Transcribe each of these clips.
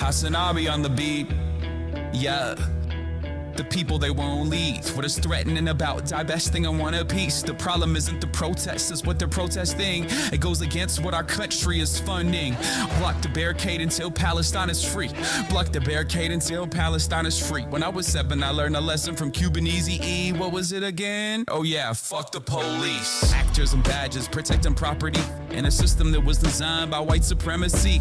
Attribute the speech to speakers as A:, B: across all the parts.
A: Hasan on the beat. Yeah. The people they won't leave. What is threatening about divesting and want a piece? The problem isn't the protest, it's what they're protesting. It goes against what our country is funding. Block the barricade until Palestine is free. Block the barricade until Palestine is free. When I was 7, I learned a lesson from Cuban Easy E. What was it again? Oh yeah, fuck the police. Actors and badges protecting property in a system that was designed by white supremacy.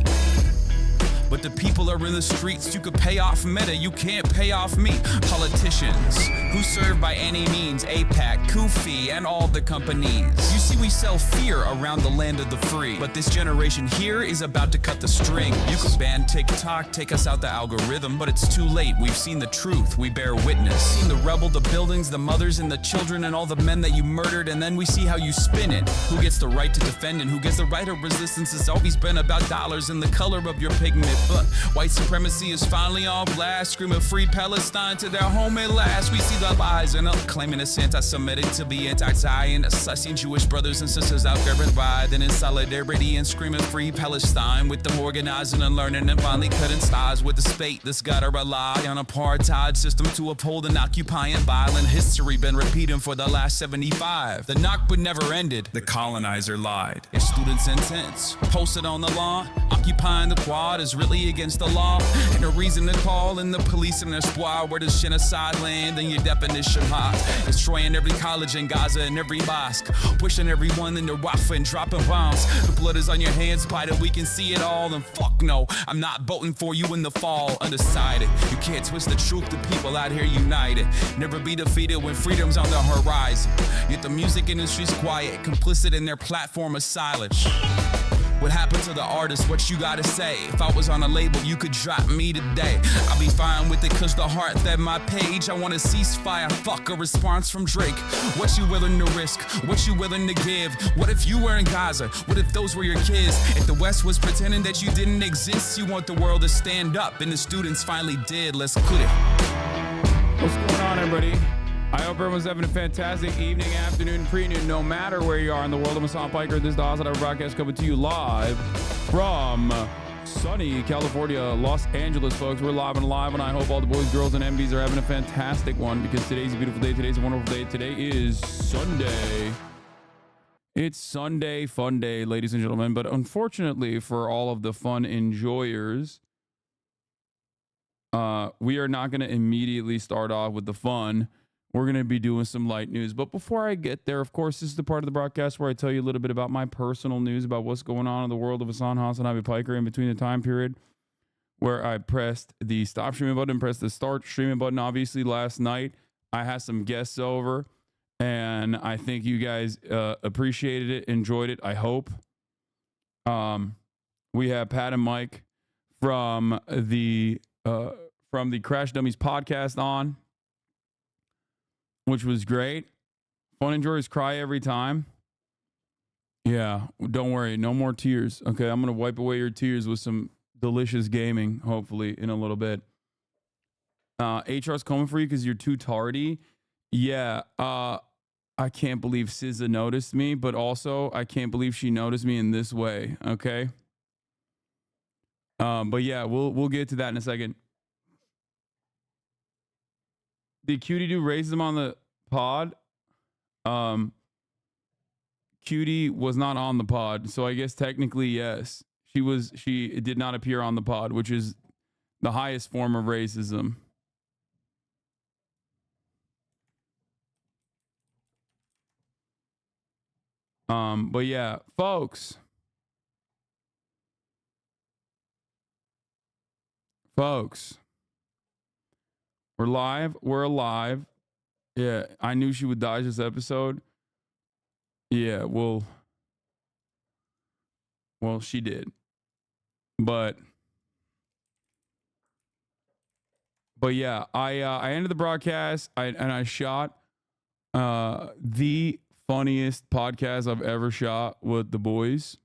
A: But the people are in the streets. You could pay off Meta, you can't pay off me. Politicians who serve by any means, APAC, Kufi, and all the companies. You see, we sell fear around the land of the free. But this generation here is about to cut the string. You could ban TikTok, take us out the algorithm, but it's too late. We've seen the truth, we bear witness. Seen the rebel, the buildings, the mothers and the children, and all the men that you murdered, and then we see how you spin it. Who gets the right to defend and who gets the right of resistance? It's always been about dollars and the color of your pigment. But white supremacy is finally on blast, screaming free Palestine to their home at last. We see the lies and claiming it's anti-Semitic to be anti-Zionist. I seen Jewish brothers and sisters out there and riding in solidarity and screaming free Palestine, with them organizing and learning and finally cutting ties with the state that's gotta rely on apartheid system to uphold an occupying violent history been repeating for the last 75. The Nakba never ended, the colonizer lied. If students in tents posted on the lawn, occupying the quad is really against the law, and a reason to call in the police and their squad. Where does genocide land in your definition hot? Destroying every college in Gaza and every mosque, pushing everyone in their waffle and dropping bombs. The blood is on your hands, by that we can see it all. And fuck no, I'm not voting for you in the fall. Undecided, you can't twist the truth. The people out here united, never be defeated when freedom's on the horizon. Yet the music industry's quiet, complicit in their platform of silence. What happened to the artist? What you gotta say? If I was on a label, you could drop me today. I'll be fine with it, cause the heart fed my page. I want a ceasefire, fuck a response from Drake. What you willing to risk? What you willing to give? What if you were in Gaza? What if those were your kids? If the West was pretending that you didn't exist, you want the world to stand up, and the students finally did. Let's quit it.
B: What's going on, everybody? I hope everyone's having a fantastic evening, afternoon, pre-noon, no matter where you are in the world. I'm Hasan Piker. This is the Hasan broadcast coming to you live from sunny California, Los Angeles, folks. We're live and alive, and I hope all the boys, girls, and MBs are having a fantastic one, because today's a beautiful day. Today's a wonderful day. Today is Sunday. It's Sunday, fun day, ladies and gentlemen. But unfortunately for all of the fun enjoyers, we are not going to immediately start off with the fun. We're going to be doing some light news. But before I get there, of course, this is the part of the broadcast where I tell you a little bit about my personal news about what's going on in the world of Hasan Piker in between the time period where I pressed the stop streaming button, pressed the start streaming button. Obviously, last night I had some guests over, and I think you guys appreciated it, enjoyed it, I hope. We have Pat and Mike from the Crash Dummies podcast on, which was great. Fun enjoyers cry every time. Yeah, don't worry, no more tears. Okay, I'm gonna wipe away your tears with some delicious gaming, hopefully in a little bit. HR's coming for you because you're too tardy. Yeah, I can't believe SZA noticed me, but also I can't believe she noticed me in this way. Okay. But yeah, we'll get to that in a second. Did Cutie do racism on the pod? Cutie was not on the pod, so I guess technically yes. She did not appear on the pod, which is the highest form of racism. But yeah, folks. We're live. We're alive. Yeah, I knew she would die this episode. Yeah, well, she did. But yeah, I ended the broadcast. I shot the funniest podcast I've ever shot with the boys,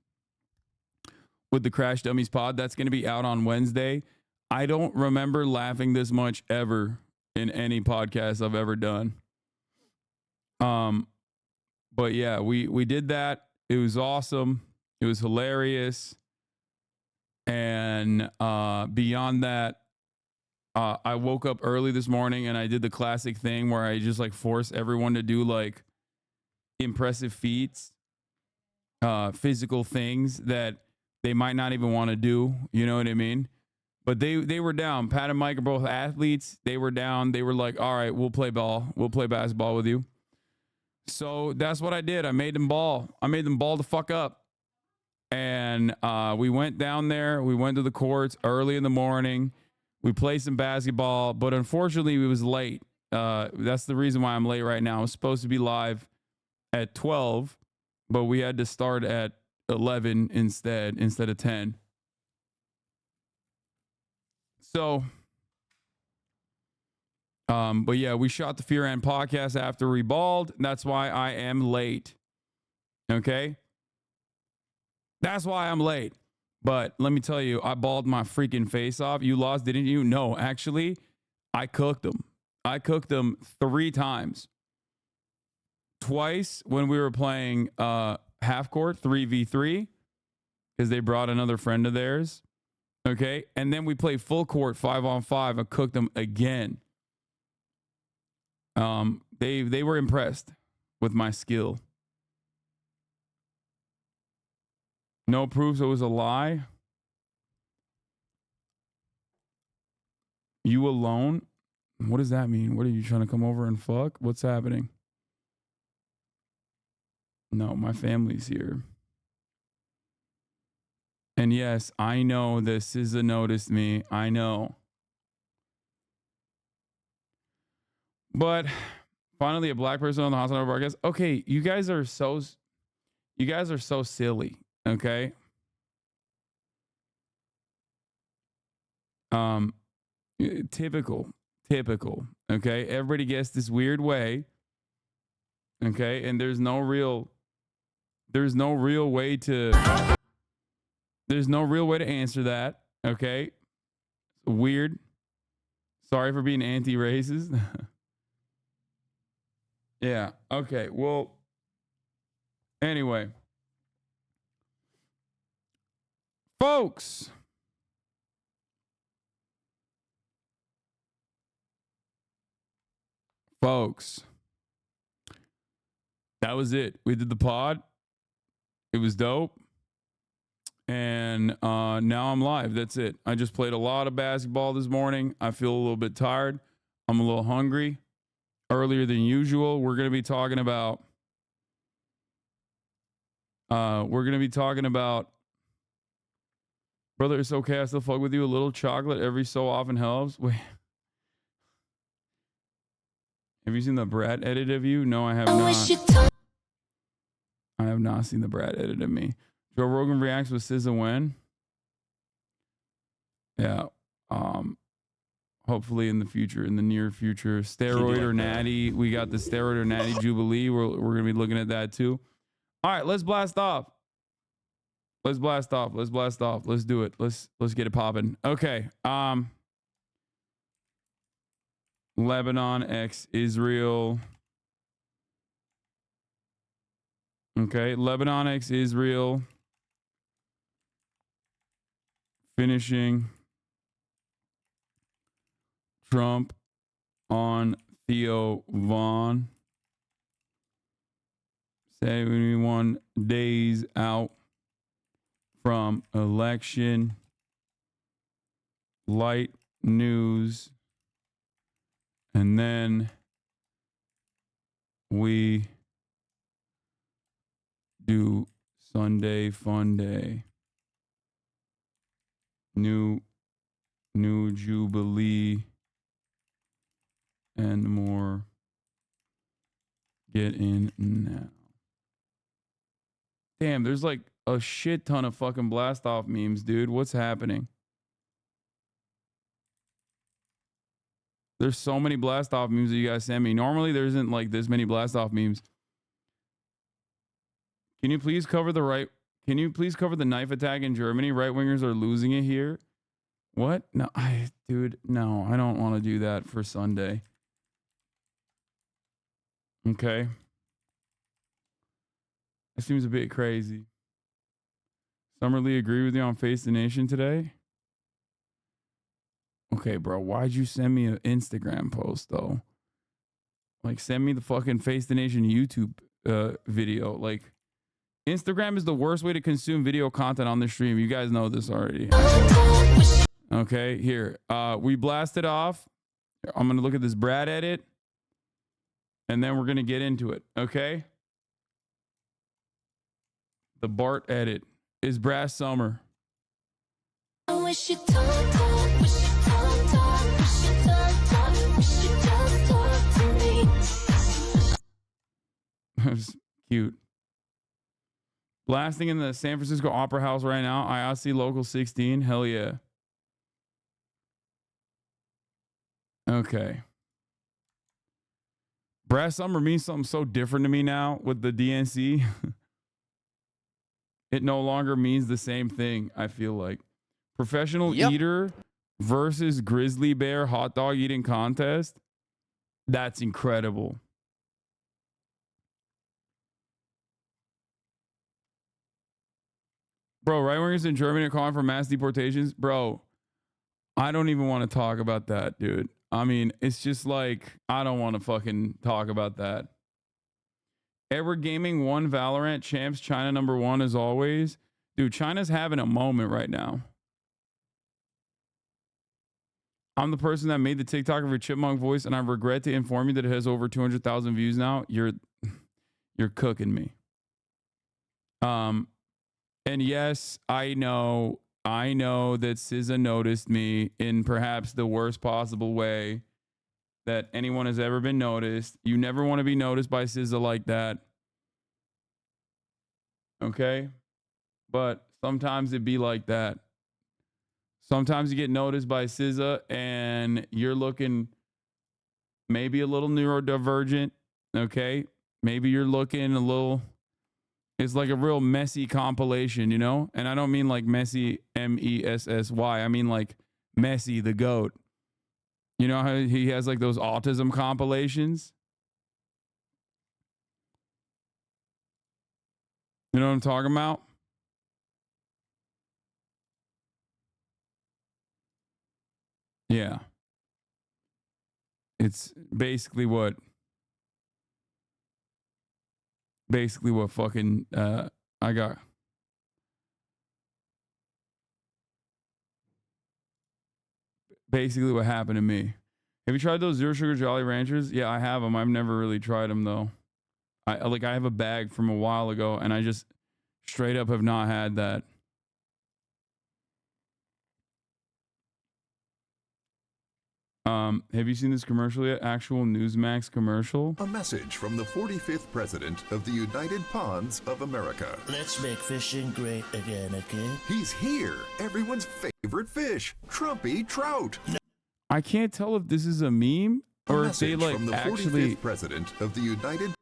B: with the Crash Dummies pod. That's going to be out on Wednesday. I don't remember laughing this much ever in any podcast I've ever done. But yeah, we did that. It was awesome. It was hilarious. And beyond that, I woke up early this morning and I did the classic thing where I just like force everyone to do like impressive feats, physical things that they might not even want to do. You know what I mean? But they were down. Pat and Mike are both athletes. They were down. They were like, all right, we'll play ball. We'll play basketball with you. So that's what I did. I made them ball. I made them ball the fuck up. And we went down there. We went to the courts early in the morning. We played some basketball, but unfortunately, it was late. That's the reason why I'm late right now. I was supposed to be live at 12, but we had to start at 11 instead of 10. So, but yeah, we shot the Fear and podcast after we balled. That's why I am late. Okay? That's why I'm late. But let me tell you, I balled my freaking face off. You lost, didn't you? No, actually, I cooked them. I cooked them 3 times. Twice when we were playing half court, 3v3, because they brought another friend of theirs. Okay. And then we played full court 5-on-5 and cooked them again. They were impressed with my skill. No proof it was a lie. You alone? What does that mean? What are you trying to come over and fuck? What's happening? No, my family's here. And yes, I know this is a noticed me. I know. But finally, a black person on the Hasan podcast. Okay, you guys are so silly. Okay. Typical. Okay, everybody gets this weird way. Okay, and there's no real way to answer that. Okay, weird. Sorry for being anti-racist. Yeah. Okay. Well. Anyway, folks. That was it. We did the pod. It was dope. And now I'm live. That's it. I just played a lot of basketball this morning. I feel a little bit tired. I'm a little hungry. Earlier than usual. We're going to be talking about brother, it's okay. I still fuck with you. A little chocolate every so often helps. Wait. Have you seen the Brad edit of you? No, I have not. I have not seen the Brad edit of me. Joe Rogan reacts with SZA when? Yeah. Hopefully in the near future. Steroid or natty. We got the steroid or natty jubilee. We're gonna be looking at that too. All right, let's blast off. Let's do it. Let's get it popping. Okay. Lebanon x Israel. Okay, Lebanon x Israel. Finishing Trump on Theo Vaughn. 71 days out from election. Light news. And then we do Sunday Funday. New Jubilee and more. Get in now. Damn, there's like a shit ton of fucking blast off memes, dude. What's happening? There's so many blast off memes that you guys send me. Normally there isn't like this many blast off memes. Can you please cover the knife attack in Germany? Right wingers are losing it here. What? No, dude, no, I don't want to do that for Sunday. Okay. It seems a bit crazy. Summer Lee agree with you on Face the Nation today. Okay, bro. Why'd you send me an Instagram post though? Like, send me the fucking Face the Nation YouTube video. Like, Instagram is the worst way to consume video content on the stream. You guys know this already. Okay, here. We blasted off. I'm gonna look at this Brad edit, and then we're gonna get into it. Okay. The Bart edit is Brass Summer. That's cute. Blasting in the San Francisco Opera House right now. IOC Local 16. Hell yeah. Okay. Brass Summer means something so different to me now with the DNC. It no longer means the same thing, I feel like. Professional eater versus grizzly bear hot dog eating contest. That's incredible. Bro, right wingers in Germany are calling for mass deportations. Bro, I don't even want to talk about that, dude. I mean, it's just like, I don't want to fucking talk about that. Edward Gaming 1 Valorant champs, China #1 as always. Dude, China's having a moment right now. I'm the person that made the TikTok of your chipmunk voice, and I regret to inform you that it has over 200,000 views now. You're cooking me. And yes, I know that SZA noticed me in perhaps the worst possible way that anyone has ever been noticed. You never want to be noticed by SZA like that. Okay? But sometimes it be like that. Sometimes you get noticed by SZA and you're looking maybe a little neurodivergent. Okay? Maybe you're looking a little... It's like a real messy compilation, you know? And I don't mean like messy, M-E-S-S-Y. I mean like Messi, the GOAT. You know how he has like those autism compilations? You know what I'm talking about? Yeah. It's basically what fucking I got. Basically what happened to me. Have you tried those Zero Sugar Jolly Ranchers? Yeah, I have them. I've never really tried them though. I have a bag from a while ago and I just straight up have not had that. Have you seen this commercial yet? Actual Newsmax commercial?
C: A message from the 45th President of the United Ponds of America.
D: Let's make fishing great again, okay?
C: He's here, everyone's favorite fish, Trumpy Trout.
B: I can't tell if this is a meme or if they like
C: from the
B: actually
C: 45th President of the United...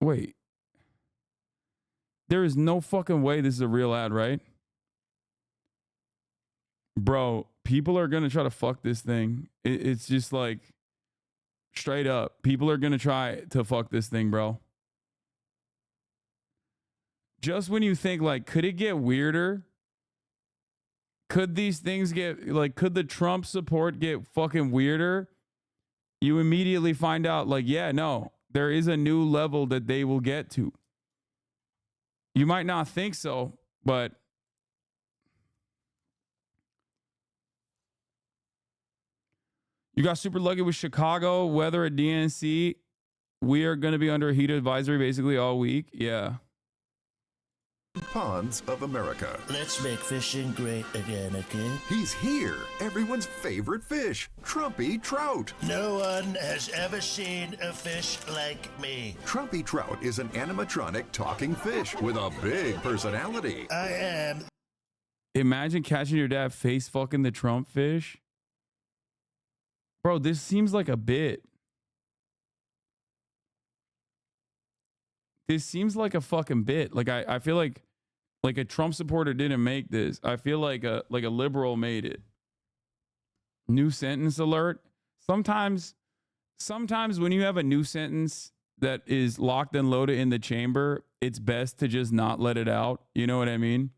B: Wait. There is no fucking way this is a real ad, right? Bro, people are going to try to fuck this thing. It's just like straight up. People are going to try to fuck this thing, bro. Just when you think like, could it get weirder? Could these things get like, could the Trump support get fucking weirder? You immediately find out like, yeah, no, there is a new level that they will get to. You might not think so, but you got super lucky with Chicago weather at DNC. We are going to be under a heat advisory basically all week. Yeah.
C: Ponds of America.
D: Let's make fishing great again, okay?
C: He's here, everyone's favorite fish, Trumpy Trout.
D: No one has ever seen a fish like me.
C: Trumpy Trout is an animatronic talking fish with a big personality.
D: I am.
B: Imagine catching your dad face fucking the Trump fish. Bro, this seems like a bit. This seems like a fucking bit. Like I feel like a Trump supporter didn't make this. I feel like a liberal made it. New sentence alert. Sometimes when you have a new sentence that is locked and loaded in the chamber, it's best to just not let it out. You know what I mean?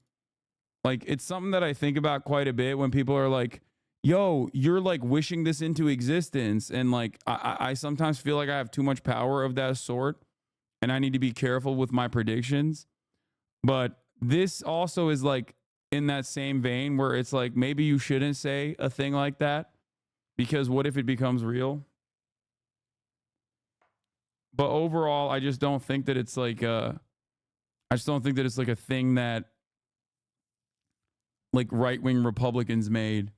B: Like, it's something that I think about quite a bit when people are like, yo, you're like wishing this into existence. And like, I sometimes feel like I have too much power of that sort and I need to be careful with my predictions. But this also is like in that same vein where it's like, maybe you shouldn't say a thing like that because what if it becomes real? But overall, I just don't think that it's like I just don't think that it's like a thing that like right-wing Republicans made.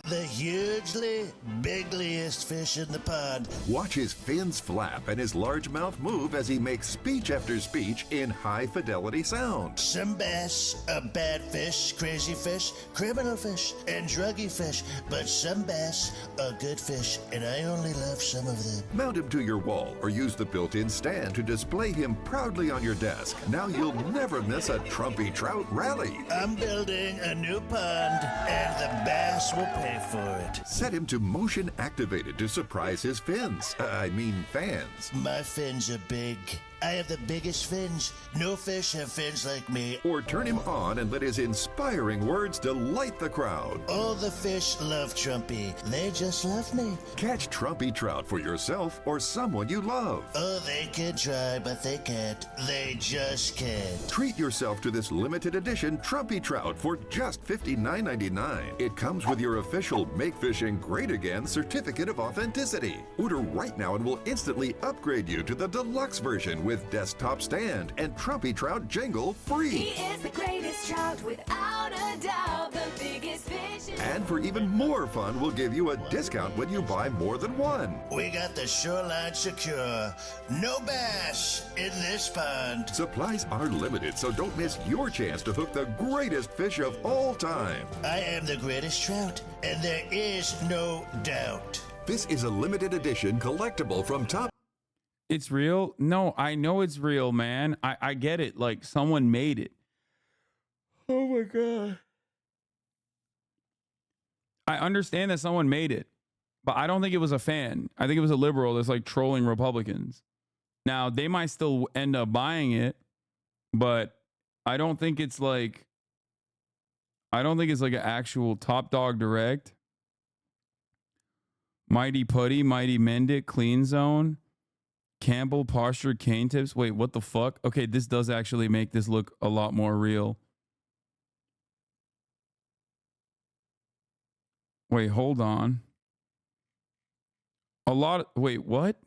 D: The hugely bigliest fish in the pond.
C: Watch his fins flap and his large mouth move as he makes speech after speech in high-fidelity sound.
D: Some bass, a bad fish, crazy fish, criminal fish, and druggy fish. But some bass are good fish, and I only love some of them.
C: Mount him to your wall or use the built-in stand to display him proudly on your desk. Now you'll never miss a Trumpy Trout rally.
D: I'm building a new pond, and the bass will pay for it.
C: Set him to motion activated to surprise his fans.
D: My fins are big. I have the biggest fins. No fish have fins like me.
C: Or turn him on and let his inspiring words delight the crowd.
D: All the fish love Trumpy. They just love me.
C: Catch Trumpy Trout for yourself or someone you love.
D: Oh, they can try, but they can't. They just can't.
C: Treat yourself to this limited edition Trumpy Trout for just $59.99. It comes with your official Make Fishing Great Again certificate of authenticity. Order right now and we'll instantly upgrade you to the deluxe version with desktop stand and Trumpy Trout jingle free.
E: He is the greatest trout without a doubt, the biggest fish.
C: And for even more fun, we'll give you a discount when you buy more than one.
D: We got the shoreline secure. No bass in this pond.
C: Supplies are limited, so don't miss your chance to hook the greatest fish of all time.
D: I am the greatest trout, and there is no doubt.
C: This is a limited edition collectible from Top.
B: It's real? No, I know it's real, man. I get it. Like, someone made it. Oh my God. I understand that someone made it, but I don't think it was a fan. I think it was a liberal that's like trolling Republicans. Now, they might still end up buying it, but I don't think it's like an actual Top Dog Direct. Mighty Putty, Mighty Mend It, Clean Zone. Campbell Posture Cane Tips. Wait, what the fuck? Okay, this does actually make this look a lot more real. Wait, hold on. Wait, what?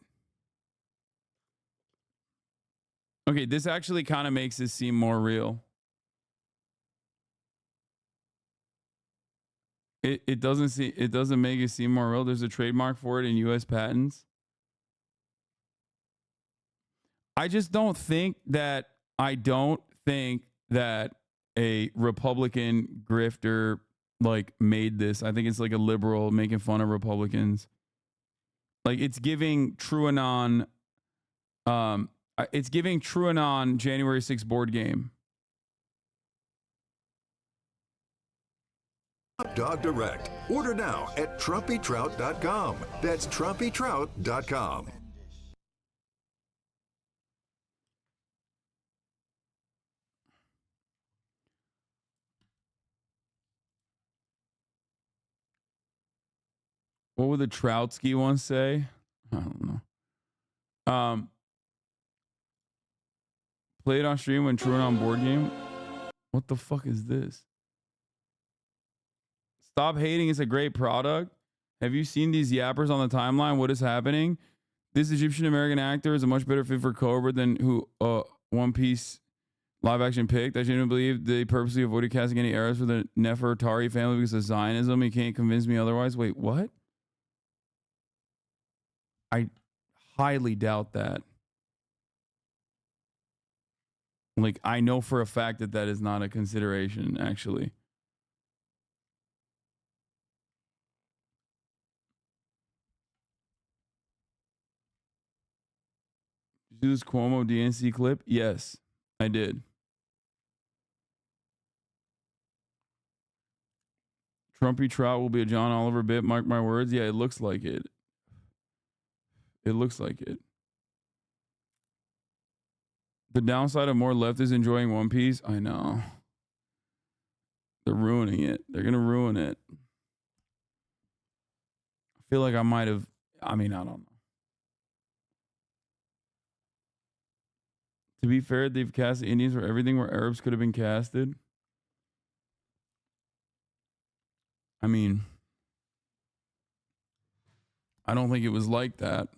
B: Okay, this actually kind of makes this seem more real. It doesn't make it seem more real. There's a trademark for it in US patents. I don't think that a Republican grifter like made this. I think it's like a liberal making fun of Republicans. Like, it's giving TrueAnon January 6th board game.
C: Top Dog Direct. Order now at TrumpyTrout.com. That's TrumpyTrout.com.
B: What would the Troutski one say? I don't know. Play it on stream when TrueAnon board game. What the fuck is this? Stop hating. It's a great product. Have you seen these yappers on the timeline? What is happening? This Egyptian American actor is a much better fit for Cobra than who One Piece live action picked. I genuinely believe they purposely avoided casting any errors for the Nefertari family because of Zionism. You can't convince me otherwise. Wait, what? I highly doubt that. Like, I know for a fact that that is not a consideration, actually. Did you do this Cuomo DNC clip? Yes, I did. Trumpy Trout will be a John Oliver bit, mark my words. Yeah, it looks like it. It looks like it. The downside of more leftists enjoying One Piece, I know. They're ruining it. They're going to ruin it. I feel like I might have, I mean, I don't know. To be fair, they've cast the Indians for everything where Arabs could have been casted. I mean, I don't think it was like that.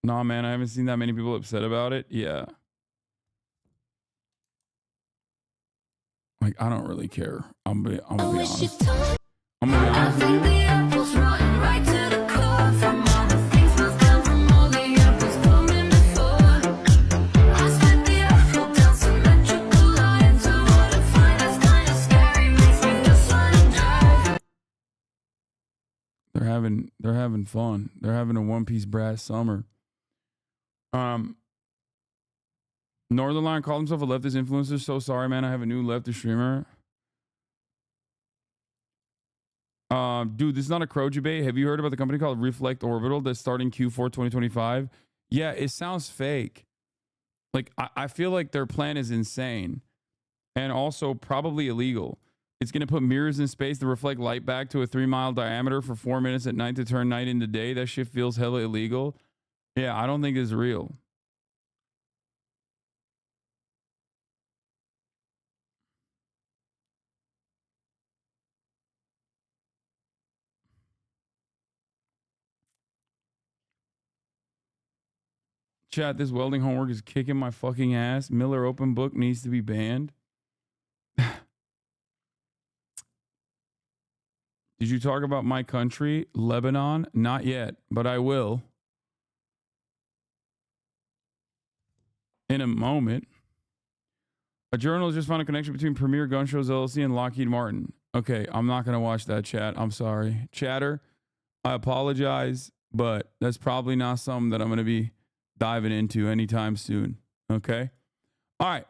B: Nah, man, I haven't seen that many people upset about it. Yeah. Like, I don't really care. I'm gonna be honest. I'm gonna be honest with you. They're having fun. They're having a One Piece brass summer. Northern Lion called himself a leftist influencer. So sorry, man. I have a new leftist streamer. Dude, this is not a crow debate. Have you heard about the company called Reflect Orbital that's starting Q4 2025? Yeah, it sounds fake. Like, I feel like their plan is insane and also probably illegal. It's going to put mirrors in space to reflect light back to a 3-mile diameter for 4 minutes at night to turn night into day. That shit feels hella illegal. Yeah, I don't think it's real. Chat, this welding homework is kicking my fucking ass. Miller Open Book needs to be banned. Did you talk about my country, Lebanon? Not yet, but I will. In a moment. A journalist just found a connection between Premier Gun Shows LLC and Lockheed Martin. Okay, I'm not going to watch that, chat. I'm sorry. Chatter, I apologize, but that's probably not something that I'm going to be diving into anytime soon. Okay? All right.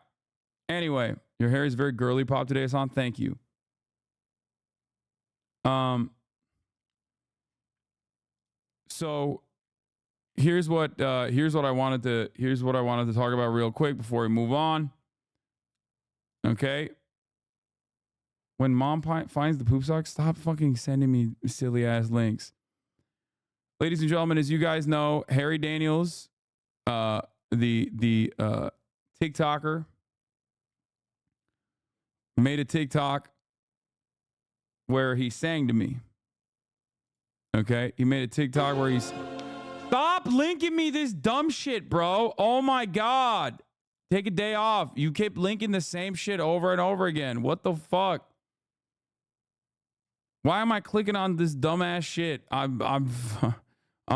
B: Anyway, your hair is very girly pop today, Hasan. Thank you. So here's what I wanted to talk about real quick before we move on. Okay. When mom finds the poop sock, stop fucking sending me silly ass links. Ladies and gentlemen, as you guys know, Harry Daniels, the TikToker, made a TikTok where he sang to me. Okay, he made a TikTok where he's stop linking me this dumb shit, bro. Oh my god. Take a day off. You keep linking the same shit over and over again. What the fuck? Why am I clicking on this dumbass shit? I'm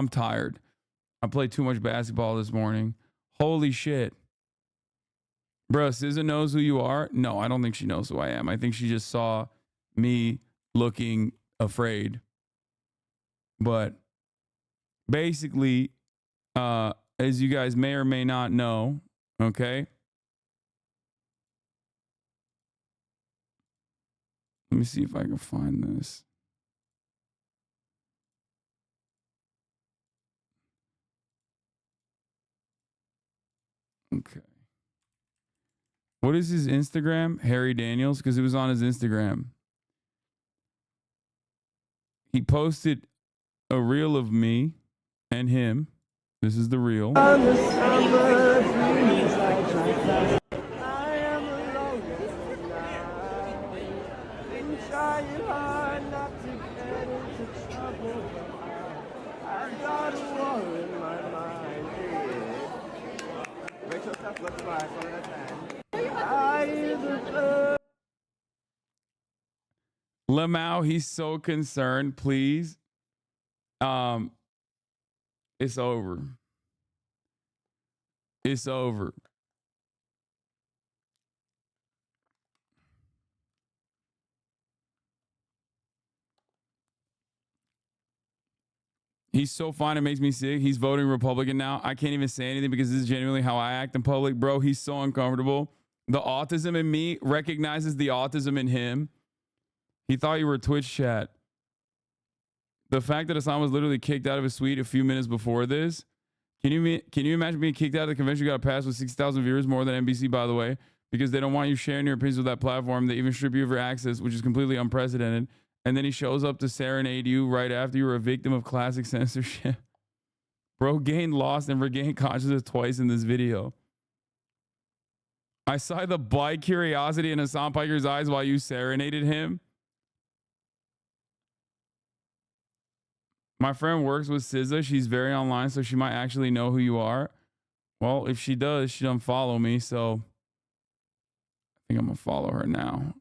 B: tired. I played too much basketball this morning. Holy shit. Bro, SZA knows who you are? No, I don't think she knows who I am. I think she just saw me looking afraid. But basically, as you guys may or may not know, okay? Let me see if I can find this. Okay. What is his Instagram? Harry Daniels? Because it was on his Instagram. He posted a reel of me and him. This is the reel. Lamau, he's so concerned, please. It's over. It's over. He's so fine, it makes me sick. He's voting Republican now. I can't even say anything because this is genuinely how I act in public. Bro, he's so uncomfortable. The autism in me recognizes the autism in him. He thought you were Twitch chat. The fact that Hasan was literally kicked out of his suite a few minutes before this Can you imagine being kicked out of the convention? You got a pass with 60,000 viewers, more than NBC, by the way, because they don't want you sharing your opinions with that platform. They even strip you of your access, which is completely unprecedented. And then he shows up to serenade you right after you were a victim of classic censorship. Bro gained lost and regained consciousness twice in this video. I saw the blind curiosity in Hasan Piker's eyes while you serenaded him. My friend works with SZA. She's very online, so she might actually know who you are. Well, if she does, she doesn't follow me, so I think I'm going to follow her now.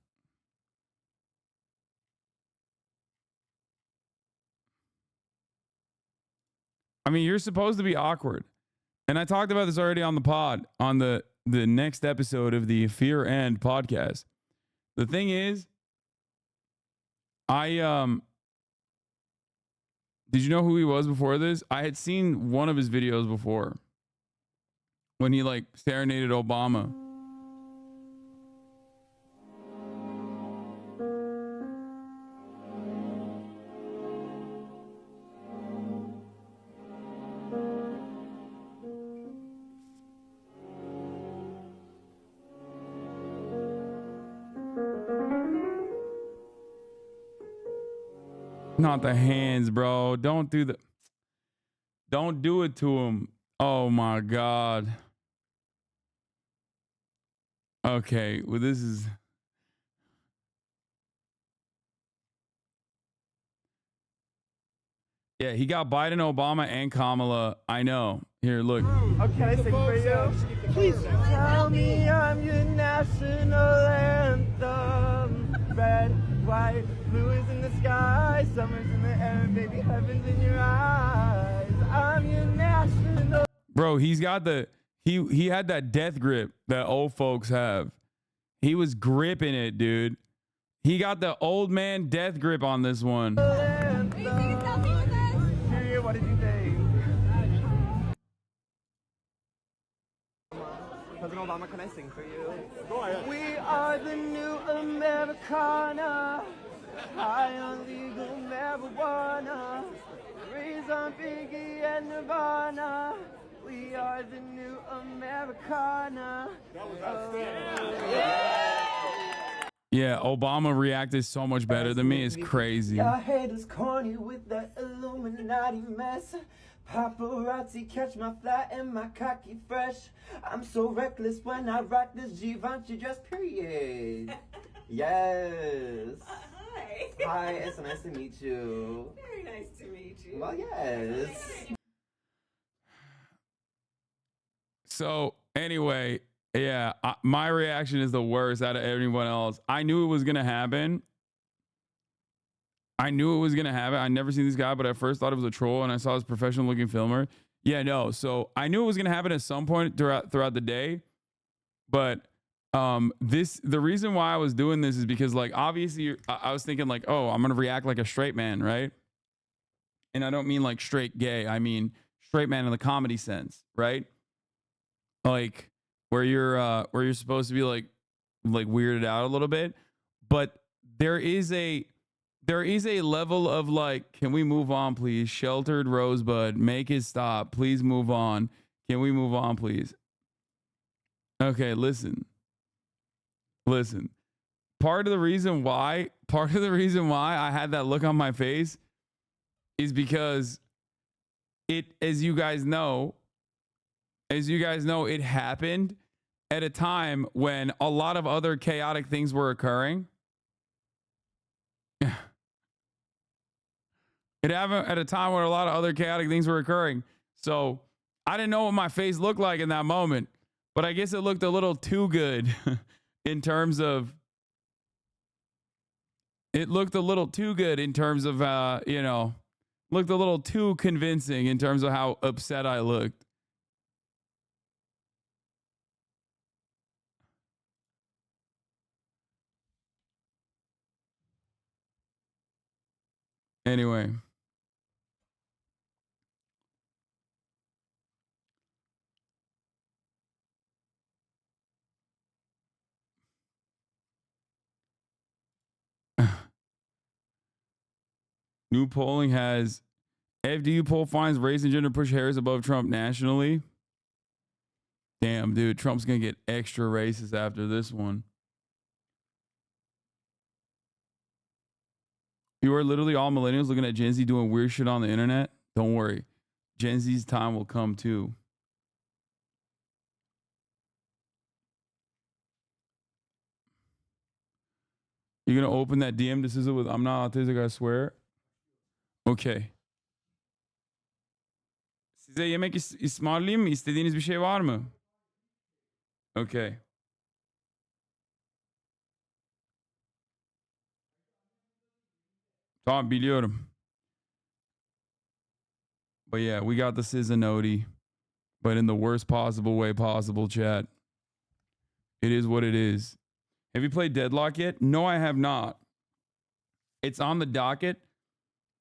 B: I mean, you're supposed to be awkward. And I talked about this already on the pod, on the next episode of the Fear End podcast. The thing is, did you know who he was before this? I had seen one of his videos before when he like serenaded Obama. Not the hands, bro. Don't do it to him. Oh my God. Okay, well, this is. Yeah, he got Biden, Obama, and Kamala. I know. Here, look.
F: Okay, I sing for you. Please tell me I'm your national anthem. Red, white, blue is in the sky, summer's in the air, baby, heaven's in your eyes. I'm your national.
B: Bro, he's got he had that death grip that old folks have. He was gripping it, dude. He got the old man death grip on this one.
F: What did you think? President Obama, can I sing for you? Go ahead. We are the new Americana, high on legal marijuana, raised on Biggie and Nirvana. We are the new Americana.
B: Yeah, Obama reacted so much better than me. It's crazy.
F: Your head is corny with that Illuminati mess. Paparazzi catch my fly and my cocky fresh. I'm so reckless when I rock this Givenchy dress, period. Yes.
G: Hi.
F: Hi, it's nice to meet you.
G: Very nice to meet you.
F: Well, yes.
B: So, anyway, yeah, my reaction is the worst out of anyone else. I knew it was going to happen. I never seen this guy, but I first thought it was a troll, and I saw this professional looking filmer. Yeah, no. So I knew it was going to happen at some point throughout the day. But the reason why I was doing this is because, like, obviously I was thinking like, oh, I'm going to react like a straight man, right? And I don't mean like straight gay. I mean straight man in the comedy sense, right? Like where you're supposed to be like weirded out a little bit. But there is a level of like, can we move on, please? Sheltered Rosebud, make it stop. Please move on. Can we move on, please? Okay, listen. Part of the reason why I had that look on my face is because as you guys know, it happened at a time when a lot of other chaotic things were occurring. It happened at a time where a lot of other chaotic things were occurring. So I didn't know what my face looked like in that moment, but I guess it looked a little too good in terms of, looked a little too convincing in terms of how upset I looked. Anyway. New polling has FDU poll finds race and gender push Harris above Trump nationally. Damn, dude, Trump's going to get extra racist after this one. You are literally all millennials looking at Gen Z doing weird shit on the internet. Don't worry. Gen Z's time will come too. You're going to open that DM to SZA with I'm not autistic, I swear. Okay. Size yemek ısmarlayayım mı? İstediğiniz bir şey var mı? Okay. Tamam biliyorum. But yeah, we got the SZA Noti, but in the worst possible way possible, chat. It is what it is. Have you played Deadlock yet? No, I have not. It's on the docket.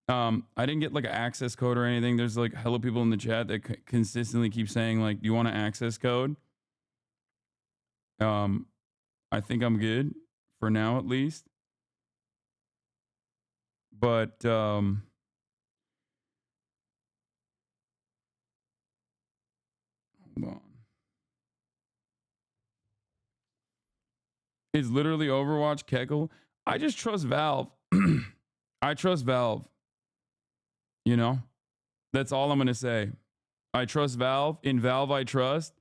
B: I didn't get like an access code or anything. There's like hella people in the chat that consistently keep saying like, "Do you want an access code?" I think I'm good for now at least. But hold on. It's literally Overwatch Keckle. I just trust Valve. I trust Valve. You know, that's all I'm going to say. I trust Valve. In Valve, I trust.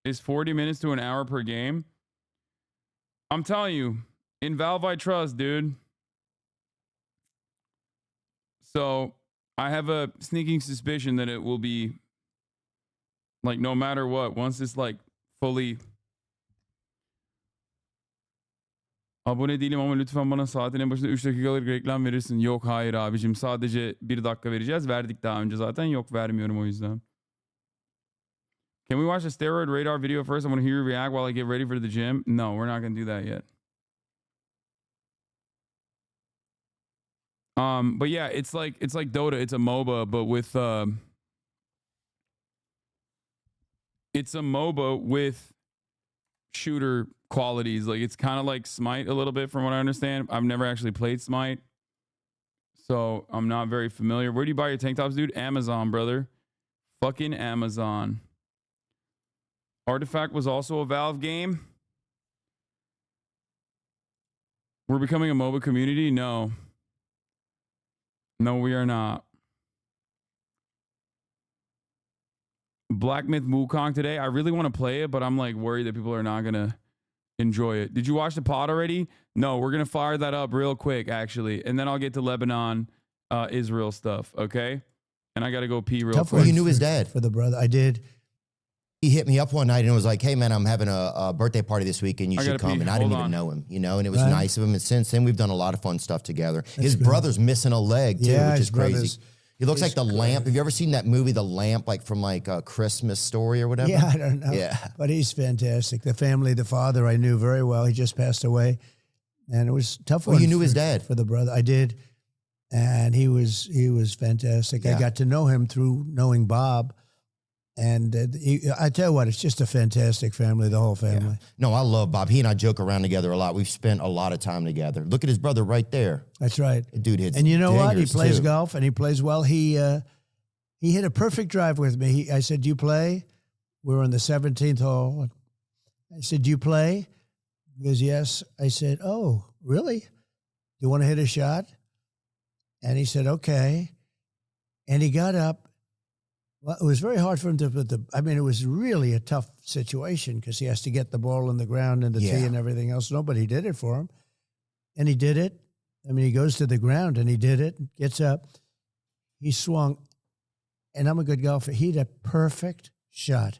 B: Is 40 minutes to an hour per game. I'm telling you, in Valve, I trust, dude. So I have a sneaking suspicion that it will be like no matter what, once it's like fully. Abone değilim ama lütfen bana saatinin başında 3 dakikalık reklam verirsin. Yok hayır abicim, sadece 1 dakika vereceğiz. Verdik daha önce zaten. Yok vermiyorum o yüzden. Can we watch the steroid radar video first? I want to hear you react while I get ready for the gym. No, we're not going to do that yet. But yeah, it's like Dota. It's a MOBA, but with it's a MOBA with shooter qualities. Like it's kind of like Smite a little bit from what I understand. I've never actually played Smite, so I'm not very familiar. Where do you buy your tank tops, dude? Amazon, brother. Fucking Amazon. Artifact was also a Valve game. We're becoming a MOBA community? No. No, we are not. Black Myth Wukong today. I really want to play it, but I'm like worried that people are not going to enjoy it. Did you watch the pod already? No, we're going to fire that up real quick, actually. And then I'll get to Lebanon, Israel stuff, okay? And I got to go pee real quick.
H: Well, you knew his dad. For the brother. I did. He hit me up one night and was like, "Hey, man, I'm having a birthday party this week and you should come." And I didn't even know him, you know, and it was nice of him. And since then, we've done a lot of fun stuff together. His brother's missing a leg, too, which is crazy. He looks like the lamp. Have you ever seen that movie, The Lamp, like from like a Christmas Story or whatever?
I: Yeah, I don't know. Yeah. But he's fantastic. The family, the father, I knew very well. He just passed away. And it was tough.
H: Well, you knew his dad.
I: For the brother. I did. And he was fantastic. Yeah. I got to know him through knowing Bob. And I tell you what, it's just a fantastic family, the whole family.
H: Yeah. No, I love Bob. He and I joke around together a lot. We've spent a lot of time together. Look at his brother right there.
I: That's right.
H: The dude hits.
I: And you know what? He plays golf and he plays well. He hit a perfect drive with me. I said, "Do you play?" We were on the 17th hole. I said, "Do you play?" He goes, "Yes." I said, "Oh, really? Do you want to hit a shot?" And he said, "Okay." And he got up. Well, it was very hard for him to put it was really a tough situation because he has to get the ball in the ground and the tee and everything else. Nobody did it for him. And he did it. I mean, he goes to the ground and he did it, gets up. He swung, and I'm a good golfer. He hit a perfect shot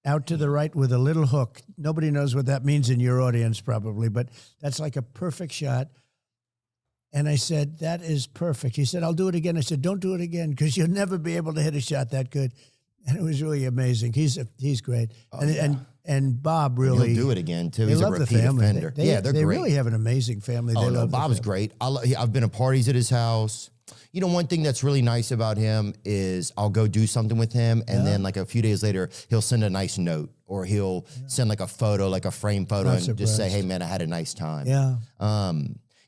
I: out to the right with a little hook. Nobody knows what that means in your audience probably, but that's like a perfect shot. And I said, "That is perfect." He said, "I'll do it again." I said, "Don't do it again because you'll never be able to hit a shot that good." And it was really amazing. He's great. And Bob really.
H: He'll do it again, too. He's a repeat offender.
I: They're
H: great.
I: They really have an amazing family.
H: Oh, no, Bob's great. I've been to parties at his house. You know, one thing that's really nice about him is I'll go do something with him, and then like a few days later, he'll send a nice note, or he'll send like a photo, like a frame photo, and just say, "Hey, man, I had a nice time."
I: Yeah.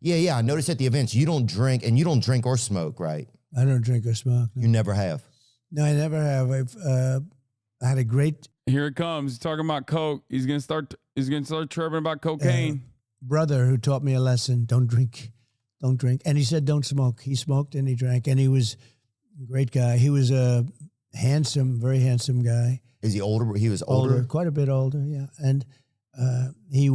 H: Yeah. I noticed at the events, you don't drink or smoke, right?
I: I don't drink or smoke. No.
H: You never have.
I: No, I never have. I had a great
B: Here it comes. He's talking about coke. He's gonna start chirping about cocaine.
I: brother who taught me a lesson. Don't drink. And he said, don't smoke. He smoked and he drank, and he was a great guy. He was a very handsome guy.
H: Is he older? He was older?
I: Quite a bit older, yeah. And he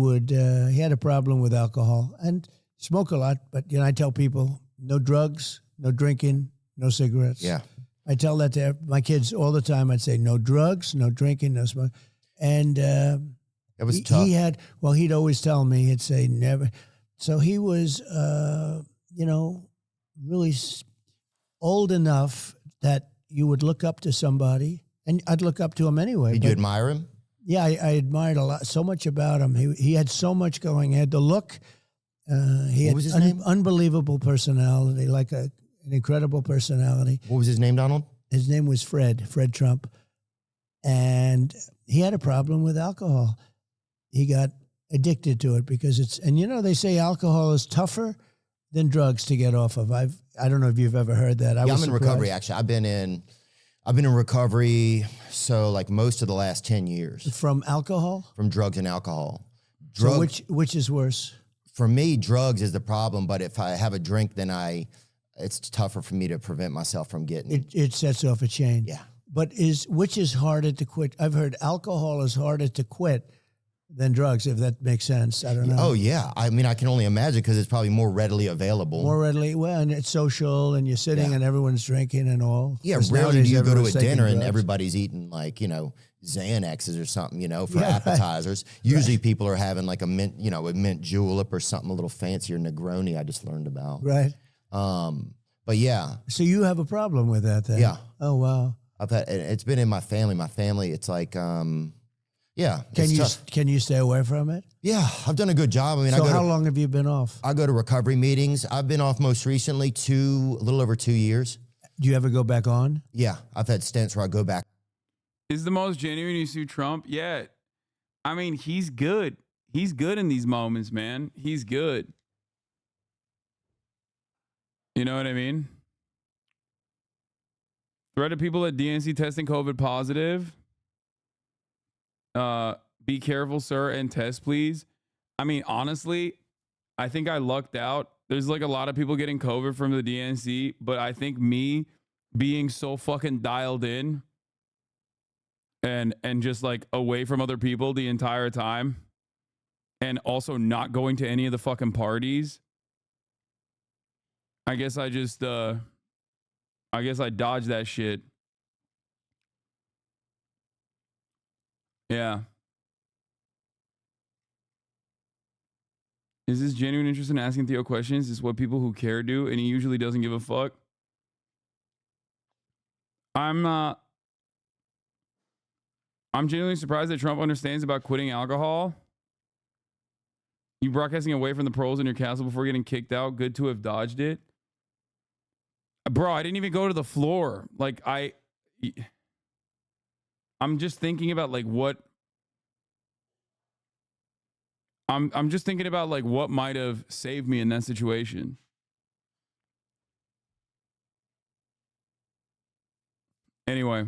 I: had a problem with alcohol and smoke a lot. But, I tell people, no drugs, no drinking, no cigarettes.
H: Yeah.
I: I tell that to my kids all the time. I'd say, no drugs, no drinking, no smoke. And
H: it was tough.
I: He'd always tell me, he'd say, never. So he was, really old enough that you would look up to somebody, and I'd look up to him anyway.
H: Did you admire him?
I: Yeah, I admired so much about him. He had so much going. He had the look. What
H: was his name?
I: Unbelievable personality, like an incredible personality.
H: What was his name, Donald?
I: His name was Fred Trump. And he had a problem with alcohol. He got addicted to it because they say alcohol is tougher than drugs to get off of. I don't know if you've ever heard that.
H: I'm in recovery, actually. I've been in recovery, so like most of the last 10 years.
I: From alcohol?
H: From drugs and alcohol.
I: So which is worse?
H: For me, drugs is the problem, but if I have a drink, then it's tougher for me to prevent myself from getting
I: it sets off a chain.
H: Yeah.
I: But which is harder to quit? I've heard alcohol is harder to quit than drugs, if that makes sense. I don't know.
H: Oh, yeah. I mean, I can only imagine because it's probably more readily available.
I: And it's social, and you're sitting and everyone's drinking and all.
H: Yeah, rarely do you go to a dinner and everybody's eating Xanaxes or something, for appetizers. Usually people are having like a mint julep or something a little fancier, Negroni I just learned about.
I: Right.
H: But yeah.
I: So you have a problem with that then?
H: Yeah.
I: Oh, wow.
H: It's been in my family. My family, it's like, yeah.
I: Can you stay away from it?
H: Yeah, I've done a good job. I mean,
I: so how long have you been off?
H: I go to recovery meetings. I've been off most recently a little over 2 years.
I: Do you ever go back on?
H: Yeah, I've had stints where I go back.
B: Is the most genuine you see Trump? Yeah. I mean, he's good. He's good in these moments, man. He's good. You know what I mean? Threat to people at DNC testing COVID positive. Be careful, sir, and test, please. I mean, honestly, I think I lucked out. There's like a lot of people getting COVID from the DNC, but I think me being so fucking dialed in and just like away from other people the entire time, and also not going to any of the fucking parties, I guess I dodged that shit. Yeah. Is this genuine interest in asking Theo questions? Is what people who care do, and he usually doesn't give a fuck. I'm genuinely surprised that Trump understands about quitting alcohol. You broadcasting away from the pros in your castle before getting kicked out. Good to have dodged it. Bro, I didn't even go to the floor. Like, I'm just thinking about like what I'm just thinking about like what might have saved me in that situation. Anyway,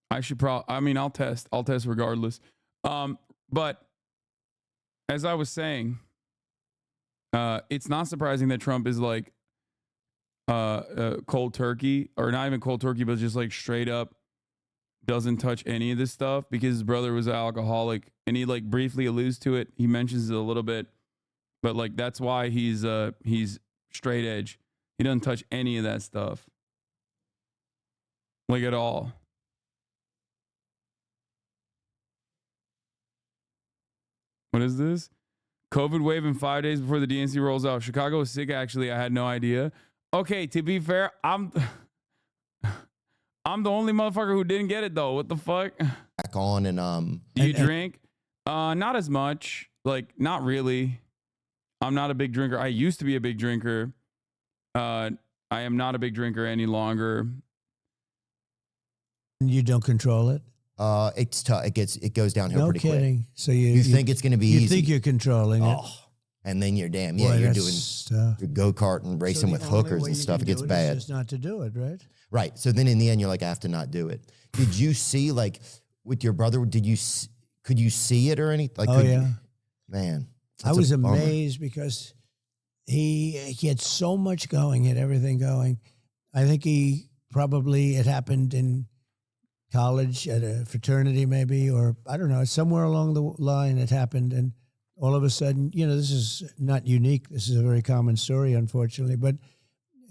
B: I'll test regardless. But as I was saying, it's not surprising that Trump is like cold turkey, or not even cold turkey, but just like straight up doesn't touch any of this stuff, because his brother was an alcoholic, and he like briefly alludes to it. He mentions it a little bit, but like that's why he's straight edge. He doesn't touch any of that stuff, like at all. What is this? COVID wave in 5 days before the DNC rolls out. Chicago is sick, actually. I had no idea. Okay, to be fair, I'm the only motherfucker who didn't get it, though. What the fuck?
H: Back on and
B: Do you drink? Not as much. Like, not really. I'm not a big drinker. I used to be a big drinker. I am not a big drinker any longer.
I: You don't control it?
H: It's tough. It goes downhill
I: no
H: pretty
I: kidding.
H: quick.
I: So
H: you think it's going to be easy.
I: You think you're controlling it?
H: And then you're damn,
I: Boy,
H: you're
I: that's
H: doing
I: tough.
H: your go-kart and racing
I: So
H: with
I: the only
H: hookers
I: way
H: and
I: you
H: stuff.
I: can
H: It gets
I: do
H: bad.
I: is just not to do it, right?
H: Right. So then in the end, you're like, I have to not do it. Did you see, like, with your brother, could you see it or anything? Like,
I: Oh, yeah.
H: Man.
I: I
H: that's
I: was
H: a bummer.
I: amazed because he had so much going, he had everything going. I think it happened in college at a fraternity maybe, or I don't know, somewhere along the line it happened. And all of a sudden, this is not unique. This is a very common story, unfortunately. But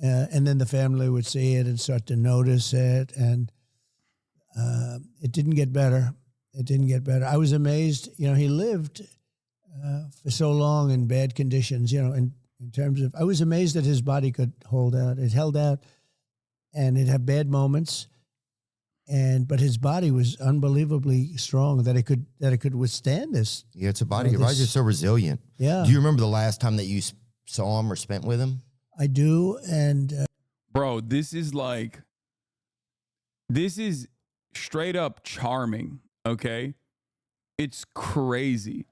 I: and then the family would see it and start to notice it. And it didn't get better. It didn't get better. I was amazed. He lived for so long in bad conditions, in terms of, I was amazed that his body could hold out. It held out and it had bad moments. But his body was unbelievably strong that it could withstand this.
H: Yeah, it's a body. Your body's just so resilient.
I: Yeah.
H: Do you remember the last time that you saw him or spent with him?
I: I do. And
B: bro, this is straight up charming. Okay. It's crazy.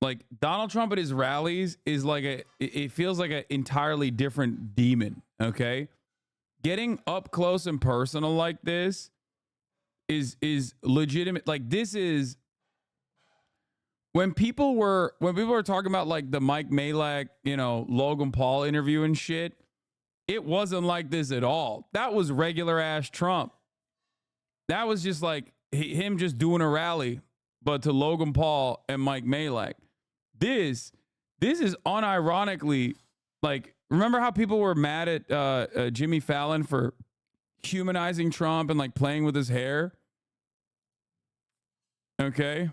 B: Like Donald Trump at his rallies is it feels like an entirely different demon. Okay. Getting up close and personal like this is legitimate. Like this is when people were talking about like the Mike Malek, Logan Paul interview and shit, it wasn't like this at all. That was regular ass Trump. That was just like him just doing a rally, but to Logan Paul and Mike Malek. This is unironically like, remember how people were mad at Jimmy Fallon for humanizing Trump and like playing with his hair? Okay.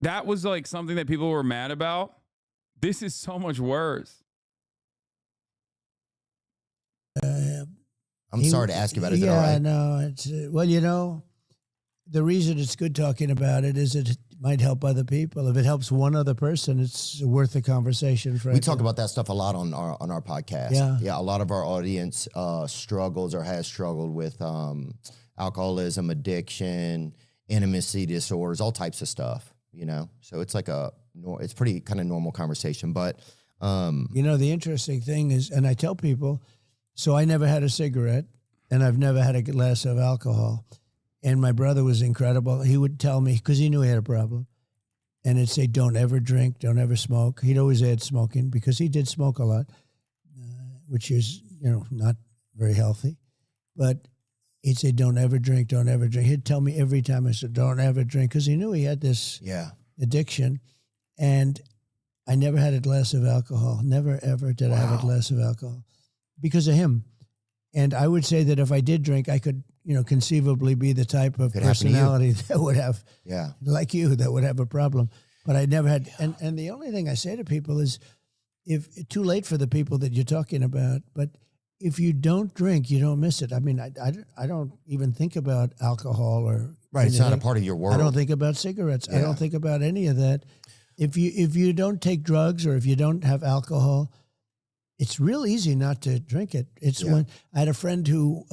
B: That was like something that people were mad about. This is so much worse.
H: I'm sorry to ask you about it. Is it all
I: yeah,
H: right?
I: no, it's well, the reason it's good talking about it is it might help other people. If it helps one other person, it's worth the conversation. Frankly.
H: We talk about that stuff a lot on our podcast.
I: Yeah.
H: A lot of our audience struggles or has struggled with alcoholism, addiction, intimacy disorders, all types of stuff. So it's like it's pretty kind of normal conversation. But
I: the interesting thing is, and I tell people, so I never had a cigarette, and I've never had a glass of alcohol. And my brother was incredible. He would tell me, because he knew he had a problem, and he'd say, don't ever drink, don't ever smoke. He'd always add smoking, because he did smoke a lot, which is, not very healthy. But he'd say, don't ever drink, don't ever drink. He'd tell me every time. I said, don't ever drink, because he knew he had this addiction. And I never had a glass of alcohol. Never, ever did I have a glass of alcohol because of him. And I would say that if I did drink, I could, conceivably be the type of personality that would have, like you, that would have a problem. But I never had. And the only thing I say to people is, if too late for the people that you're talking about, but if you don't drink, you don't miss it. I mean, I don't even think about alcohol or
H: right. It's not a part of your world.
I: I don't think about cigarettes. I don't think about any of that. If you don't take drugs or if you don't have alcohol, it's real easy not to drink it. It's when I had a friend who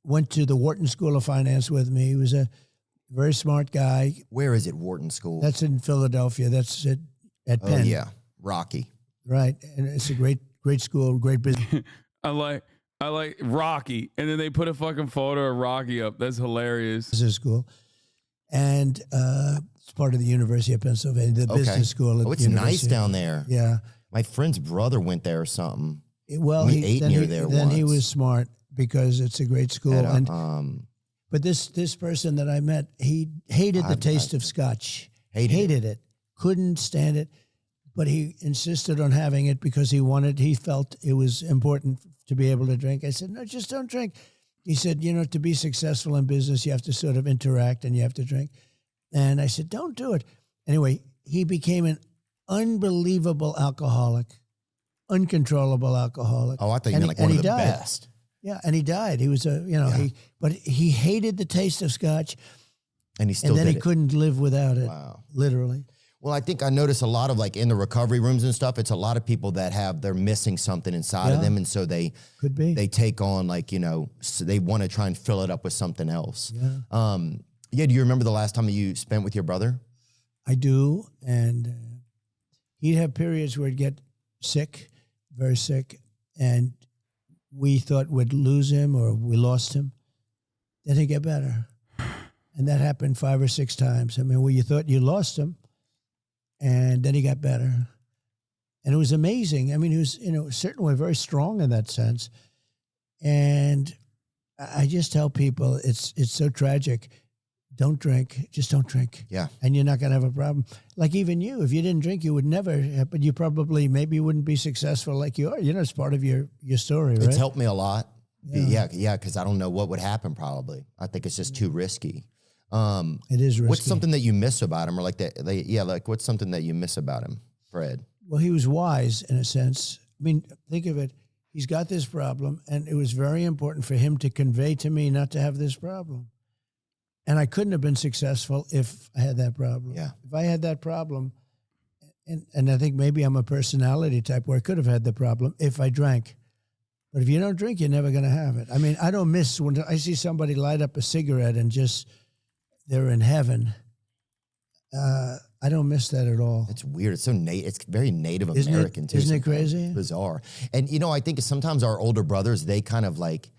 I: went to the Wharton School of Finance with me. He was a very smart guy.
H: Where is it, Wharton School?
I: That's in Philadelphia. That's at Penn.
H: Oh, yeah. Rocky.
I: Right. And it's a great school, great business.
B: I like Rocky. And then they put a fucking photo of Rocky up. That's hilarious.
I: Business school. And it's part of the University of Pennsylvania, the business school. At
H: it's nice down there.
I: Yeah.
H: My friend's brother went there or something.
I: Well,
H: we ate near there once.
I: Then he was smart because it's a great school. But this person that I met, he hated the taste of scotch. Hated it. Couldn't stand it. But he insisted on having it because he felt it was important to be able to drink. I said, no, just don't drink. He said, to be successful in business, you have to sort of interact and you have to drink. And I said, don't do it. Anyway, he became an unbelievable alcoholic, uncontrollable alcoholic.
H: Oh, I thought you meant like one of the
I: died.
H: best.
I: Yeah, and he died. He was but he hated the taste of scotch.
H: And he
I: he couldn't live without it.
H: Wow.
I: Literally.
H: Well, I think I notice a lot of like in the recovery rooms and stuff, it's a lot of people that they're missing something inside of them. And so they take on like, so they want to try and fill it up with something else. Yeah. Do you remember the last time that you spent with your brother?
I: I do. And he'd have periods where he'd get sick, very sick. And we thought we'd lose him or we lost him. Then he'd get better. And that happened 5 or 6 times. I mean, where you thought you lost him. And then he got better. And it was amazing. I mean, he was, certainly very strong in that sense. And I just tell people it's so tragic. Don't drink. Just don't drink.
H: Yeah.
I: And you're not going to have a problem. Like even you, if you didn't drink, you would never, but you probably, maybe you wouldn't be successful like you are. It's part of your story, right?
H: It's helped me a lot. Yeah. Because I don't know what would happen probably. I think it's just too risky.
I: It is risky.
H: What's something that you miss about him, or like that? Like what's something that you miss about him, Fred?
I: Well, he was wise in a sense. I mean, think of it. He's got this problem, and it was very important for him to convey to me not to have this problem. And I couldn't have been successful if I had that problem.
H: Yeah.
I: If I had that problem, and I think maybe I'm a personality type where I could have had the problem if I drank. But if you don't drink, you're never going to have it. I mean, I don't miss when I see somebody light up a cigarette and just they're in heaven. I don't miss that at all.
H: It's weird. It's so it's very Native American too.
I: Isn't it crazy?
H: It's bizarre. And I think sometimes our older brothers, they kind of like,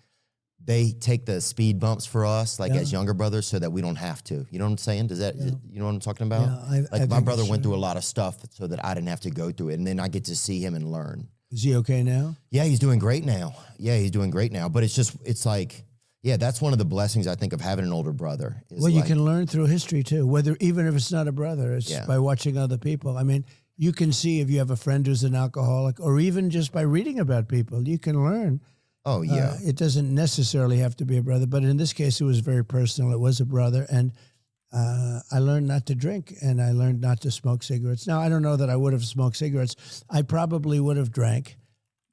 H: they take the speed bumps for us, like as younger brothers, so that we don't have to. You know what I'm saying? You know what I'm talking about?
I: Yeah,
H: my brother went through a lot of stuff so that I didn't have to go through it, and then I get to see him and learn.
I: Is he okay now?
H: Yeah, he's doing great now. But it's like, yeah, that's one of the blessings I think of having an older brother.
I: Well, you can learn through history too, even if it's not a brother, it's by watching other people. I mean, you can see if you have a friend who's an alcoholic, or even just by reading about people, you can learn.
H: Oh, yeah.
I: It doesn't necessarily have to be a brother, but in this case, it was very personal. It was a brother, and I learned not to drink, and I learned not to smoke cigarettes. Now, I don't know that I would have smoked cigarettes. I probably would have drank.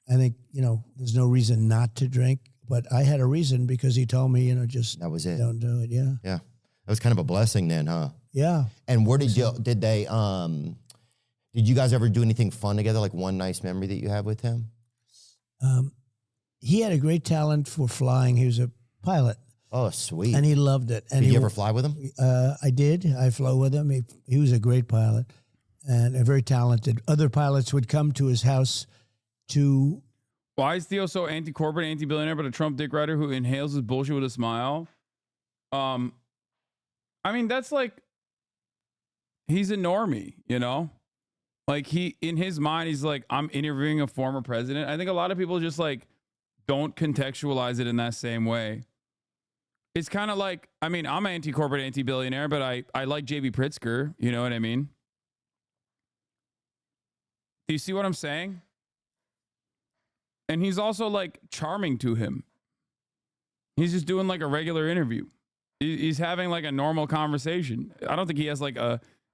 I: I think, there's no reason not to drink, but I had a reason because he told me, just
H: that was it.
I: Don't do it. Yeah.
H: Yeah. That was kind of a blessing then, huh?
I: Yeah.
H: And where did you guys ever do anything fun together? Like one nice memory that you have with him?
I: He had a great talent for flying. He was a pilot.
H: Oh, sweet.
I: And he loved it. And
H: did you ever fly with him?
I: I did. I flew with him. He was a great pilot and very talented. Other pilots would come to his house to...
B: Why is Theo so anti-corporate, anti-billionaire, but a Trump dick rider who inhales his bullshit with a smile? I mean, that's like... He's a normie, Like, in his mind, he's like, I'm interviewing a former president. I think a lot of people just, like, don't contextualize it in that same way. It's kind of like, I mean, I'm anti-corporate, anti-billionaire, but I like J.B. Pritzker. You know what I mean? Do you see what I'm saying? And he's also, like, charming to him. He's just doing, like, a regular interview. He's having, like, a normal conversation. I don't think he has, like,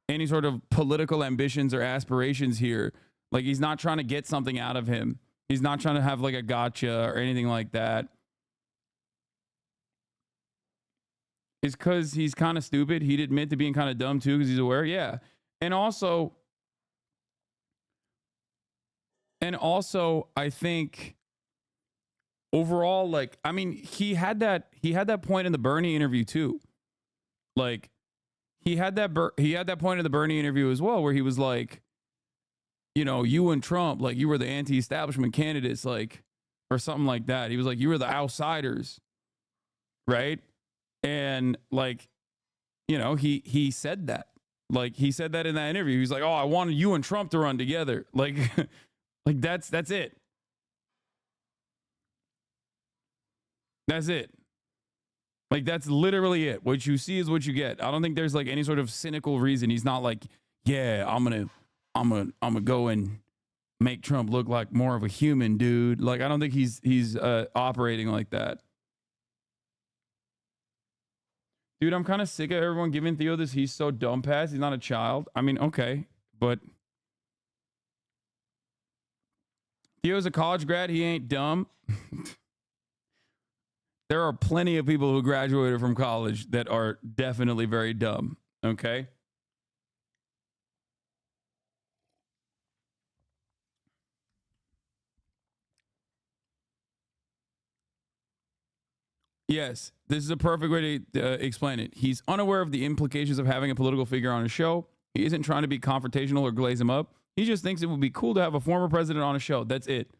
B: any sort of political ambitions or aspirations here. Like, he's not trying to get something out of him. He's not trying to have like a gotcha or anything like that. It's because he's kind of stupid. He'd admit to being kind of dumb too because he's aware. Yeah. And also, I think overall, like, I mean, he had that point in the Bernie interview too. Like, he had that point in the Bernie interview as well, where he was like, you and Trump, like, you were the anti-establishment candidates, like, or something like that. He was like, you were the outsiders, right? And like, he said that. Like, he said that in that interview. He's like, oh, I wanted you and Trump to run together. Like, like that's it. That's it. Like, that's literally it. What you see is what you get. I don't think there's like any sort of cynical reason. He's not like, yeah, I'm gonna go and make Trump look like more of a human dude. Like, I don't think he's operating like that. Dude, I'm kind of sick of everyone giving Theo this he's so dumb pass. He's not a child. I mean, okay, but Theo's a college grad. He ain't dumb. There are plenty of people who graduated from college that are definitely very dumb, okay? Yes, this is a perfect way to explain it. He's unaware of the implications of having a political figure on his show. He isn't trying to be confrontational or glaze him up. He just thinks it would be cool to have a former president on a show. That's it.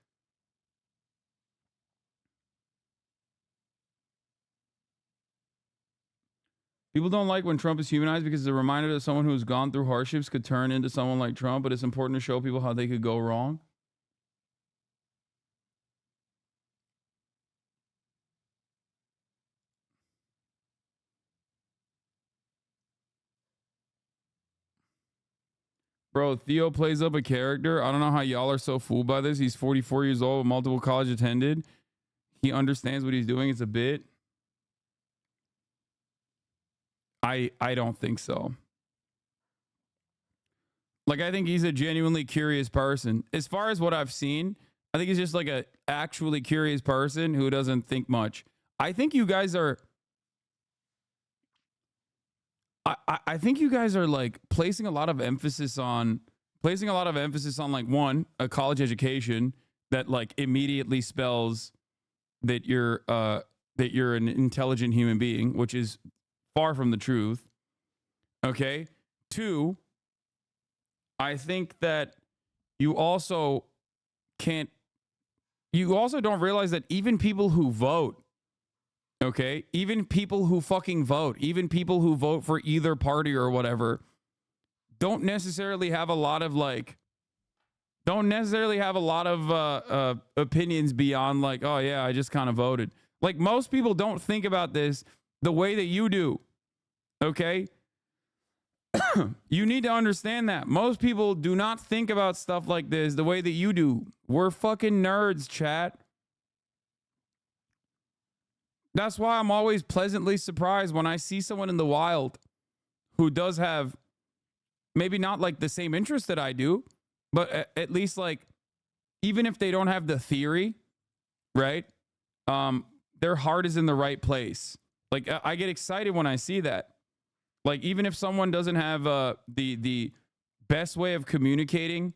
B: People don't like when Trump is humanized because it's a reminder that someone who has gone through hardships could turn into someone like Trump, but it's important to show people how they could go wrong. Bro, Theo plays up a character. I don't know how y'all are so fooled by this. He's 44 years old, multiple college attended. He understands what he's doing. It's a bit. I don't think so. Like, I think he's a genuinely curious person. As far as what I've seen, I think he's just like a actually curious person who doesn't think much. I think you guys are... I think you guys are like placing a lot of emphasis on like, one, a college education that like immediately spells that you're an intelligent human being, which is far from the truth. Okay. 2, I think that you also don't realize that even people who vote, okay, even people who fucking vote, even people who vote for either party or whatever, don't necessarily have a lot of opinions beyond like, oh yeah, I just kind of voted. Like, most people don't think about this the way that you do. Okay? You need to understand that. Most people do not think about stuff like this the way that you do. We're fucking nerds, chat. That's why I'm always pleasantly surprised when I see someone in the wild who does have maybe not like the same interest that I do, but at least like, even if they don't have the theory, right? Their heart is in the right place. Like, I get excited when I see that. Like, even if someone doesn't have the best way of communicating,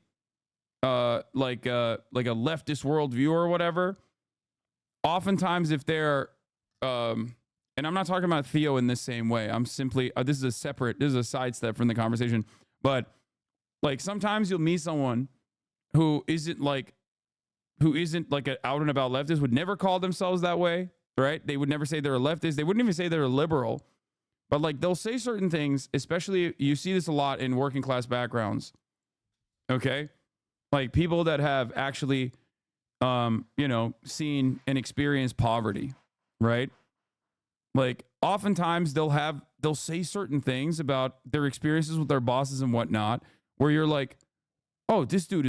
B: like a leftist worldview or whatever, oftentimes if they're and I'm not talking about Theo in this same way. I'm simply this is a sidestep from the conversation. But like, sometimes you'll meet someone who isn't like an out and about leftist, would never call themselves that way, right? They would never say they're a leftist. They wouldn't even say they're a liberal. But like, they'll say certain things, especially you see this a lot in working class backgrounds. Okay? Like, people that have actually seen and experienced poverty, right? Like, oftentimes they'll say certain things about their experiences with their bosses and whatnot, where you're like, oh, this dude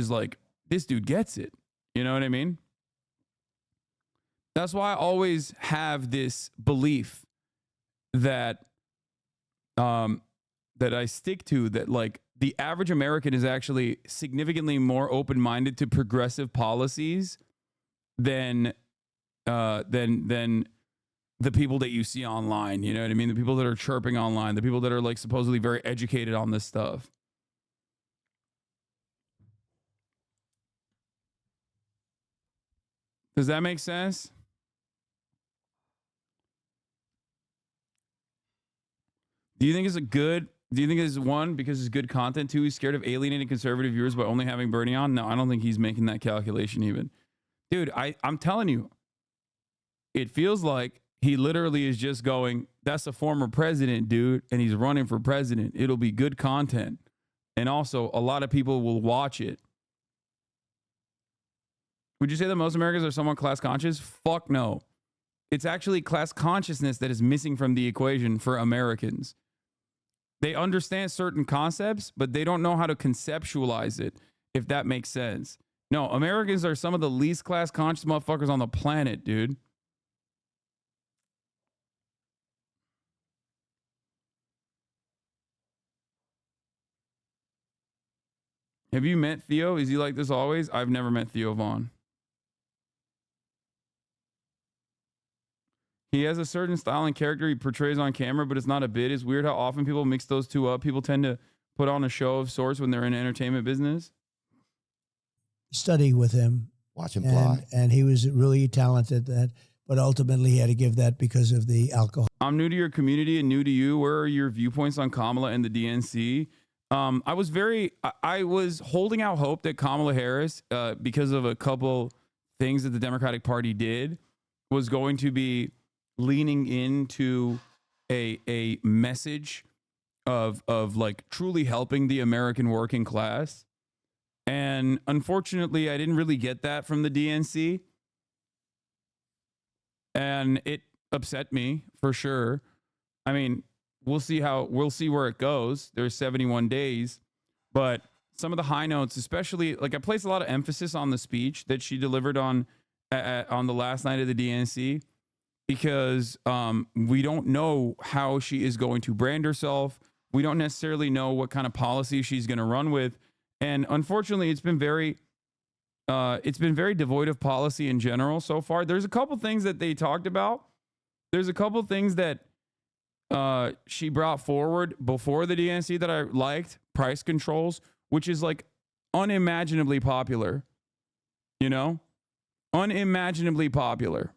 B: gets it. You know what I mean? That's why I always have this belief that I stick to, that like, the average American is actually significantly more open-minded to progressive policies than the people that you see online. You know what I mean? The people that are chirping online, the people that are like supposedly very educated on this stuff. Does that make sense? Do you think it's one, because it's good content? 2, he's scared of alienating conservative viewers by only having Bernie on? No, I don't think he's making that calculation even. Dude, I'm telling you, it feels like he literally is just going, that's a former president, dude, and he's running for president. It'll be good content. And also, a lot of people will watch it. Would you say that most Americans are somewhat class conscious? Fuck no. It's actually class consciousness that is missing from the equation for Americans. They understand certain concepts, but they don't know how to conceptualize it, if that makes sense. No, Americans are some of the least class conscious motherfuckers on the planet, dude. Have you met Theo? Is he like this always? I've never met Theo Vaughn. He has a certain style and character he portrays on camera, but it's not a bit. It's weird how often people mix those two up. People tend to put on a show of sorts when they're in entertainment business.
I: Study with him.
H: Watch him fly.
I: And he was really talented. That but ultimately he had to give that because of the alcohol.
B: I'm new to your community and new to you. Where are your viewpoints on Kamala and the DNC? I was holding out hope that Kamala Harris, because of a couple things that the Democratic Party did, was going to be leaning into a message of like truly helping the American working class. And unfortunately, I didn't really get that from the DNC. And it upset me for sure. I mean, we'll see where it goes. There's 71 days, but some of the high notes, especially like I placed a lot of emphasis on the speech that she delivered on the last night of the DNC, because we don't know how she is going to brand herself. We don't necessarily know what kind of policy she's going to run with. And unfortunately, it's been very devoid of policy in general so far. There's a couple things that they talked about. There's a couple things that she brought forward before the DNC that I liked. Price controls, which is like unimaginably popular, unimaginably popular.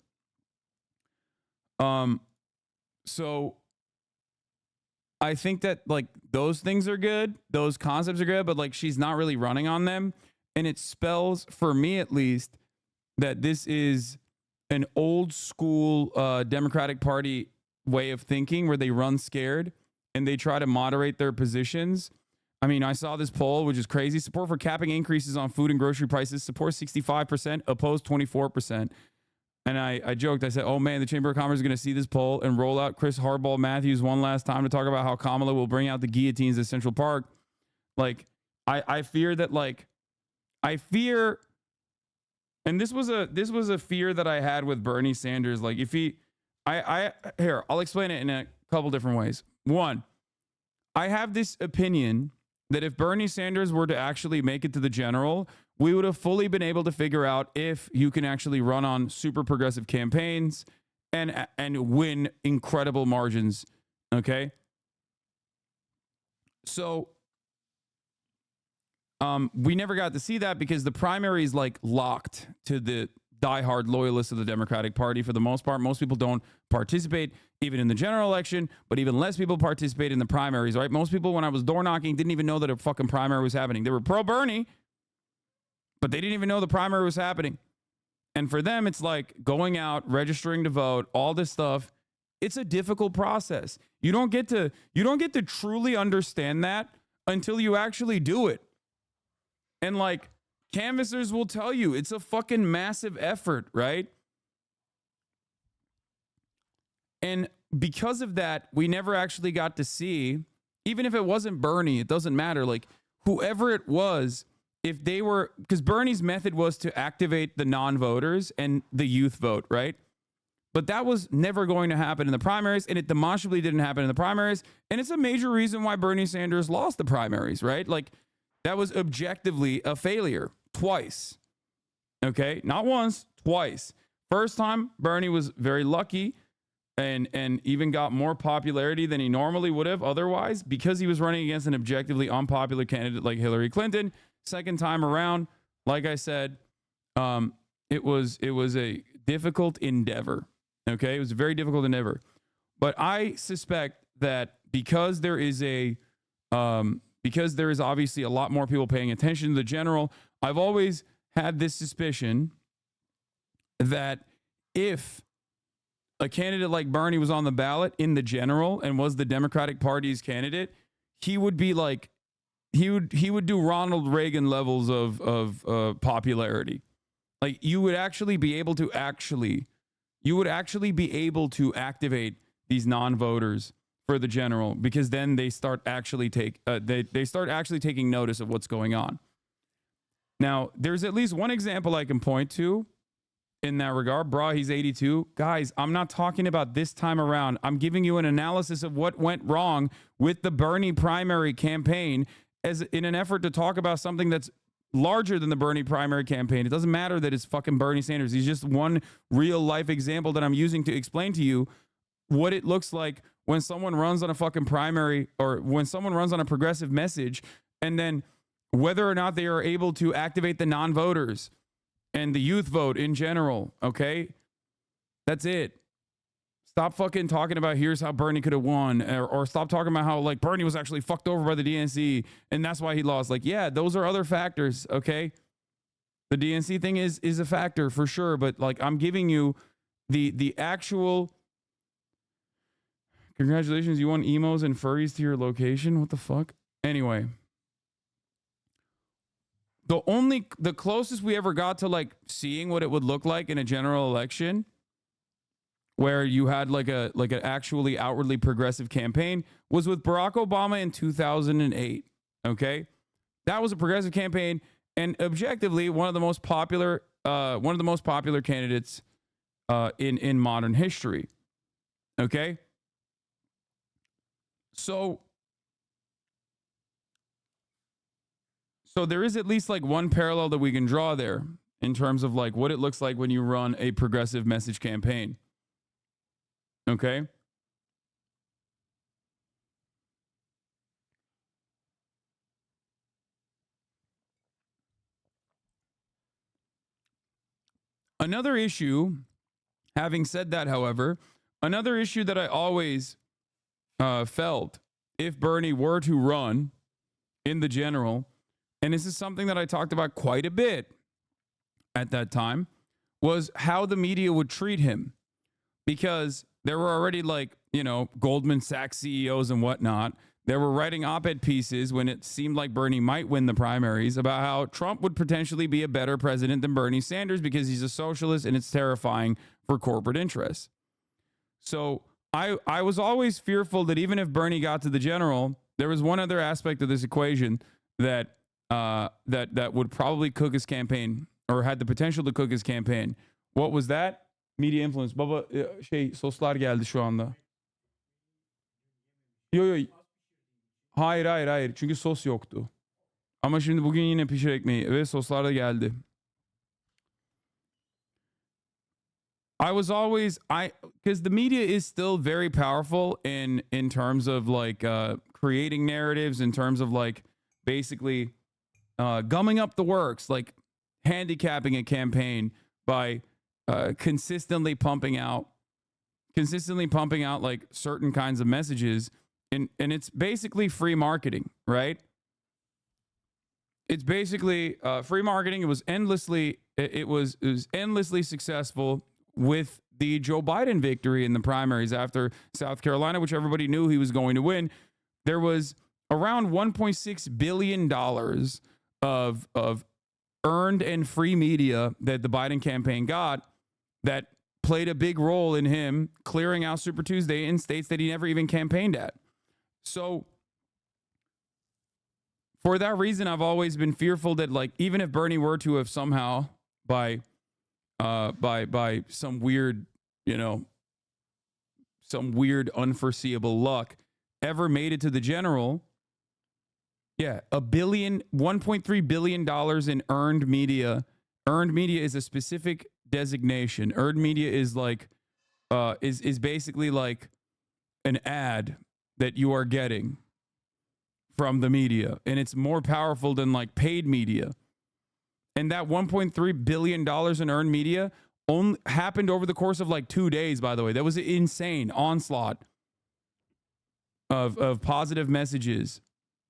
B: So I think that like those things are good. Those concepts are good, but like she's not really running on them. And it spells, for me at least, that this is an old school Democratic Party way of thinking where they run scared and they try to moderate their positions. I mean, I saw this poll, which is crazy. Support for capping increases on food and grocery prices. Support 65%, opposed 24%. And I joked, I said, oh man, the Chamber of Commerce is going to see this poll and roll out Chris Hardball Matthews one last time to talk about how Kamala will bring out the guillotines at Central Park. Like, I fear that, like, and this was a fear that I had with Bernie Sanders. Like, if I'll explain it in a couple different ways. One, I have this opinion that if Bernie Sanders were to actually make it to the general, we would have fully been able to figure out if you can actually run on super progressive campaigns and win incredible margins. Okay. So, we never got to see that because the primary is like locked to the diehard loyalists of the Democratic Party for the most part. Most people don't participate even in the general election, but even less people participate in the primaries, right? Most people, when I was door knocking, didn't even know that a fucking primary was happening. They were pro Bernie, but they didn't even know the primary was happening. And for them, it's like going out, registering to vote, all this stuff. It's a difficult process. You don't get to truly understand that until you actually do it. And like canvassers will tell you, it's a fucking massive effort, right? And because of that, we never actually got to see, even if it wasn't Bernie, it doesn't matter. Like whoever it was, if they were, because Bernie's method was to activate the non-voters and the youth vote, right? But that was never going to happen in the primaries, and it demonstrably didn't happen in the primaries. And it's a major reason why Bernie Sanders lost the primaries, right? Like that was objectively a failure twice. Okay, not once, twice. First time, Bernie was very lucky and even got more popularity than he normally would have otherwise because he was running against an objectively unpopular candidate like Hillary Clinton. Second time around, like I said, it was a difficult endeavor. Okay, it was a very difficult endeavor. But I suspect that because there is obviously a lot more people paying attention to the general, I've always had this suspicion that if a candidate like Bernie was on the ballot in the general and was the Democratic Party's candidate, he would be like, he would do Ronald Reagan levels of popularity. Like you would actually be able to activate these non-voters for the general, because then they start actually taking notice of what's going on. Now, there's at least one example I can point to in that regard. Bra, he's 82. Guys, I'm not talking about this time around. I'm giving you an analysis of what went wrong with the Bernie primary campaign as in an effort to talk about something that's larger than the Bernie primary campaign. It doesn't matter that it's fucking Bernie Sanders. He's just one real life example that I'm using to explain to you what it looks like when someone runs on a fucking primary or when someone runs on a progressive message, and then whether or not they are able to activate the non-voters and the youth vote in general. Okay. That's it. Stop fucking talking about here's how Bernie could have won, or stop talking about how like Bernie was actually fucked over by the DNC and that's why he lost. Like, yeah, those are other factors, okay? The DNC thing is a factor for sure, but like I'm giving you the actual congratulations, you won emos and furries to your location. What the fuck? Anyway, the closest we ever got to like seeing what it would look like in a general election where you had like an actually outwardly progressive campaign was with Barack Obama in 2008. Okay, that was a progressive campaign and objectively one of the most popular candidates in modern history. Okay, so there is at least like one parallel that we can draw there in terms of like what it looks like when you run a progressive message campaign. Okay. Another issue, having said that, however, another issue that I always felt if Bernie were to run in the general, and this is something that I talked about quite a bit at that time, was how the media would treat him. Because there were already like, you know, Goldman Sachs CEOs and whatnot. They were writing op-ed pieces when it seemed like Bernie might win the primaries about how Trump would potentially be a better president than Bernie Sanders because he's a socialist and it's terrifying for corporate interests. So I was always fearful that even if Bernie got to the general, there was one other aspect of this equation that would probably cook his campaign or had the potential to cook his campaign. What was that? Media influence. Baba soslar geldi şu anda. Yo. Hayır. Çünkü sos yoktu. Ama şimdi bugün yine pişir ekmeği ve soslar da geldi. Because the media is still very powerful in terms of like creating narratives, in terms of like basically gumming up the works, like handicapping a campaign by consistently pumping out like certain kinds of messages, and it's basically free marketing, right? It's basically free marketing. It was endlessly successful with the Joe Biden victory in the primaries after South Carolina, which everybody knew he was going to win. There was around $1.6 billion of earned and free media that the Biden campaign got that played a big role in him clearing out Super Tuesday in states that he never even campaigned at. So for that reason, I've always been fearful that like even if Bernie were to have somehow by some weird, some weird unforeseeable luck ever made it to the general, $1.3 billion in earned media. Earned media is a specific designation. Earned media is like is basically like an ad that you are getting from the media, and it's more powerful than like paid media. And that $1.3 billion in earned media only happened over the course of like 2 days, by the way. That was an insane onslaught of positive messages.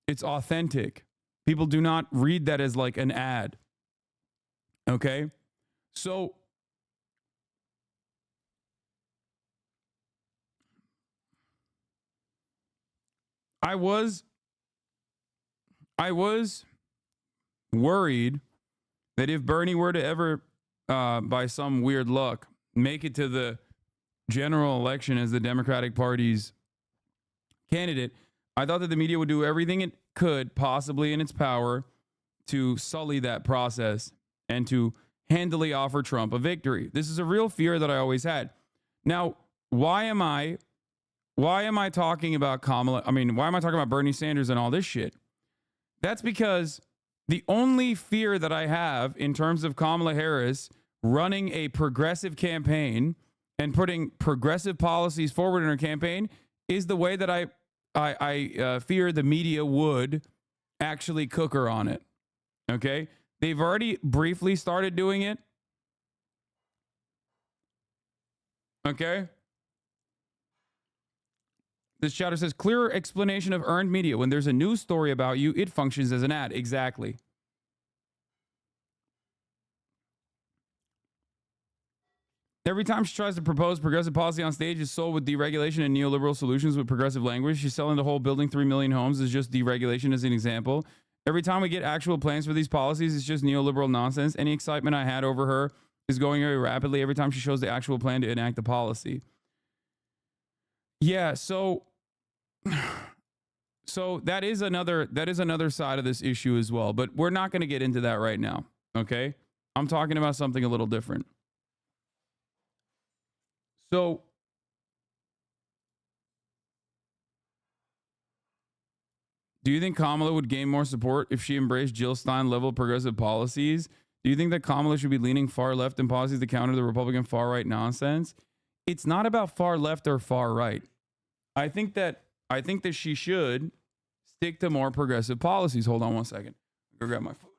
B: It's authentic. People do not read that as like an ad. Okay? So I was worried that if Bernie were to ever, by some weird luck, make it to the general election as the Democratic Party's candidate, I thought that the media would do everything it could possibly in its power to sully that process and to handily offer Trump a victory. This is a real fear that I always had. Now, why am I talking about Kamala? I mean, why am I talking about Bernie Sanders and all this shit? That's because the only fear that I have in terms of Kamala Harris running a progressive campaign and putting progressive policies forward in her campaign is the way that I fear the media would actually cook her on it. Okay? They've already briefly started doing it. Okay? This chatter says, clearer explanation of earned media. When there's a news story about you, it functions as an ad. Exactly. Every time she tries to propose progressive policy on stage, is sold with deregulation and neoliberal solutions with progressive language. She's selling the whole building 3 million homes is just deregulation as an example. Every time we get actual plans for these policies, it's just neoliberal nonsense. Any excitement I had over her is going very rapidly every time she shows the actual plan to enact the policy. Yeah, so that is another side of this issue as well, but we're not going to get into that right now, okay? I'm talking about something a little different. So do you think Kamala would gain more support if she embraced Jill Stein level progressive policies? Do you think that Kamala should be leaning far left in policies to counter the Republican far right nonsense? It's not about far left or far right. I think that she should stick to more progressive policies. Hold on one second. Go grab my food.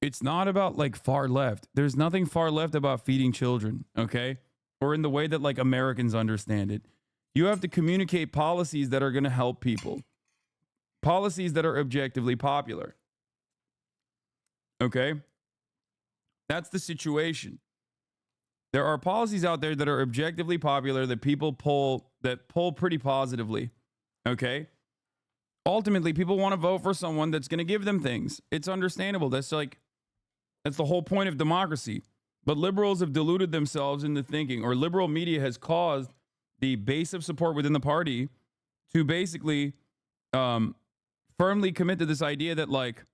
B: It's not about like far left. There's nothing far left about feeding children, okay? Or in the way that like Americans understand it. You have to communicate policies that are going to help people. Policies that are objectively popular. Okay? That's the situation. There are policies out there that are objectively popular that people pull pretty positively. Okay? Ultimately, people want to vote for someone that's going to give them things. It's understandable. That's the whole point of democracy. But liberals have deluded themselves into thinking, or liberal media has caused the base of support within the party to basically firmly commit to this idea that like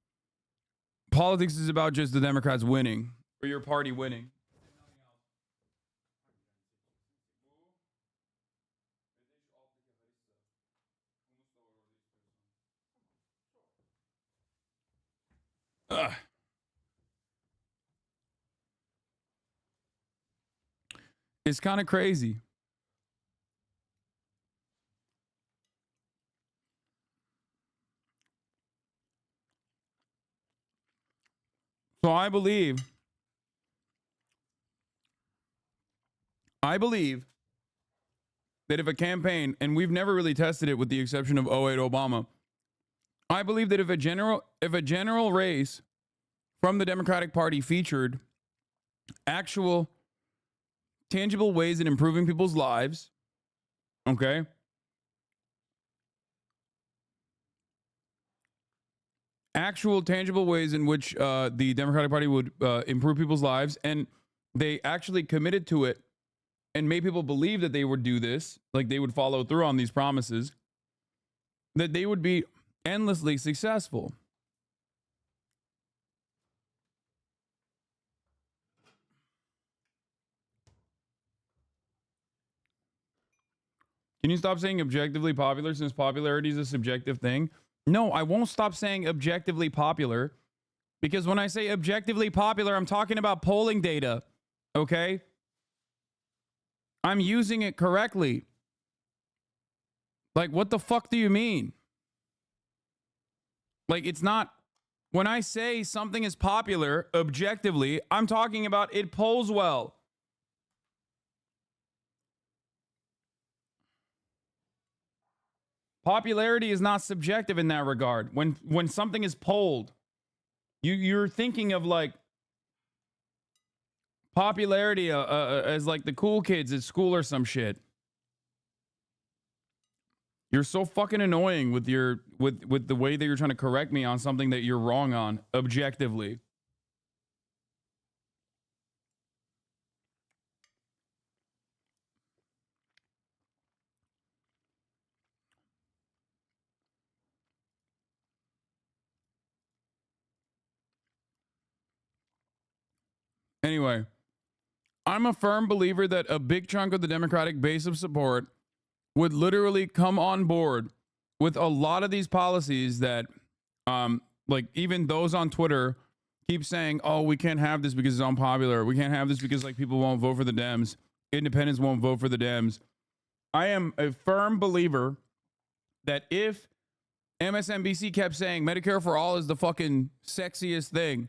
B: politics is about just the Democrats winning or your party winning. Ugh. It's kind of crazy. So I believe that if a campaign, and we've never really tested it with the exception of 08 Obama, I believe that if a general race from the Democratic Party featured actual tangible ways in improving people's lives, okay? Actual tangible ways in which the Democratic Party would improve people's lives, and they actually committed to it and made people believe that they would do this, like they would follow through on these promises, that they would be endlessly successful. Can you stop saying objectively popular since popularity is a subjective thing? No, I won't stop saying objectively popular because when I say objectively popular, I'm talking about polling data, okay? I'm using it correctly. Like, what the fuck do you mean? Like, it's not, when I say something is popular objectively, I'm talking about it polls well. Popularity is not subjective in that regard. When something is polled, you're thinking of like popularity as like the cool kids at school or some shit. You're so fucking annoying with with the way that you're trying to correct me on something that you're wrong on objectively. Anyway, I'm a firm believer that a big chunk of the Democratic base of support would literally come on board with a lot of these policies that, like even those on Twitter keep saying, oh, we can't have this because it's unpopular. We can't have this because like people won't vote for the Dems. Independents won't vote for the Dems. I am a firm believer that if MSNBC kept saying Medicare for all is the fucking sexiest thing,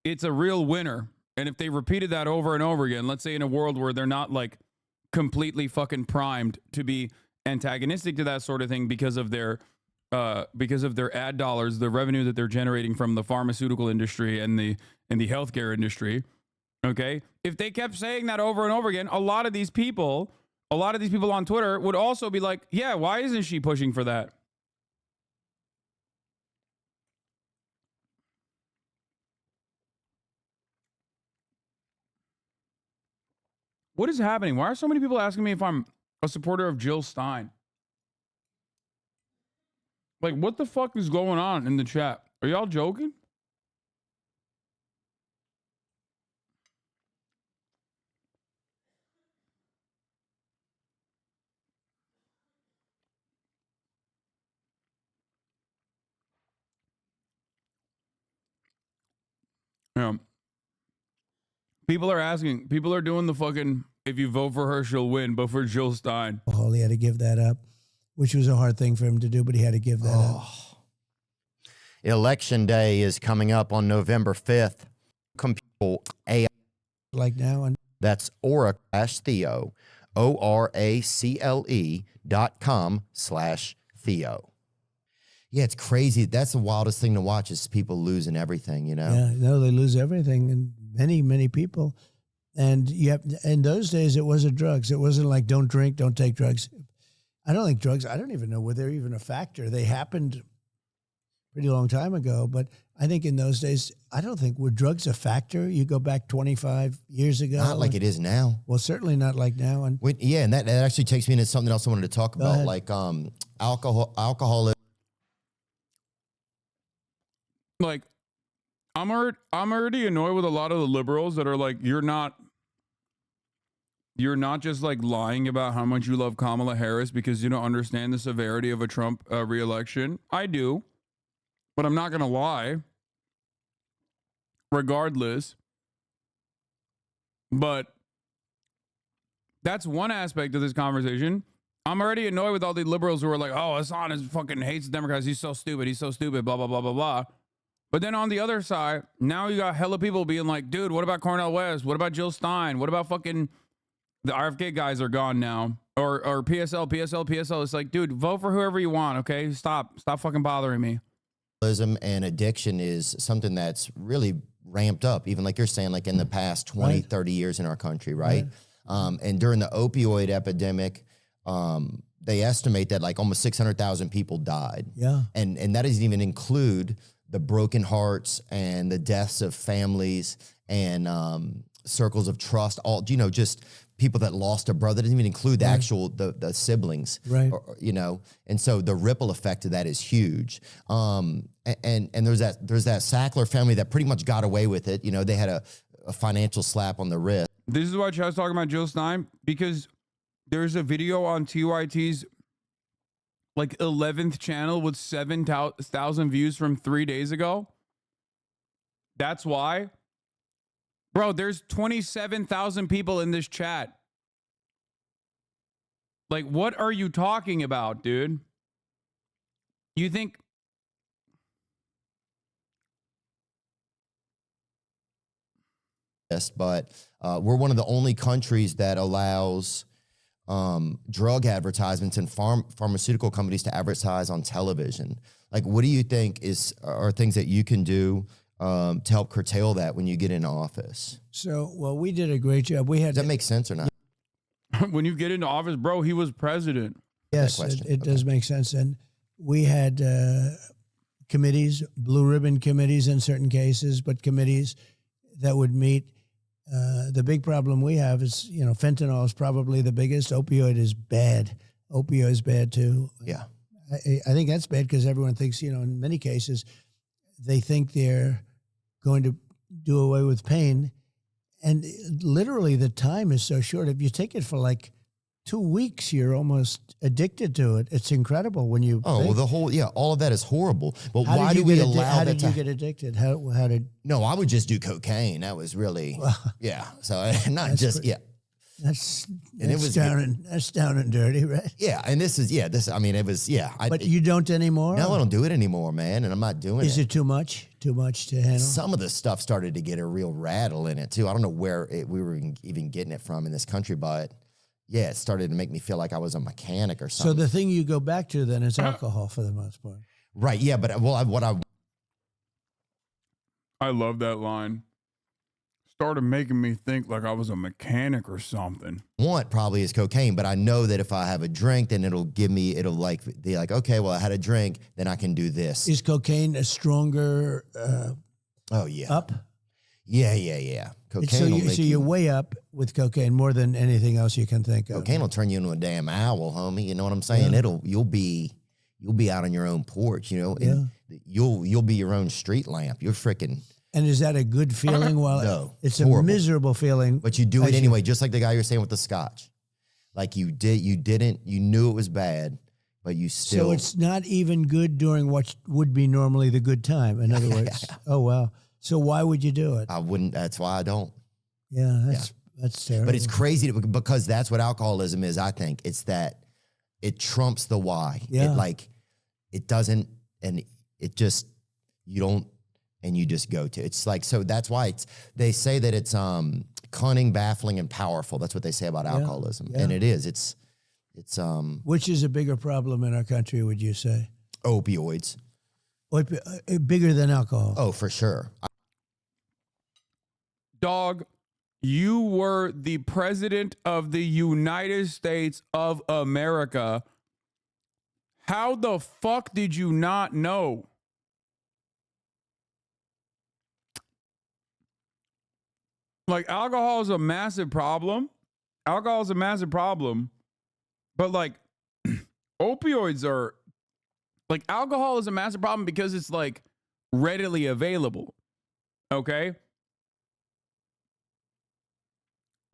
B: it's a real winner. And if they repeated that over and over again, let's say in a world where they're not like completely fucking primed to be antagonistic to that sort of thing because of their ad dollars, the revenue that they're generating from the pharmaceutical industry and the healthcare industry. Okay. If they kept saying that over and over again, a lot of these people on Twitter would also be like, yeah, why isn't she pushing for that? What is happening? Why are so many people asking me if I'm a supporter of Jill Stein? Like, what the fuck is going on in the chat? Are y'all joking? Yeah. People are asking, people are doing the fucking, if you vote for her, she'll win, but for Jill Stein.
I: Oh, he had to give that up, which was a hard thing for him to do, but he had to give that up.
H: Election day is coming up on November 5th. Computer AI.
I: Like now. And
H: that's Aura-Theo, ORACLE.com/Theo. Yeah, it's crazy. That's the wildest thing to watch is people losing everything, you know?
I: Yeah, no, they lose everything, and many, many people. And in those days, it wasn't drugs. It wasn't like don't drink, don't take drugs. I don't think drugs, I don't even know whether they're even a factor. They happened pretty long time ago, but I think in those days, I don't think were drugs a factor. You go back 25 years ago.
H: Not like it is now.
I: Well, certainly not like now. And
H: and that actually takes me into something else I wanted to talk about, like alcoholism.
B: Like, I'm already annoyed with a lot of the liberals that are like, you're not just like lying about how much you love Kamala Harris because you don't understand the severity of a Trump re-election. I do, but I'm not going to lie. Regardless. But that's one aspect of this conversation. I'm already annoyed with all the liberals who are like, oh, Hasan is fucking hates the Democrats. He's so stupid, blah, blah, blah, blah, blah. But then on the other side, now you got hella people being like, dude, what about Cornel West? What about Jill Stein? What about fucking the RFK guys are gone now? Or PSL. It's like, dude, vote for whoever you want, okay? Stop fucking bothering me.
H: And addiction is something that's really ramped up, even like you're saying, like in the past 20, 30 years in our country, right? And during the opioid epidemic, they estimate that like almost 600,000 people died.
I: Yeah.
H: And that doesn't even include the broken hearts and the deaths of families and circles of trust, all, you know, just people that lost a brother. Doesn't even include the actual, the siblings,
I: right?
H: Or, you know, and so the ripple effect of that is huge. And there's that Sackler family that pretty much got away with it. You know, they had a financial slap on the wrist.
B: This is why Chad's talking about Jill Stein, because there's a video on TYT's like 11th channel with 7,000 views from 3 days ago. That's why. Bro, there's 27,000 people in this chat. Like, what are you talking about, dude? You think...
H: Yes, but we're one of the only countries that allows drug advertisements and pharmaceutical companies to advertise on television. Like, what do you think are things that you can do to help curtail that when you get into office?
I: So, well, we did a great job.
H: Does that make sense or not?
B: When you get into office, bro, he was president.
I: Yes, it does make sense. And we had committees, blue ribbon committees in certain cases, but committees that would meet. The big problem we have is, you know, fentanyl is probably the biggest. Opioid is bad. Opioid is bad too.
H: Yeah.
I: I think that's bad because everyone thinks, you know, in many cases, they think they're going to do away with pain. And literally the time is so short. If you take it for like 2 weeks, you're almost addicted to it. It's incredible when you.
H: Oh, well, all of that is horrible. But
I: how
H: why
I: did
H: do we
I: you
H: allow
I: how
H: that
I: did
H: to
I: you get addicted? How did?
H: No, I would just do cocaine. That was really, yeah. So not just, yeah.
I: That's
H: And it was
I: that's down and dirty, right?
H: Yeah, and I mean, it was, yeah.
I: But you don't anymore?
H: No, I don't do it anymore, man, and I'm not doing it.
I: Is it too much? Too much to handle?
H: Some of the stuff started to get a real rattle in it, too. I don't know where we were even getting it from in this country, but yeah, it started to make me feel like I was a mechanic or something.
I: So the thing you go back to then is alcohol for the most part.
H: Right, yeah, but
B: I love that line. Started making me think like I was a mechanic or something.
H: Want probably is cocaine, but I know that if I have a drink, then it'll be like, okay, well, I had a drink, then I can do this.
I: Is cocaine a stronger
H: oh, yeah.
I: up?
H: Yeah. Cocaine
I: So you're way up with cocaine more than anything else you can think of.
H: Cocaine will turn you into a damn owl, homie. You know what I'm saying?
I: Yeah.
H: You'll be out on your own porch, you know,
I: Yeah.
H: and you'll be your own street lamp. You're freaking.
I: And is that a good feeling? Well,
H: No,
I: it's
H: horrible.
I: a miserable feeling.
H: But you do it anyway, just like the guy you're saying with the scotch. Like you knew it was bad, but you still.
I: So it's not even good during what would be normally the good time. In other words, oh wow. So why would you do it?
H: I wouldn't. That's why I don't.
I: Yeah, that's terrible.
H: But it's crazy because that's what alcoholism is. I think it's that it trumps the why.
I: Yeah.
H: It doesn't, and it just you don't. And you just go to. It's like, so that's why they say that it's cunning, baffling, and powerful. That's what they say about alcoholism.
I: Yeah.
H: And it is. It's
I: Which is a bigger problem in our country, would you say?
H: Opioids.
I: Bigger than alcohol.
H: Oh, for sure.
B: Dog, you were the president of the United States of America. How the fuck did you not know? Like, alcohol is a massive problem. Alcohol is a massive problem. But, like, opioids are, like, alcohol is a massive problem because it's, like, readily available. Okay?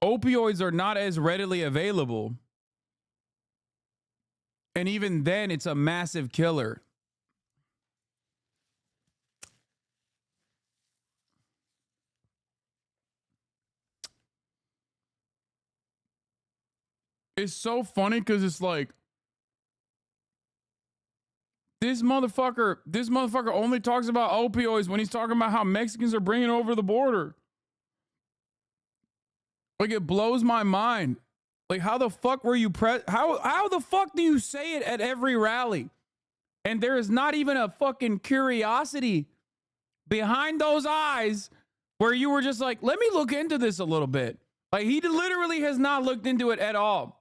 B: Opioids are not as readily available. And even then, it's a massive killer. It's so funny because it's like this motherfucker only talks about opioids when he's talking about how Mexicans are bringing over the border. Like, it blows my mind. Like, how the fuck were you how the fuck do you say it at every rally? And there is not even a fucking curiosity behind those eyes where you were just like, let me look into this a little bit. Like, he literally has not looked into it at all.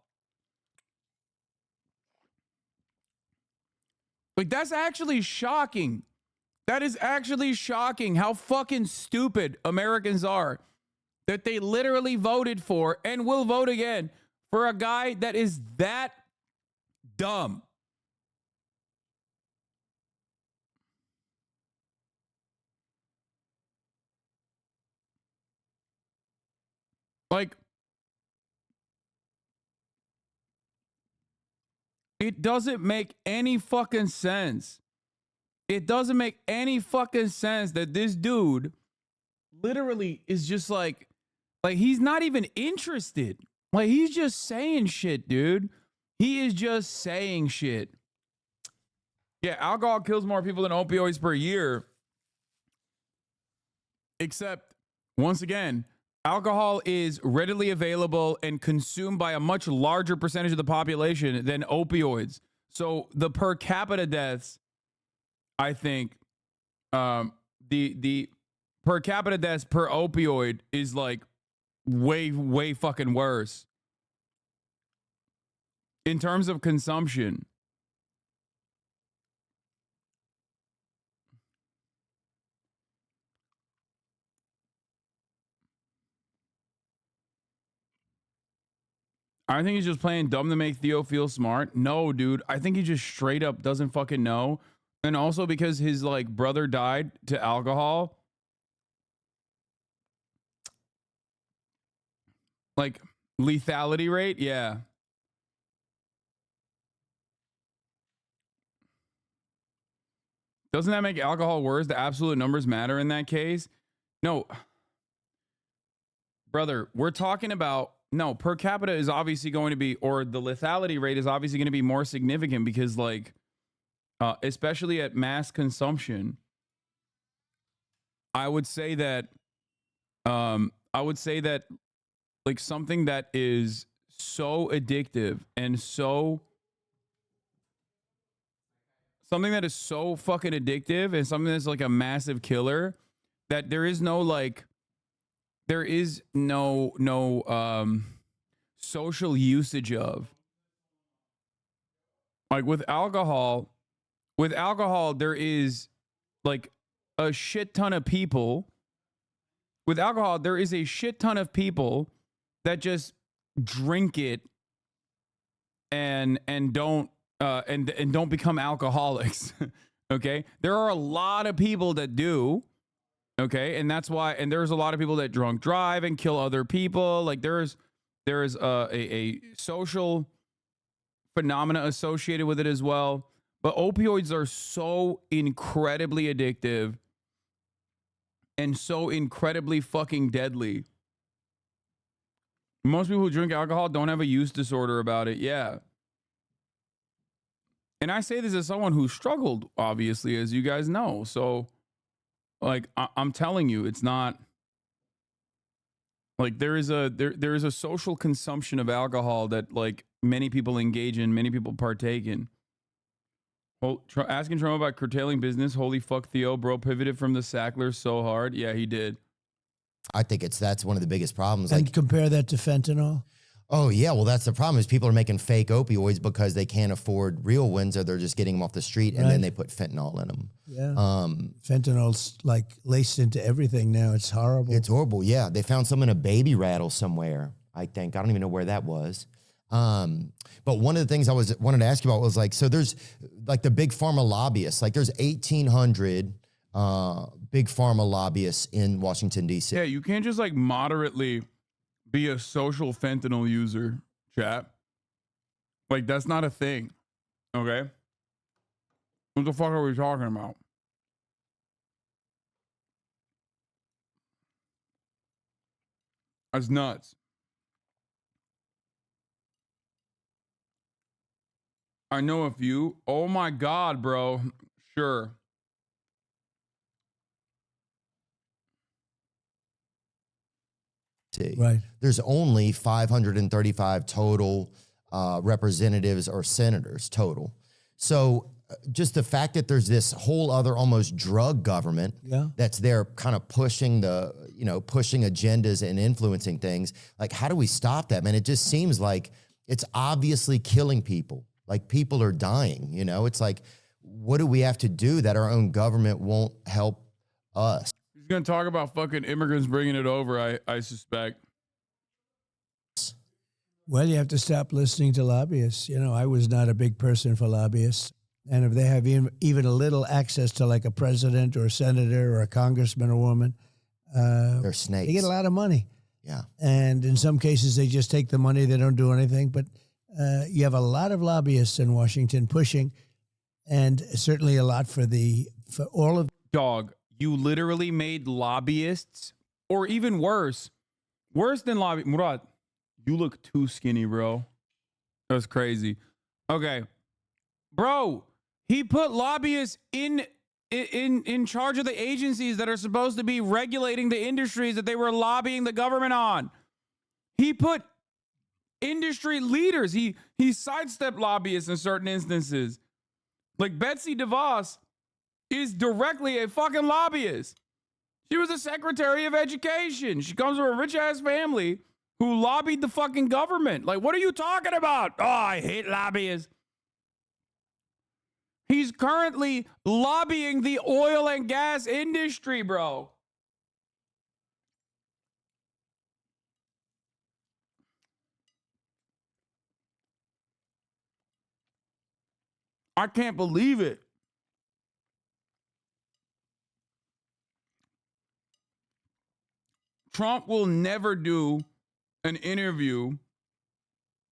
B: Like, that's actually shocking. That is actually shocking how fucking stupid Americans are. That they literally voted for and will vote again for a guy that is that dumb. Like, it doesn't make any fucking sense. It doesn't make any fucking sense that this dude literally is just like he's not even interested. Like, he's just saying shit, dude. He is just saying shit. Yeah, alcohol kills more people than opioids per year. Except, once again, alcohol is readily available and consumed by a much larger percentage of the population than opioids. So the per capita deaths, I think, the per capita deaths per opioid is like way fucking worse in terms of consumption. I think he's just playing dumb to make Theo feel smart. No, dude. I think he just straight up doesn't fucking know. And also because his like brother died to alcohol. Like lethality rate? Yeah. Doesn't that make alcohol worse? The absolute numbers matter in that case? No. Brother, we're talking about, no, per capita is obviously going to be, or the lethality rate is obviously going to be more significant because, like, especially at mass consumption, I would say that, like, something that is so addictive and something that is so fucking addictive and something that's like a massive killer that there is no social usage of. Like with alcohol there is like a shit ton of people. With alcohol there is a shit ton of people that just drink it and don't become alcoholics. Okay? There are a lot of people that do. Okay? And that's why, and there's a lot of people that drunk drive and kill other people. Like there is a social phenomena associated with it as well. But opioids are so incredibly addictive and so incredibly fucking deadly. Most people who drink alcohol don't have a use disorder about it. Yeah. And I say this as someone who struggled, obviously, as you guys know. So, like, I'm telling you, it's not like there is a social consumption of alcohol that like many people engage in, many people partake in. Asking Trump about curtailing business. Holy fuck, Theo, bro, pivoted from the Sacklers so hard. Yeah, he did.
H: I think that's one of the biggest problems.
I: And
H: like,
I: compare that to fentanyl.
H: Oh yeah, well that's the problem is people are making fake opioids because they can't afford real ones, or they're just getting them off the street and then they put fentanyl in them.
I: Yeah, fentanyl's like laced into everything now. It's horrible.
H: It's horrible. Yeah, they found some in a baby rattle somewhere. I think I don't even know where that was. But one of the things I wanted to ask you about was like, so there's like the big pharma lobbyists. Like there's 1,800 big pharma lobbyists in Washington D.C.
B: Yeah, you can't just like moderately be a social fentanyl user, chat. Like, that's not a thing. Okay? What the fuck are we talking about? That's nuts. I know a few. Oh my God, bro. Sure.
I: Right.
H: There's only 535 total representatives or senators total. So just the fact that there's this whole other almost drug government that's there kind of pushing pushing agendas and influencing things. Like, how do we stop that, man? It just seems like it's obviously killing people. Like people are dying, it's like, what do we have to do that our own government won't help us?
B: He's going to talk about fucking immigrants bringing it over, I suspect.
I: Well, you have to stop listening to lobbyists. I was not a big person for lobbyists. And if they have even a little access to like a president or a senator or a congressman or woman,
H: they're snakes.
I: They get a lot of money.
H: Yeah.
I: And in some cases, they just take the money. They don't do anything. But you have a lot of lobbyists in Washington pushing, and certainly a lot for all of.
B: Dog, you literally made lobbyists, or even worse than Murad, you look too skinny, bro. That's crazy. Okay. Bro, he put lobbyists in charge of the agencies that are supposed to be regulating the industries that they were lobbying the government on. He put industry leaders. He sidestepped lobbyists in certain instances. Like Betsy DeVos is directly a fucking lobbyist. She was a secretary of education. She comes from a rich ass family who lobbied the fucking government. Like, what are you talking about? Oh, I hate lobbyists. He's currently lobbying the oil and gas industry, bro. I can't believe it. Trump will never do an interview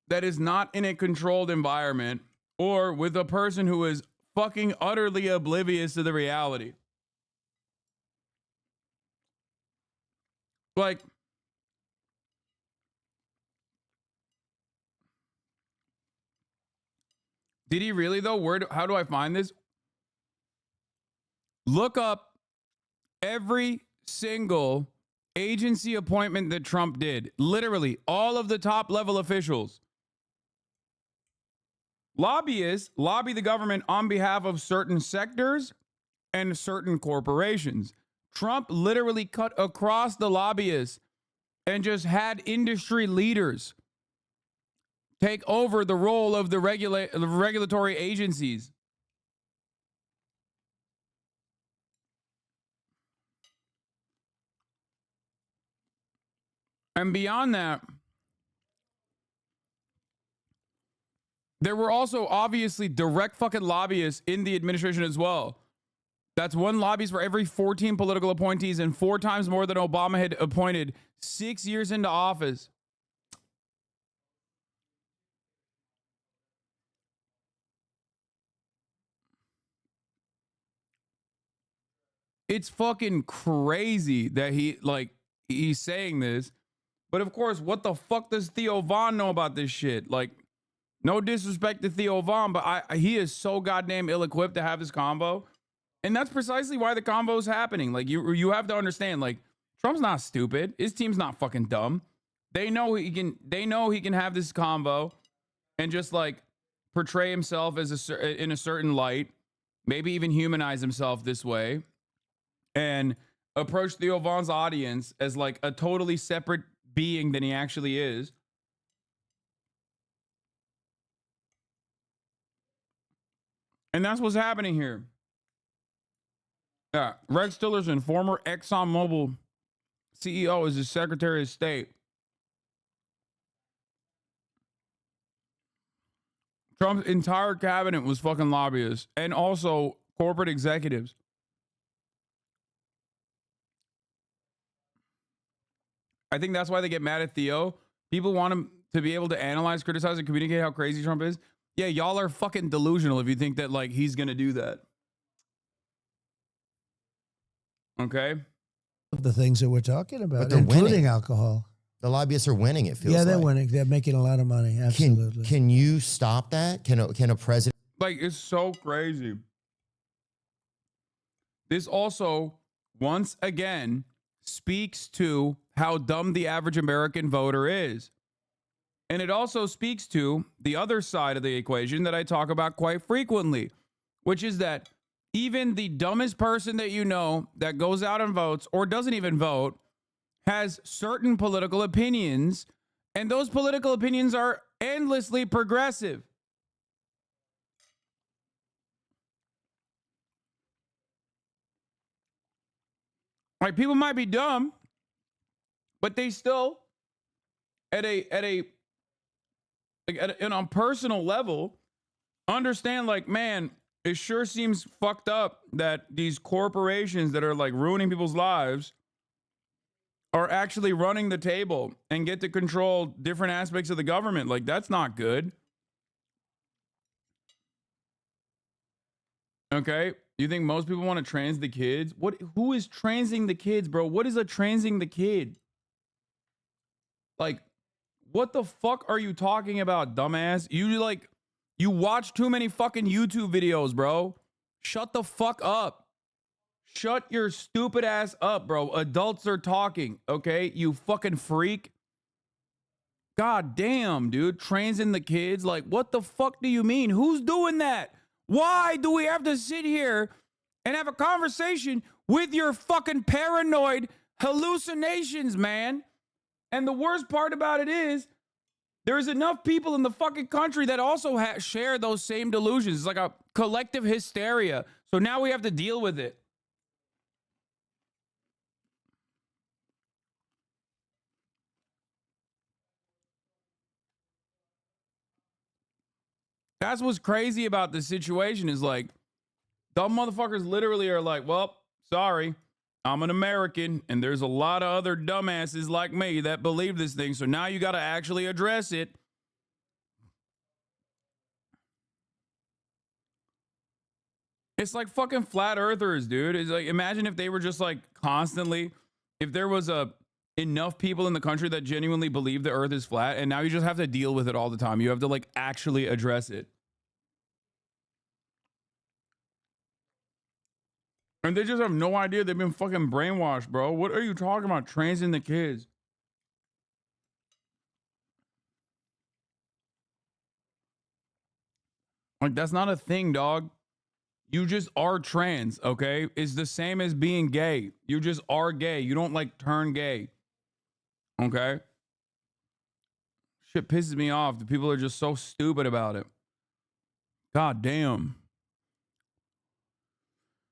B: that is not in a controlled environment or with a person who is fucking utterly oblivious to the reality. Like, did he really though? How do I find this? Look up every single agency appointment that Trump did. Literally, all of the top level officials. Lobbyists lobby the government on behalf of certain sectors and certain corporations. Trump literally cut across the lobbyists and just had industry leaders take over the role of the regulatory agencies. And beyond that, there were also obviously direct fucking lobbyists in the administration as well. That's one lobbyist for every 14 political appointees and 4 times more than Obama had appointed 6 years into office. It's fucking crazy that he's saying this. But of course, what the fuck does Theo Von know about this shit? Like, no disrespect to Theo Von, but he is so goddamn ill-equipped to have this convo. And that's precisely why the convo is happening. Like, you have to understand, like, Trump's not stupid. His team's not fucking dumb. They know he can have this convo and just like portray himself as in a certain light, maybe even humanize himself this way, and approach Theo Von's audience as like a totally separate being than he actually is. And that's what's happening here. Yeah, Rex Tillerson, former ExxonMobil CEO, is his Secretary of State. Trump's entire cabinet was fucking lobbyists and also corporate executives. I think that's why they get mad at Theo. People want him to be able to analyze, criticize, and communicate how crazy Trump is. Yeah, y'all are fucking delusional if you think that like he's gonna do that. Okay.
I: The things that we're talking about,
H: But they're
I: including
H: winning.
I: alcohol.
H: The lobbyists are winning, it feels
I: Yeah, they're
H: like.
I: winning. They're making a lot of money. Absolutely.
H: Can you stop that? Can a president?
B: Like, it's so crazy. This also, once again, speaks to how dumb the average American voter is. And it also speaks to the other side of the equation that I talk about quite frequently, which is that even the dumbest person that you know that goes out and votes or doesn't even vote has certain political opinions, and those political opinions are endlessly progressive. Like, people might be dumb, but they still, on a personal level, understand, like, man, it sure seems fucked up that these corporations that are like ruining people's lives are actually running the table and get to control different aspects of the government. Like, that's not good. Okay. You think most people want to trans the kids? Who is transing the kids, bro? What is a transing the kid? Like, what the fuck are you talking about, dumbass? You watch too many fucking YouTube videos, bro. Shut the fuck up. Shut your stupid ass up, bro. Adults are talking, okay? You fucking freak. God damn, dude. Transing the kids? Like, what the fuck do you mean? Who's doing that? Why do we have to sit here and have a conversation with your fucking paranoid hallucinations, man? And the worst part about it is, there's enough people in the fucking country that also share those same delusions. It's like a collective hysteria. So now we have to deal with it. That's what's crazy about the situation is, like, dumb motherfuckers literally are like, well, sorry. I'm an American, and there's a lot of other dumbasses like me that believe this thing. So now you got to actually address it. It's like fucking flat earthers, dude. It's like, imagine if they were just like constantly, if there was enough people in the country that genuinely believe the earth is flat, and now you just have to deal with it all the time. You have to like actually address it. And they just have no idea. They've been fucking brainwashed, bro. What are you talking about? Transing the kids. Like, that's not a thing, dog. You just are trans, okay? It's the same as being gay. You just are gay. You don't like turn gay. Okay? Shit pisses me off. The people are just so stupid about it. God damn.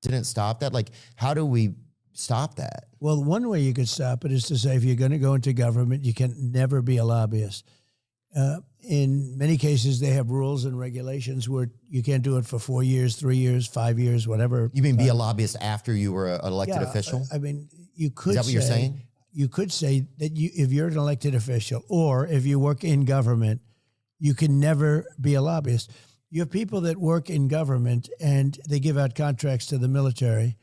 H: Didn't stop that? Like, how do we stop that?
I: Well, one way you could stop it is to say if you're going to go into government, you can never be a lobbyist. In many cases, they have rules and regulations where you can't do it for 4 years, 3 years, 5 years, whatever.
H: You mean be a lobbyist after you were an elected official?
I: I mean, you could
H: say... Is that what you're saying?
I: You could say that if you're an elected official or if you work in government, you can never be a lobbyist. You have people that work in government and they give out contracts to the military,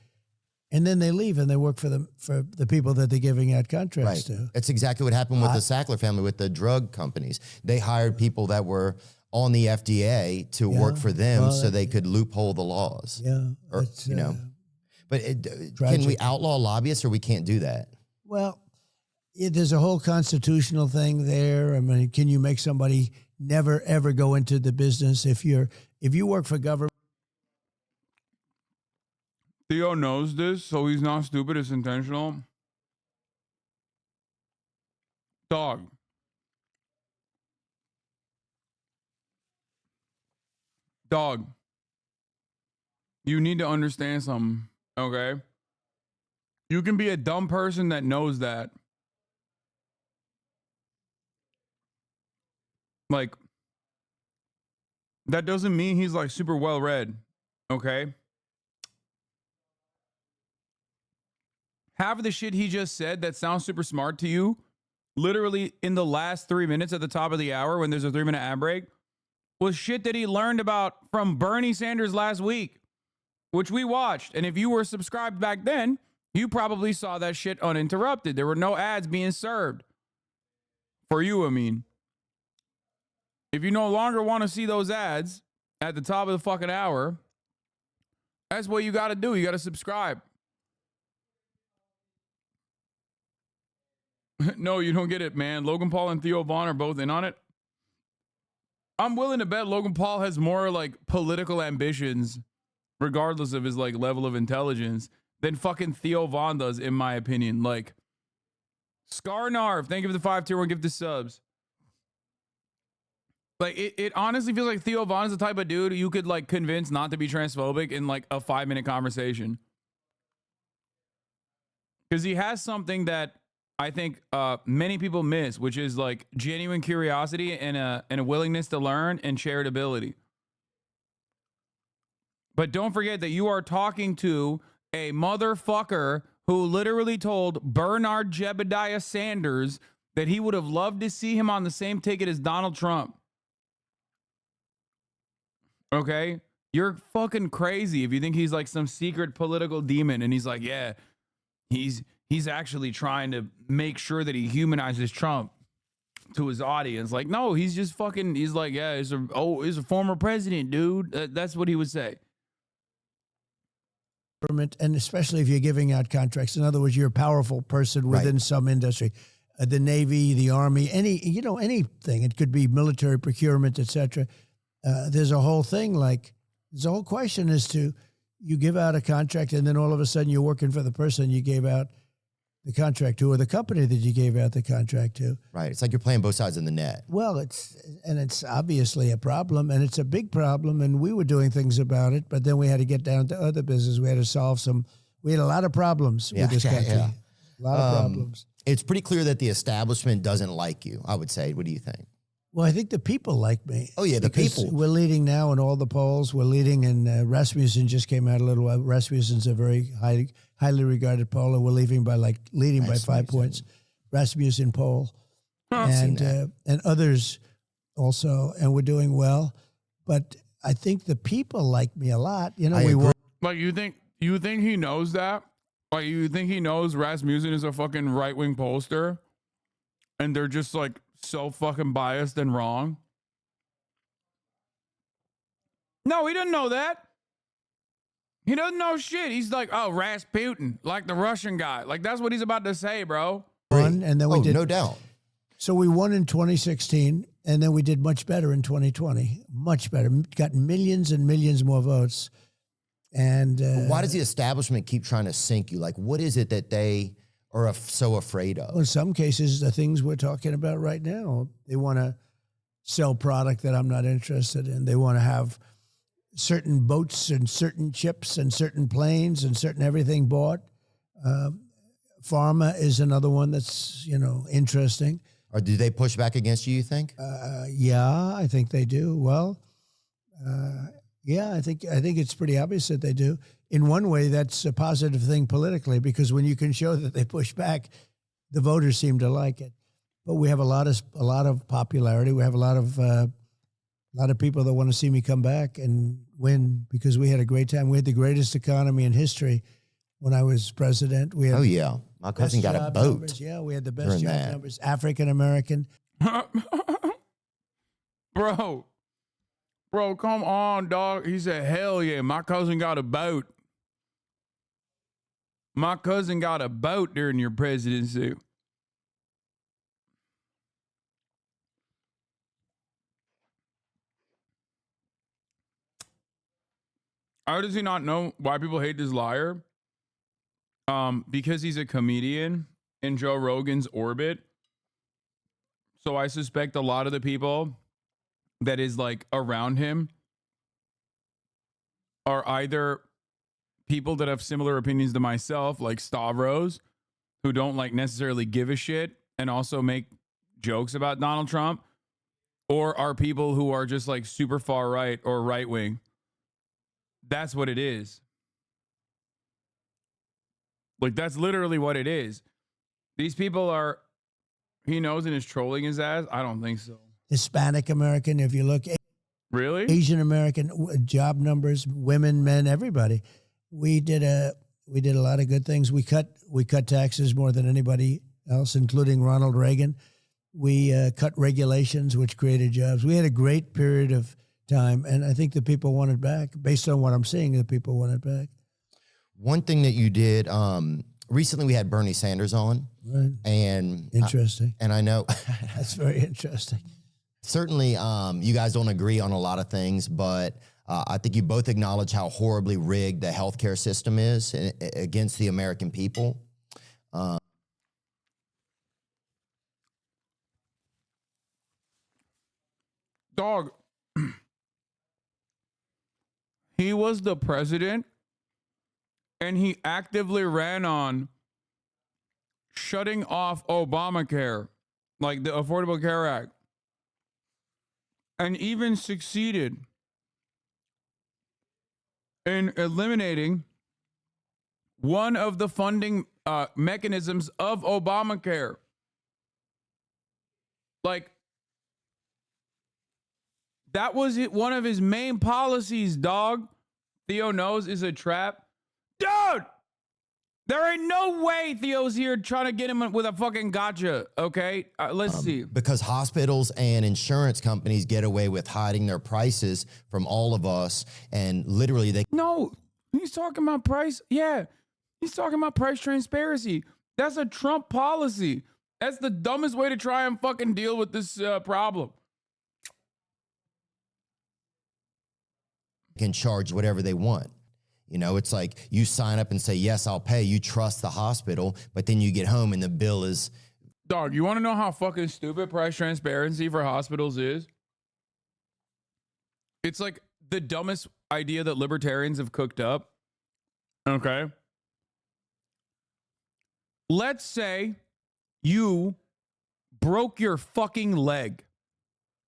I: and then they leave and they work for the people that they're giving out contracts to.
H: That's exactly what happened with the Sackler family, with the drug companies. They hired people that were on the FDA to work for them so they could loophole the laws.
I: Yeah.
H: Or, you know. But can we outlaw lobbyists, or we can't do that?
I: Well, there's a whole constitutional thing there. I mean, can you make somebody never, ever go into the business if you work for government?
B: Theo knows this, so he's not stupid. It's intentional. Dog. Dog. You need to understand something, okay? You can be a dumb person that knows that. Like, that doesn't mean he's like super well read, okay? Half of the shit he just said that sounds super smart to you, literally in the last 3 minutes at the top of the hour when there's a 3-minute ad break, was shit that he learned about from Bernie Sanders last week, which we watched. And if you were subscribed back then, you probably saw that shit uninterrupted. There were no ads being served. For you, I mean. If you no longer want to see those ads at the top of the fucking hour, that's what you got to do. You got to subscribe. No, you don't get it, man. Logan Paul and Theo Vaughn are both in on it. I'm willing to bet Logan Paul has more like political ambitions, regardless of his like level of intelligence, than fucking Theo Vaughn does, in my opinion. Like, Scarnarv, thank you for the 5 tier 1 gift to subs. Like, it honestly feels like Theo Vaughn is the type of dude you could like convince not to be transphobic in like a 5-minute conversation. Because he has something that I think many people miss, which is like genuine curiosity and a willingness to learn and shared ability. But don't forget that you are talking to a motherfucker who literally told Bernard Jebediah Sanders that he would have loved to see him on the same ticket as Donald Trump. Okay? You're fucking crazy if you think he's like some secret political demon and he's like, yeah, he's actually trying to make sure that he humanizes Trump to his audience. Like, no, he's just fucking, he's like, yeah, he's a former president, dude. That's what he would say.
I: And especially if you're giving out contracts. In other words, you're a powerful person within some industry. The Navy, the Army, anything. It could be military procurement, etc. There's a whole thing there's a whole question as to you give out a contract and then all of a sudden you're working for the person you gave out the contract to or the company that you gave out the contract to.
H: Right. It's like you're playing both sides of the net.
I: Well, it's obviously a problem, and it's a big problem, and we were doing things about it, but then we had to get down to other business. We had to we had a lot of problems with this country.
H: Yeah.
I: A lot of problems.
H: It's pretty clear that the establishment doesn't like you, I would say. What do you think?
I: Well, I think the people like me.
H: Oh, yeah, the people.
I: We're leading now in all the polls. We're leading in Rasmussen just came out a little while. Rasmussen's a very highly regarded poller. We're leading by 5 points. Rasmussen poll. And others also. And we're doing well. But I think the people like me a lot. You know,
B: Like, you think he knows that? Like, you think he knows Rasmussen is a fucking right-wing pollster? And they're just like so fucking biased and wrong? No, he doesn't know that. He doesn't know shit. He's like, oh, Rasputin, like the Russian guy. Like, that's what he's about to say, bro.
I: won, and then we did.
H: No doubt.
I: So we won in 2016, and then we did much better in 2020. Much better. Got millions and millions more votes. And
H: why does the establishment keep trying to sink you? Like, what is it that they are so afraid of?
I: Well, in some cases, the things we're talking about right now, they want to sell product that I'm not interested in. They want to have certain boats and certain chips and certain planes and certain everything bought. Pharma is another one that's, interesting.
H: Or do they push back against you think?
I: Yeah, I think they do. Well, yeah, I think it's pretty obvious that they do. In one way, that's a positive thing politically, because when you can show that they push back, the voters seem to like it. But we have a lot of popularity. We have a lot of people that want to see me come back and win, because we had a great time. We had the greatest economy in history when I was president. We had
H: my cousin got a boat.
I: Numbers. Yeah, we had the best job numbers. African American.
B: Bro, come on, dog. He said, hell yeah, my cousin got a boat. My cousin got a boat during your presidency. How does he not know why people hate this liar? Because he's a comedian in Joe Rogan's orbit. So I suspect a lot of the people that is like around him are either people that have similar opinions to myself, like Stavros, who don't like necessarily give a shit and also make jokes about Donald Trump, or are people who are just like super far right or right wing. That's what it is. Like, that's literally what it is. These people are, he knows and is trolling his ass? I don't think so.
I: Hispanic American, if you look.
B: Really?
I: Asian American, job numbers, women, men, everybody. We did a lot of good things. We cut taxes more than anybody else, including Ronald Reagan. We cut regulations, which created jobs. We had a great period of time, and I think the people want it back. Based on what I'm seeing, the people want it back.
H: One thing that you did, recently we had Bernie Sanders on.
I: Right.
H: And
I: interesting.
H: I know.
I: That's very interesting.
H: Certainly, you guys don't agree on a lot of things, but I think you both acknowledge how horribly rigged the healthcare system is against the American people.
B: Dog, he was the president, and he actively ran on shutting off Obamacare, like the Affordable Care Act, and even succeeded in eliminating one of the funding mechanisms of Obamacare. Like, that was one of his main policies, dog. Theo knows is a trap. Dude! There ain't no way Theo's here trying to get him with a fucking gotcha, okay? Let's see.
H: Because hospitals and insurance companies get away with hiding their prices from all of us, and literally they...
B: No, he's talking about price. Yeah, he's talking about price transparency. That's a Trump policy. That's the dumbest way to try and fucking deal with this problem.
H: Can charge whatever they want. It's like you sign up and say, yes, I'll pay. You trust the hospital, but then you get home and the bill is...
B: Dog, you want to know how fucking stupid price transparency for hospitals is? It's like the dumbest idea that libertarians have cooked up. Okay. Let's say you broke your fucking leg.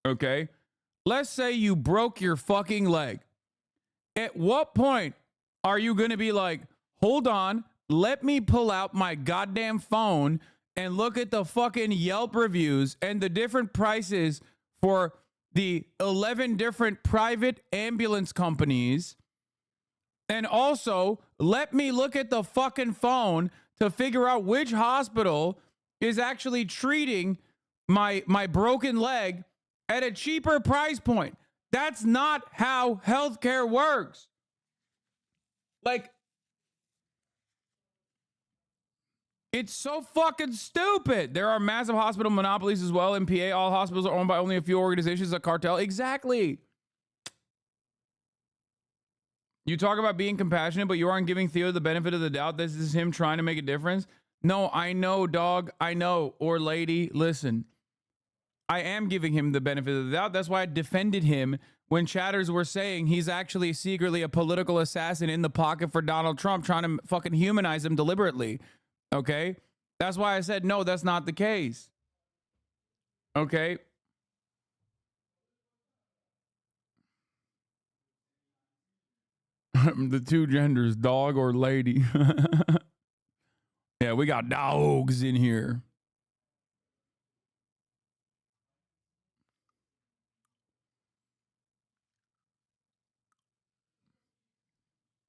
B: Okay? Let's say you broke your fucking leg. At what point are you going to be like, hold on, let me pull out my goddamn phone and look at the fucking Yelp reviews and the different prices for the 11 different private ambulance companies? And also, let me look at the fucking phone to figure out which hospital is actually treating my broken leg at a cheaper price point. That's not how healthcare works. Like, it's so fucking stupid. There are massive hospital monopolies as well. In PA, all hospitals are owned by only a few organizations, a cartel. Exactly. You talk about being compassionate, but you aren't giving Theo the benefit of the doubt. This is him trying to make a difference. No, I know, dog. I know. Or lady, listen. I am giving him the benefit of the doubt. That's why I defended him when chatters were saying he's actually secretly a political assassin in the pocket for Donald Trump, trying to fucking humanize him deliberately. Okay? That's why I said, no, that's not the case. Okay? The two genders, dog or lady. Yeah, we got dogs in here.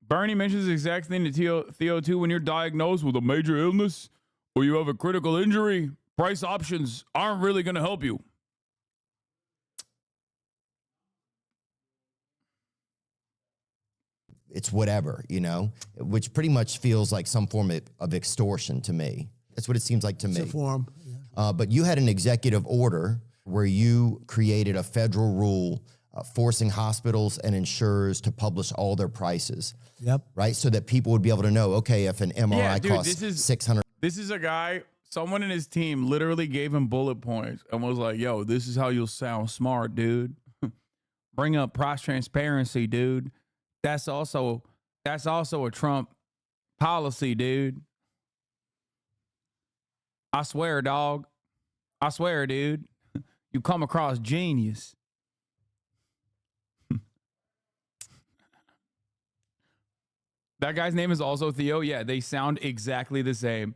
B: Bernie mentions the exact thing to Theo too. When you're diagnosed with a major illness or you have a critical injury, price options aren't really going to help you.
H: It's whatever, you know, which pretty much feels like some form of extortion to me. That's what it seems like to me.
I: It's a form.
H: But you had an executive order where you created a federal rule forcing hospitals and insurers to publish all their prices.
I: Yep.
H: Right? So that people would be able to know, okay, if an MRI costs $600.
B: This is a guy, someone in his team literally gave him bullet points and was like, yo, this is how you'll sound smart, dude. Bring up price transparency, dude. That's also a Trump policy, dude. I swear, dog. I swear, dude. You come across genius. That guy's name is also Theo. Yeah, they sound exactly the same.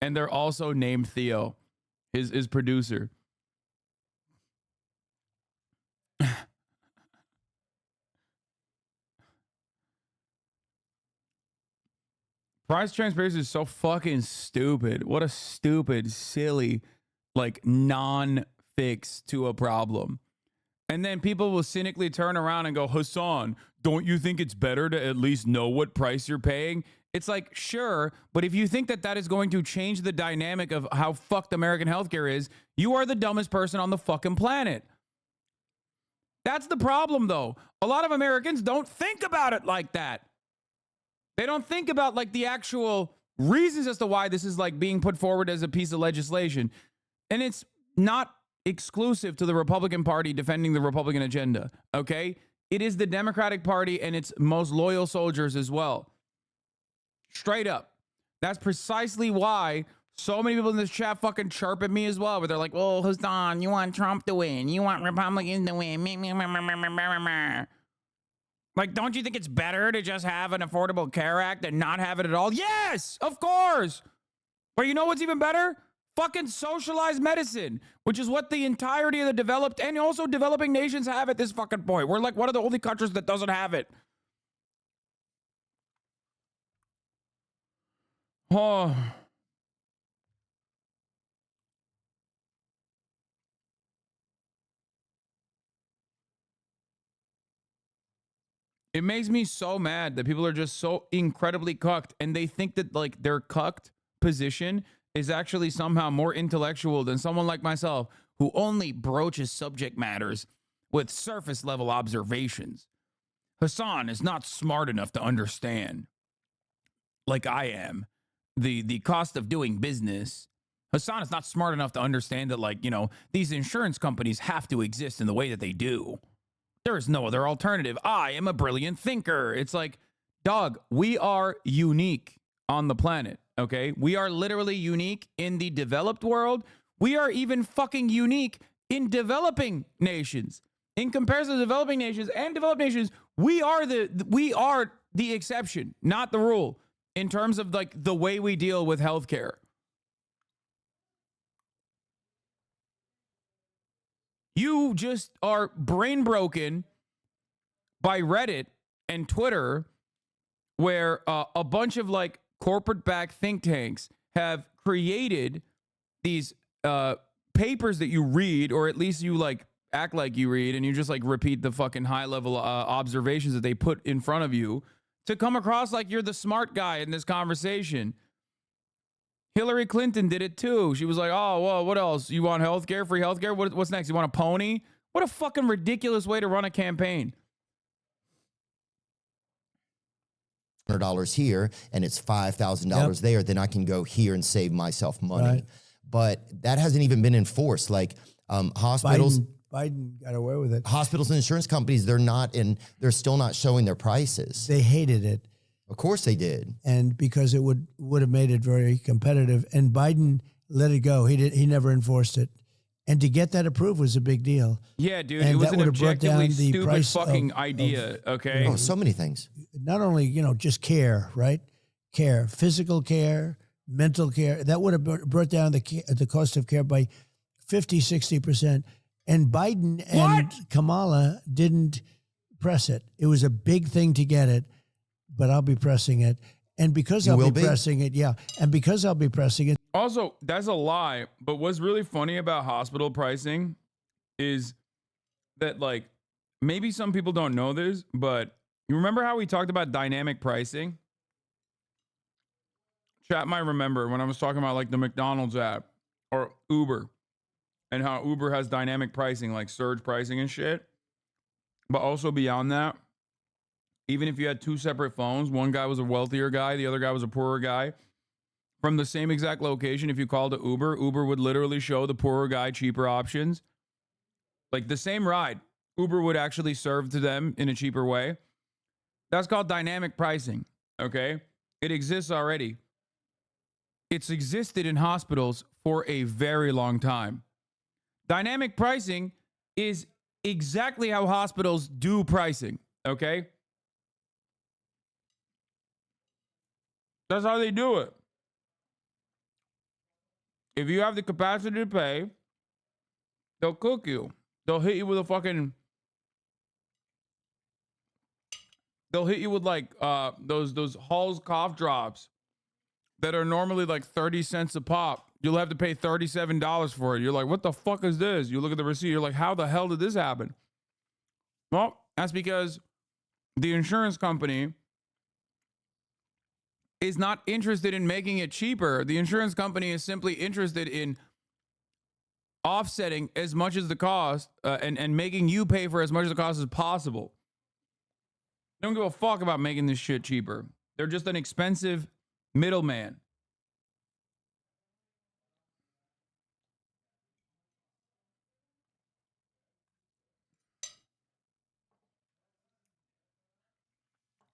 B: And they're also named Theo, his producer. Price transparency is so fucking stupid. What a stupid, silly, like non-fix to a problem. And then people will cynically turn around and go, Hasan, don't you think it's better to at least know what price you're paying? It's like, sure, but if you think that that is going to change the dynamic of how fucked American healthcare is, you are the dumbest person on the fucking planet. That's the problem, though. A lot of Americans don't think about it like that. They don't think about like the actual reasons as to why this is like being put forward as a piece of legislation. And it's not exclusive to the Republican Party defending the Republican agenda, okay? It is the Democratic Party and its most loyal soldiers as well. Straight up. That's precisely why so many people in this chat fucking chirp at me as well, where they're like, well, Hasan, you want Trump to win. You want Republicans to win. Like, don't you think it's better to just have an Affordable Care Act and not have it at all? Yes, of course. But you know what's even better? Fucking socialized medicine, which is what the entirety of the developed and also developing nations have at this fucking point. We're like one of the only countries that doesn't have it. Oh. It makes me so mad that people are just so incredibly cucked and they think that like their cucked position is actually somehow more intellectual than someone like myself who only broaches subject matters with surface level observations. Hasan is not smart enough to understand, like I am, the cost of doing business. Hasan is not smart enough to understand that, like, you know, these insurance companies have to exist in the way that they do. There is no other alternative. I am a brilliant thinker. It's like, dog, we are unique on the planet, okay? We are literally unique in the developed world. We are even fucking unique in developing nations. In comparison to developing nations and developed nations, we are the exception, not the rule, in terms of like the way we deal with healthcare. You just are brain broken by Reddit and Twitter, where a bunch of like corporate-backed think tanks have created these papers that you read, or at least you like act like you read, and you just like repeat the fucking high-level observations that they put in front of you to come across like you're the smart guy in this conversation. Hillary Clinton did it too. She was like, oh, well, what else? You want healthcare, free healthcare? What's next? You want a pony? What a fucking ridiculous way to run a campaign.
H: $100 here and it's $5,000 there, then I can go here and save myself money.
I: Right.
H: But that hasn't even been enforced. Like hospitals,
I: Biden got away with it.
H: hospitals and insurance companies, they're still not showing their prices.
I: They hated it.
H: Of course they did.
I: And because it would have made it very competitive. And Biden let it go. He never enforced it. And to get that approved was a big deal.
B: Yeah, dude,
I: And
B: it was
I: that
B: an
I: would have brought
B: objectively
I: down the
B: stupid
I: price
B: fucking idea, okay?
H: Oh, so many things.
I: Not only, just care, right? Care, physical care, mental care. That would have brought down the cost of care by 50, 60%. And Biden and Kamala didn't press it. It was a big thing to get it, but I'll be pressing it. And because I'll be pressing it, and because I'll be pressing it.
B: Also, that's a lie. But what's really funny about hospital pricing is that, like, maybe some people don't know this, but you remember how we talked about dynamic pricing? Chat might remember when I was talking about, like, the McDonald's app or Uber and how Uber has dynamic pricing, like surge pricing and shit. But also beyond that, even if you had two separate phones, one guy was a wealthier guy, the other guy was a poorer guy, from the same exact location, if you called Uber, Uber would literally show the poorer guy cheaper options. Like the same ride, Uber would actually serve to them in a cheaper way. That's called dynamic pricing, okay? It exists already. It's existed in hospitals for a very long time. Dynamic pricing is exactly how hospitals do pricing, okay? That's how they do it. If you have the capacity to pay, they'll cook you. They'll hit you with a fucking... They'll hit you with like those Hall's cough drops that are normally like 30 cents a pop. You'll have to pay $37 for it. You're like, what the fuck is this? You look at the receipt. You're like, how the hell did this happen? Well, that's because the insurance company is not interested in making it cheaper. The insurance company is simply interested in offsetting as much as the cost and making you pay for as much of the cost as possible. They don't give a fuck about making this shit cheaper. They're just an expensive middleman.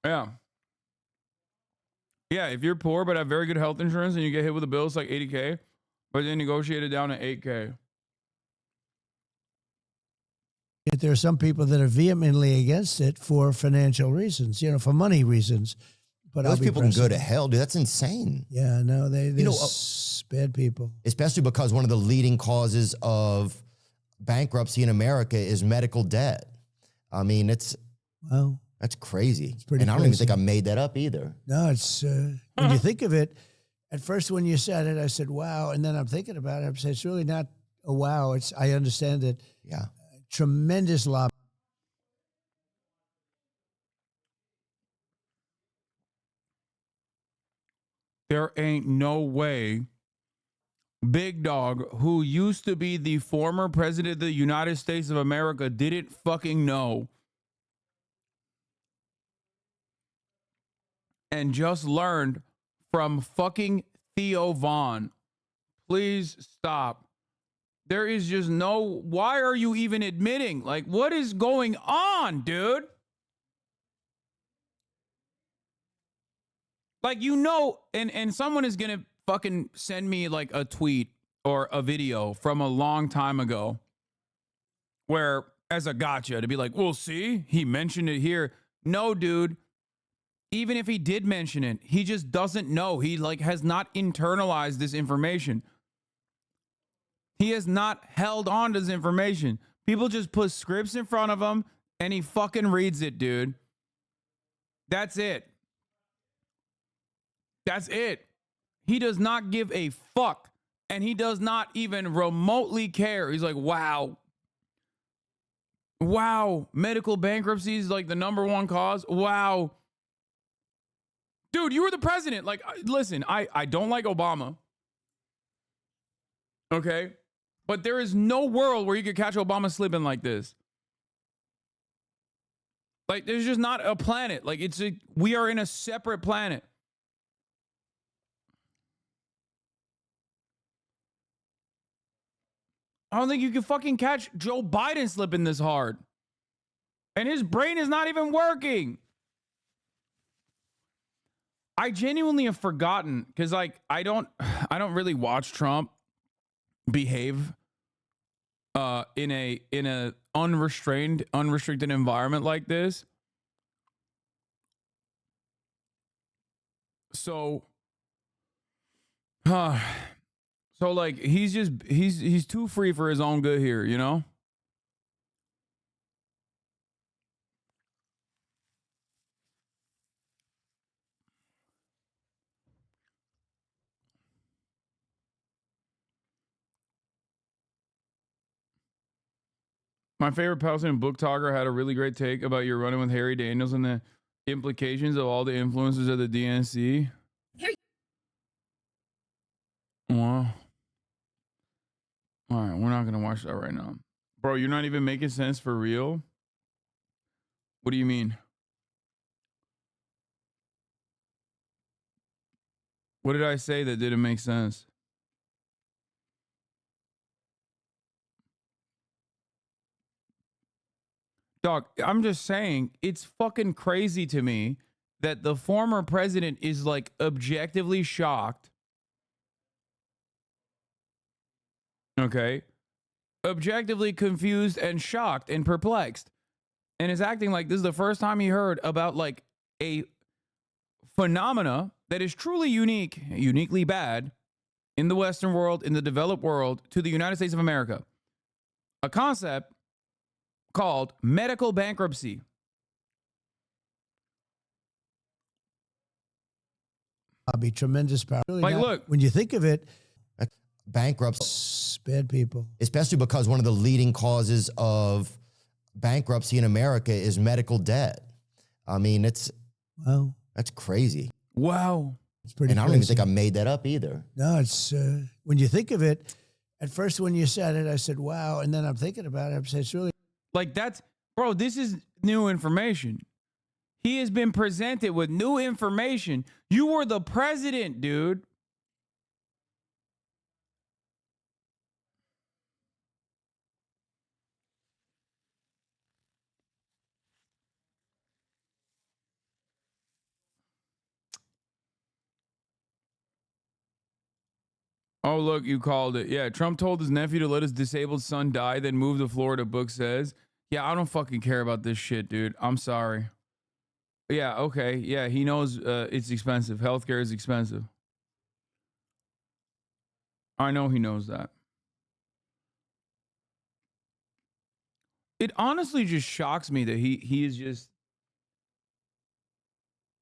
B: Yeah. Yeah, if you're poor but have very good health insurance and you get hit with a bill, it's like $80K, but then negotiate it down to $8K.
I: There are some people that are vehemently against it for financial reasons, for money reasons. But
H: those people can go to hell, dude. That's insane.
I: Yeah, no, they're bad people.
H: Especially because one of the leading causes of bankruptcy in America is medical debt. I mean, that's crazy. And I don't even think I made that up either.
I: No, it's when you think of it, at first when you said it, I said, wow. And then I'm thinking about it. I said, it's really not a wow. I understand it.
H: Yeah.
I: Tremendous lobby.
B: There ain't no way Big Dog, who used to be the former president of the United States of America, didn't fucking know and just learned from fucking Theo Vaughn. Please stop. There is just no... Why are you even admitting? Like, what is going on, dude? Like, and someone is going to fucking send me, like, a tweet or a video from a long time ago where as a gotcha to be like, well, see, he mentioned it here. No, dude. Even if he did mention it, he just doesn't know. He like has not internalized this information. He has not held on to this information. People just put scripts in front of him and he fucking reads it, dude. That's it. That's it. He does not give a fuck. And he does not even remotely care. He's like, wow. Wow. Medical bankruptcy is like the #1 cause. Wow. Dude, you were the president. Like, listen, I don't like Obama. Okay? But there is no world where you could catch Obama slipping like this. Like, there's just not a planet. Like, we are in a separate planet. I don't think you can fucking catch Joe Biden slipping this hard. And his brain is not even working. I genuinely have forgotten because like I don't really watch Trump behave in a unrestricted environment like this. So so like he's too free for his own good here, you know? My favorite Palestinian book talker had a really great take about your running with Harry Daniels and the implications of all the influences of the DNC. Well, all right, we're not gonna watch that right now, bro. You're not even making sense for real. What do you mean? What did I say that didn't make sense? Dog, I'm just saying, it's fucking crazy to me that the former president is like objectively shocked. Okay. Objectively confused and shocked and perplexed. And is acting like this is the first time he heard about like a phenomena that is truly unique, uniquely bad in the Western world, in the developed world, to the United States of America. A concept called medical bankruptcy.
I: I'll be tremendous power. Really
B: like,
I: not,
B: look,
I: when you think of it,
H: bankruptcy,
I: bad people.
H: Especially because one of the leading causes of bankruptcy in America is medical debt. I mean, that's crazy.
B: Wow.
I: It's pretty
H: and I don't even think I made that up either.
I: No, it's when you think of it, at first when you said it, I said, wow. And then I'm thinking about it. I'm saying it's really
B: like that's, bro, this is new information. He has been presented with new information. You were the president, dude. Oh, look, you called it. Yeah, Trump told his nephew to let his disabled son die, then move to Florida, book says. Yeah, I don't fucking care about this shit, dude. I'm sorry. Yeah, okay. Yeah, he knows it's expensive. Healthcare is expensive. I know he knows that. It honestly just shocks me that he is just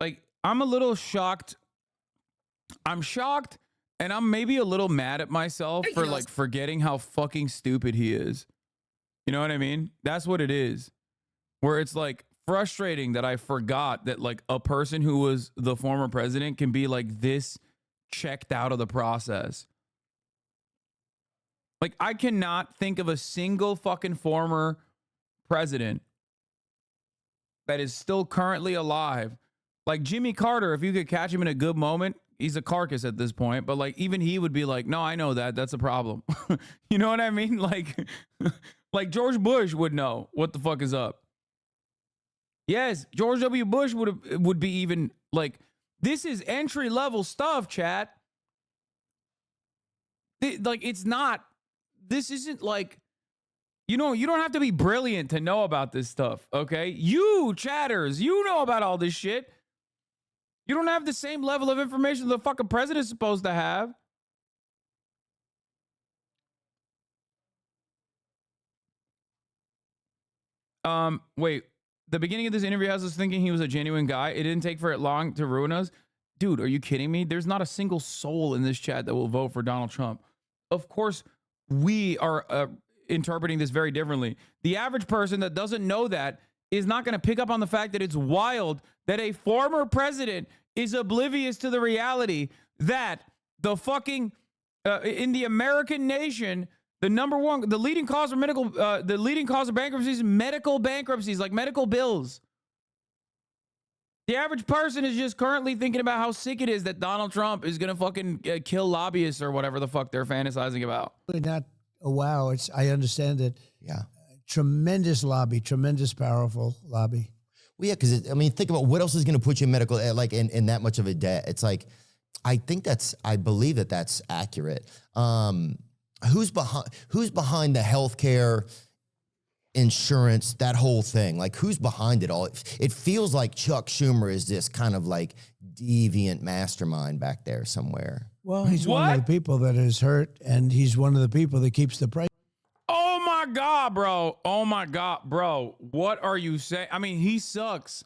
B: like, I'm a little shocked. I'm shocked and I'm maybe a little mad at myself for like forgetting how fucking stupid he is. You know what I mean? That's what it is. Where it's like frustrating that I forgot that like a person who was the former president can be like this checked out of the process. Like I cannot think of a single fucking former president that is still currently alive. Like Jimmy Carter, if you could catch him in a good moment, he's a carcass at this point, but like even he would be like, no, I know that's a problem. You know what I mean? Like like George Bush would know what the fuck is up. Yes, George W. Bush would be even like, this is entry level stuff, chat. Like it's not, this isn't like You know, you don't have to be brilliant to know about this stuff, okay? You chatters, you know about all this shit. You don't have the same level of information the fucking president's supposed to have. Wait. The beginning of this interview has us thinking he was a genuine guy. It didn't take for it long to ruin us. Dude, are you kidding me? There's not a single soul in this chat that will vote for Donald Trump. Of course, we are interpreting this very differently. The average person that doesn't know that is not going to pick up on the fact that it's wild that a former president is oblivious to the reality that the fucking in the American nation, the leading cause of bankruptcies, medical bankruptcies, like medical bills. The average person is just currently thinking about how sick it is that Donald Trump is going to fucking kill lobbyists or whatever the fuck they're fantasizing about.
I: Not a wow. I understand it.
H: Yeah.
I: Tremendous lobby, tremendous powerful lobby.
H: Well, yeah, because I mean, think about what else is going to put you in medical, like in that much of a debt. It's like, I believe that that's accurate. Who's behind the healthcare insurance, that whole thing? Like, who's behind it all? It feels like Chuck Schumer is this kind of like deviant mastermind back there somewhere.
I: Well, he's one of the people that is hurt, and he's one of the people that keeps the price.
B: Oh my God, bro. Oh my God, bro. What are you saying? I mean, he sucks.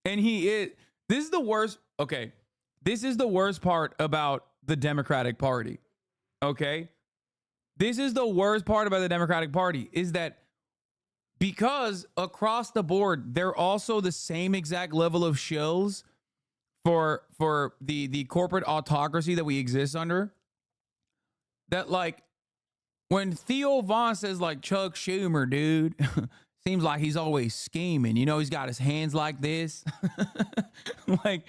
B: And he is. This is the worst. Okay. This is the worst part about the Democratic Party. Okay. This is the worst part about the Democratic Party is that because across the board, they're also the same exact level of shills for the corporate autocracy that we exist under. That, like, when Theo Vaughn says, like, Chuck Schumer, dude, seems like he's always scheming. You know, he's got his hands like this. like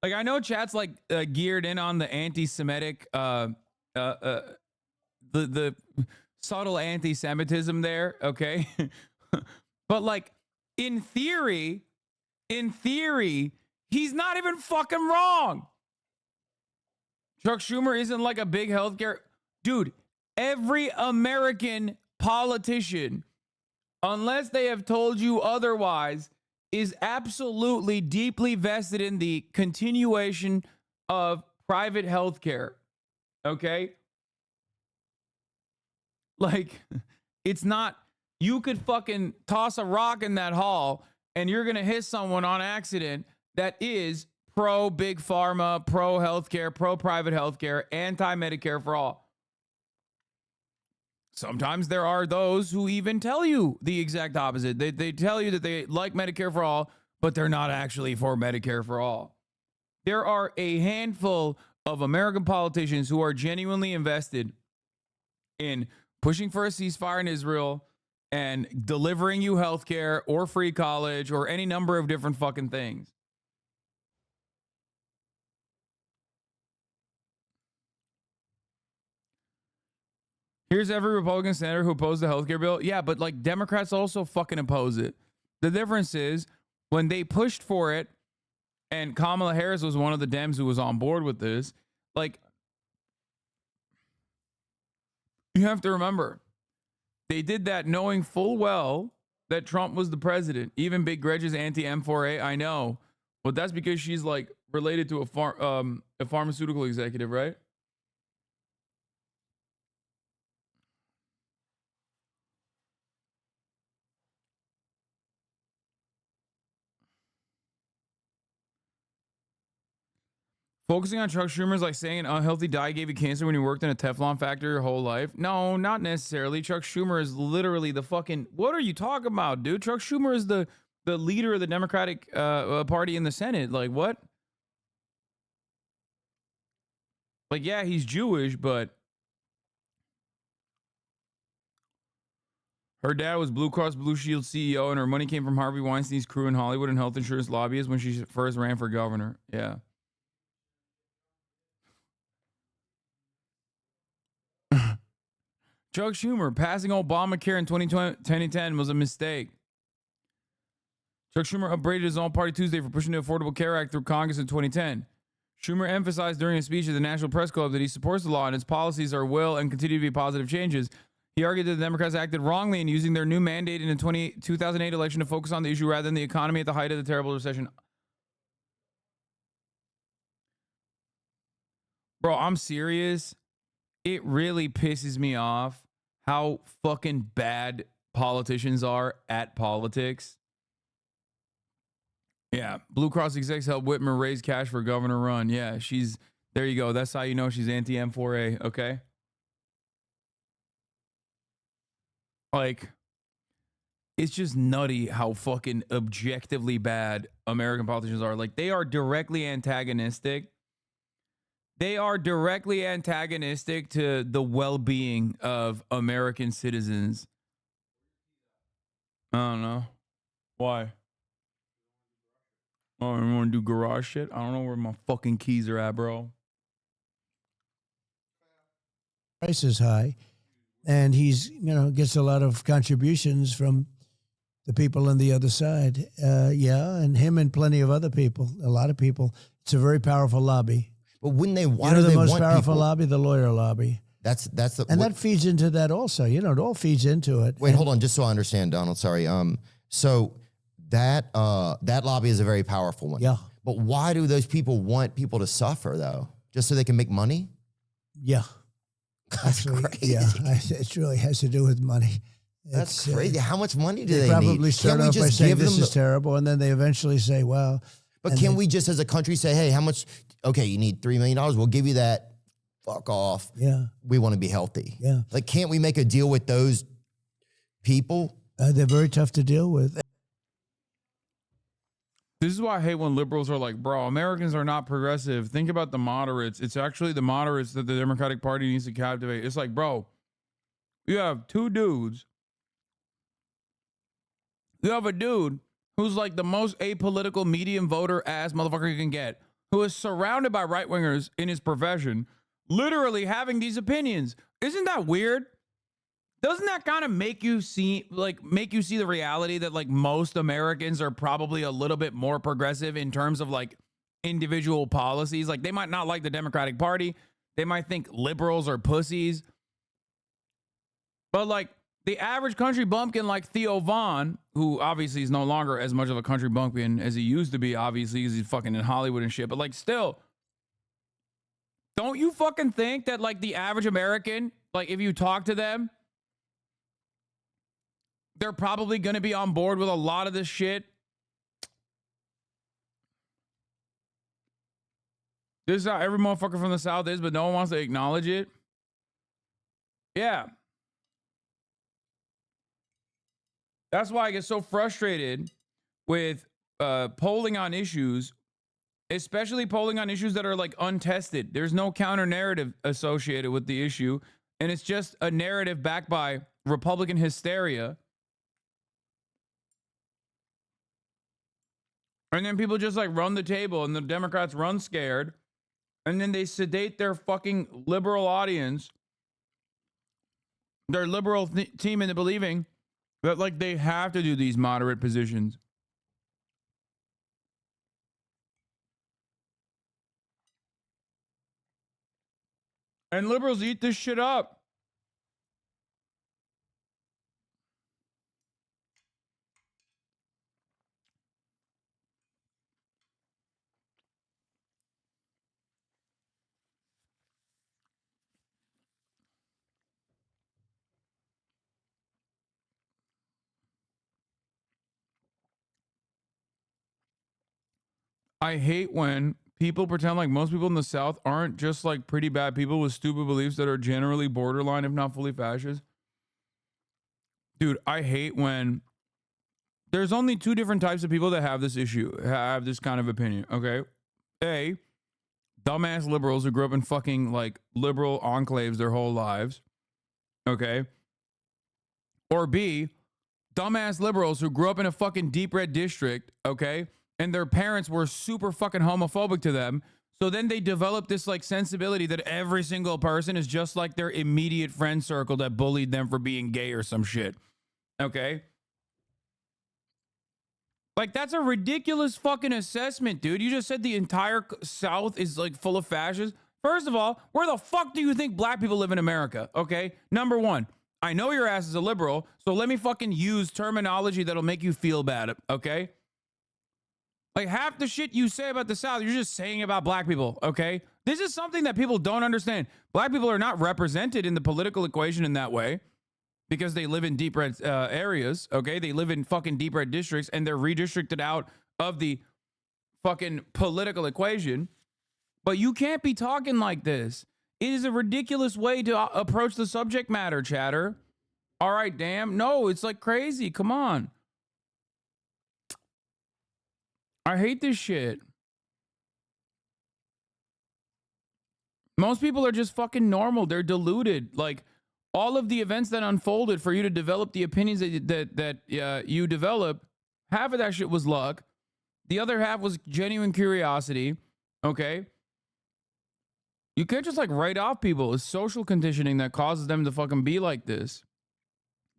B: I know chat's like geared in on the anti-Semitic, the subtle anti-Semitism there, okay? But like in theory, he's not even fucking wrong. Chuck Schumer isn't like a big healthcare dude. Every American politician, unless they have told you otherwise, is absolutely deeply vested in the continuation of private healthcare. Okay? Like, it's not, you could fucking toss a rock in that hall and you're going to hit someone on accident that is pro big pharma, pro healthcare, pro private healthcare, anti Medicare for all. Sometimes there are those who even tell you the exact opposite. They tell you that they like Medicare for all, but they're not actually for Medicare for all. There are a handful of American politicians who are genuinely invested in pushing for a ceasefire in Israel and delivering you healthcare or free college or any number of different fucking things. Here's every Republican senator who opposed the healthcare bill. Yeah, but like Democrats also fucking oppose it. The difference is when they pushed for it, and Kamala Harris was one of the Dems who was on board with this, like, you have to remember, they did that knowing full well that Trump was the president. Even Big Gretch's anti-M4A, I know. But that's because she's like related to a pharmaceutical executive, right? Focusing on Chuck Schumer is like saying an unhealthy diet gave you cancer when you worked in a Teflon factory your whole life. No, not necessarily. Chuck Schumer is literally the fucking... What are you talking about, dude? Chuck Schumer is the leader of the Democratic Party in the Senate. Like, what? Like, yeah, he's Jewish, but... Her dad was Blue Cross Blue Shield CEO, and her money came from Harvey Weinstein's crew in Hollywood and health insurance lobbyists when she first ran for governor. Yeah. Chuck Schumer, passing Obamacare in 2010 was a mistake. Chuck Schumer upbraided his own party Tuesday for pushing the Affordable Care Act through Congress in 2010. Schumer emphasized during a speech at the National Press Club that he supports the law and its policies are will and continue to be positive changes. He He argued that the Democrats acted wrongly in using their new mandate in the 2008 election to focus on the issue rather than the economy at the height of the terrible recession. Bro, I'm serious. It really pisses me off how fucking bad politicians are at politics. Yeah, Blue Cross execs helped Whitmer raise cash for governor run. Yeah, there you go. That's how you know she's anti-M4A, okay? Like, it's just nutty how fucking objectively bad American politicians are. Like, they are directly antagonistic. They are directly antagonistic to the well-being of American citizens. I don't know. Why? Oh, I want to do garage shit? I don't know where my fucking keys are at, bro.
I: Price is high. And he's, gets a lot of contributions from the people on the other side. And him and plenty of other people, a lot of people. It's a very powerful lobby.
H: But wouldn't they want
I: the most powerful lobby? The lawyer lobby.
H: That's the
I: that feeds into that also. It all feeds into it.
H: Wait, hold on, just so I understand, Donald. Sorry. So that lobby is a very powerful one.
I: Yeah.
H: But why do those people want people to suffer though? Just so they can make money?
I: Yeah.
H: That's crazy.
I: Yeah, it really has to do with money.
H: That's crazy. How much money do
I: they
H: need?
I: Probably start off by saying this is terrible, and then they eventually say, well.
H: But can we just as a country say, hey, how much? Okay, you need $3 million. We'll give you that. Fuck off.
I: Yeah.
H: We want to be healthy.
I: Yeah.
H: Like, can't we make a deal with those people?
I: They're very tough to deal with.
B: This is why I hate when liberals are like, bro, Americans are not progressive. Think about the moderates. It's actually the moderates that the Democratic Party needs to captivate. It's like, bro, you have two dudes. You have a dude who's like the most apolitical medium voter ass motherfucker you can get, who is surrounded by right wingers in his profession, literally having these opinions. Isn't that weird? Doesn't that kind of make you see the reality that like most Americans are probably a little bit more progressive in terms of like individual policies? Like they might not like the Democratic Party. They might think liberals are pussies. But like the average country bumpkin like Theo Vaughn, who obviously is no longer as much of a country bumpkin as he used to be, obviously, because he's fucking in Hollywood and shit. But like still, don't you fucking think that like the average American, like if you talk to them, they're probably going to be on board with a lot of this shit? This is how every motherfucker from the South is, but no one wants to acknowledge it. Yeah. That's why I get so frustrated with polling on issues, especially polling on issues that are like untested. There's no counter narrative associated with the issue, and it's just a narrative backed by Republican hysteria. And then people just like run the table and the Democrats run scared. And then they sedate their fucking liberal audience, their liberal team into believing that like they have to do these moderate positions. And liberals eat this shit up. I hate when people pretend like most people in the South aren't just like pretty bad people with stupid beliefs that are generally borderline, if not fully fascist. Dude, I hate when there's only two different types of people that have this issue, have this kind of opinion, okay? A, dumbass liberals who grew up in fucking like liberal enclaves their whole lives, okay? Or B, dumbass liberals who grew up in a fucking deep red district, okay? And their parents were super fucking homophobic to them. So then they developed this like sensibility that every single person is just like their immediate friend circle that bullied them for being gay or some shit. Okay? Like that's a ridiculous fucking assessment, dude. You just said the entire South is like full of fascists. First of all, where the fuck do you think black people live in America? Okay? Number one, I know your ass is a liberal, so let me fucking use terminology that'll make you feel bad, okay? Like half the shit you say about the South, you're just saying about black people, okay? This is something that people don't understand. Black people are not represented in the political equation in that way because they live in deep red areas, okay? They live in fucking deep red districts and they're redistricted out of the fucking political equation. But you can't be talking like this. It is a ridiculous way to approach the subject matter, chatter. All right, damn. No, it's like crazy. Come on. I hate this shit. Most people are just fucking normal. They're deluded. Like all of the events that unfolded for you to develop the opinions that you develop, half of that shit was luck. The other half was genuine curiosity. Okay. You can't just like write off people. It's social conditioning that causes them to fucking be like this.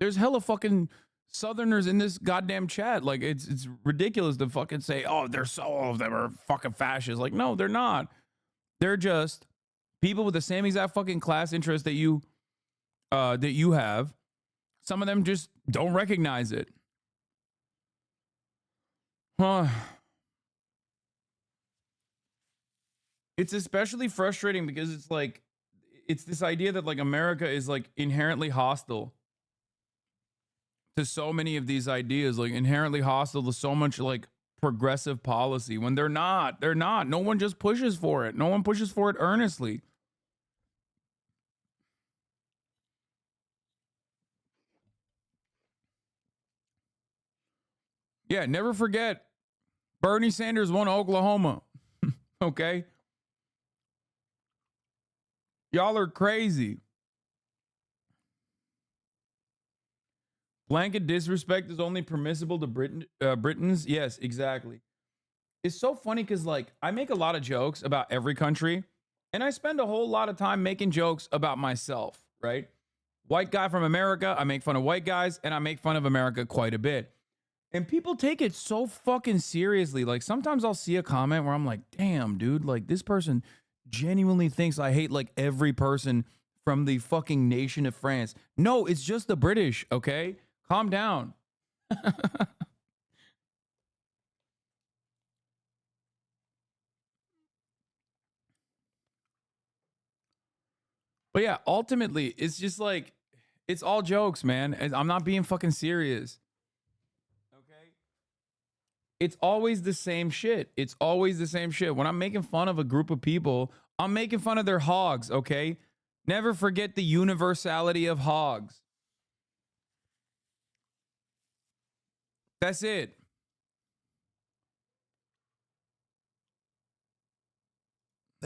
B: There's hella fucking Southerners in this goddamn chat. Like it's ridiculous to fucking say, oh, they're so all of them are fucking fascists. Like, no, they're not. They're just people with the same exact fucking class interest that you have. Some of them just don't recognize it. It's especially frustrating because it's like, it's this idea that like America is like inherently hostile to so many of these ideas, like inherently hostile to so much like progressive policy when they're not. No one just pushes for it. No one pushes for it earnestly. Yeah, never forget Bernie Sanders won Oklahoma. Okay? Y'all are crazy. Blanket disrespect is only permissible to Britons. Yes, exactly. It's so funny because, like, I make a lot of jokes about every country, and I spend a whole lot of time making jokes about myself, right? White guy from America, I make fun of white guys, and I make fun of America quite a bit. And people take it so fucking seriously. Like, sometimes I'll see a comment where I'm like, damn, dude, like, this person genuinely thinks I hate, like, every person from the fucking nation of France. No, it's just the British, okay? Calm down. But yeah, ultimately, it's just like, it's all jokes, man. And I'm not being fucking serious. Okay? It's always the same shit. It's always the same shit. When I'm making fun of a group of people, I'm making fun of their hogs, okay? Never forget the universality of hogs. That's it.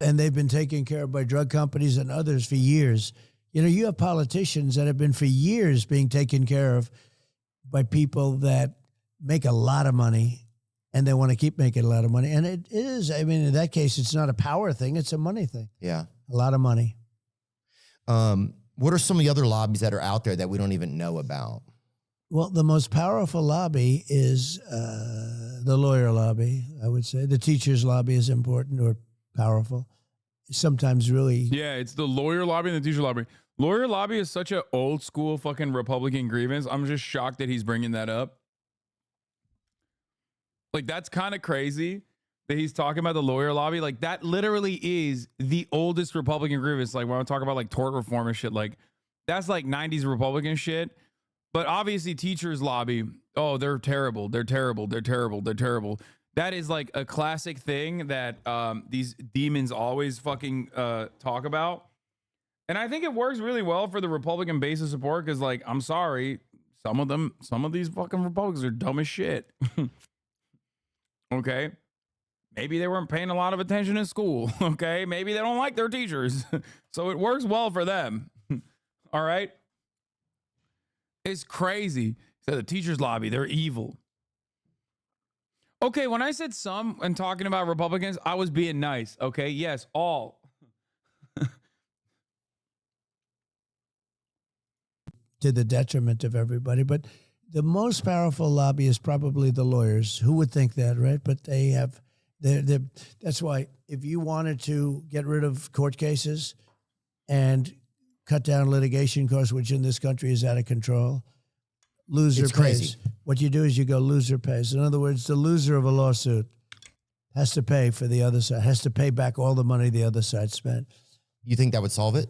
I: And they've been taken care of by drug companies and others for years. You know, you have politicians that have been for years being taken care of by people that make a lot of money and they want to keep making a lot of money. And it is, I mean, in that case, it's not a power thing, it's a money thing.
H: Yeah.
I: A lot of money.
H: What are some of the other lobbies that are out there that we don't even know about?
I: Well, the most powerful lobby is the lawyer lobby, I would say. The teacher's lobby is important or powerful. Sometimes really.
B: Yeah, it's the lawyer lobby and the teacher lobby. Lawyer lobby is such an old school fucking Republican grievance. I'm just shocked that he's bringing that up. Like, that's kind of crazy that he's talking about the lawyer lobby. Like, that literally is the oldest Republican grievance. Like, when I talk about like tort reform and shit, like that's like 90s Republican shit. But obviously teachers lobby, oh, they're terrible. They're terrible. They're terrible. They're terrible. That is like a classic thing that these demons always fucking talk about. And I think it works really well for the Republican base of support because, like, I'm sorry, some of these fucking Republicans are dumb as shit. Okay? Maybe they weren't paying a lot of attention in school. Okay? Maybe they don't like their teachers. So it works well for them. All right? It's crazy. So the teachers lobby, they're evil. Okay, when I said some and talking about Republicans, I was being nice. Okay, yes, all.
I: To the detriment of everybody. But the most powerful lobby is probably the lawyers. Who would think that, right? But they have, that's why if you wanted to get rid of court cases and cut down litigation costs, which in this country is out of control. Loser
H: It's
I: pays.
H: crazy.
I: What you do is you go loser pays. In other words, the loser of a lawsuit has to pay for the other side, has to pay back all the money the other side spent.
H: You think that would solve it?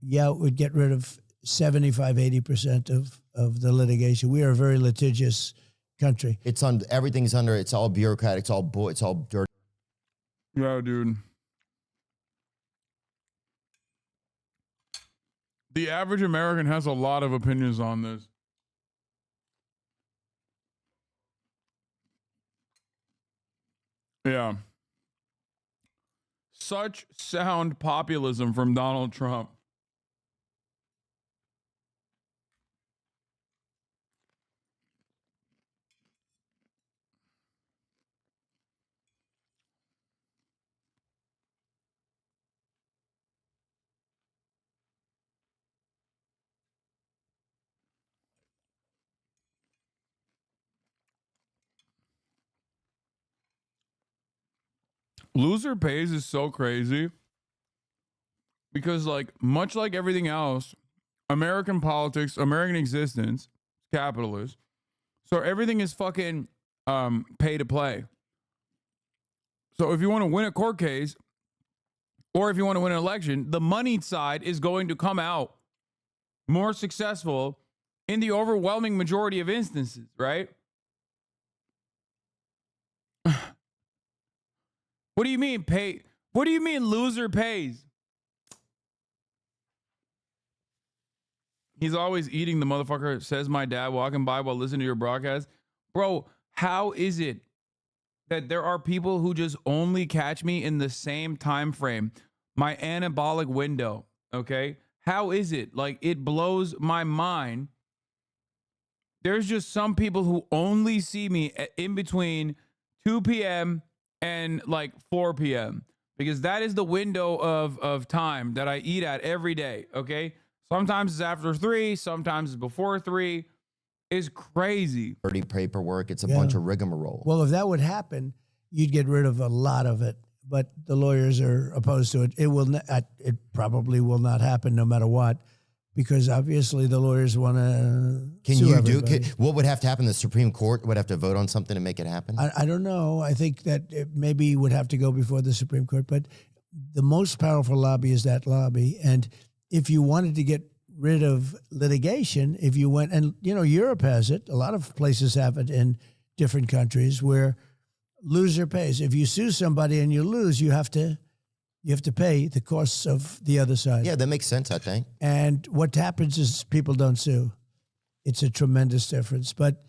I: Yeah, it would get rid of 75, 80% of the litigation. We are a very litigious country.
H: It's on everything's under. It's all bureaucratic. It's all dirty.
B: Yeah, dude. The average American has a lot of opinions on this. Yeah. Such sound populism from Donald Trump. Loser pays is so crazy because, like, much like everything else, American politics, American existence, capitalist. So everything is fucking pay to play. So if you want to win a court case or if you want to win an election, the money side is going to come out more successful in the overwhelming majority of instances, right? What do you mean pay? What do you mean loser pays? He's always eating, the motherfucker, says my dad walking by while listening to your broadcast. Bro, how is it that there are people who just only catch me in the same time frame, my anabolic window, okay? How is it? Like, it blows my mind. There's just some people who only see me in between 2 p.m. and like 4 p.m. because that is the window of time that I eat at every day, okay? Sometimes it's after 3, sometimes it's before 3. It's crazy.
H: Dirty paperwork. It's a bunch of rigmarole.
I: Well, if that would happen, you'd get rid of a lot of it. But the lawyers are opposed to it. It probably will not happen no matter what, because obviously the lawyers want to.
H: What would have to happen? The Supreme Court would have to vote on something to make it happen?
I: I don't know. I think that it maybe would have to go before the Supreme Court. But the most powerful lobby is that lobby. And if you wanted to get rid of litigation, if you went, and Europe has it, a lot of places have it in different countries where loser pays. If you sue somebody and you lose, you have to pay the costs of the other side.
H: Yeah, that makes sense, I think.
I: And what happens is people don't sue. It's a tremendous difference. But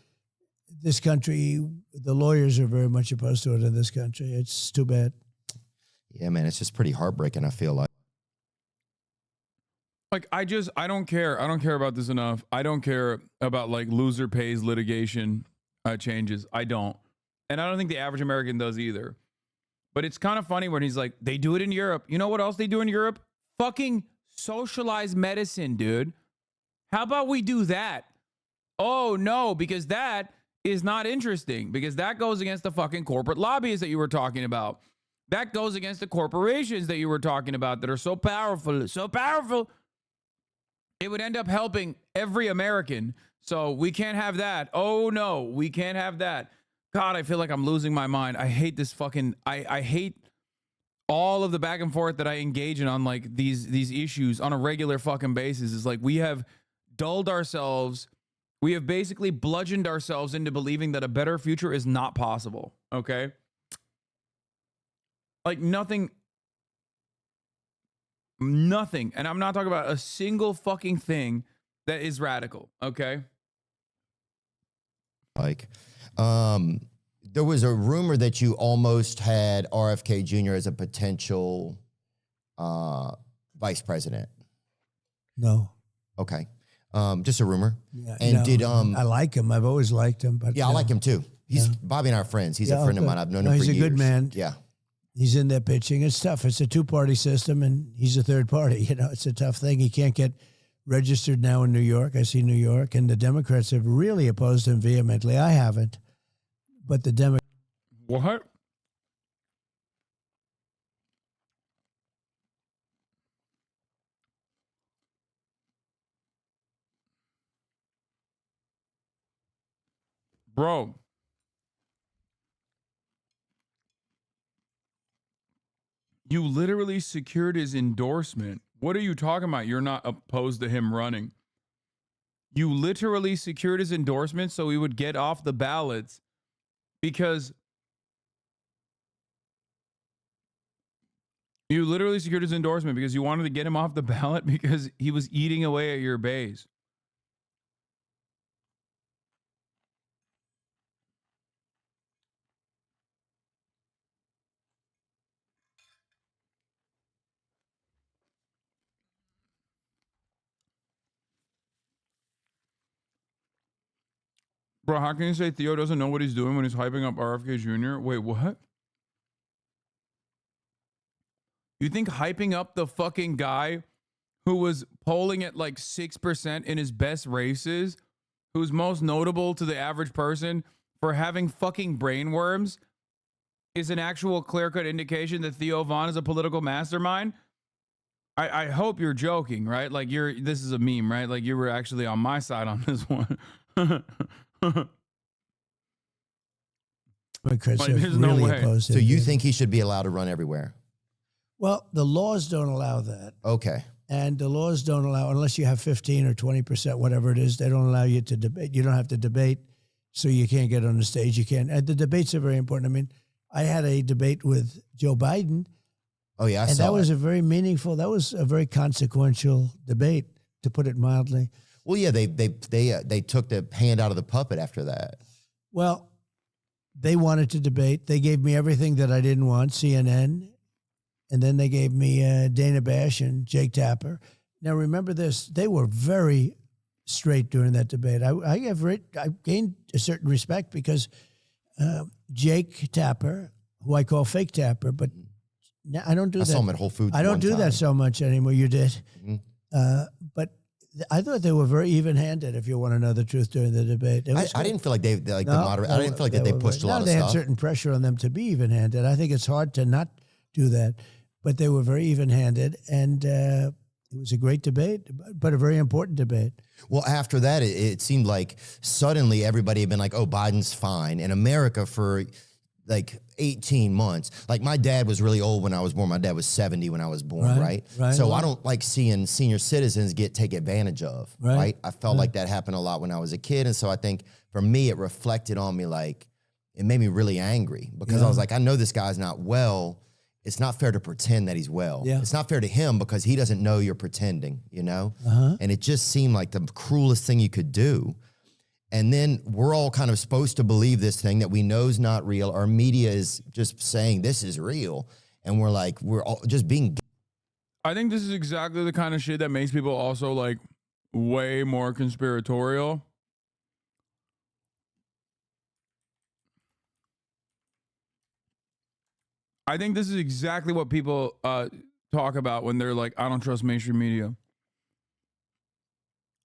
I: this country, the lawyers are very much opposed to it in this country. It's too bad.
H: Yeah, man, it's just pretty heartbreaking, I feel like.
B: Like, I don't care. I don't care about this enough. I don't care about, like, loser pays litigation changes. I don't. And I don't think the average American does either. But it's kind of funny when he's like, they do it in Europe. You know what else they do in Europe? Fucking socialized medicine, dude. How about we do that? Oh, no, because that is not interesting. Because that goes against the fucking corporate lobbyists that you were talking about. That goes against the corporations that you were talking about that are so powerful. So powerful. It would end up helping every American. So we can't have that. Oh, no, we can't have that. God, I feel like I'm losing my mind. I hate this fucking, I hate all of the back and forth that I engage in on like these issues on a regular fucking basis. It's like we have dulled ourselves. We have basically bludgeoned ourselves into believing that a better future is not possible. Okay. Like nothing. And I'm not talking about a single fucking thing that is radical. Okay.
H: Like, there was a rumor that you almost had RFK Jr. as a potential vice president.
I: No.
H: Okay. Just a rumor.
I: Yeah,
H: and
I: I like him. I've always liked him. But
H: yeah, I like him too. Bobby and I are friends. He's a friend of mine. I've known him for years.
I: He's a good man.
H: Yeah.
I: He's in there pitching. It's tough. It's a two-party system, and he's a third party. It's a tough thing. He can't get registered now in New York. I see New York, and the Democrats have really opposed him vehemently. I haven't, but the Democrats.
B: What? Bro. You literally secured his endorsement. What are you talking about? You're not opposed to him running. You literally secured his endorsement so he would get off the ballots because you literally secured his endorsement because you wanted to get him off the ballot because he was eating away at your base. Bro, how can you say Theo doesn't know what he's doing when he's hyping up RFK Jr.? Wait, what? You think hyping up the fucking guy who was polling at like 6% in his best races, who's most notable to the average person for having fucking brainworms, is an actual clear-cut indication that Theo Von is a political mastermind? I hope you're joking, right? Like this is a meme, right? Like you were actually on my side on this one.
I: But Chris,
B: like, there's no
I: really
B: way.
I: opposed to
H: So you
I: it.
H: think he should be allowed to run everywhere?
I: Well, the laws don't allow that.
H: Okay.
I: And the laws don't allow, unless you have 15 or 20%, whatever it is, they don't allow you to debate. You don't have to debate, so you can't get on the stage. You can't. And the debates are very important. I mean, I had a debate with Joe Biden.
H: Oh, yeah, I
I: and
H: saw
I: that was
H: it.
I: a very meaningful, that was a very consequential debate, to put it mildly.
H: Well, yeah, they took the hand out of the puppet after that.
I: Well, they wanted to debate. They gave me everything that I didn't want, CNN. And then they gave me Dana Bash and Jake Tapper. Now, remember this. They were very straight during that debate. I gained a certain respect because Jake Tapper, who I call Fake Tapper, but now I don't do that.
H: I saw him at Whole Foods.
I: I don't do that so much anymore. You did.
H: Mm-hmm.
I: But I thought they were very even-handed, if you want to know the truth, during the debate.
H: I didn't feel like they the moderate. I didn't feel like they pushed a lot of
I: they
H: stuff.
I: had certain pressure on them to be even-handed. I think it's hard to not do that. But they were very even-handed, and it was a great debate, but a very important debate.
H: Well, after that, it seemed like suddenly everybody had been like, oh, Biden's fine. In America for like 18 months. Like my dad was really old when I was born. My dad was 70 when I was born, right? So I don't like seeing senior citizens take advantage of, right? I felt like that happened a lot when I was a kid. And so I think for me, it reflected on me like, it made me really angry because I was like, I know this guy's not well. It's not fair to pretend that he's well.
I: Yeah.
H: It's not fair to him because he doesn't know you're pretending, you know? And it just seemed like the cruelest thing you could do. And then we're all kind of supposed to believe this thing that we know is not real. Our media is just saying this is real. And we're like, we're all just being.
B: I think this is exactly the kind of shit that makes people also like way more conspiratorial. I think this is exactly what people talk about when they're like, I don't trust mainstream media.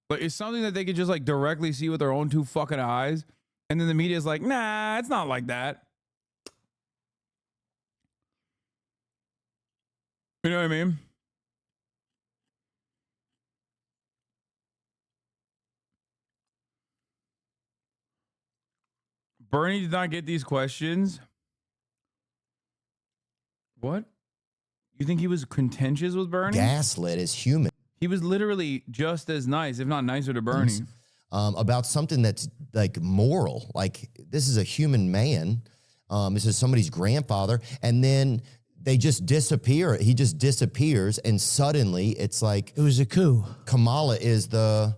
B: Like, it's something that they could just like directly see with their own two fucking eyes. And then the media is like, nah, it's not like that. You know what I mean? Bernie did not get these questions. What? You think he was contentious with Bernie?
H: Gaslit is human.
B: He was literally just as nice, if not nicer to Bernie.
H: About something that's like moral. Like this is a human man. This is somebody's grandfather. And then they just disappear. He just disappears. And suddenly it's like.
I: It was a coup.
H: Kamala is the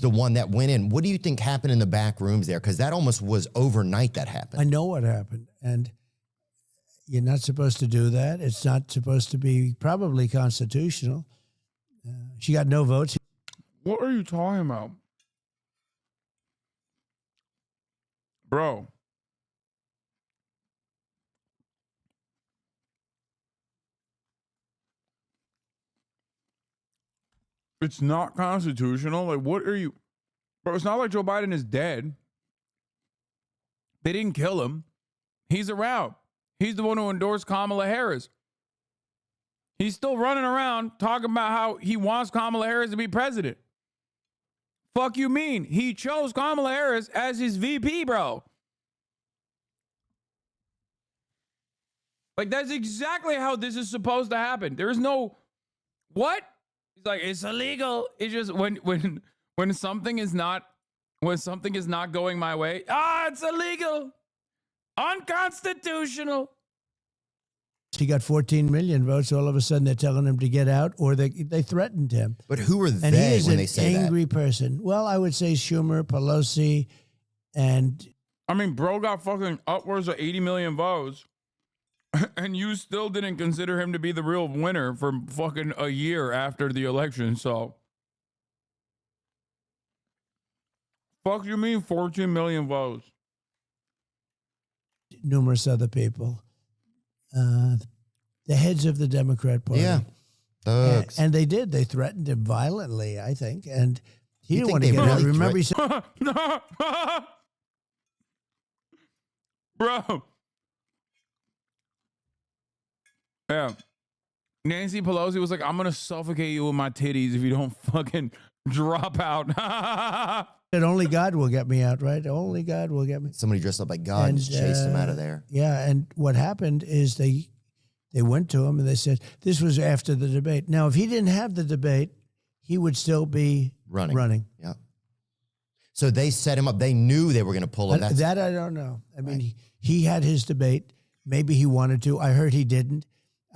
H: one that went in. What do you think happened in the back rooms there? Because that almost was overnight that happened.
I: I know what happened. And you're not supposed to do that. It's not supposed to be probably constitutional. She got no votes.
B: What are you talking about? Bro. It's not constitutional. Like, what are you? Bro, it's not like Joe Biden is dead. They didn't kill him. He's around. He's the one who endorsed Kamala Harris. He's still running around talking about how he wants Kamala Harris to be president. Fuck you mean? He chose Kamala Harris as his VP, bro. Like, that's exactly how this is supposed to happen. There's no, what? He's like, it's illegal. It's just when something is not going my way, it's illegal. Unconstitutional.
I: He got 14 million votes. All of a sudden, they're telling him to get out, or they threatened him.
H: But who are
I: and
H: they
I: he is
H: when
I: an
H: they say
I: angry
H: that?
I: person. Well, I would say Schumer, Pelosi, and
B: I mean, bro got fucking upwards of 80 million votes, and you still didn't consider him to be the real winner for fucking a year after the election. So, fuck you mean 14 million votes?
I: numerous other people. The heads of the Democrat Party.
H: Yeah. Thugs.
I: And they did. They threatened him violently, I think. And he
H: You
I: didn't
H: think
I: want to
H: they
I: get out.
H: really
I: Remember, he said,
B: Bro. Yeah. Nancy Pelosi was like, I'm going to suffocate you with my titties if you don't fucking drop out.
I: that only God will get me out, right? Only God will get me.
H: Somebody dressed up like God and just chased him out of there.
I: Yeah, and what happened is they went to him and they said, this was after the debate. Now, if he didn't have the debate, he would still be running.
H: Yeah. So they set him up. They knew they were going to pull him.
I: That I don't know. I mean, he had his debate. Maybe he wanted to. I heard he didn't.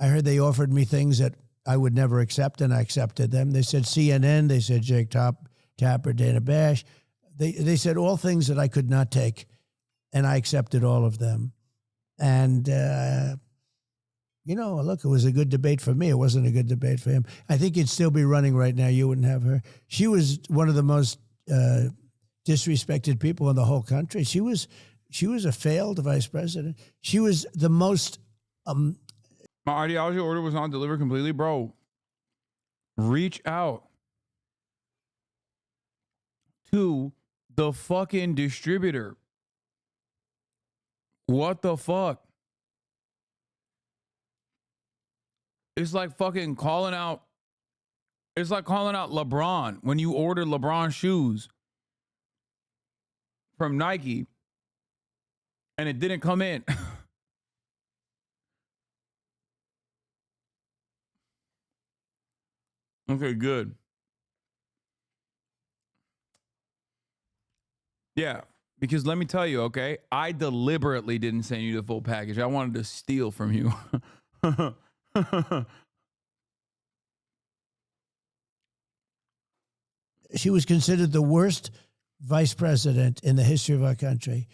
I: I heard they offered me things that I would never accept, and I accepted them. They said CNN. They said Jake Tapper, Dana Bash. They said all things that I could not take, and I accepted all of them. And, look, it was a good debate for me. It wasn't a good debate for him. I think he'd still be running right now. You wouldn't have her. She was one of the most disrespected people in the whole country. She was a failed vice president. She was the most...
B: My ideology order was not delivered completely. Bro, reach out to the fucking distributor. What the fuck? It's like fucking calling out. It's like calling out LeBron when you order LeBron shoes from Nike and it didn't come in. Okay, good. Yeah, because let me tell you, okay, I deliberately didn't send you the full package. I wanted to steal from you.
I: She was considered the worst vice president in the history of our country.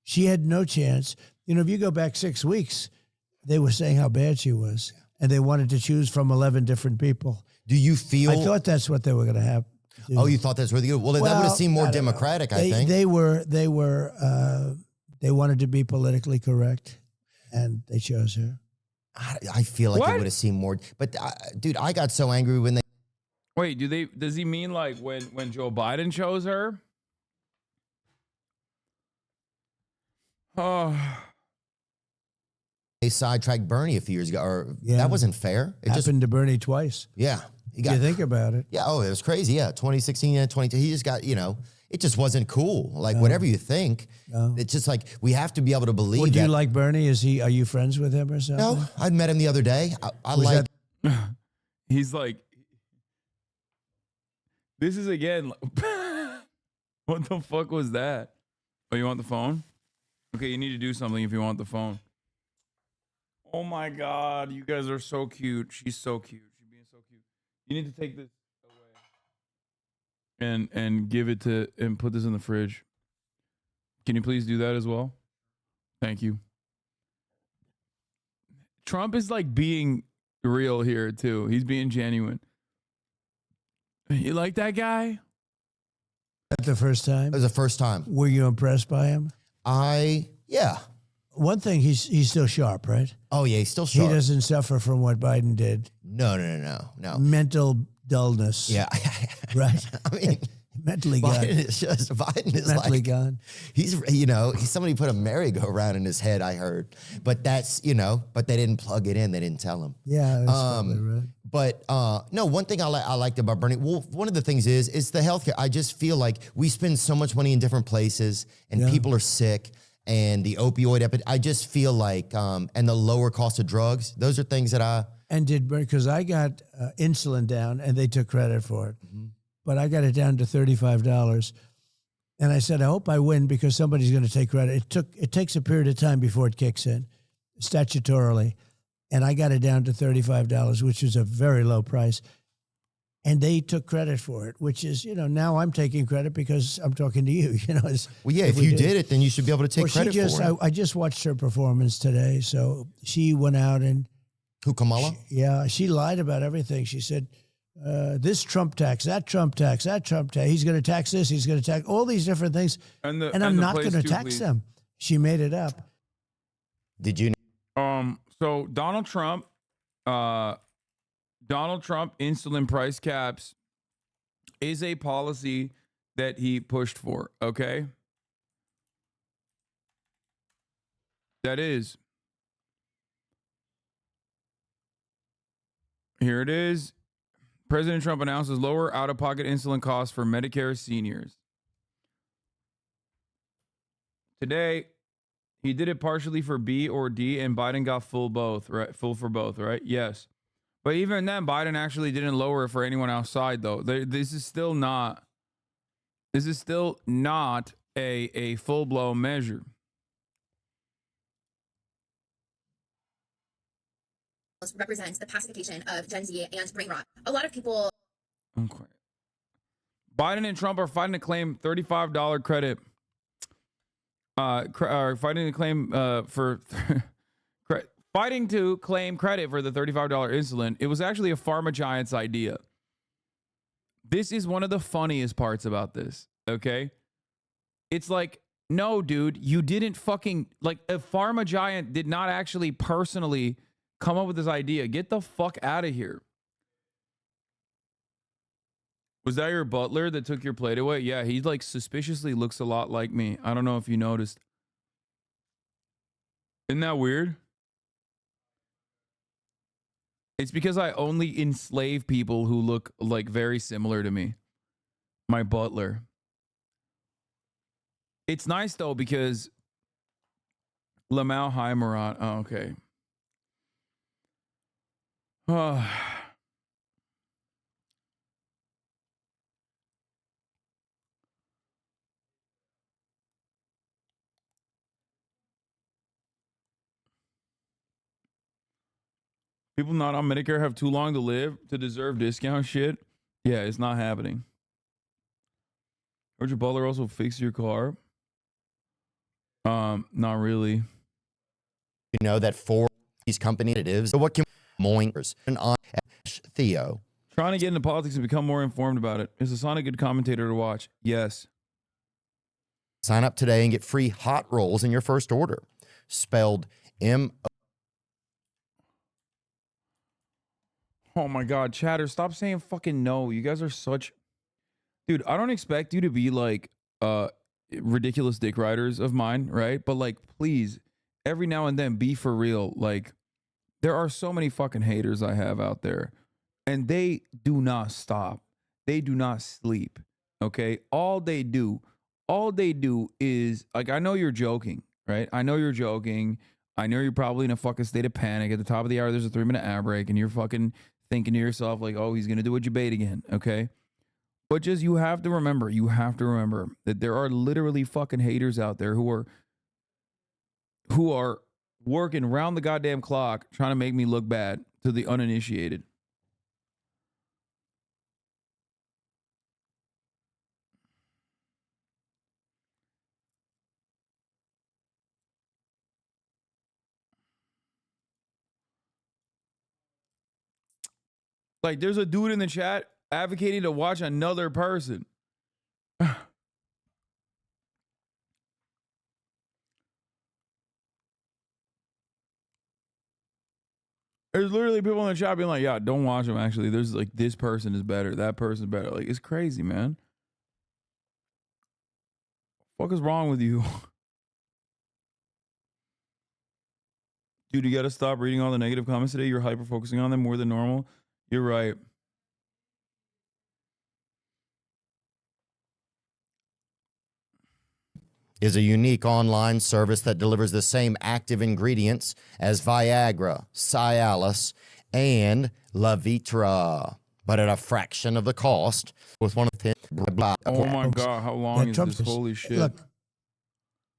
I: She had no chance. If you go back 6 weeks, they were saying how bad she was, and they wanted to choose from 11 different people.
H: Do you feel...
I: I thought that's what they were going to have.
H: Oh, you thought that's really good? Well, that would have seemed more democratic, I think.
I: They wanted to be politically correct, and they chose her.
H: I feel like it would have seemed more... But, dude, I got so angry when they...
B: Wait, does he mean like when Joe Biden chose her? Oh...
H: They sidetracked Bernie a few years ago. That wasn't fair. It
I: happened to Bernie twice.
H: Yeah.
I: You think about it.
H: Yeah. Oh, it was crazy. Yeah. 2016 and 22. He just got, it just wasn't cool. Like whatever you think, it's just like, we have to be able to believe
I: Would you like Bernie? Are you friends with him or something?
H: No, I met him the other day. I like.
B: He's like, this is again. What the fuck was that? Oh, you want the phone? Okay, you need to do something if you want the phone. Oh my God, you guys are so cute. She's so cute. She's being so cute. You need to take this away and give it to and put this in the fridge. Can you please do that as well? Thank you. Trump is like being real here too. He's being genuine. You like that guy?
I: That's the first time?
H: It was the first time.
I: Were you impressed by him?
H: Yeah.
I: One thing, he's still sharp, right?
H: Oh, yeah, he's still sharp.
I: He doesn't suffer from what Biden did.
H: No.
I: Mental dullness.
H: Yeah.
I: Right?
H: I mean,
I: mentally gone.
H: Biden is
I: mentally
H: like,
I: gone.
H: He's somebody put a merry-go-round in his head, I heard. But that's, but they didn't plug it in. They didn't tell him.
I: Yeah, that's probably right.
H: But no, one thing I liked about Bernie, well, one of the things is the healthcare. I just feel like we spend so much money in different places and people are sick and the opioid epidemic. I just feel like, and the lower cost of drugs, those are things that I.
I: And because I got insulin down and they took credit for it, but I got it down to $35. And I said, I hope I win because somebody's going to take credit. It takes a period of time before it kicks in statutorily. And I got it down to $35, which is a very low price. And they took credit for it, which is, now I'm taking credit because I'm talking to you,
H: Well, yeah, if you did it, then you should be able to take credit for it.
I: I just watched her performance today. So she went out and.
H: Who, Kamala?
I: She lied about everything. She said, this Trump tax, that Trump tax, that Trump tax. He's going to tax this. He's going to tax all these different things. And I'm not going to tax them. She made it up.
H: Did you?
B: So Donald Trump insulin price caps is a policy that he pushed for. Okay. That is. Here it is. President Trump announces lower out-of-pocket insulin costs for Medicare seniors. Today, he did it partially for B or D, and Biden got full for both, right? Yes. But even then, Biden actually didn't lower it for anyone outside, though. This is still not a full-blown measure.
J: Represents the pacification of Gen Z and brain rot. A lot of people.
B: Okay. Biden and Trump are fighting to claim $35 credit. Fighting to claim fighting to claim credit for the $35 insulin. It was actually a pharma giant's idea. This is one of the funniest parts about this. Okay, it's like, no, dude, you didn't fucking a pharma giant did not actually personally come up with this idea. Get the fuck out of here. Was that your butler that took your plate away? Yeah, he suspiciously looks a lot like me. I don't know if you noticed. Isn't that weird? It's because I only enslave people who look very similar to me. My butler. It's nice though because Lamau Hi Marat. Oh, okay. People not on Medicare have too long to live to deserve discount shit. Yeah, it's not happening. Or your butler also fix your car? Not really.
H: That for these company it is. So what can Moingers and on Theo
B: trying to get into politics and become more informed about it? Is Hasan a good commentator to watch? Yes.
H: Sign up today and get free hot rolls in your first order. Spelled M.
B: Oh my God, chatter, stop saying fucking no. You guys are such... Dude, I don't expect you to be ridiculous dick riders of mine, right? But please, every now and then be for real. There are so many fucking haters I have out there. And they do not stop. They do not sleep. Okay? All they do is... I know you're joking, right? I know you're joking. I know you're probably in a fucking state of panic. At the top of the hour, there's a 3-minute ad break, and you're fucking thinking to yourself, oh, he's going to do a debate again, okay? But just, you have to remember that there are literally fucking haters out there who are working round the goddamn clock trying to make me look bad to the uninitiated. There's a dude in the chat advocating to watch another person. There's literally people in the chat being like, yeah, don't watch them, actually. There's this person is better. That person's better. It's crazy, man. What the fuck is wrong with you? Dude, you gotta stop reading all the negative comments today. You're hyper-focusing on them more than normal. You're right.
H: Is a unique online service that delivers the same active ingredients as Viagra, Cialis, and Levitra, but at a fraction of the cost with one of the
B: Oh my God, how long is
I: Trump's,
B: this? Holy shit.
I: Look,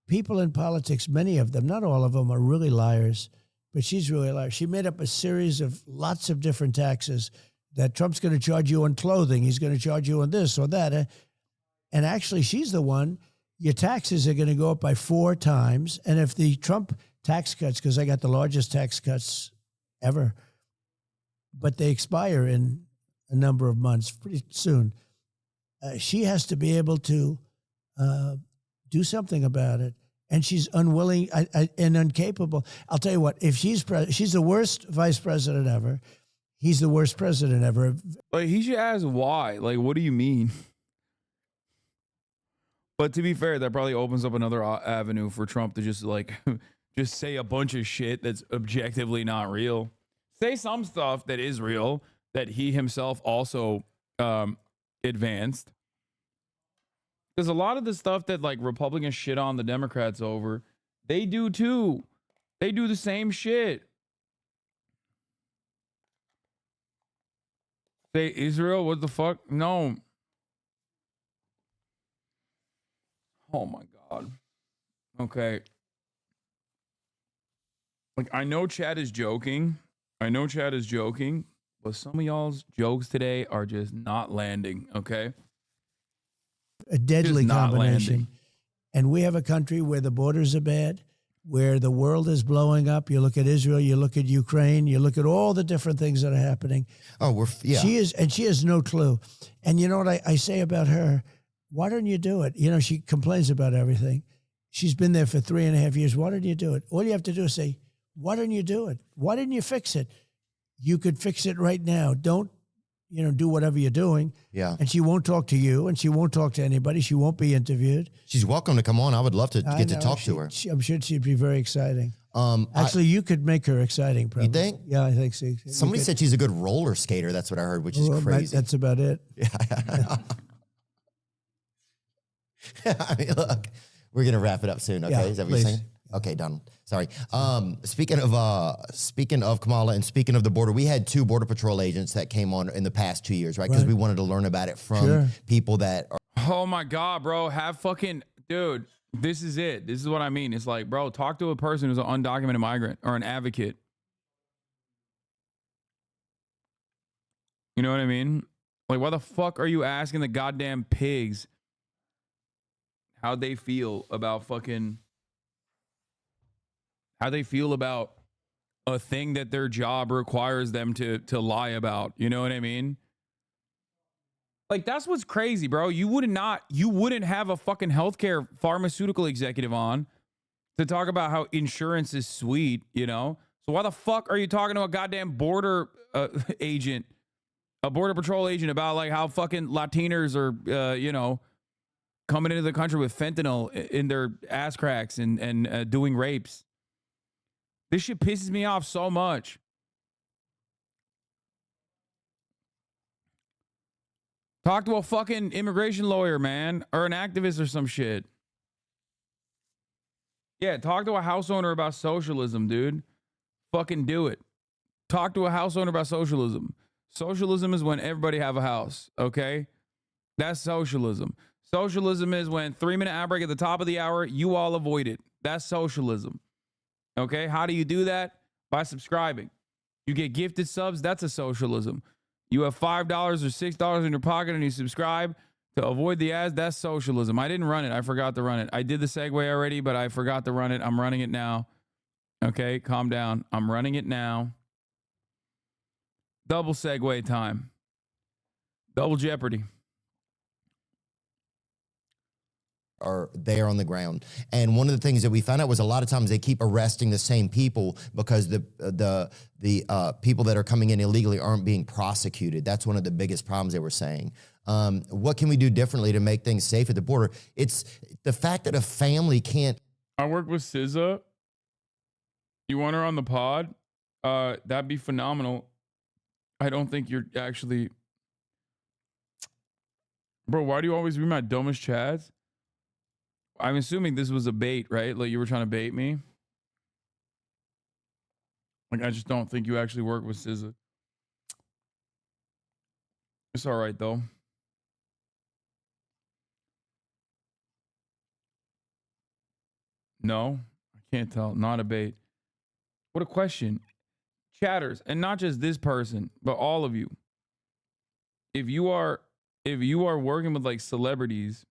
I: people in politics, many of them, not all of them, are really liars, but she's really a liar. She made up a series of lots of different taxes that Trump's going to charge you on clothing. He's going to charge you on this or that. And actually, she's the one. Your taxes are going to go up by 4 times. And if the Trump tax cuts, because I got the largest tax cuts ever, but they expire in a number of months, pretty soon, she has to be able to do something about it. And she's unwilling and incapable. I'll tell you what, if she's the worst vice president ever. He's the worst president ever.
B: Like, he should ask why. Like, what do you mean? But to be fair, that probably opens up another avenue for Trump to just like just say a bunch of shit that's objectively not real. Say some stuff that is real that he himself also advanced. Because a lot of the stuff that like Republicans shit on the Democrats over, they do too. They do the same shit. Say Israel, what the fuck? No. Oh my God. Okay. Like, I know Chad is joking. But some of y'all's jokes today are just not landing, okay?
I: A deadly combination. And we have a country where the borders are bad, where the world is blowing up. You look at Israel, you look at Ukraine, you look at all the different things that are happening.
H: Oh,
I: she has no clue. And you know what I say about her? Why don't you do it? You know, she complains about everything. She's been there for 3.5 years. Why don't you do it? All you have to do is say, why don't you do it? Why didn't you fix it? You could fix it right now. Don't, do whatever you're doing.
H: Yeah.
I: And she won't talk to you, and she won't talk to anybody. She won't be interviewed.
H: She's welcome to come on. I would love to get to talk to her.
I: I'm sure she'd be very exciting. Actually, you could make her exciting, probably.
H: You think?
I: Yeah, I think so.
H: Somebody said she's a good roller skater. That's what I heard, which is crazy.
I: That's about it.
H: Yeah. I mean, look, we're gonna wrap it up soon. Okay, is that what you're saying? Okay, done. Sorry. Speaking of Kamala and speaking of the border, we had 2 Border Patrol agents that came on in the past 2 years, right? Because we wanted to learn about it from people that are.
B: Oh my God, bro. Dude, this is it. This is what I mean. It's like, bro, talk to a person who's an undocumented migrant or an advocate. You know what I mean? Like, why the fuck are you asking the goddamn pigs how they feel about a thing that their job requires them to lie about? You know what I mean? Like, that's what's crazy, bro. You wouldn't have a fucking healthcare pharmaceutical executive on to talk about how insurance is sweet, So why the fuck are you talking to a goddamn border agent, a border patrol agent, about like how fucking Latinos are, coming into the country with fentanyl in their ass cracks and doing rapes? This shit pisses me off so much. Talk to a fucking immigration lawyer, man, or an activist or some shit. Yeah, talk to a house owner about socialism, dude. Fucking do it. Talk to a house owner about socialism. Socialism is when everybody have a house, okay? That's socialism. Socialism is when 3-minute ad break at the top of the hour, you all avoid it. That's socialism. Okay, how do you do that? By subscribing. You get gifted subs, that's a socialism. You have $5 or $6 in your pocket and you subscribe to avoid the ads, that's socialism. I didn't run it. I forgot to run it. I did the segue already, but I forgot to run it. I'm running it now. Okay, calm down. I'm running it now. Double segue time. Double Jeopardy.
H: Are there on the ground. And one of the things that we found out was a lot of times they keep arresting the same people because the people that are coming in illegally aren't being prosecuted. That's one of the biggest problems they were saying. What can we do differently to make things safe at the border? It's the fact that a family can't.
B: I work with SZA. You want her on the pod? That'd be phenomenal. I don't think you're actually. Bro, why do you always read my dumbest chats? I'm assuming this was a bait, right? Like you were trying to bait me. Like I just don't think you actually work with SZA. It's all right though. No, I can't tell. Not a bait. What a question. Chatters, and not just this person, but all of you. If you are working with like celebrities,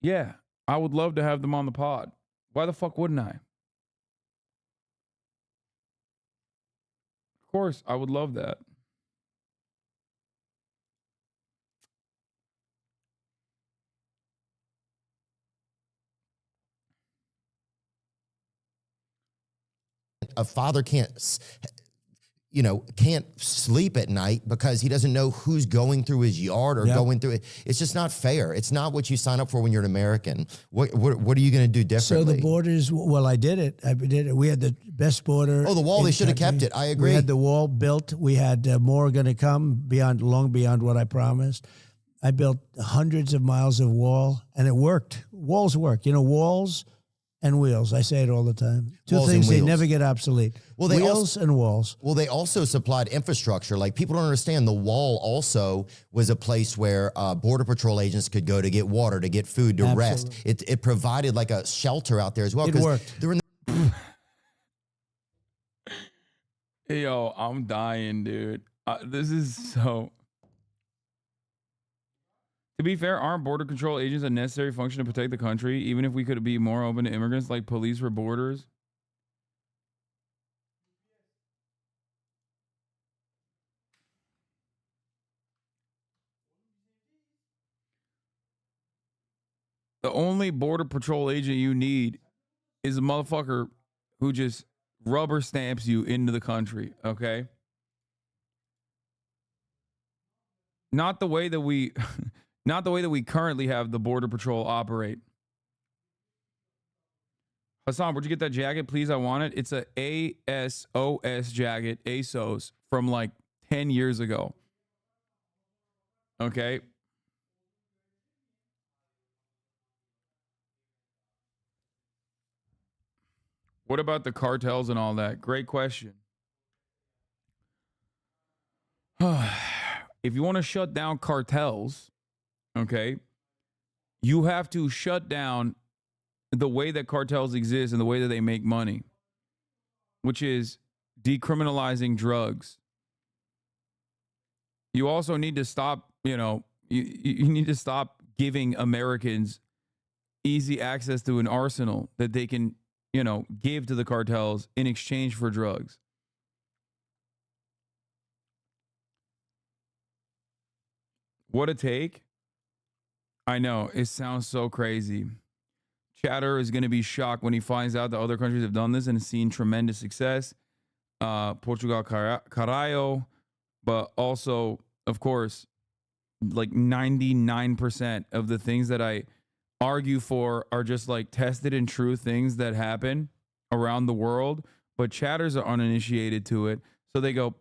B: yeah, I would love to have them on the pod. Why the fuck wouldn't I? Of course, I would love that.
H: A father can't sleep at night because he doesn't know who's going through his yard or going through it. It's just not fair. It's not what you sign up for when you're an American. What are you going to do differently?
I: So the borders, well, I did it. We had the best border.
H: Oh, the wall, they should have kept it. I agree.
I: We had the wall built. We had more going to come long beyond what I promised. I built hundreds of miles of wall, and it worked. Walls work. Walls and wheels. I say it all the time. Two things, they never get obsolete. Well, wheels and walls.
H: Well, they also supplied infrastructure. Like, people don't understand, the wall also was a place where Border Patrol agents could go to get water, to get food, to rest. It provided like a shelter out there as well.
I: It worked.
B: Hey, yo, I'm dying, dude. This is so... To be fair, aren't border control agents a necessary function to protect the country, even if we could be more open to immigrants like police for borders? The only border patrol agent you need is a motherfucker who just rubber stamps you into the country, okay? Not the way that we... Not the way that we currently have the Border Patrol operate. Hasan, where'd you get that jacket? Please, I want it. It's a ASOS jacket, ASOS, from like 10 years ago. Okay. What about the cartels and all that? Great question. If you want to shut down cartels, okay, you have to shut down the way that cartels exist and the way that they make money, which is decriminalizing drugs. You also need to stop, you need to stop giving Americans easy access to an arsenal that they can, give to the cartels in exchange for drugs. What a take. I know, it sounds so crazy. Chatter is going to be shocked when he finds out that other countries have done this and seen tremendous success. Portugal, Caralho, but also, of course, like 99% of the things that I argue for are just like tested and true things that happen around the world, but chatters are uninitiated to it. So they go,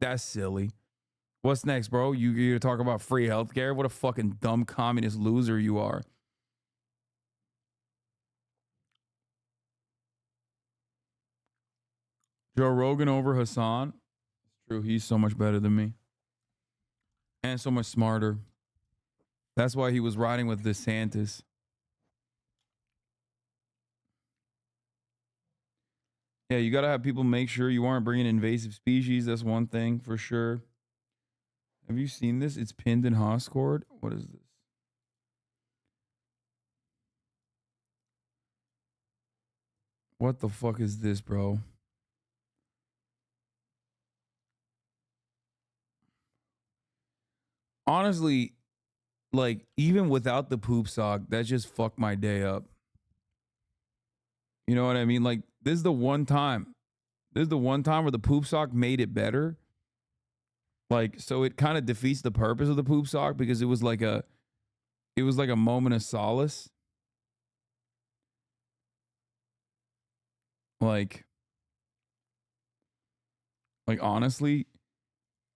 B: that's silly. What's next, bro? You talk about free healthcare? What a fucking dumb communist loser you are. Joe Rogan over Hasan. It's true. He's so much better than me. And so much smarter. That's why he was riding with DeSantis. Yeah, you got to have people make sure you aren't bringing invasive species. That's one thing for sure. Have you seen this? It's pinned in Discord. What is this? What the fuck is this, bro? Honestly, like, even without the poop sock, that just fucked my day up. You know what I mean? Like, this is the one time. This is the one time where the poop sock made it better. Like, so it kind of defeats the purpose of the poop sock because it was like a moment of solace. Like honestly,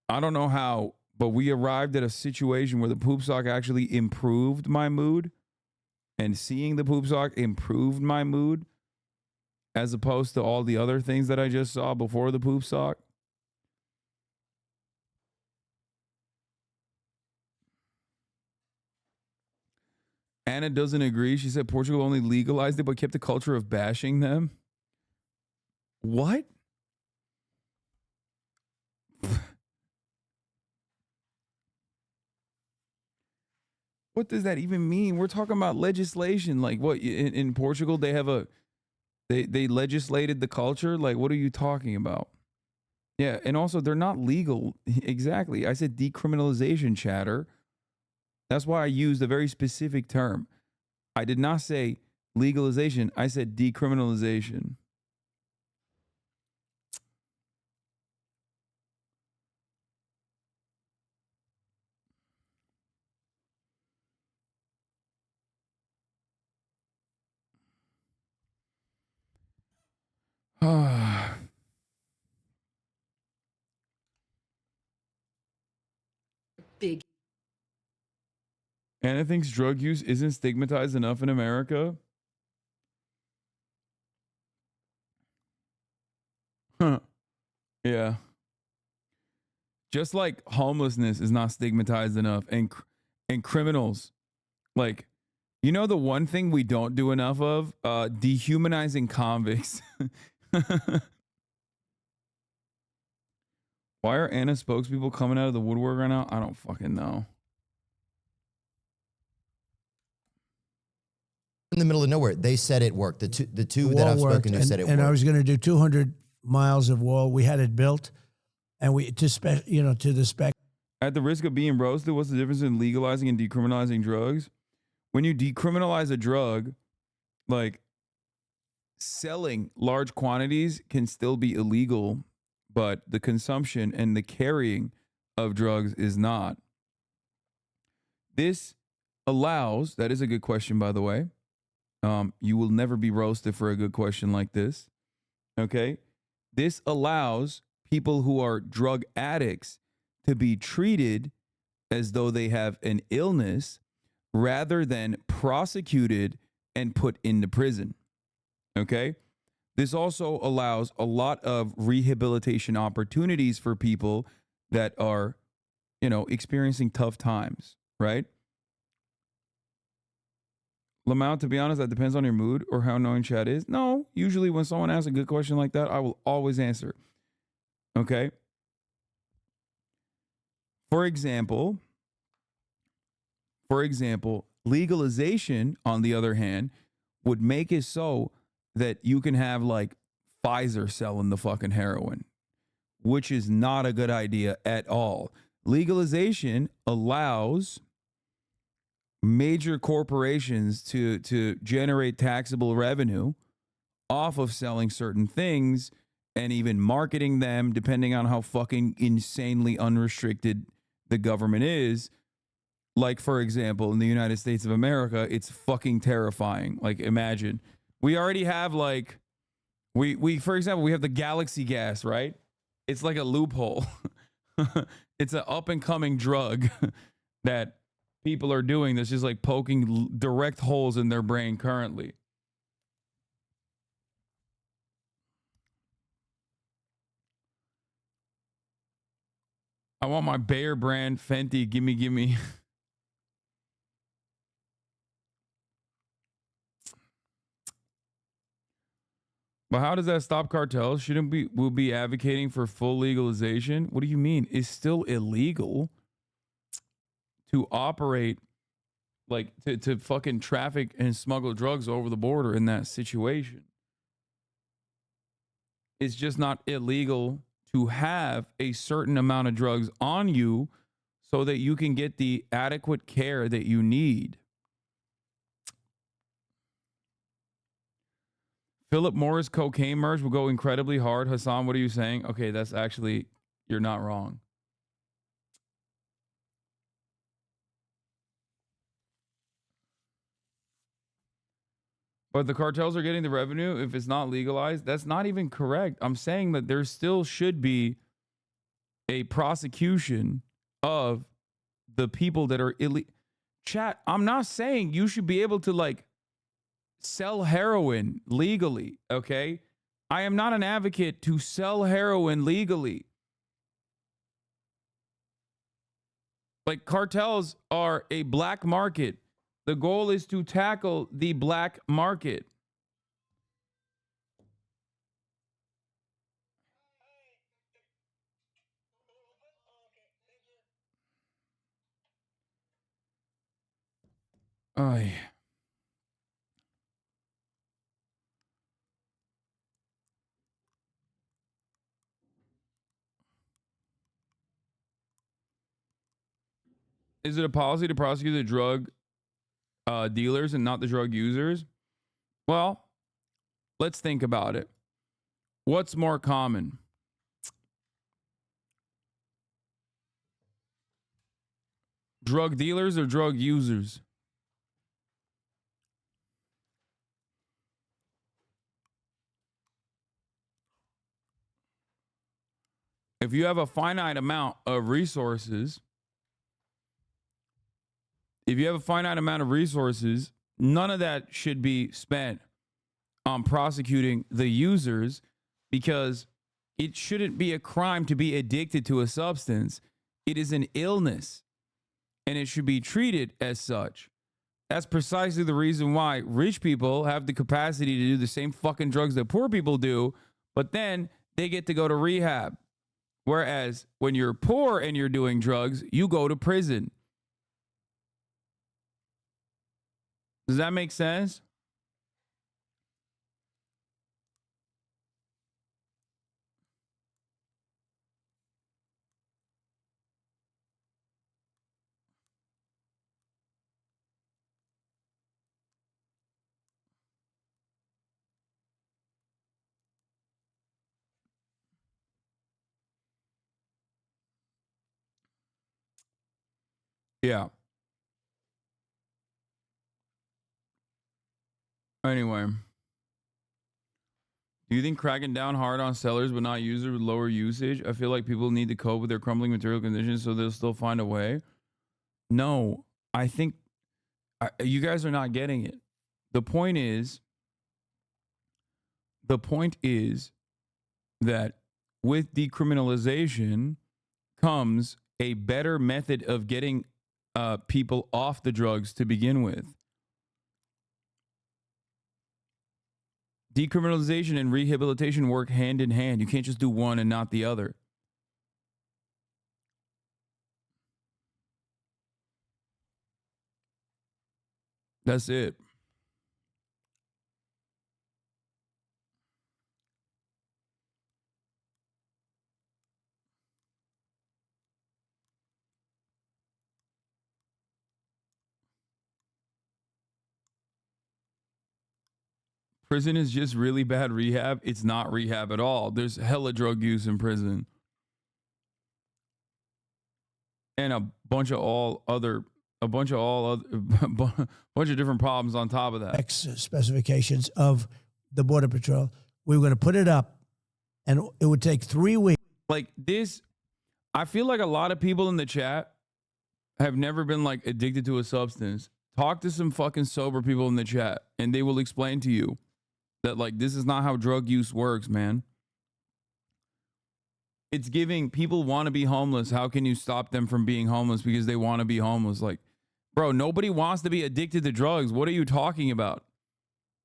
B: I don't know how, but we arrived at a situation where the poop sock actually improved my mood, and seeing the poop sock improved my mood as opposed to all the other things that I just saw before the poop sock. Anna doesn't agree. She said Portugal only legalized it but kept the culture of bashing them. What? What does that even mean? We're talking about legislation. Like what in Portugal they have they legislated the culture? Like what are you talking about? Yeah, and also they're not legal. Exactly. I said decriminalization, chatter. That's why I used a very specific term. I did not say legalization. I said decriminalization.
K: Big.
B: Anna thinks drug use isn't stigmatized enough in America. Huh. Yeah. Just like homelessness is not stigmatized enough, and criminals, like, you know, the one thing we don't do enough of, dehumanizing convicts. Why are Anna spokespeople coming out of the woodwork right now? I don't fucking know.
H: In the middle of nowhere, they said it worked. The two that I've spoken to said it worked.
I: And I was going to do 200 miles of wall. We had it built, and to the spec.
B: At the risk of being roasted, what's the difference in legalizing and decriminalizing drugs? When you decriminalize a drug, like selling large quantities can still be illegal, but the consumption and the carrying of drugs is not. This allows, that is a good question, by the way. You will never be roasted for a good question like this. Okay. This allows people who are drug addicts to be treated as though they have an illness rather than prosecuted and put into prison. Okay. This also allows a lot of rehabilitation opportunities for people that are, experiencing tough times, right? Lamau, to be honest, that depends on your mood or how annoying chat is. No, usually when someone asks a good question like that, I will always answer. Okay. For example, legalization, on the other hand, would make it so that you can have like Pfizer selling the fucking heroin, which is not a good idea at all. Legalization allows major corporations to generate taxable revenue off of selling certain things and even marketing them, depending on how fucking insanely unrestricted the government is. Like, for example, in the United States of America, it's fucking terrifying. Like, imagine we already have like, for example, we have the Galaxy gas, right? It's like a loophole. It's an up and coming drug that people are doing that's just like poking direct holes in their brain currently. I want my Bayer brand Fenty. Gimme. But how does that stop cartels? Shouldn't we'll be advocating for full legalization? What do you mean? It's still illegal to operate, like to fucking traffic and smuggle drugs over the border in that situation. It's just not illegal to have a certain amount of drugs on you so that you can get the adequate care that you need. Philip Morris cocaine merch will go incredibly hard. Hasan, what are you saying? Okay, that's actually, you're not wrong. But the cartels are getting the revenue if it's not legalized. That's not even correct. I'm saying that there still should be a prosecution of the people that are illegal. Chat, I'm not saying you should be able to like sell heroin legally, okay? I am not an advocate to sell heroin legally. Like, cartels are a black market. The goal is to tackle the black market. Oh, yeah. Is it a policy to prosecute the drug dealers and not the drug users? Well, let's think about it. What's more common? Drug dealers or drug users? If you have a finite amount of resources, none of that should be spent on prosecuting the users, because it shouldn't be a crime to be addicted to a substance. It is an illness, and it should be treated as such. That's precisely the reason why rich people have the capacity to do the same fucking drugs that poor people do, but then they get to go to rehab. Whereas when you're poor and you're doing drugs, you go to prison. Does that make sense? Yeah. Anyway, do you think cracking down hard on sellers but not users with lower usage? I feel like people need to cope with their crumbling material conditions, so they'll still find a way. No, I think you guys are not getting it. The point is that with decriminalization comes a better method of getting people off the drugs to begin with. Decriminalization and rehabilitation work hand in hand. You can't just do one and not the other. That's it. Prison is just really bad rehab. It's not rehab at all. There's hella drug use in prison. And a bunch of bunch of different problems on top of that.
I: Specifications of the Border Patrol. We were going to put it up, and it would take 3 weeks.
B: Like this, I feel like a lot of people in the chat have never been like addicted to a substance. Talk to some fucking sober people in the chat, and they will explain to you that like this is not how drug use works, man. It's giving people want to be homeless. How can you stop them from being homeless because they want to be homeless? Like, bro, nobody wants to be addicted to drugs. What are you talking about?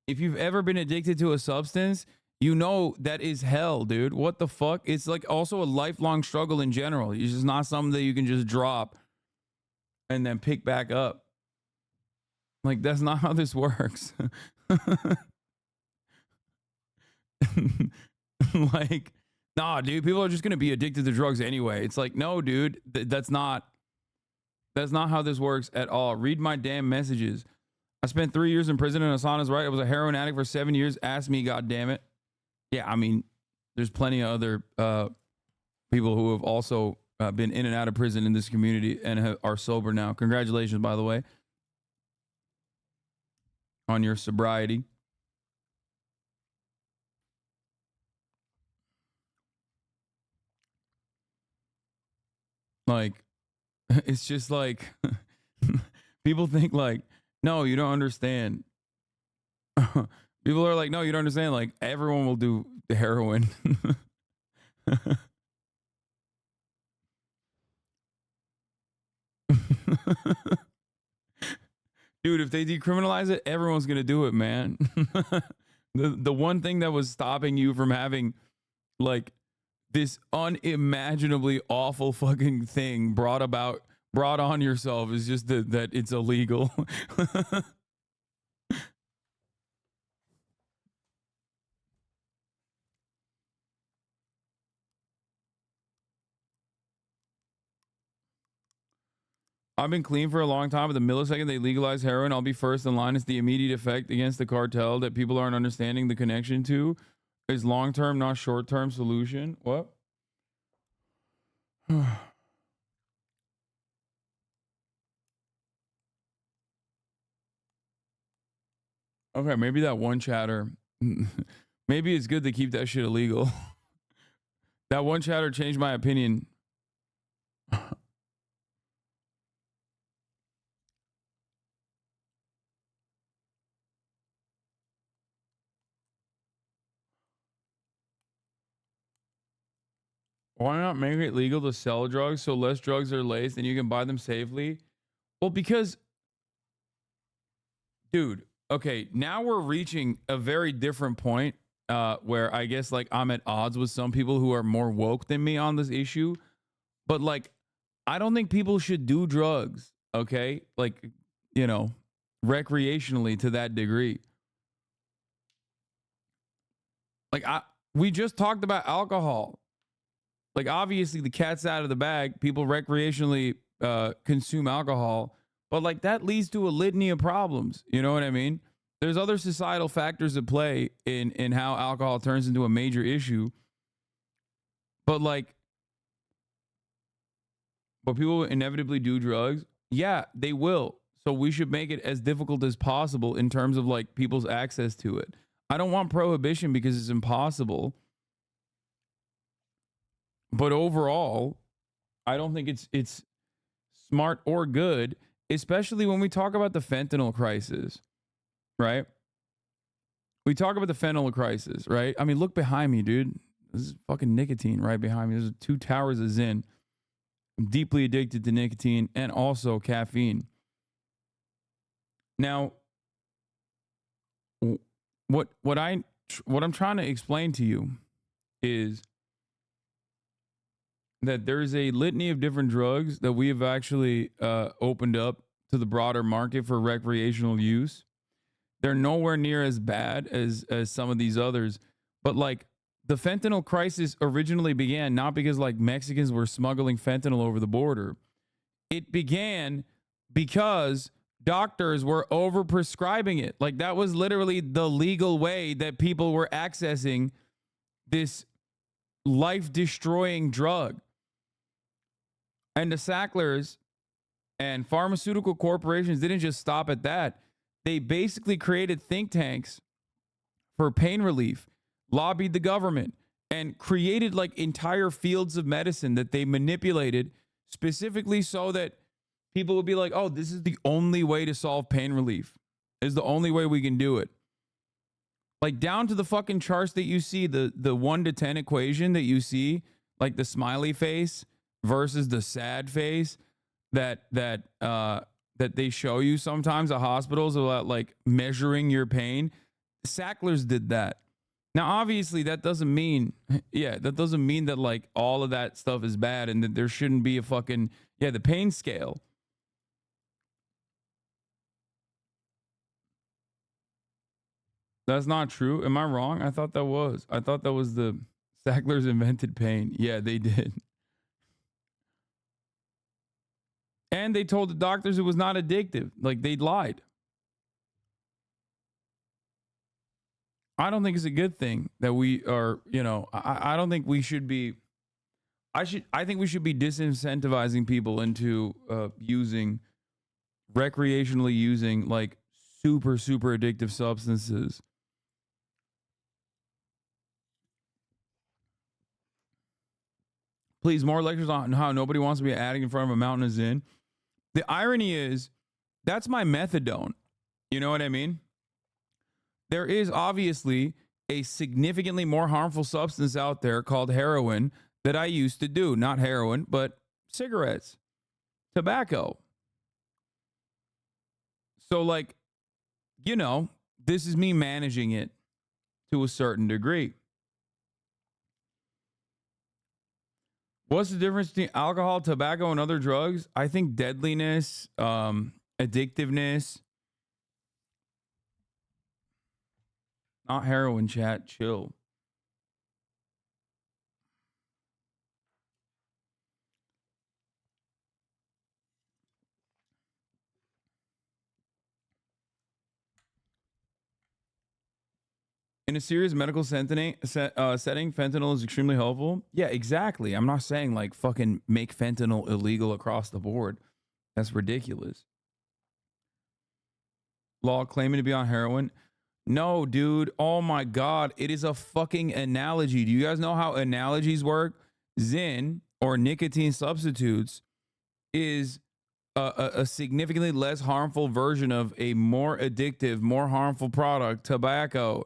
B: If you've ever been addicted to a substance, you know that is hell, dude. What the fuck? It's like also a lifelong struggle in general. It's just not something that you can just drop and then pick back up. Like, that's not how this works. Like, nah, dude, people are just going to be addicted to drugs anyway. It's like, no, dude, that's not how this works at all. Read my damn messages. I spent 3 years in prison, and Hasan is right. I was a heroin addict for 7 years. Ask me, goddammit. Yeah, I mean, there's plenty of other people who have also been in and out of prison in this community and are sober now. Congratulations, by the way, on your sobriety. Like, it's just like people think like, no, you don't understand. People are like, no, you don't understand. Like, everyone will do the heroin. Dude, if they decriminalize it, everyone's gonna do it, man. The one thing that was stopping you from having like this unimaginably awful fucking thing brought on yourself is just that it's illegal. I've been clean for a long time, but the millisecond they legalize heroin, I'll be first in line. It's the immediate effect against the cartel that people aren't understanding the connection to is long-term, not short-term solution. What? Okay, maybe that one chatter. Maybe it's good to keep that shit illegal. That one chatter changed my opinion. Why not make it legal to sell drugs so less drugs are laced and you can buy them safely? Well, because, dude, okay, now we're reaching a very different point where I guess like I'm at odds with some people who are more woke than me on this issue. But like, I don't think people should do drugs, okay? Like, you know, recreationally to that degree. Like, we just talked about alcohol. Like, obviously the cat's out of the bag. People recreationally consume alcohol, but like that leads to a litany of problems. You know what I mean? There's other societal factors at play in how alcohol turns into a major issue. But like, but people inevitably do drugs. Yeah, they will. So we should make it as difficult as possible in terms of like people's access to it. I don't want prohibition because it's impossible. But overall, I don't think it's smart or good, especially when we talk about the fentanyl crisis, right? We talk about the fentanyl crisis, right? I mean, look behind me, dude. This is fucking nicotine right behind me. There's 2 towers of Zyn. I'm deeply addicted to nicotine and also caffeine. Now, what I'm trying to explain to you is that there's a litany of different drugs that we have actually opened up to the broader market for recreational use. They're nowhere near as bad as some of these others, but like the fentanyl crisis originally began not because like Mexicans were smuggling fentanyl over the border. It began because doctors were overprescribing it. Like that was literally the legal way that people were accessing this life-destroying drug. And the Sacklers and pharmaceutical corporations didn't just stop at that. They basically created think tanks for pain relief, lobbied the government, and created like entire fields of medicine that they manipulated specifically so that people would be like, oh, this is the only way to solve pain relief. This is the only way we can do it. Like down to the fucking charts that you see, the 1 to 10 equation that you see, like the smiley face versus the sad face that they show you sometimes at hospitals about like measuring your pain. Sacklers did that. Now, obviously, that doesn't mean that like all of that stuff is bad and that there shouldn't be a fucking, the pain scale. That's not true. Am I wrong? I thought that was the Sacklers invented pain. Yeah, they did. And they told the doctors it was not addictive. Like they lied. I don't think it's a good thing that we are, I don't think we should be, I think we should be disincentivizing people into recreationally using like super, super addictive substances. Please, more lectures on how nobody wants to be adding in front of a mountain of Zyn. The irony is, that's my methadone. You know what I mean? There is obviously a significantly more harmful substance out there called heroin that I used to do. Not heroin, but cigarettes, tobacco. So, like, you know, this is me managing it to a certain degree. What's the difference between alcohol, tobacco, and other drugs? I think deadliness, addictiveness. Not heroin, chat. Chill. In a serious medical setting, fentanyl is extremely helpful. Yeah, exactly. I'm not saying like fucking make fentanyl illegal across the board. That's ridiculous. Law claiming to be on heroin. No, dude. Oh my God. It is a fucking analogy. Do you guys know how analogies work? Zyn or nicotine substitutes is a significantly less harmful version of a more addictive, more harmful product, tobacco.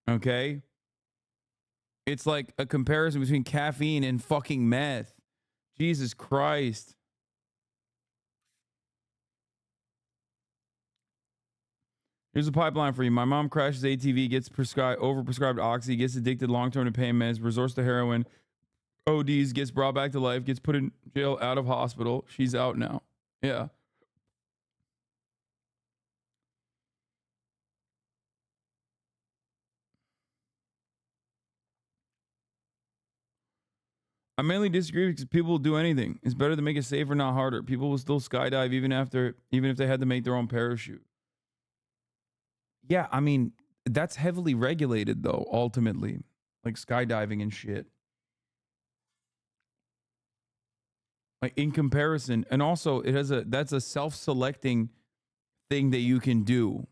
B: Okay? It's like a comparison between caffeine and fucking meth. Jesus Christ. Here's a pipeline for you. My mom crashes ATV, gets overprescribed oxy, gets addicted long-term to pain meds, resorts to heroin, ODs, gets brought back to life, gets put in jail, out of hospital. She's out now. Yeah. I mainly disagree because people will do anything. It's better to make it safer, not harder. People will still skydive even if they had to make their own parachute. Yeah, I mean, that's heavily regulated though, ultimately. Like skydiving and shit. Like in comparison, and also that's a self-selecting thing that you can do.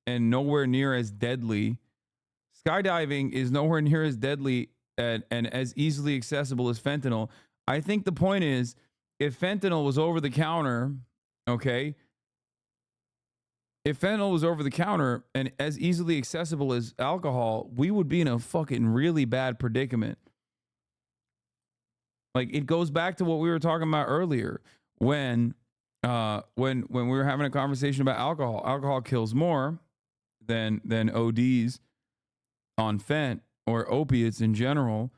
B: And nowhere near as deadly. Skydiving is nowhere near as deadly and as easily accessible as fentanyl. I think the point is, if fentanyl was over the counter, okay, if fentanyl was over the counter and as easily accessible as alcohol, we would be in a fucking really bad predicament. Like, it goes back to what we were talking about earlier when we were having a conversation about alcohol. Alcohol kills more than ODs on fent or opiates in general,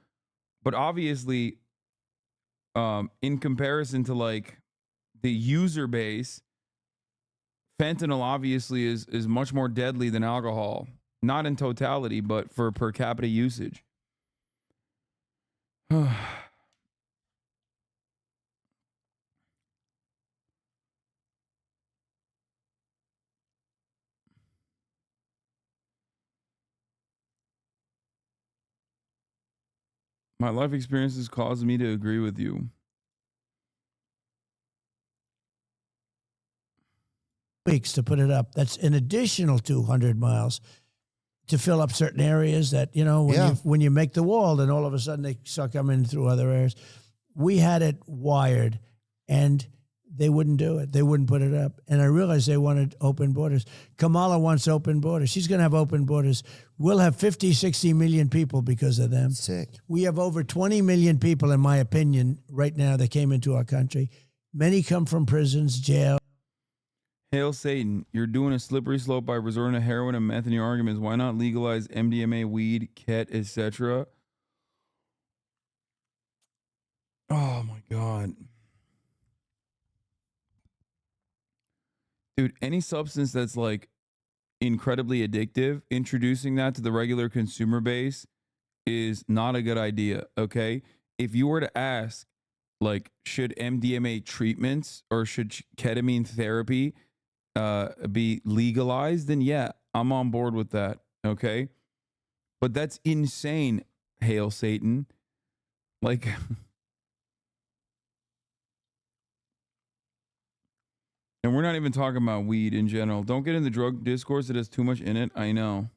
B: but obviously in comparison to like the user base, fentanyl obviously is much more deadly than alcohol, not in totality, but for per capita usage. My life experiences caused me to agree with you.
I: Weeks to put it up. That's an additional 200 miles to fill up certain areas that, you know, when you make the wall, then all of a sudden they start coming through other areas. We had it wired and they wouldn't do it. They wouldn't put it up. And I realized they wanted open borders. Kamala wants open borders. She's going to have open borders. We'll have 50, 60 million people because of them.
H: Sick.
I: We have over 20 million people, in my opinion, right now that came into our country. Many come from prisons, jail.
B: Hail Satan, you're doing a slippery slope by resorting to heroin and meth in your arguments. Why not legalize MDMA, weed, ket, etc.? Oh my God. Dude, any substance that's like incredibly addictive, introducing that to the regular consumer base is not a good idea, okay? If you were to ask, like, should MDMA treatments or should ketamine therapy be legalized, then yeah, I'm on board with that, okay? But that's insane, Hail Satan. Like... And we're not even talking about weed in general. Don't get in the drug discourse. It has too much in it. I know.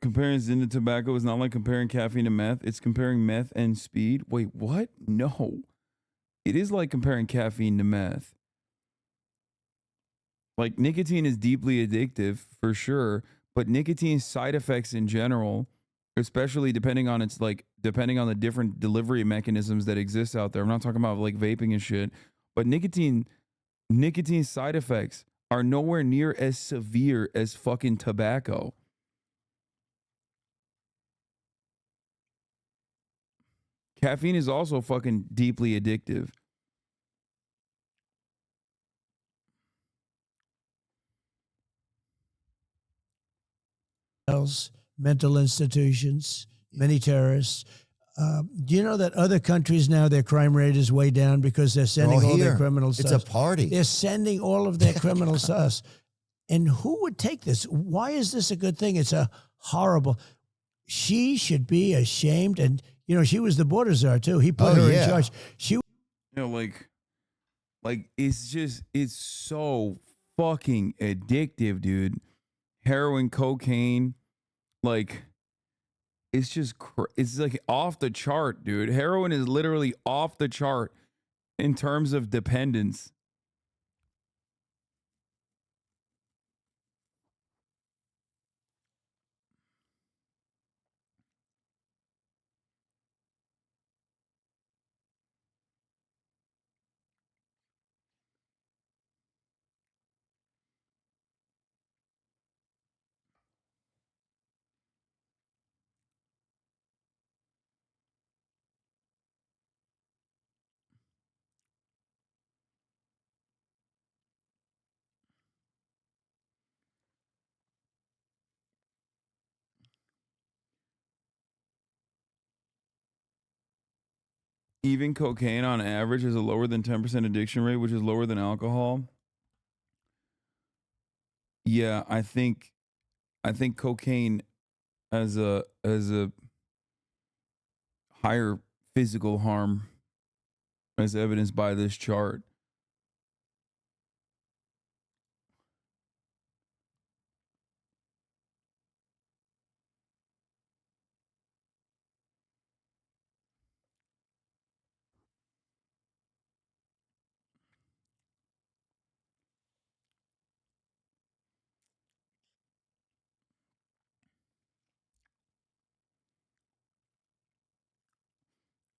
B: Comparing Zyn to tobacco is not like comparing caffeine to meth. It's comparing meth and speed. Wait, what? No. It is like comparing caffeine to meth. Like, nicotine is deeply addictive for sure, but nicotine side effects in general, especially depending on the different delivery mechanisms that exist out there. I'm not talking about like vaping and shit, but nicotine side effects are nowhere near as severe as fucking tobacco. Caffeine is also fucking deeply addictive.
I: Mental institutions, many terrorists. Do you know that other countries now, their crime rate is way down because they're sending all their criminals to us?
H: It's a party.
I: They're sending all of their criminals to us. And who would take this? Why is this a good thing? It's a horrible. She should be ashamed. And, you know, she was the border czar, too. He put her in charge.
B: It's so fucking addictive, dude. Heroin, cocaine, like, it's just, it's like off the chart, dude. Heroin is literally off the chart in terms of dependence. Even cocaine on average has a lower than 10% addiction rate, which is lower than alcohol. Yeah, I think cocaine has a higher physical harm as evidenced by this chart.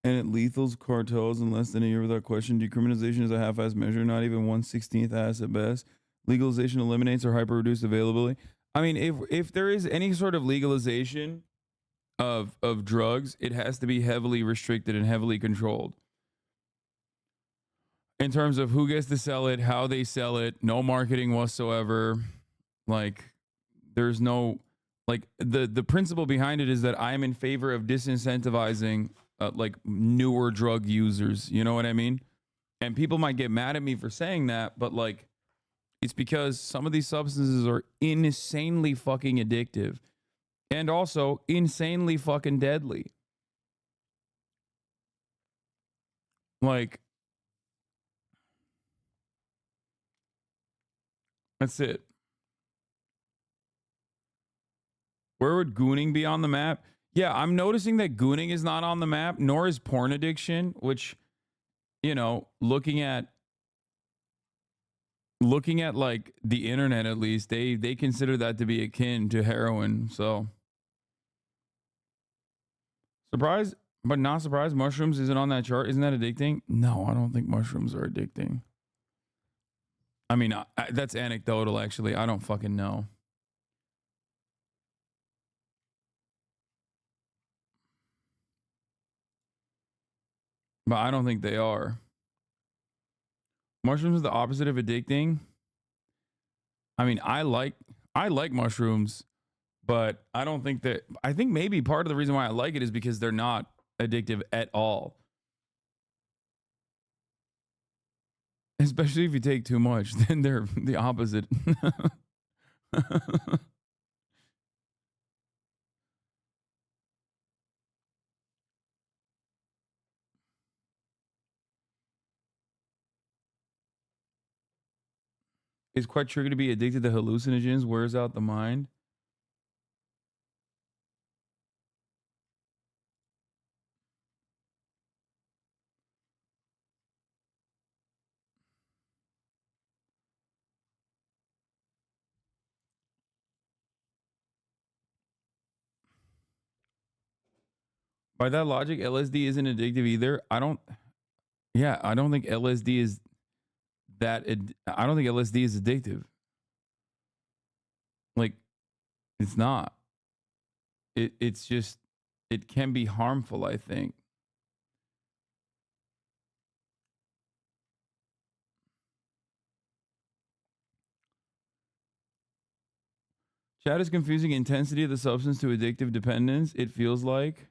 B: And it lethals cartels in less than a year without question. Decriminalization is a half-ass measure, not even 1/16th ass at best. Legalization eliminates or hyper-reduced availability. I mean, if there is any sort of legalization of drugs, it has to be heavily restricted and heavily controlled. In terms of who gets to sell it, how they sell it, no marketing whatsoever. Like, there's no, like, the principle behind it is that I'm in favor of disincentivizing like newer drug users. You know what I mean? And people might get mad at me for saying that, but like, it's because some of these substances are insanely fucking addictive and also insanely fucking deadly. Like, that's it. Where would gooning be on the map? Yeah, I'm noticing that gooning is not on the map, nor is porn addiction, which, you know, looking at like the internet, at least, they consider that to be akin to heroin. So surprised, but not surprised. Mushrooms isn't on that chart. Isn't that addicting? No, I don't think mushrooms are addicting. I mean, that's anecdotal, actually. I don't fucking know. But I don't think they are. Mushrooms are the opposite of addicting. I mean, I like mushrooms, but I don't think that, I think maybe part of the reason why I like it is because they're not addictive at all. Especially if you take too much, then they're the opposite. It's quite tricky to be addicted to hallucinogens, wears out the mind. By that logic, LSD isn't addictive either. I don't think LSD is I don't think LSD is addictive. Like, it's not. It's just, it can be harmful, I think. Chat is confusing intensity of the substance to addictive dependence, it feels like.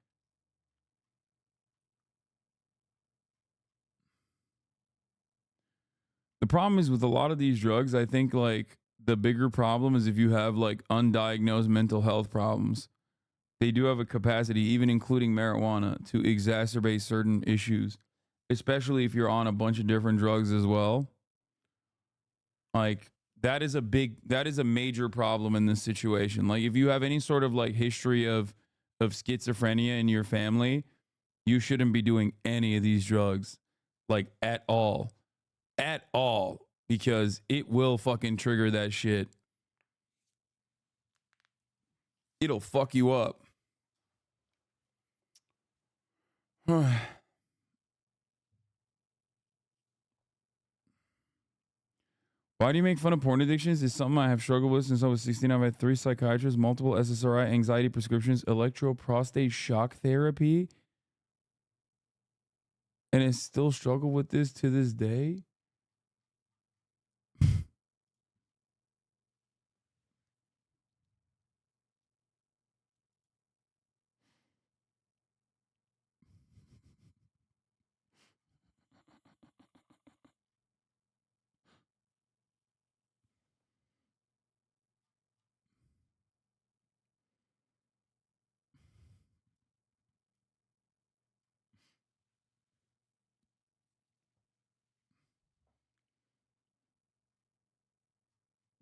B: The problem is with a lot of these drugs, I think like the bigger problem is if you have like undiagnosed mental health problems, they do have a capacity, even including marijuana, to exacerbate certain issues, especially if you're on a bunch of different drugs as well. Like that is a major problem in this situation. Like if you have any sort of like history of schizophrenia in your family, you shouldn't be doing any of these drugs, like at all, because it will fucking trigger that shit. It'll fuck you up. Why do you make fun of porn addictions? It's something I have struggled with since I was 16. I've had 3 psychiatrists, multiple SSRI, anxiety prescriptions, electroprostate shock therapy, and I still struggle with this to this day.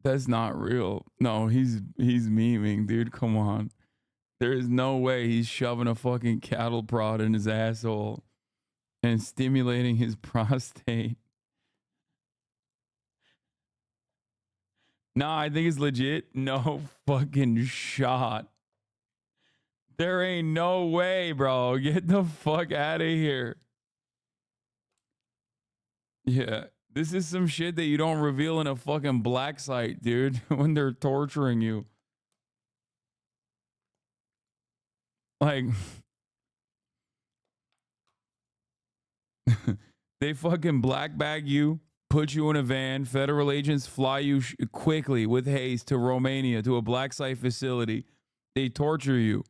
B: That's not real. No, he's memeing, dude. Come on. There is no way he's shoving a fucking cattle prod in his asshole and stimulating his prostate. Nah, I think it's legit. No fucking shot. There ain't no way, bro. Get the fuck out of here. Yeah. This is some shit that you don't reveal in a fucking black site, dude, when they're torturing you. Like, they fucking black bag you, put you in a van, federal agents fly you quickly with haste to Romania, to a black site facility. They torture you.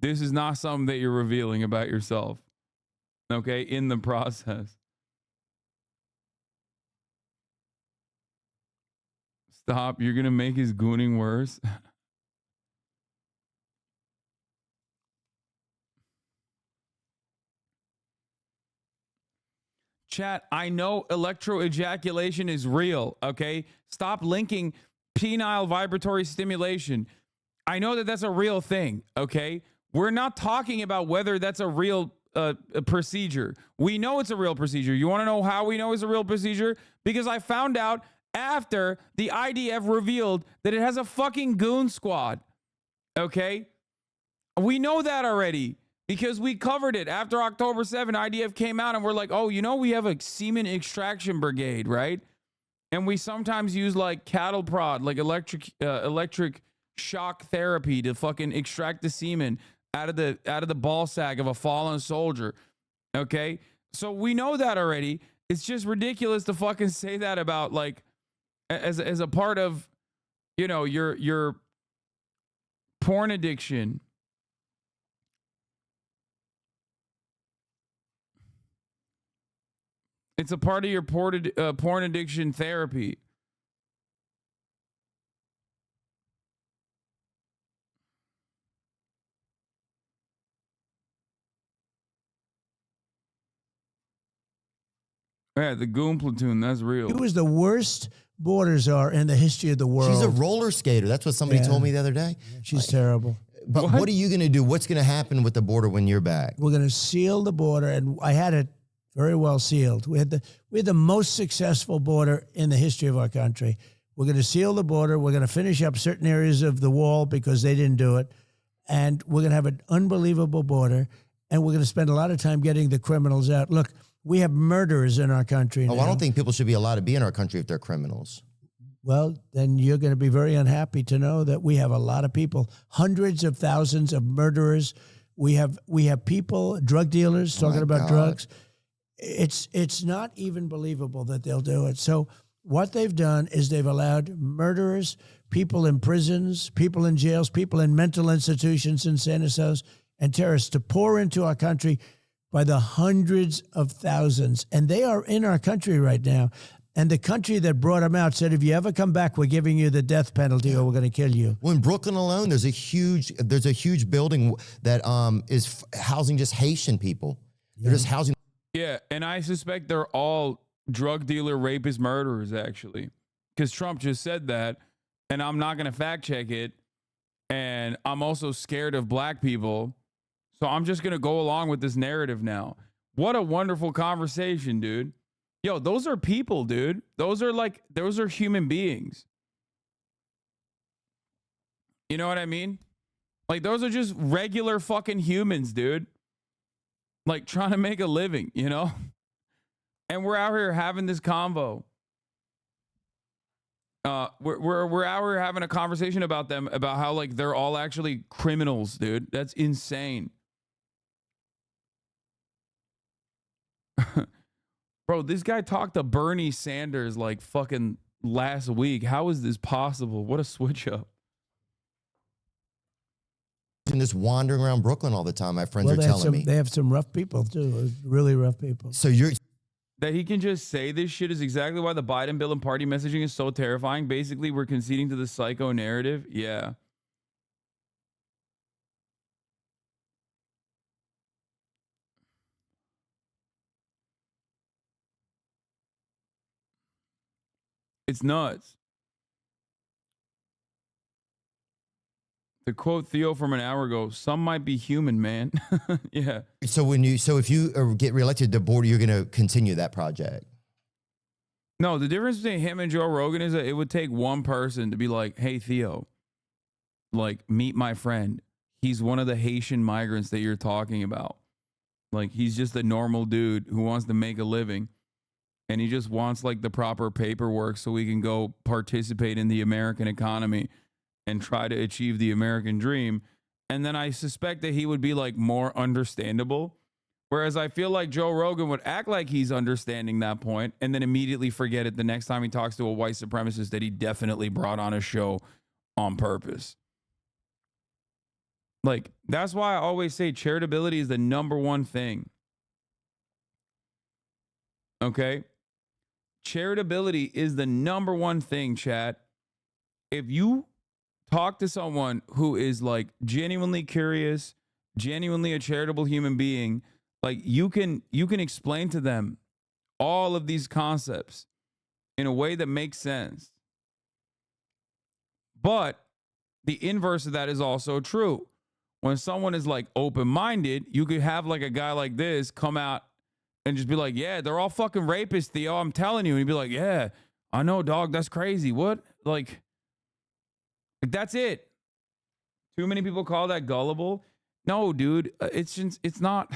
B: This is not something that you're revealing about yourself, okay, in the process. Stop. You're going to make his gooning worse. Chat, I know electroejaculation is real, okay? Stop linking penile vibratory stimulation. I know that that's a real thing, okay? We're not talking about whether that's a real a procedure. We know it's a real procedure. You want to know how we know it's a real procedure? Because I found out after the IDF revealed that it has a fucking goon squad. Okay? We know that already because we covered it after October 7. IDF came out and we're like, oh, you know, we have a semen extraction brigade, right? And we sometimes use like cattle prod, like electric shock therapy to fucking extract the semen out of the ball sack of a fallen soldier. Okay? So we know that already. It's just ridiculous to fucking say that about like as a part of, you know, your porn addiction. It's a part of your porn addiction therapy. Yeah, the goon platoon, that's real.
I: He was the worst border czar in the history of the world.
H: She's a roller skater. That's what somebody told me the other day.
I: She's terrible.
H: But what are you going to do? What's going to happen with the border when you're back?
I: We're going to seal the border, and I had it very well sealed. We had the most successful border in the history of our country. We're going to seal the border. We're going to finish up certain areas of the wall because they didn't do it. And we're going to have an unbelievable border. and we're going to spend a lot of time getting the criminals out. Look, we have murderers in our country now.
H: I don't think people should be allowed to be in our country if they're criminals.
I: Well, then you're going to be very unhappy to know that we have a lot of people, hundreds of thousands of murderers. We have people, drug dealers talking about drugs. It's not even believable that they'll do it. So what they've done is they've allowed murderers, people in prisons, people in jails, people in mental institutions and sanitors, and terrorists to pour into our country by the hundreds of thousands. And they are in our country right now. And the country that brought them out said, if you ever come back, we're giving you the death penalty or we're going to kill you.
H: Well, in Brooklyn alone, there's a huge building that is housing just Haitian people. They're just housing.
B: Yeah, and I suspect they're all drug dealer, rapist, murderers, actually. Because Trump just said that, and I'm not going to fact check it. And I'm also scared of black people. So I'm just going to go along with this narrative now. What a wonderful conversation, dude. Yo, those are people, dude. Those are human beings. You know what I mean? Like, those are just regular fucking humans, dude. Like, trying to make a living, you know? And we're out here having this convo. We're out here having a conversation about them, about how, like, they're all actually criminals, dude. That's insane. Bro, this guy talked to Bernie Sanders like fucking last week. How is this possible? What a switch up.
H: And just wandering around Brooklyn all the time. My friends are telling me.
I: They have some rough people too, really rough people.
H: So you're...
B: That he can just say this shit is exactly why the Biden bill and party messaging is so terrifying. Basically, we're conceding to the psycho narrative. Yeah. It's nuts. To quote Theo from an hour ago, some might be human, man. Yeah.
H: So if you get reelected to the board, you're going to continue that project.
B: No, the difference between him and Joe Rogan is that it would take one person to be like, hey, Theo, like, meet my friend. He's one of the Haitian migrants that you're talking about. Like, he's just a normal dude who wants to make a living. And he just wants like the proper paperwork so we can go participate in the American economy and try to achieve the American dream. And then I suspect that he would be like more understandable. Whereas I feel like Joe Rogan would act like he's understanding that point and then immediately forget it the next time he talks to a white supremacist that he definitely brought on a show on purpose. Like, that's why I always say charitability is the number one thing. Okay? Charitability is the number one thing, chat. If you talk to someone who is like genuinely curious, genuinely a charitable human being, like you can explain to them all of these concepts in a way that makes sense. But the inverse of that is also true. When someone is like open-minded, you could have like a guy like this come out and just be like, yeah, they're all fucking rapists, Theo. I'm telling you. And he'd be like, yeah, I know, dog. That's crazy. What? Like that's it. Too many people call that gullible. No, dude. It's not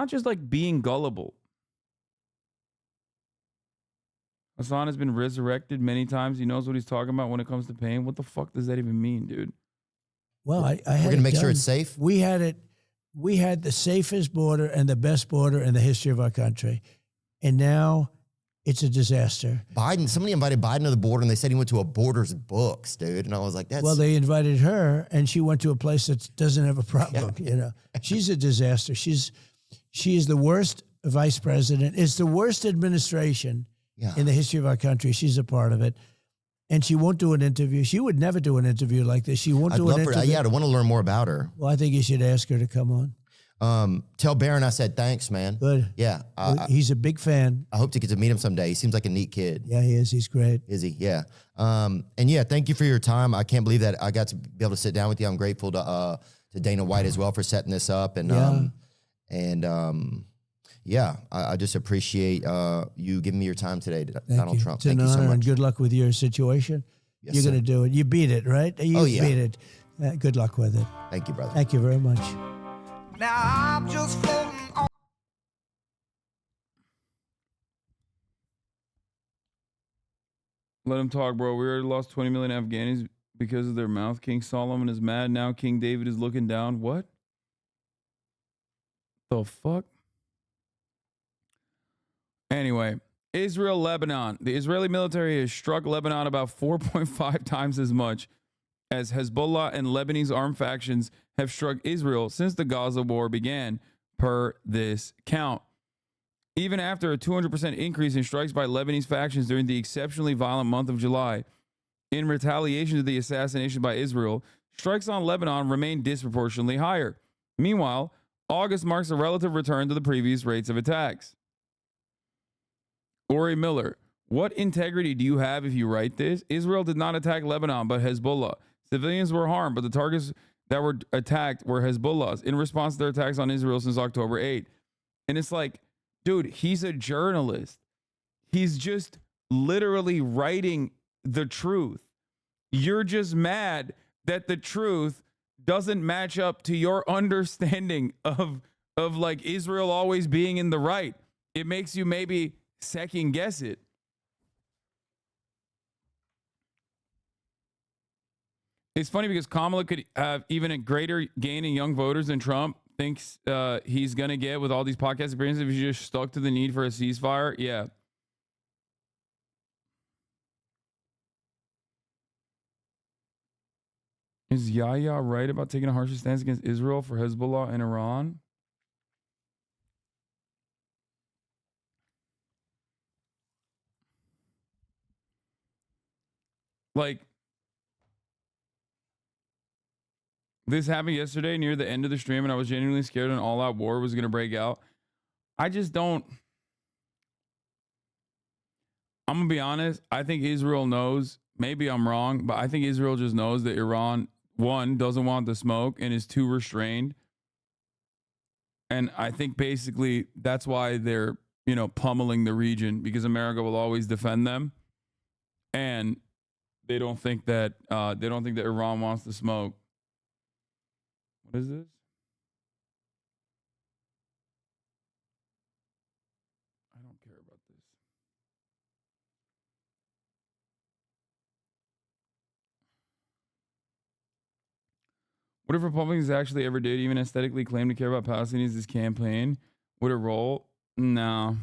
B: just like being gullible. Hasan has been resurrected many times. He knows what he's talking about when it comes to pain. What the fuck does that even mean, dude?
I: Well, we're
H: going to make sure it's safe.
I: We had the safest border and the best border in the history of our country. And now it's a disaster.
H: Somebody invited Biden to the border and they said he went to a Borders Books, dude. And I was like,
I: well, they invited her and she went to a place that doesn't have a problem, you know. She's a disaster. She is the worst vice president. It's the worst administration in the history of our country. She's a part of it. And she won't do an interview. She would never do an interview like this. She won't do an interview.
H: I want to learn more about her.
I: Well, I think you should ask her to come on.
H: Tell Barron I said thanks, man.
I: Good.
H: Yeah.
I: He's a big fan.
H: I hope to get to meet him someday. He seems like a neat kid.
I: Yeah, he is. He's great.
H: Is he? Yeah. And yeah, thank you for your time. I can't believe that I got to be able to sit down with you. I'm grateful to Dana White as well for setting this up. Yeah, I just appreciate you giving me your time today, Donald Trump.
I: Thank you so much. And good luck with your situation.
H: Yes,
I: You're going to do it. You beat it, right? You beat it. Good luck with it.
H: Thank you, brother.
I: Thank you very much.
K: Now I'm just floating on.
B: Let him talk, bro. We already lost 20 million Afghanis because of their mouth. King Solomon is mad now. King David is looking down. What? The fuck? Anyway, Israel, Lebanon. The Israeli military has struck Lebanon about 4.5 times as much as Hezbollah and Lebanese armed factions have struck Israel since the Gaza war began, per this count. Even after a 200% increase in strikes by Lebanese factions during the exceptionally violent month of July, in retaliation to the assassination by Israel, strikes on Lebanon remain disproportionately higher. Meanwhile, August marks a relative return to the previous rates of attacks. Ori Miller, what integrity do you have if you write this? Israel did not attack Lebanon, but Hezbollah. Civilians were harmed, but the targets that were attacked were Hezbollah's in response to their attacks on Israel since October 8th. And it's like, dude, he's a journalist. He's just literally writing the truth. You're just mad that the truth doesn't match up to your understanding of like Israel always being in the right. It makes you maybe second guess it. It's funny because Kamala could have even a greater gain in young voters than Trump thinks he's going to get with all these podcast appearances if he just stuck to the need for a ceasefire. Yeah. Is Yahya right about taking a harsher stance against Israel for Hezbollah and Iran? Like, this happened yesterday near the end of the stream, and I was genuinely scared an all-out war was going to break out. I just don't. I'm going to be honest. I think Israel knows. Maybe I'm wrong, but I think Israel just knows that Iran, one, doesn't want the smoke and is too restrained. And I think basically that's why they're, pummeling the region, because America will always defend them. And they don't think that Iran wants the smoke. What is this? I don't care about this. What if Republicans actually ever did even aesthetically claim to care about Palestinians this campaign? Would it roll? No.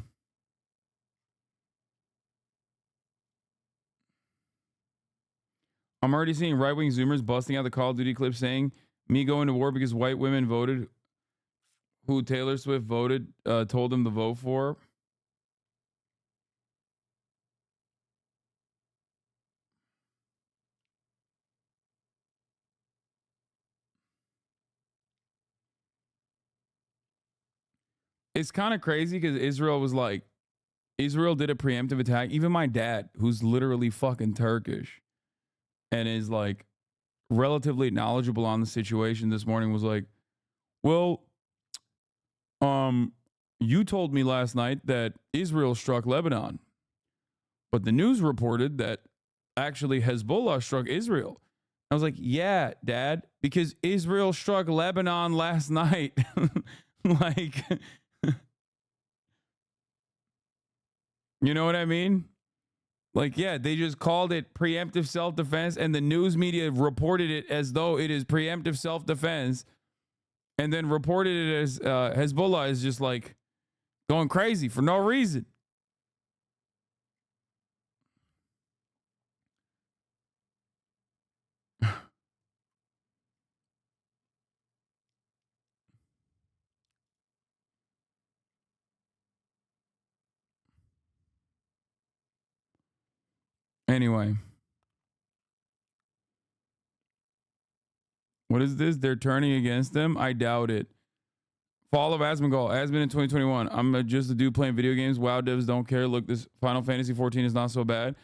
B: I'm already seeing right-wing Zoomers busting out the Call of Duty clip saying, me going to war because white women voted who Taylor Swift told them to vote for. It's kind of crazy because Israel did a preemptive attack. Even my dad, who's literally fucking Turkish and is like relatively knowledgeable on the situation this morning, was like, well, you told me last night that Israel struck Lebanon, but the news reported that actually Hezbollah struck Israel. I was like, yeah, Dad, because Israel struck Lebanon last night. Like, you know what I mean? Like, yeah, they just called it preemptive self-defense, and the news media reported it as though it is preemptive self-defense, and then reported it as Hezbollah is just like going crazy for no reason. Anyway. What is this? They're turning against them? I doubt it. Fall of Asmongold. Asmon in 2021. I'm just a dude playing video games. WoW devs don't care. Look, this Final Fantasy 14 is not so bad.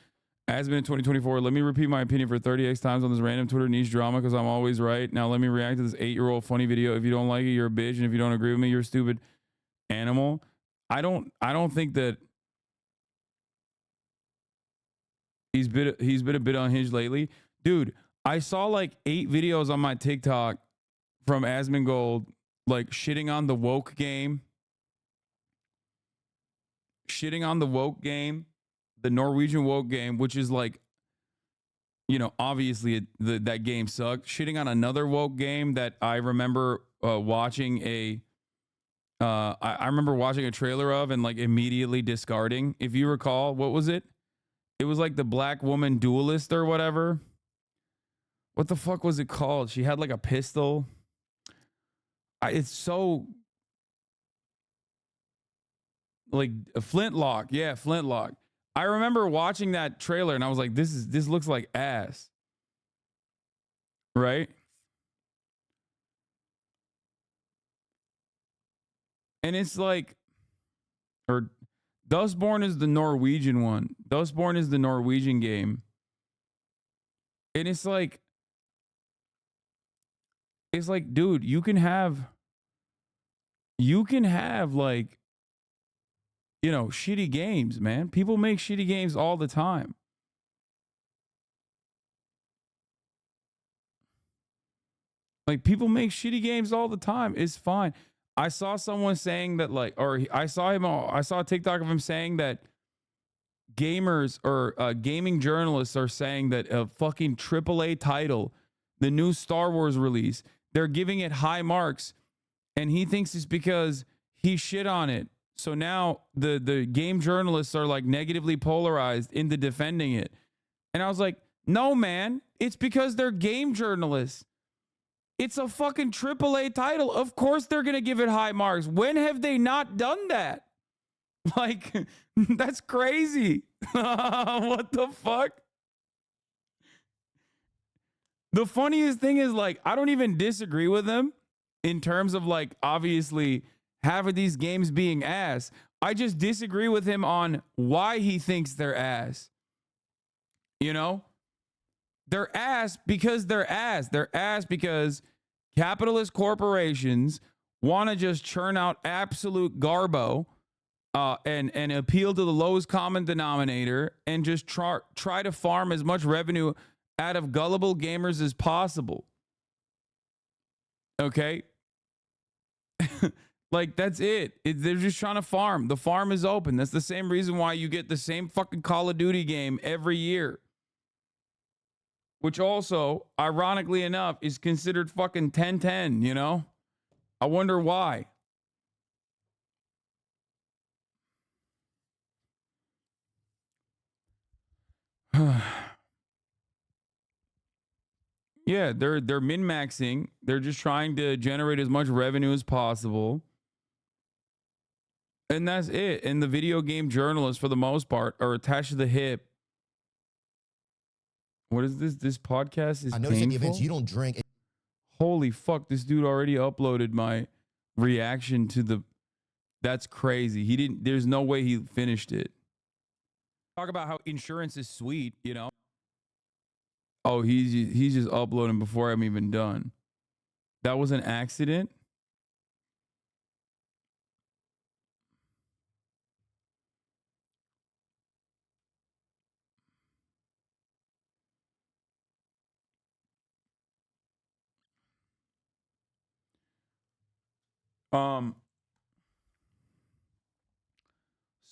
B: Asmon in 2024. Let me repeat my opinion for 30x times on this random Twitter niche drama because I'm always right. Now let me react to this 8-year-old funny video. If you don't like it, you're a bitch. And if you don't agree with me, you're a stupid animal. I don't think that he's been a bit unhinged lately. Dude, I saw like 8 videos on my TikTok from Asmongold like shitting on the woke game. Shitting on the woke game, the Norwegian woke game, which is like, you know, obviously that game sucked. Shitting on another woke game that I remember watching I remember watching a trailer of and like immediately discarding. If you recall, what was it? It was like the Black Woman Duelist or whatever. What the fuck was it called? She had like a pistol. It's so like a Flintlock. Yeah, Flintlock. I remember watching that trailer and I was like, this looks like ass. Right? And it's like, or Dustborn is the Norwegian one. Dustborn is the Norwegian game. And it's like, dude, you can have like, you know, shitty games, man. People make shitty games all the time. Like, people make shitty games all the time. It's fine. I saw someone saying that, like, or I saw a TikTok of him saying that gamers or gaming journalists are saying that a fucking AAA title, the new Star Wars release, they're giving it high marks, and he thinks it's because he shit on it. So now the game journalists are like negatively polarized into defending it. And I was like, no, man, it's because they're game journalists. It's a fucking AAA title. Of course they're going to give it high marks. When have they not done that? Like, that's crazy. What the fuck? The funniest thing is, like, I don't even disagree with him in terms of, like, obviously half of these games being ass. I just disagree with him on why he thinks they're ass. You know? They're ass because they're ass. They're ass because capitalist corporations want to just churn out absolute garbo and appeal to the lowest common denominator and just try to farm as much revenue out of gullible gamers as possible. Okay? Like, that's it. They're just trying to farm. The farm is open. That's the same reason why you get the same fucking Call of Duty game every year. Which also, ironically enough, is considered fucking 10-10, you know? I wonder why. Yeah, they're min-maxing. They're just trying to generate as much revenue as possible. And that's it. And the video game journalists, for the most part, are attached to the hip. What is this? This podcast is
H: I know
B: painful?
H: events you don't drink.
B: Holy fuck, this dude already uploaded my reaction to the... That's crazy. He didn't... There's no way he finished it. Talk about how insurance is sweet, you know? Oh, he's just uploading before I'm even done. That was an accident?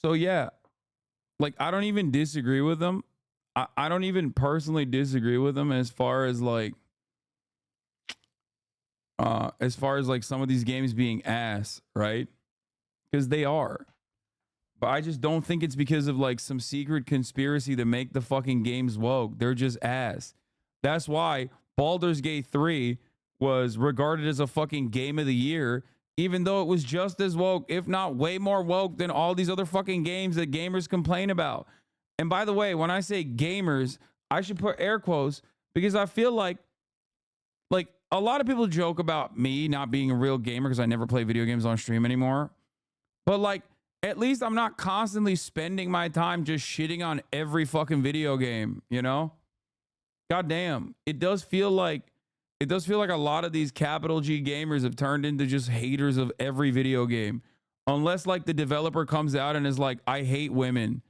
B: So yeah, like, I don't even disagree with them. I don't even personally disagree with them as far as like some of these games being ass, right? Because they are. But I just don't think it's because of like some secret conspiracy to make the fucking games woke. They're just ass. That's why Baldur's Gate 3 was regarded as a fucking game of the year, even though it was just as woke, if not way more woke than all these other fucking games that gamers complain about. And by the way, when I say gamers, I should put air quotes because I feel like a lot of people joke about me not being a real gamer because I never play video games on stream anymore. But like, at least I'm not constantly spending my time just shitting on every fucking video game, you know? God damn. It does feel like a lot of these capital G gamers have turned into just haters of every video game. Unless like the developer comes out and is like, I hate women.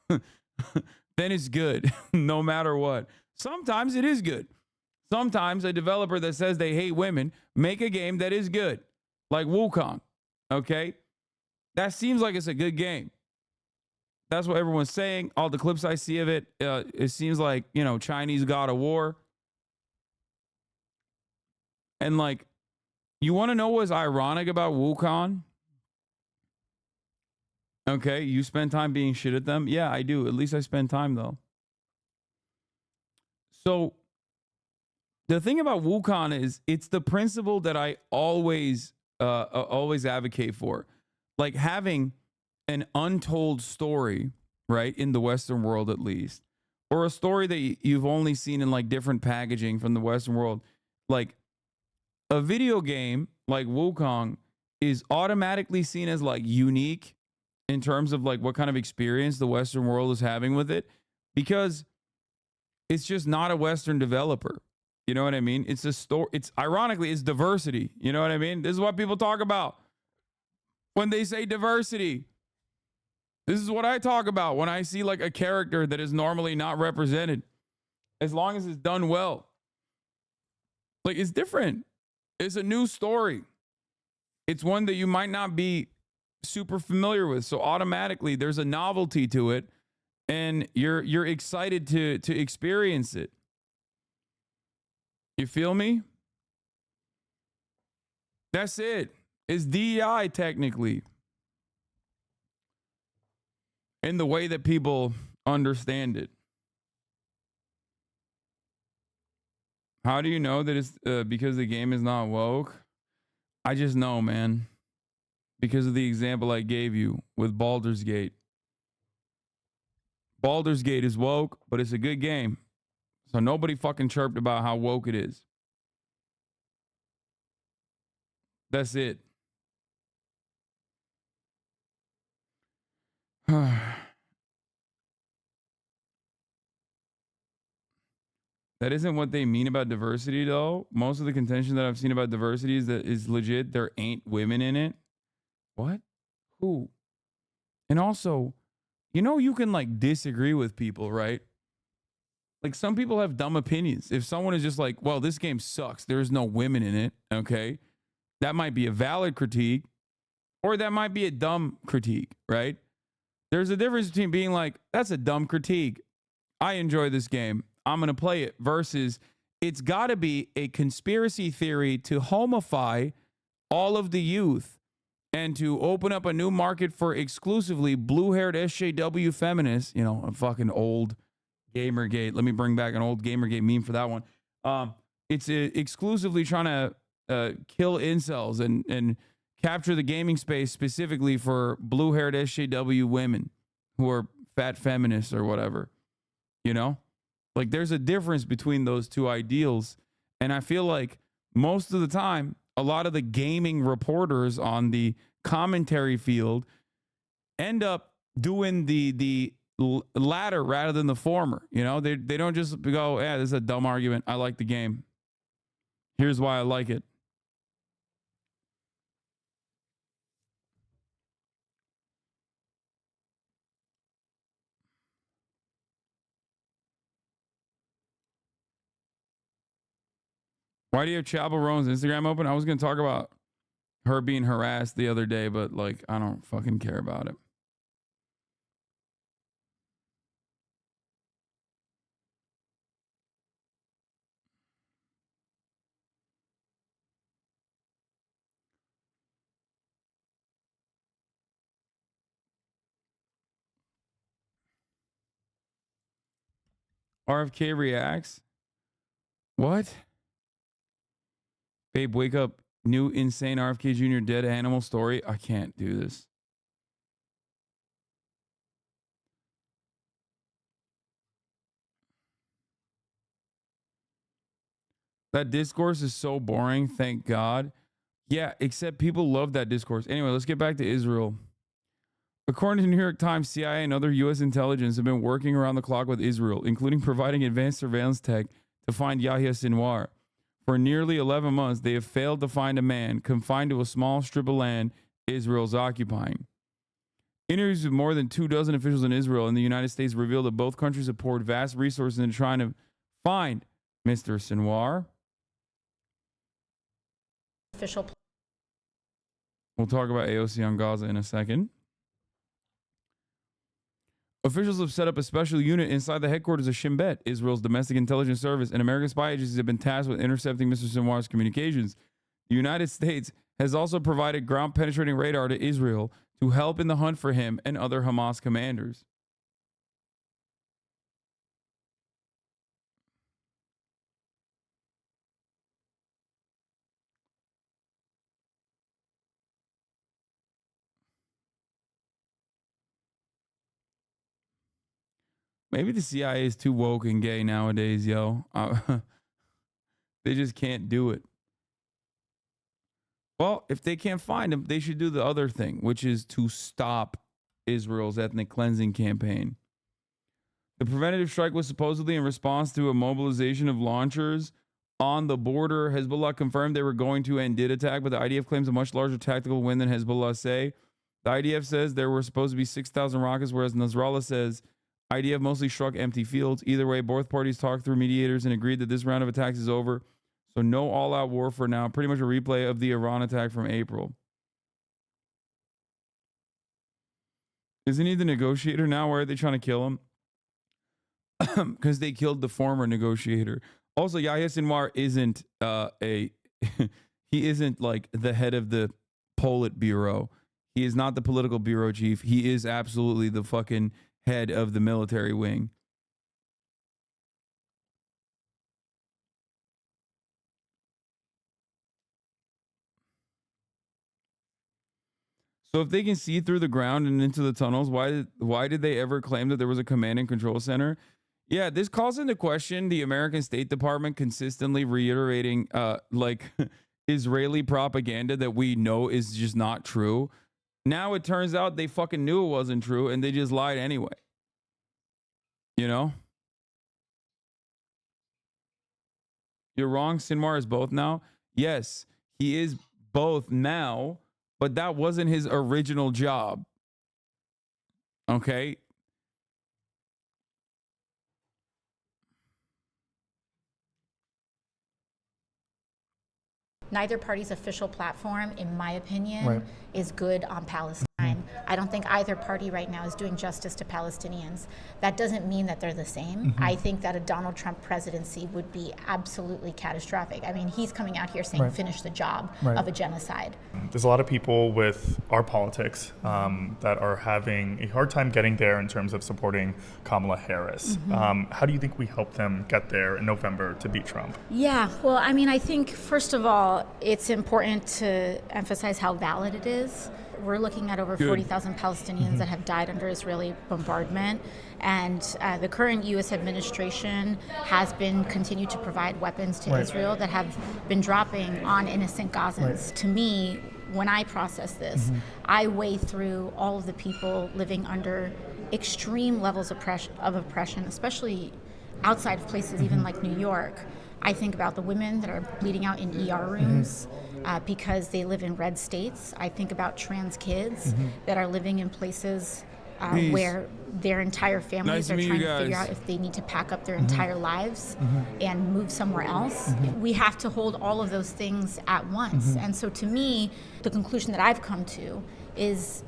B: Then it's good, no matter what. Sometimes it is good. Sometimes a developer that says they hate women make a game that is good. like Wukong. Okay, that seems like it's a good game. That's what everyone's saying. All the clips I see of it, it seems like, you know, Chinese God of War. And like, you want to know what's ironic about Wukong? Okay, you spend time being shit at them? Yeah, I do. At least I spend time though. So the thing about Wukong is it's the principle that I always advocate for. Like having an untold story, right, in the Western world at least, or a story that you've only seen in like different packaging from the Western world. Like a video game like Wukong is automatically seen as like unique in terms of like what kind of experience the Western world is having with it, because it's just not a Western developer. You know what I mean? It's a story. It's ironically, it's diversity. You know what I mean? This is what people talk about when they say diversity. This is what I talk about when I see like a character that is normally not represented, as long as it's done well. Like, it's different. It's a new story. It's one that you might not be super familiar with. So automatically there's a novelty to it and you're excited to experience it. You feel me? That's it. It's DEI technically. In the way that people understand it. How do you know that it's because the game is not woke? I just know, man. Because of the example I gave you with Baldur's Gate. Baldur's Gate is woke, but it's a good game. So nobody fucking chirped about how woke it is. That's it. That isn't what they mean about diversity, though. Most of the contention that I've seen about diversity is that is legit. There ain't women in it. What? Who? And also, you know, you can like disagree with people, right? Like some people have dumb opinions. If someone is just like, well, this game sucks, there's no women in it, okay? That might be a valid critique, or that might be a dumb critique, right? There's a difference between being like, that's a dumb critique. I enjoy this game. I'm going to play it, versus it's got to be a conspiracy theory to homify all of the youth and to open up a new market for exclusively blue-haired SJW feminists, you know, a fucking old Gamergate. Let me bring back an old Gamergate meme for that one. It's exclusively trying to kill incels and capture the gaming space specifically for blue-haired SJW women who are fat feminists or whatever, you know? Like, there's a difference between those two ideals. And I feel like most of the time, a lot of the gaming reporters on the commentary field end up doing the latter rather than the former. You know, they don't just go, yeah, this is a dumb argument. I like the game. Here's why I like it. Why do you have Chapel Roan's Instagram open? I was going to talk about her being harassed the other day, but like, I don't fucking care about it. RFK reacts. What? Babe, wake up. New insane RFK Jr. dead animal story. I can't do this. That discourse is so boring. Thank God. Yeah, except people love that discourse. Anyway, let's get back to Israel. According to the New York Times, CIA and other U.S. intelligence have been working around the clock with Israel, including providing advanced surveillance tech to find Yahya Sinwar. For nearly 11 months, they have failed to find a man confined to a small strip of land Israel's occupying. Interviews with more than 24 officials in Israel and the United States reveal that both countries have poured vast resources into trying to find Mr. Sinwar.
L: Official
B: We'll talk about AOC on Gaza in a second. Officials have set up a special unit inside the headquarters of Shin Bet, Israel's domestic intelligence service, and American spy agencies have been tasked with intercepting Mr. Sinwar's communications. The United States has also provided ground-penetrating radar to Israel to help in the hunt for him and other Hamas commanders. Maybe the CIA is too woke and gay nowadays, yo. They just can't do it. Well, if they can't find him, they should do the other thing, which is to stop Israel's ethnic cleansing campaign. The preventative strike was supposedly in response to a mobilization of launchers on the border. Hezbollah confirmed they were going to and did attack, but the IDF claims a much larger tactical win than Hezbollah say. The IDF says there were supposed to be 6,000 rockets, whereas Nasrallah says IDF mostly struck empty fields. Either way, both parties talked through mediators and agreed that this round of attacks is over. So no all-out war for now. Pretty much a replay of the Iran attack from April. Isn't he the negotiator now? Why are they trying to kill him? Because they killed the former negotiator. Also, Yahya Sinwar isn't he isn't like the head of the Politburo. He is not the political bureau chief. He is absolutely the fucking head of the military wing. So if they can see through the ground and into the tunnels, why did they ever claim that there was a command and control center? Yeah, this calls into question the American State Department consistently reiterating like Israeli propaganda that we know is just not true. Now it turns out they fucking knew it wasn't true and they just lied anyway. You know? You're wrong. Sinwar is both now. Yes, he is both now, but that wasn't his original job. Okay?
L: Neither party's official platform, in my opinion, is good on Palestine. I don't think either party right now is doing justice to Palestinians. That doesn't mean that they're the same. I think that a Donald Trump presidency would be absolutely catastrophic. I mean, he's coming out here saying finish the job of a genocide.
M: There's a lot of people with our politics that are having a hard time getting there in terms of supporting Kamala Harris. How do you think we help them get there in November to beat Trump?
L: Yeah, well, I mean, I think, first of all, it's important to emphasize how valid it is. We're looking at over 40,000 Palestinians that have died under Israeli bombardment. And the current U.S. administration has been continued to provide weapons to Israel that have been dropping on innocent Gazans. To me, when I process this, I weigh through all of the people living under extreme levels of oppression, especially outside of places even like New York. I think about the women that are bleeding out in ER rooms because they live in red states. I think about trans kids that are living in places where their entire families are trying to figure out if they need to pack up their entire lives and move somewhere else. We have to hold all of those things at once. And so to me, the conclusion that I've come to is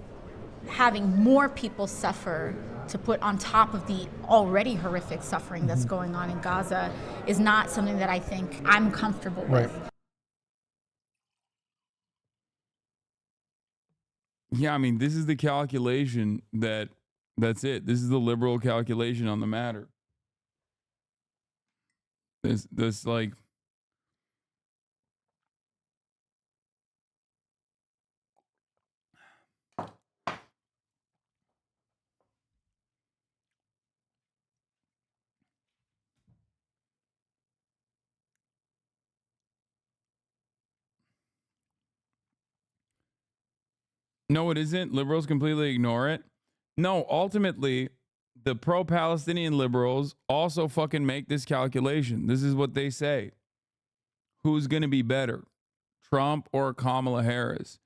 L: having more people suffer to put on top of the already horrific suffering that's going on in Gaza is not something that I think I'm comfortable with.
B: Yeah, I mean, this is the calculation that's it. This is the liberal calculation on the matter. This like no, it isn't. Liberals completely ignore it. No, ultimately, the pro-Palestinian liberals also fucking make this calculation. This is what they say. Who's going to be better, Trump or Kamala Harris?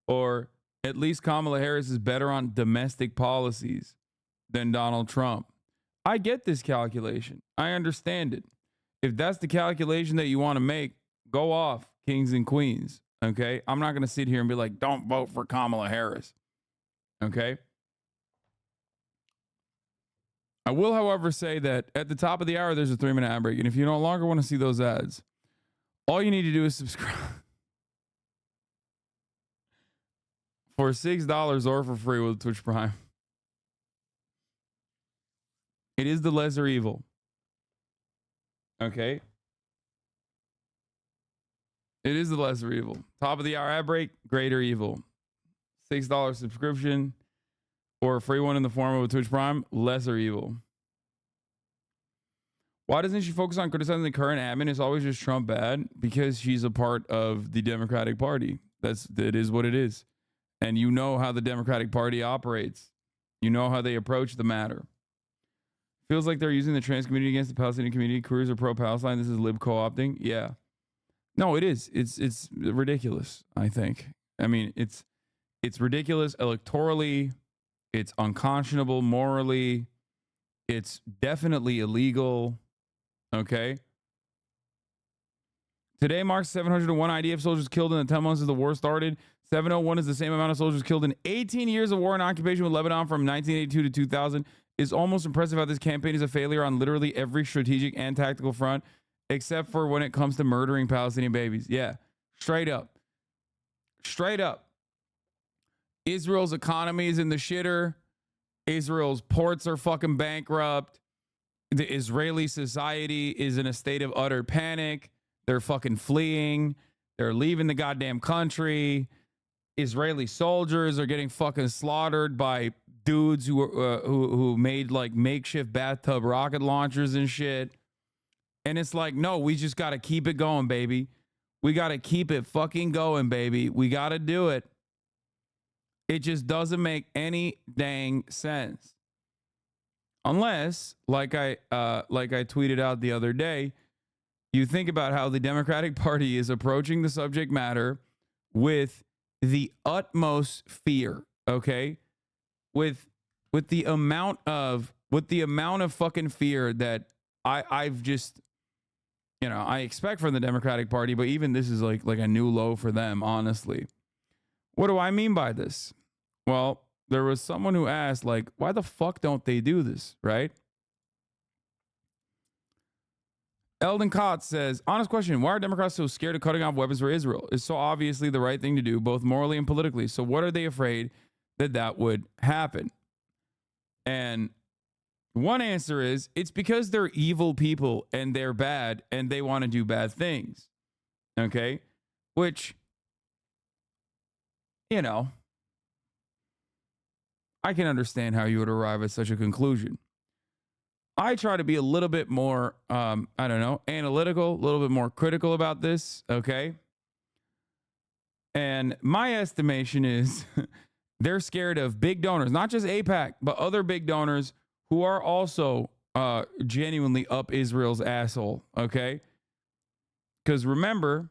B: Or at least Kamala Harris is better on domestic policies than Donald Trump. I get this calculation. I understand it. If that's the calculation that you want to make, go off, kings and queens. Okay. I'm not going to sit here and be like, don't vote for Kamala Harris. Okay. I will, however, say that at the top of the hour, there's a 3-minute ad break. And if you no longer want to see those ads, all you need to do is subscribe for $6 or for free with Twitch Prime. It is the lesser evil. Okay. It is the lesser evil. Top of the hour ad break, greater evil. $6 subscription or a free one in the form of a Twitch Prime, lesser evil. Why doesn't she focus on criticizing the current admin? Is always just Trump bad? Because she's a part of the Democratic Party. It is what it is. And you know how the Democratic Party operates. You know how they approach the matter. Feels like they're using the trans community against the Palestinian community. Careers are pro-Palestine. This is lib co-opting. Yeah. No, it is. It's ridiculous, I think. I mean, it's ridiculous electorally. It's unconscionable morally. It's definitely illegal. Okay. Today marks 701 IDF soldiers killed in the 10 months as the war started. 701 is the same amount of soldiers killed in 18 years of war and occupation with Lebanon from 1982 to 2000. It's almost impressive how this campaign is a failure on literally every strategic and tactical front, except for when it comes to murdering Palestinian babies. Yeah, straight up. Straight up. Israel's economy is in the shitter. Israel's ports are fucking bankrupt. The Israeli society is in a state of utter panic. They're fucking fleeing. They're leaving the goddamn country. Israeli soldiers are getting fucking slaughtered by dudes who made like makeshift bathtub rocket launchers and shit. And it's like, no, we just got to keep it going, baby. We got to keep it fucking going, baby. We got to do it. It just doesn't make any dang sense. Unless, like I tweeted out the other day, you think about how the Democratic Party is approaching the subject matter with the utmost fear, okay? With the amount of fucking fear that I've just, I expect from the Democratic Party, but even this is like a new low for them, honestly. What do I mean by this? Well, there was someone who asked, like, why the fuck don't they do this, right? Eldon Kotz says, honest question, why are Democrats so scared of cutting off weapons for Israel? It's so obviously the right thing to do, both morally and politically. So what are they afraid that would happen? And one answer is, it's because they're evil people and they're bad and they want to do bad things. Okay? Which, I can understand how you would arrive at such a conclusion. I try to be a little bit more, analytical, a little bit more critical about this, okay? And my estimation is they're scared of big donors, not just AIPAC, but other big donors who are also genuinely up Israel's asshole, okay? Because remember,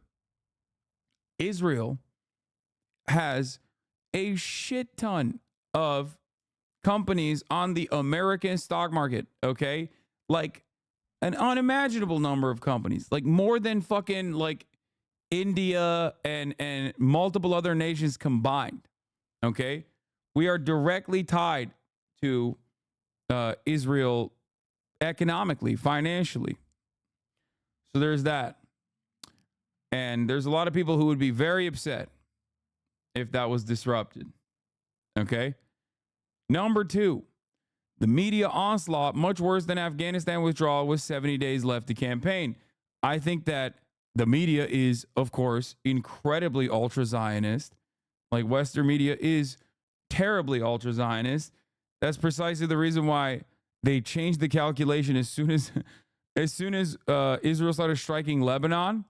B: Israel has a shit ton of companies on the American stock market, okay? Like an unimaginable number of companies, like more than fucking like India and multiple other nations combined, okay? We are directly tied to Israel economically, financially. So there's that. And there's a lot of people who would be very upset if that was disrupted, okay? Number two, the media onslaught, much worse than Afghanistan withdrawal with 70 days left to campaign. I think that the media is, of course, incredibly ultra-Zionist. Like Western media is terribly ultra-Zionist. That's precisely the reason why they changed the calculation as soon as Israel started striking Lebanon.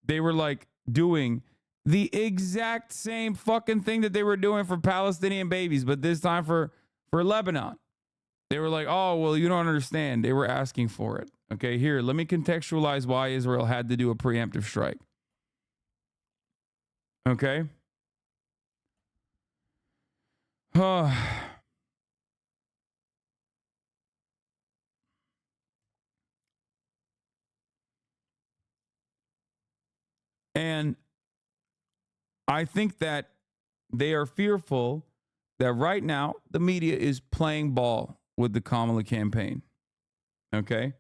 B: They were like doing the exact same fucking thing that they were doing for Palestinian babies, but this time for Lebanon. They were like, oh, well, you don't understand. They were asking for it. Okay, here, let me contextualize why Israel had to do a preemptive strike. Okay? And I think that they are fearful that right now the media is playing ball with the Kamala campaign. Okay?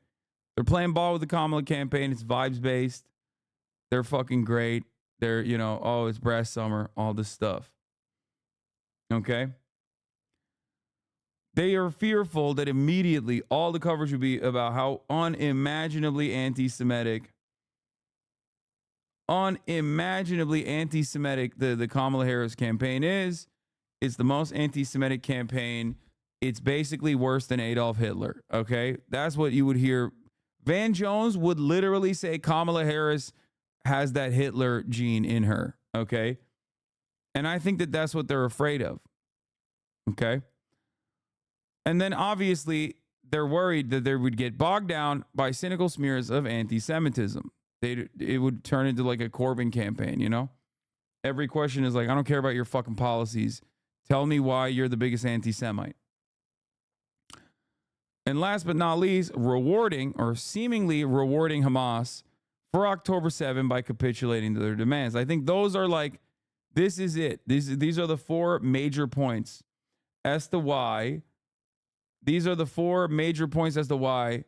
B: They're playing ball with the Kamala campaign. It's vibes based. They're fucking great. They're, oh, it's breast summer, all this stuff. Okay? They are fearful that immediately all the coverage would be about how unimaginably anti-Semitic the Kamala Harris campaign is. It's the most anti-Semitic campaign. It's basically worse than Adolf Hitler. Okay? That's what you would hear. Van Jones would literally say Kamala Harris has that Hitler gene in her. Okay? And I think that that's what they're afraid of. Okay? And then obviously they're worried that they would get bogged down by cynical smears of anti-Semitism. It would turn into like a Corbyn campaign, Every question is like, I don't care about your fucking policies. Tell me why you're the biggest anti-Semite. And last but not least, seemingly rewarding Hamas for October 7 by capitulating to their demands. I think those are like, this is it. These are the four major points as to why. These are the four major points as to why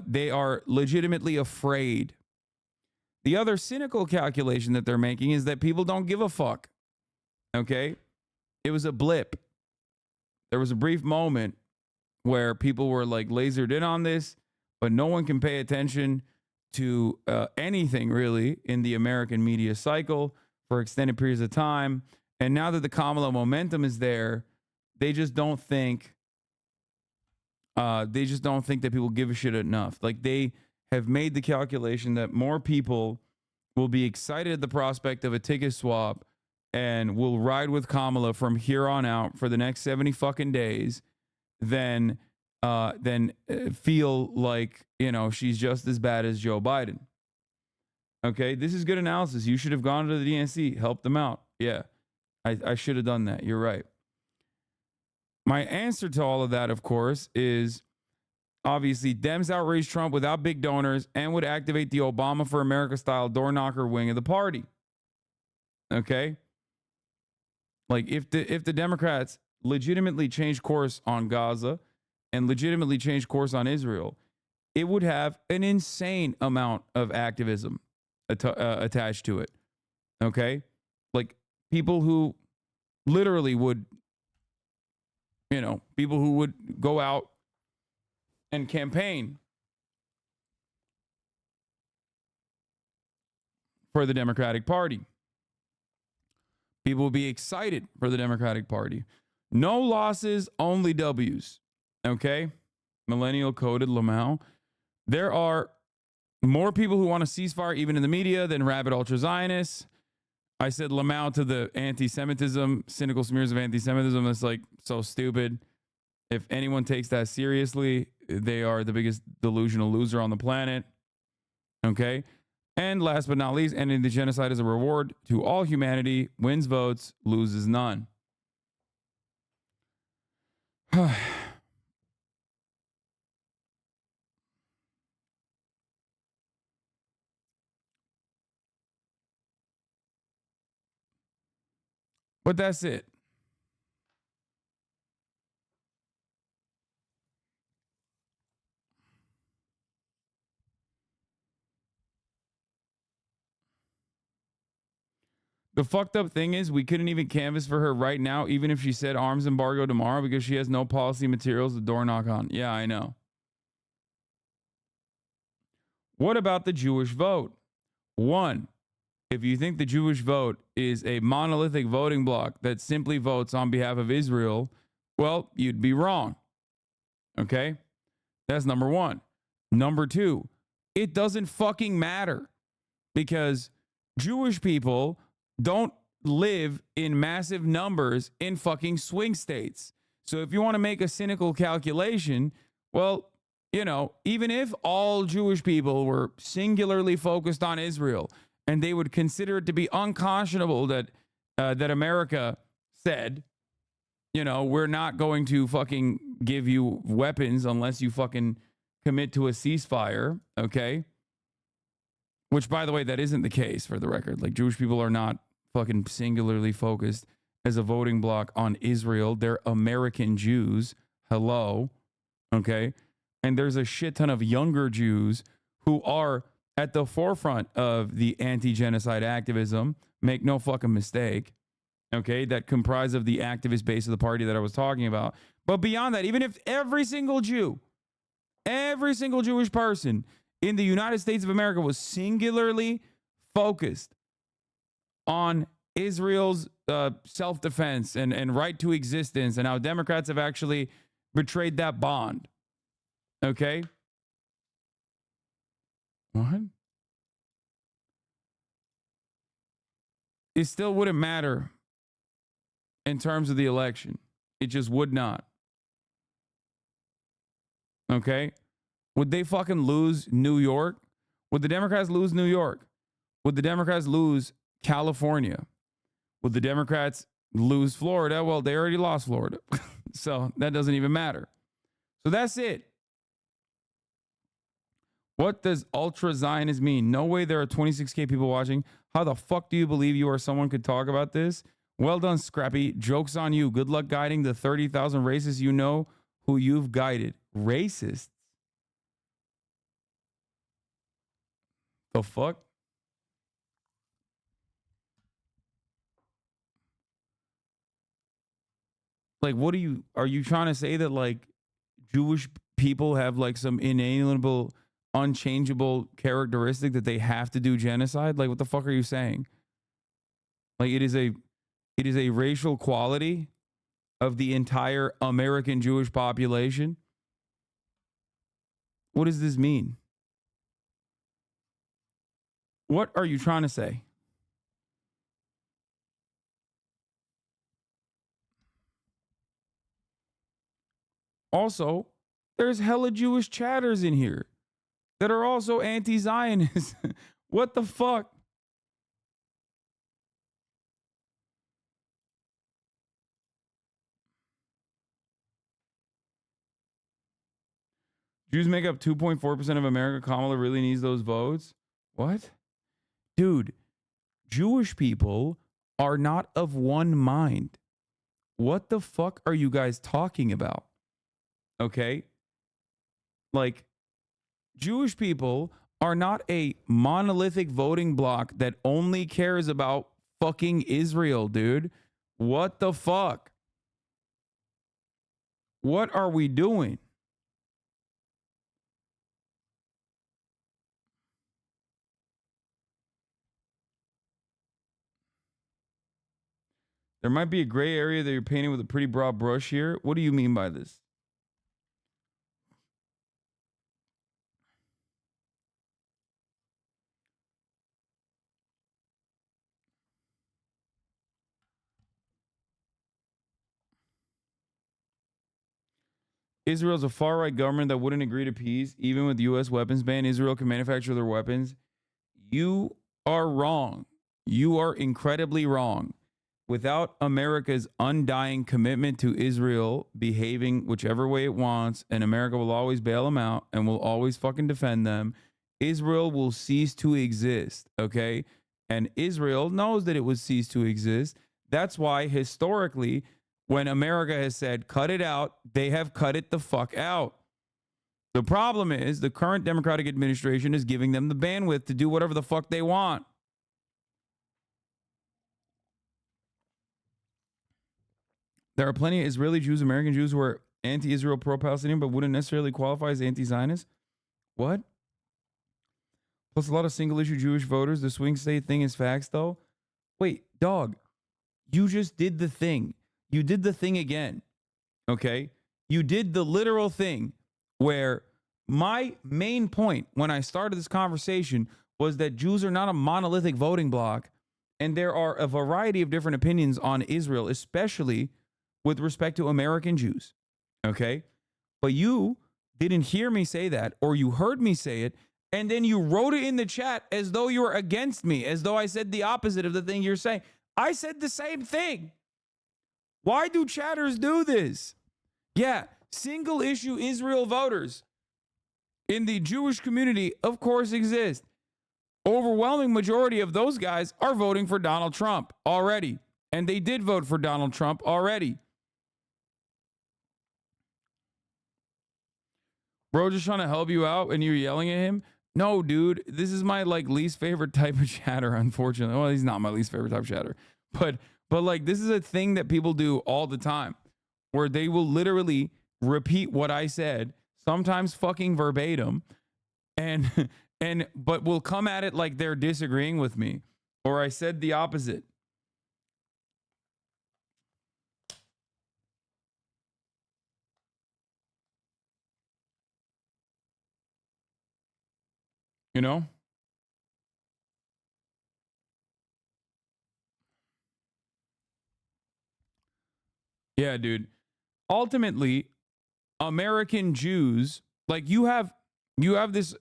B: they are legitimately afraid. The other cynical calculation that they're making is that people don't give a fuck. Okay? It was a blip. There was a brief moment where people were like lasered in on this, but no one can pay attention to anything really in the American media cycle for extended periods of time. And now that the Kamala momentum is there, they just don't think that people give a shit enough. Like they have made the calculation that more people will be excited at the prospect of a ticket swap and will ride with Kamala from here on out for the next 70 fucking days than feel like, she's just as bad as Joe Biden. Okay, this is good analysis. You should have gone to the DNC, helped them out. Yeah, I should have done that. You're right. My answer to all of that, of course, is obviously Dems outrage Trump without big donors and would activate the Obama for America style door knocker wing of the party. Okay? Like if the Democrats legitimately change course on Gaza and legitimately change course on Israel, it would have an insane amount of activism attached to it. Okay? Like people who literally would, people who would go out and campaign for the Democratic Party. People will be excited for the Democratic Party. No losses, only W's. Okay? Millennial coded Lamau. There are more people who want a ceasefire, even in the media, than rabid ultra-Zionists. I said Lamau to the anti-Semitism, cynical smears of anti-Semitism. That's like so stupid. If anyone takes that seriously, they are the biggest delusional loser on the planet. Okay? And last but not least, ending the genocide as a reward to all humanity, wins votes, loses none. But that's it. The fucked up thing is we couldn't even canvass for her right now, even if she said arms embargo tomorrow, because she has no policy materials to door knock on. Yeah, I know. What about the Jewish vote? One, if you think the Jewish vote is a monolithic voting bloc that simply votes on behalf of Israel, well, you'd be wrong. Okay? That's number one. Number two, it doesn't fucking matter because Jewish people don't live in massive numbers in fucking swing states. So if you want to make a cynical calculation, well, even if all Jewish people were singularly focused on Israel and they would consider it to be unconscionable that America said, we're not going to fucking give you weapons unless you fucking commit to a ceasefire, okay? Which, by the way, that isn't the case for the record. Like, Jewish people are not fucking singularly focused as a voting bloc on Israel. They're American Jews. Hello. Okay. And there's a shit ton of younger Jews who are at the forefront of the anti-genocide activism. Make no fucking mistake. Okay. That comprise of the activist base of the party that I was talking about. But beyond that, even if every single Jew, every single Jewish person in the United States of America was singularly focused on Israel's self-defense and right to existence and how Democrats have actually betrayed that bond. Okay? What? It still wouldn't matter in terms of the election. It just would not. Okay? Would they fucking lose New York? Would the Democrats lose New York? Would the Democrats lose California? Would the Democrats lose Florida? Well, they already lost Florida. So that doesn't even matter. So that's it. What does ultra Zionist mean? No way there are 26K people watching. How the fuck do you believe you or someone could talk about this? Well done, Scrappy. Joke's on you. Good luck guiding the 30,000 racists you know who you've guided. Racists? The fuck? Like, what are you trying to say that like Jewish people have like some inalienable, unchangeable characteristic that they have to do genocide? Like, what the fuck are you saying? Like, it is a racial quality of the entire American Jewish population. What does this mean? What are you trying to say? Also, there's hella Jewish chatters in here that are also anti-Zionist. What the fuck? Jews make up 2.4% of America. Kamala really needs those votes? What? Dude, Jewish people are not of one mind. What the fuck are you guys talking about? Okay? Like, Jewish people are not a monolithic voting bloc that only cares about fucking Israel, dude. What the fuck? What are we doing? There might be a gray area that you're painting with a pretty broad brush here. What do you mean by this? Israel's a far-right government that wouldn't agree to peace, even with U.S. weapons ban. Israel can manufacture their weapons. You are wrong. You are incredibly wrong. Without America's undying commitment to Israel behaving whichever way it wants, and America will always bail them out and will always fucking defend them, Israel will cease to exist, okay? And Israel knows that it will cease to exist. That's why historically, when America has said, cut it out, they have cut it the fuck out. The problem is the current Democratic administration is giving them the bandwidth to do whatever the fuck they want. There are plenty of Israeli Jews, American Jews who are anti-Israel, pro-Palestinian, but wouldn't necessarily qualify as anti-Zionist. What? Plus a lot of single-issue Jewish voters. The swing state thing is facts, though. Wait, dog, you just did the thing. You did the thing again, okay? You did the literal thing where my main point when I started this conversation was that Jews are not a monolithic voting bloc, and there are a variety of different opinions on Israel, especially with respect to American Jews, okay? But you didn't hear me say that, or you heard me say it, and then you wrote it in the chat as though you were against me, as though I said the opposite of the thing you're saying. I said the same thing. Why do chatters do this? Yeah, single issue Israel voters in the Jewish community, of course, exist. overwhelming majority of those guys are voting for Donald Trump already. And they did vote for Donald Trump already. Bro, just trying to help you out and you're yelling at him? No, dude, this is my like least favorite type of chatter, unfortunately. Well, he's not my least favorite type of chatter. But like this is a thing that people do all the time where they will literally repeat what I said, sometimes fucking verbatim, but will come at it like they're disagreeing with me or I said the opposite. You know? Yeah, dude. Ultimately, American Jews, like you have this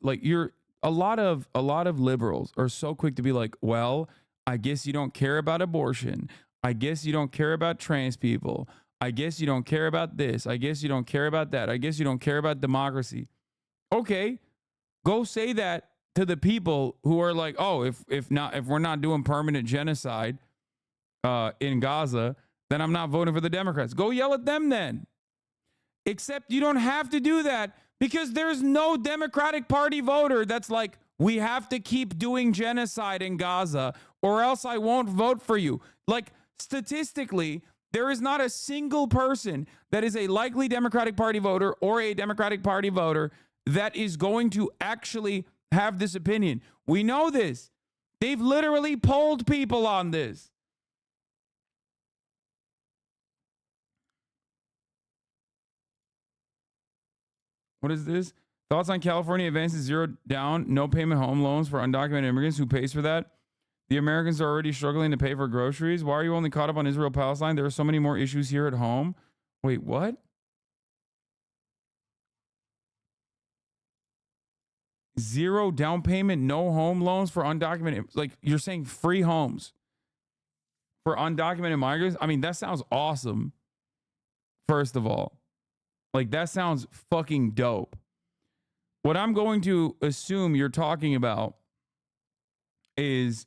B: like you're a lot of liberals are so quick to be like, well, I guess you don't care about abortion. I guess you don't care about trans people. I guess you don't care about this. I guess you don't care about that. I guess you don't care about democracy. Okay, go say that to the people who are like, oh, if we're not doing permanent genocide in Gaza, then I'm not voting for the Democrats. Go yell at them then. Except you don't have to do that because there's no Democratic Party voter that's like, we have to keep doing genocide in Gaza or else I won't vote for you. Like statistically, there is not a single person that is a likely Democratic Party voter or a Democratic Party voter that is going to actually have this opinion. We know this. They've literally polled people on this. What is this? Thoughts on California advances zero down, no payment home loans for undocumented immigrants. Who pays for that? The Americans are already struggling to pay for groceries. Why are you only caught up on Israel-Palestine? There are so many more issues here at home. Wait, what? Zero down payment, no home loans for undocumented. Like you're saying free homes for undocumented migrants? I mean, that sounds awesome. First of all. Like, that sounds fucking dope. What I'm going to assume you're talking about is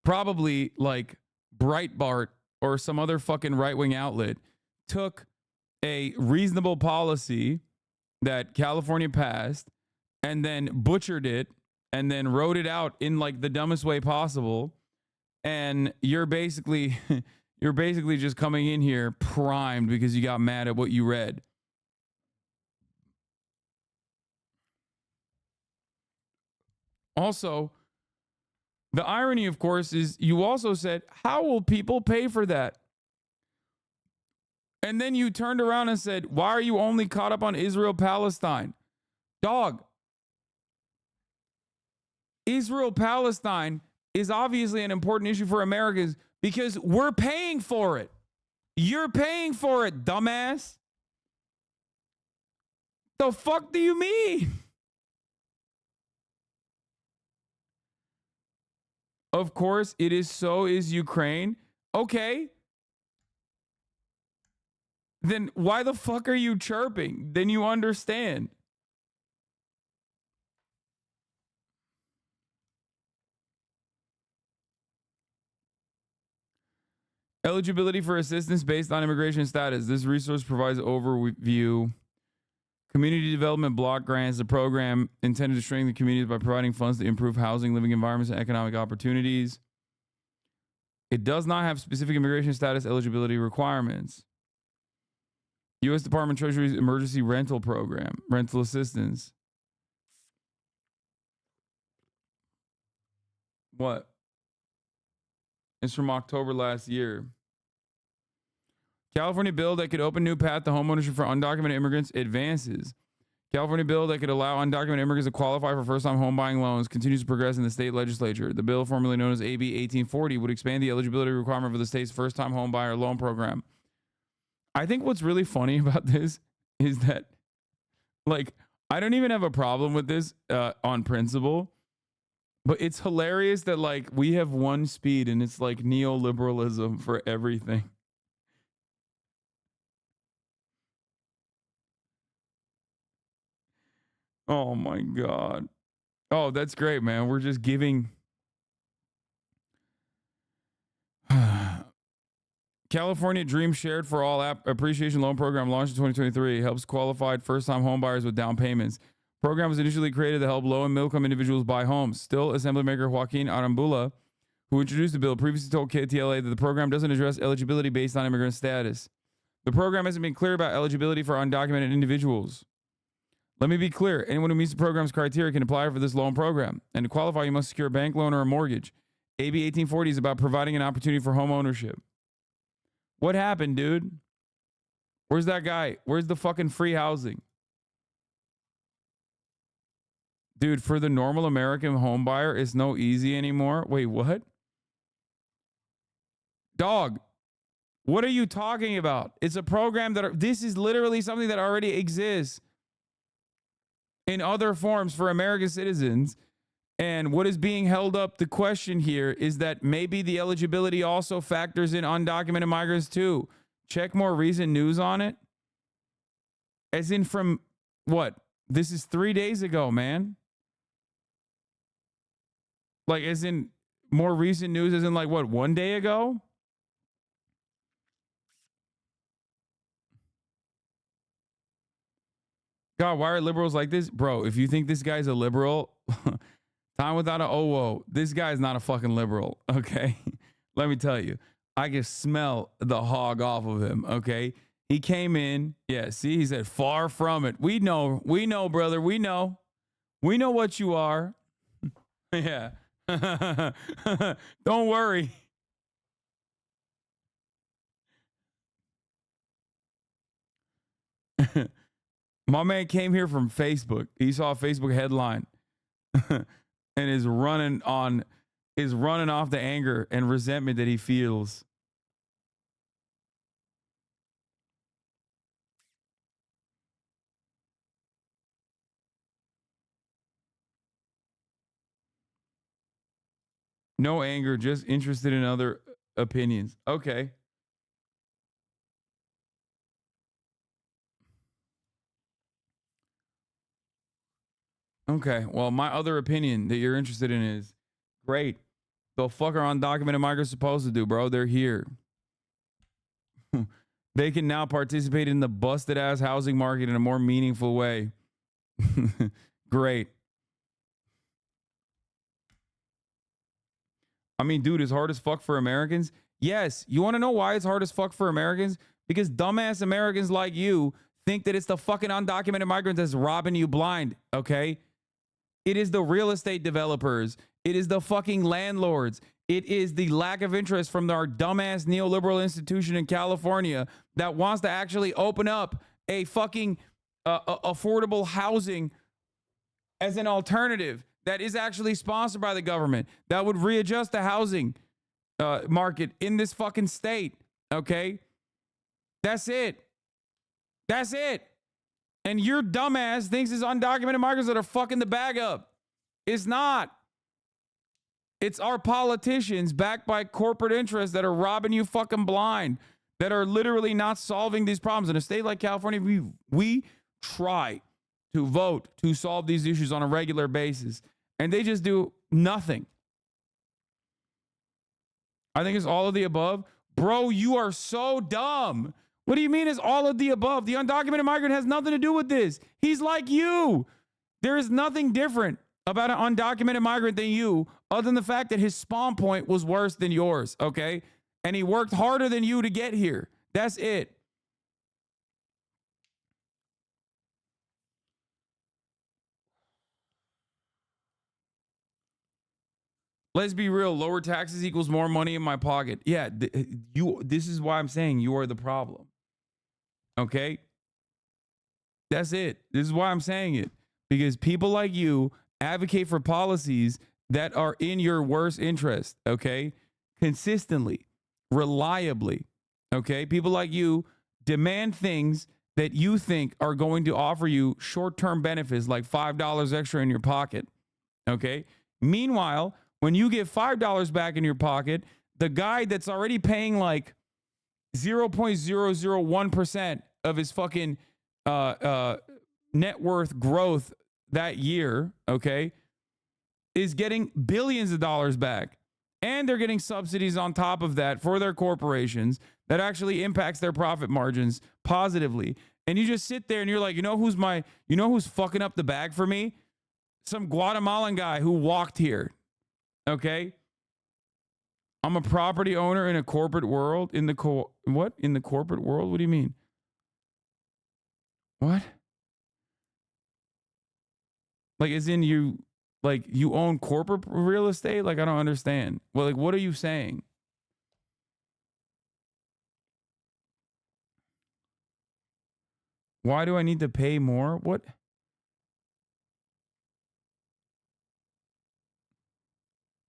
B: probably like Breitbart or some other fucking right-wing outlet took a reasonable policy that California passed and then butchered it and then wrote it out in like the dumbest way possible. And you're basically just coming in here primed because you got mad at what you read. Also, the irony, of course, is you also said, how will people pay for that? And then you turned around and said, why are you only caught up on Israel-Palestine? Dog. Israel-Palestine is obviously an important issue for Americans because we're paying for it. You're paying for it, dumbass. The fuck do you mean? Of course, it is so is Ukraine. Okay. Then why the fuck are you chirping? Then you understand. Eligibility for assistance based on immigration status. This resource provides overview. Community development block grants, a program intended to strengthen communities by providing funds to improve housing, living environments, and economic opportunities. It does not have specific immigration status eligibility requirements. U.S. Department of Treasury's emergency rental program, rental assistance. What? It's from October last year. California bill that could open new path to homeownership for undocumented immigrants advances. California bill that could allow undocumented immigrants to qualify for first-time home buying loans continues to progress in the state legislature. The bill, formerly known as AB 1840, would expand the eligibility requirement for the state's first-time home buyer loan program. I think what's really funny about this is that, like, I don't even have a problem with this on principle, but it's hilarious that, like, we have one speed and it's like neoliberalism for everything. Oh my God. Oh, that's great, man. We're just giving. California Dream Shared for All Appreciation Loan Program launched in 2023 helps qualified first-time home buyers with down payments. Program was initially created to help low and middle-income individuals buy homes. Still, Assemblymaker Joaquin Arambula, who introduced the bill, previously told KTLA that the program doesn't address eligibility based on immigrant status. The program hasn't been clear about eligibility for undocumented individuals. Let me be clear. Anyone who meets the program's criteria can apply for this loan program. And to qualify, you must secure a bank loan or a mortgage. AB 1840 is about providing an opportunity for home ownership. What happened, dude? Where's that guy? Where's the fucking free housing? Dude, for the normal American home buyer, it's no easy anymore. Wait, what? Dog, what are you talking about? It's a program this is literally something that already exists in other forms for American citizens. And what is being held up the question here is that maybe the eligibility also factors in undocumented migrants too. Check more recent news on it. As in from what? This is 3 days ago, man. Like as in more recent news as in like what, 1 day ago? God, why are liberals like this? Bro, if you think this guy's a liberal, time without an oh, this guy's not a fucking liberal, okay? Let me tell you. I can smell the hog off of him, okay? He came in, yeah, see, he said, far from it. We know, brother, we know. We know what you are. Yeah. Don't worry. My man came here from Facebook. He saw a Facebook headline and is running off the anger and resentment that he feels. No anger, just interested in other opinions. Okay. Okay. Well, my other opinion that you're interested in is great. The fuck are undocumented migrants supposed to do, bro? They're here. They can now participate in the busted ass housing market in a more meaningful way. Great. I mean, dude, it's hard as fuck for Americans. Yes. You want to know why it's hard as fuck for Americans? Because dumbass Americans like you think that it's the fucking undocumented migrants that's robbing you blind, okay? It is the real estate developers. It is the fucking landlords. It is the lack of interest from our dumbass neoliberal institution in California that wants to actually open up a fucking affordable housing as an alternative that is actually sponsored by the government that would readjust the housing market in this fucking state. Okay. That's it. That's it. And your dumbass thinks it's undocumented migrants that are fucking the bag up. It's not. It's our politicians backed by corporate interests that are robbing you fucking blind, that are literally not solving these problems. In a state like California, we try to vote to solve these issues on a regular basis, and they just do nothing. I think it's all of the above. Bro, you are so dumb. What do you mean it's all of the above? The undocumented migrant has nothing to do with this. He's like you. There is nothing different about an undocumented migrant than you, other than the fact that his spawn point was worse than yours, okay? And he worked harder than you to get here. That's it. Let's be real. Lower taxes equals more money in my pocket. Yeah, this is why I'm saying you are the problem. Okay? That's it. This is why I'm saying it. Because people like you advocate for policies that are in your worst interest, okay? Consistently, reliably, okay? People like you demand things that you think are going to offer you short-term benefits like $5 extra in your pocket, okay? Meanwhile, when you get $5 back in your pocket, the guy that's already paying like 0.001% of his fucking net worth growth that year, okay, is getting billions of dollars back. And they're getting subsidies on top of that for their corporations that actually impacts their profit margins positively. And you just sit there and you're like, you know who's fucking up the bag for me? Some Guatemalan guy who walked here. Okay? I'm a property owner in a corporate world. In the corporate world? What do you mean? What? Like, as in you own corporate real estate? Like, I don't understand. Well, like, what are you saying? Why do I need to pay more? What?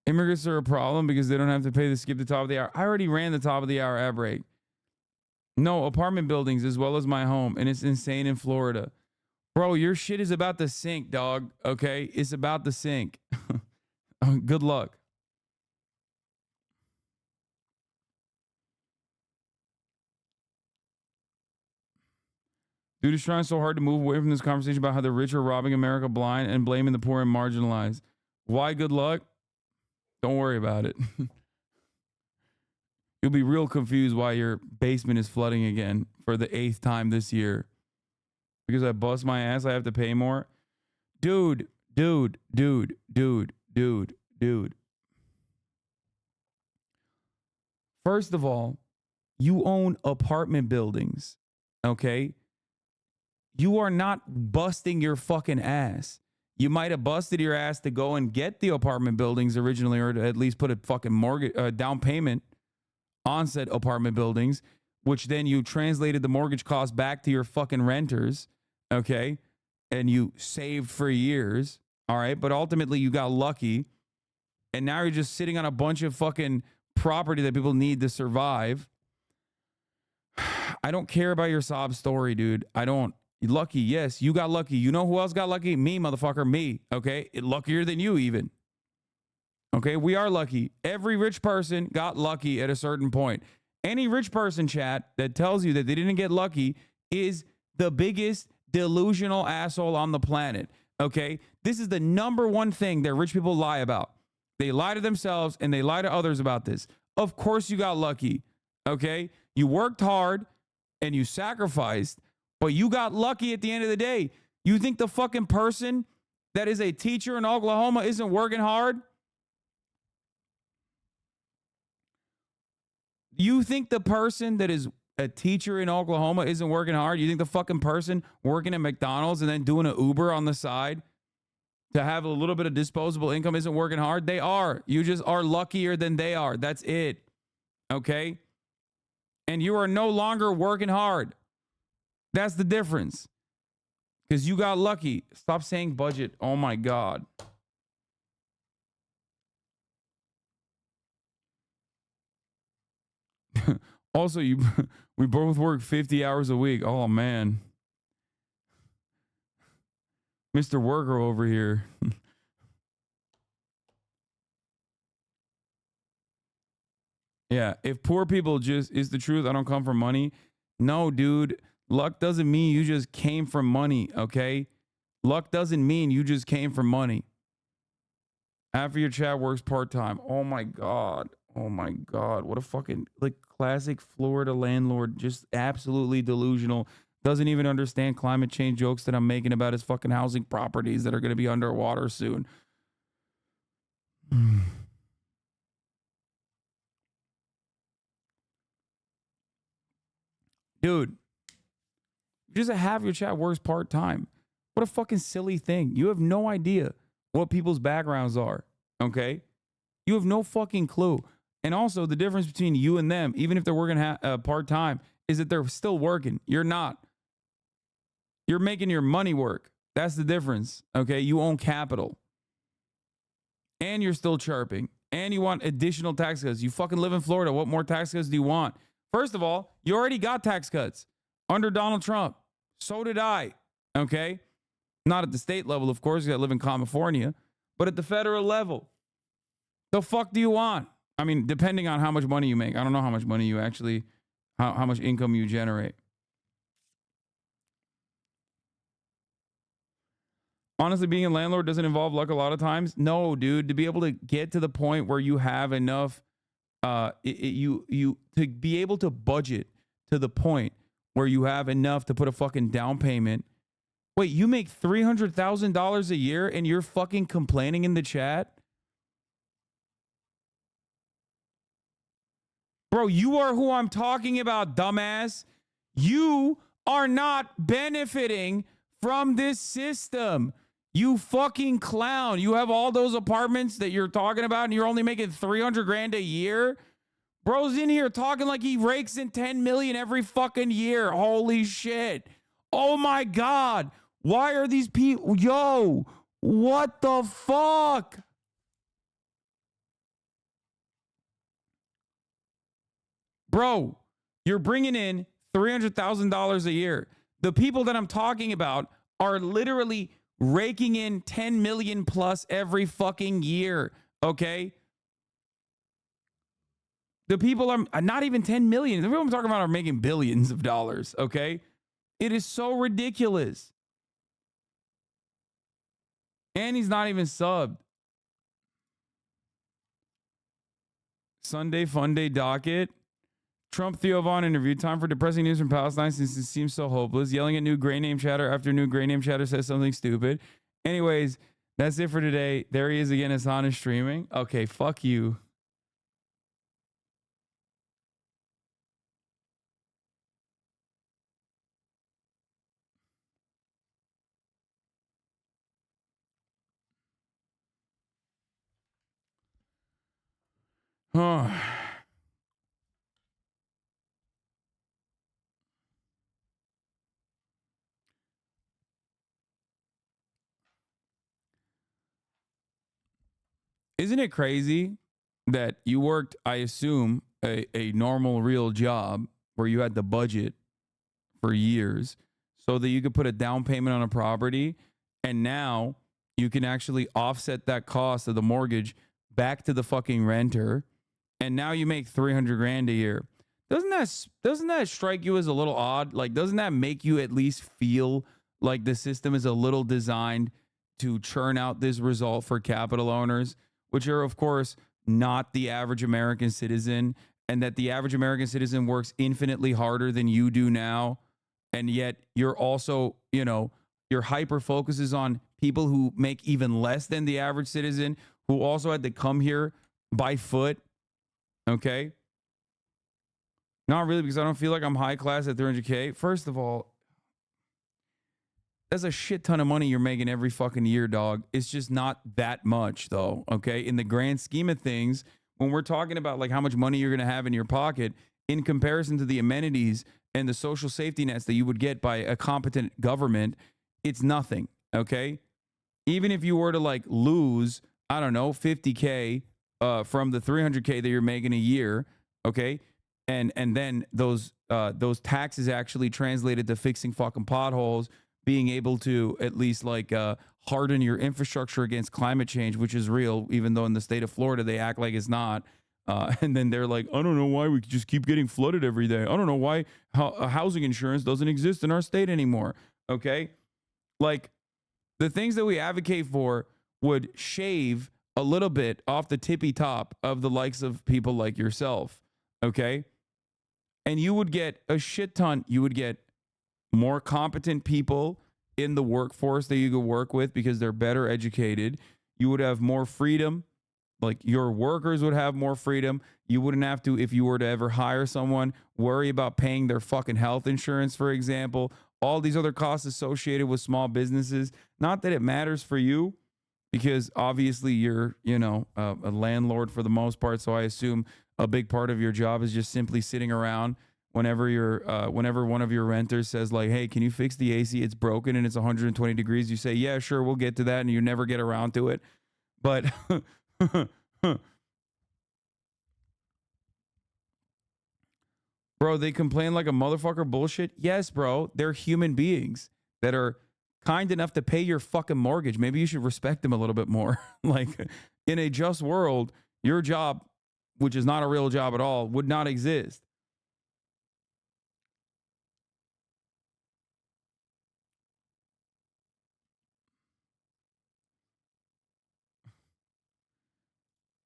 B: Immigrants are a problem because they don't have to pay to skip the top of the hour. I already ran the top of the hour ad break. No, apartment buildings as well as my home, and it's insane in Florida. Bro, your shit is about to sink, dog. Okay? It's about to sink. Good luck. Dude is trying so hard to move away from this conversation about how the rich are robbing America blind and blaming the poor and marginalized. Why good luck? Don't worry about it. You'll be real confused why your basement is flooding again for the 8th time this year. Because I bust my ass, I have to pay more. Dude. First of all, you own apartment buildings, okay? You are not busting your fucking ass. You might have busted your ass to go and get the apartment buildings originally, or to at least put a fucking mortgage down payment on said apartment buildings, which then you translated the mortgage cost back to your fucking renters, okay? And you saved for years, all right? But ultimately you got lucky, and now you're just sitting on a bunch of fucking property that people need to survive. I don't care about your sob story, dude. I don't. Lucky, yes, you got lucky. You know who else got lucky? Me, motherfucker, me, okay? Luckier than you even. Okay, we are lucky. Every rich person got lucky at a certain point. Any rich person, chat, that tells you that they didn't get lucky is the biggest delusional asshole on the planet, okay? This is the number one thing that rich people lie about. They lie to themselves and they lie to others about this. Of course you got lucky, okay? You worked hard and you sacrificed, but you got lucky at the end of the day. You think the fucking person that is a teacher in Oklahoma isn't working hard? You think the person that is a teacher in Oklahoma isn't working hard? You think the fucking person working at McDonald's and then doing an Uber on the side to have a little bit of disposable income isn't working hard? They are. You just are luckier than they are. That's it. Okay? And you are no longer working hard. That's the difference. Because you got lucky. Stop saying budget. Oh my God. Also, we both work 50 hours a week. Oh man. Mr. Worker over here. Yeah, if poor people just is the truth, I don't come from money. No, dude. Luck doesn't mean you just came from money, okay? Luck doesn't mean you just came from money. After your chat works part-time. Oh my God. Oh my God. What a fucking classic Florida landlord. Just absolutely delusional. Doesn't even understand climate change jokes that I'm making about his fucking housing properties that are going to be underwater soon. Dude. Just have your chat works part-time. What a fucking silly thing. You have no idea what people's backgrounds are, okay? You have no fucking clue. And also, the difference between you and them, even if they're working part-time, is that they're still working. You're not. You're making your money work. That's the difference, okay? You own capital. And you're still chirping. And you want additional tax cuts. You fucking live in Florida. What more tax cuts do you want? First of all, you already got tax cuts under Donald Trump. So did I, okay? Not at the state level, of course, because I live in California, but at the federal level. The fuck do you want? I mean, depending on how much money you make. I don't know how much money you actually, how much income you generate. Honestly, being a landlord doesn't involve luck a lot of times. No, dude, to be able to get to the point where you have enough, you to be able to budget to the point where you have enough to put a fucking down payment. Wait, you make $300,000 a year and you're fucking complaining in the chat? Bro, you are who I'm talking about, dumbass. You are not benefiting from this system. You fucking clown. You have all those apartments that you're talking about and you're only making 300 grand a year. Bro's in here talking like he rakes in 10 million every fucking year. Holy shit. Oh my God. Why are these people? Yo, what the fuck? Bro, you're bringing in $300,000 a year. The people that I'm talking about are literally raking in 10 million plus every fucking year. Okay. The people are not even 10 million. The people I'm talking about are making billions of dollars. Okay. It is so ridiculous. And he's not even subbed. Sunday Funday docket. Trump Theo Vaughn interview. Time for depressing news from Palestine since it seems so hopeless. Yelling at new gray name chatter after new gray name chatter says something stupid. Anyways, that's it for today. There he is again. Hasan is streaming. Okay, fuck you. Isn't it crazy that you worked, I assume, a normal real job where you had the budget for years so that you could put a down payment on a property, and now you can actually offset that cost of the mortgage back to the fucking renter, and now you make 300 grand a year. Doesn't that strike you as a little odd? Like, doesn't that make you at least feel like the system is a little designed to churn out this result for capital owners, which are, of course, not the average American citizen, and that the average American citizen works infinitely harder than you do now, and yet you're also, your hyper focuses on people who make even less than the average citizen, who also had to come here by foot, okay? Not really, because I don't feel like I'm high class at 300K. First of all, that's a shit ton of money you're making every fucking year, dog. It's just not that much, though, okay? In the grand scheme of things, when we're talking about like how much money you're going to have in your pocket in comparison to the amenities and the social safety nets that you would get by a competent government, it's nothing, okay? Even if you were to like lose, I don't know, 50K from the 300K that you're making a year, okay? And then those taxes actually translated to fixing fucking potholes, being able to at least like harden your infrastructure against climate change, which is real, even though in the state of Florida they act like it's not. And then they're like, I don't know why we just keep getting flooded every day. I don't know why housing insurance doesn't exist in our state anymore. Okay, like the things that we advocate for would shave a little bit off the tippy top of the likes of people like yourself. Okay. And you would get a shit ton. You would get more competent people in the workforce that you could work with because they're better educated. You would have more freedom. Like your workers would have more freedom. You wouldn't have to, if you were to ever hire someone, worry about paying their fucking health insurance, for example. All these other costs associated with small businesses. Not that it matters for you, because obviously you're, a landlord for the most part. So I assume a big part of your job is just simply sitting around whenever one of your renters says like, hey, can you fix the AC? It's broken and it's 120 degrees. You say, yeah, sure, we'll get to that. And you never get around to it. But bro, they complain like a motherfucker bullshit. Yes, bro. They're human beings that are kind enough to pay your fucking mortgage. Maybe you should respect them a little bit more. Like in a just world, your job, which is not a real job at all, would not exist.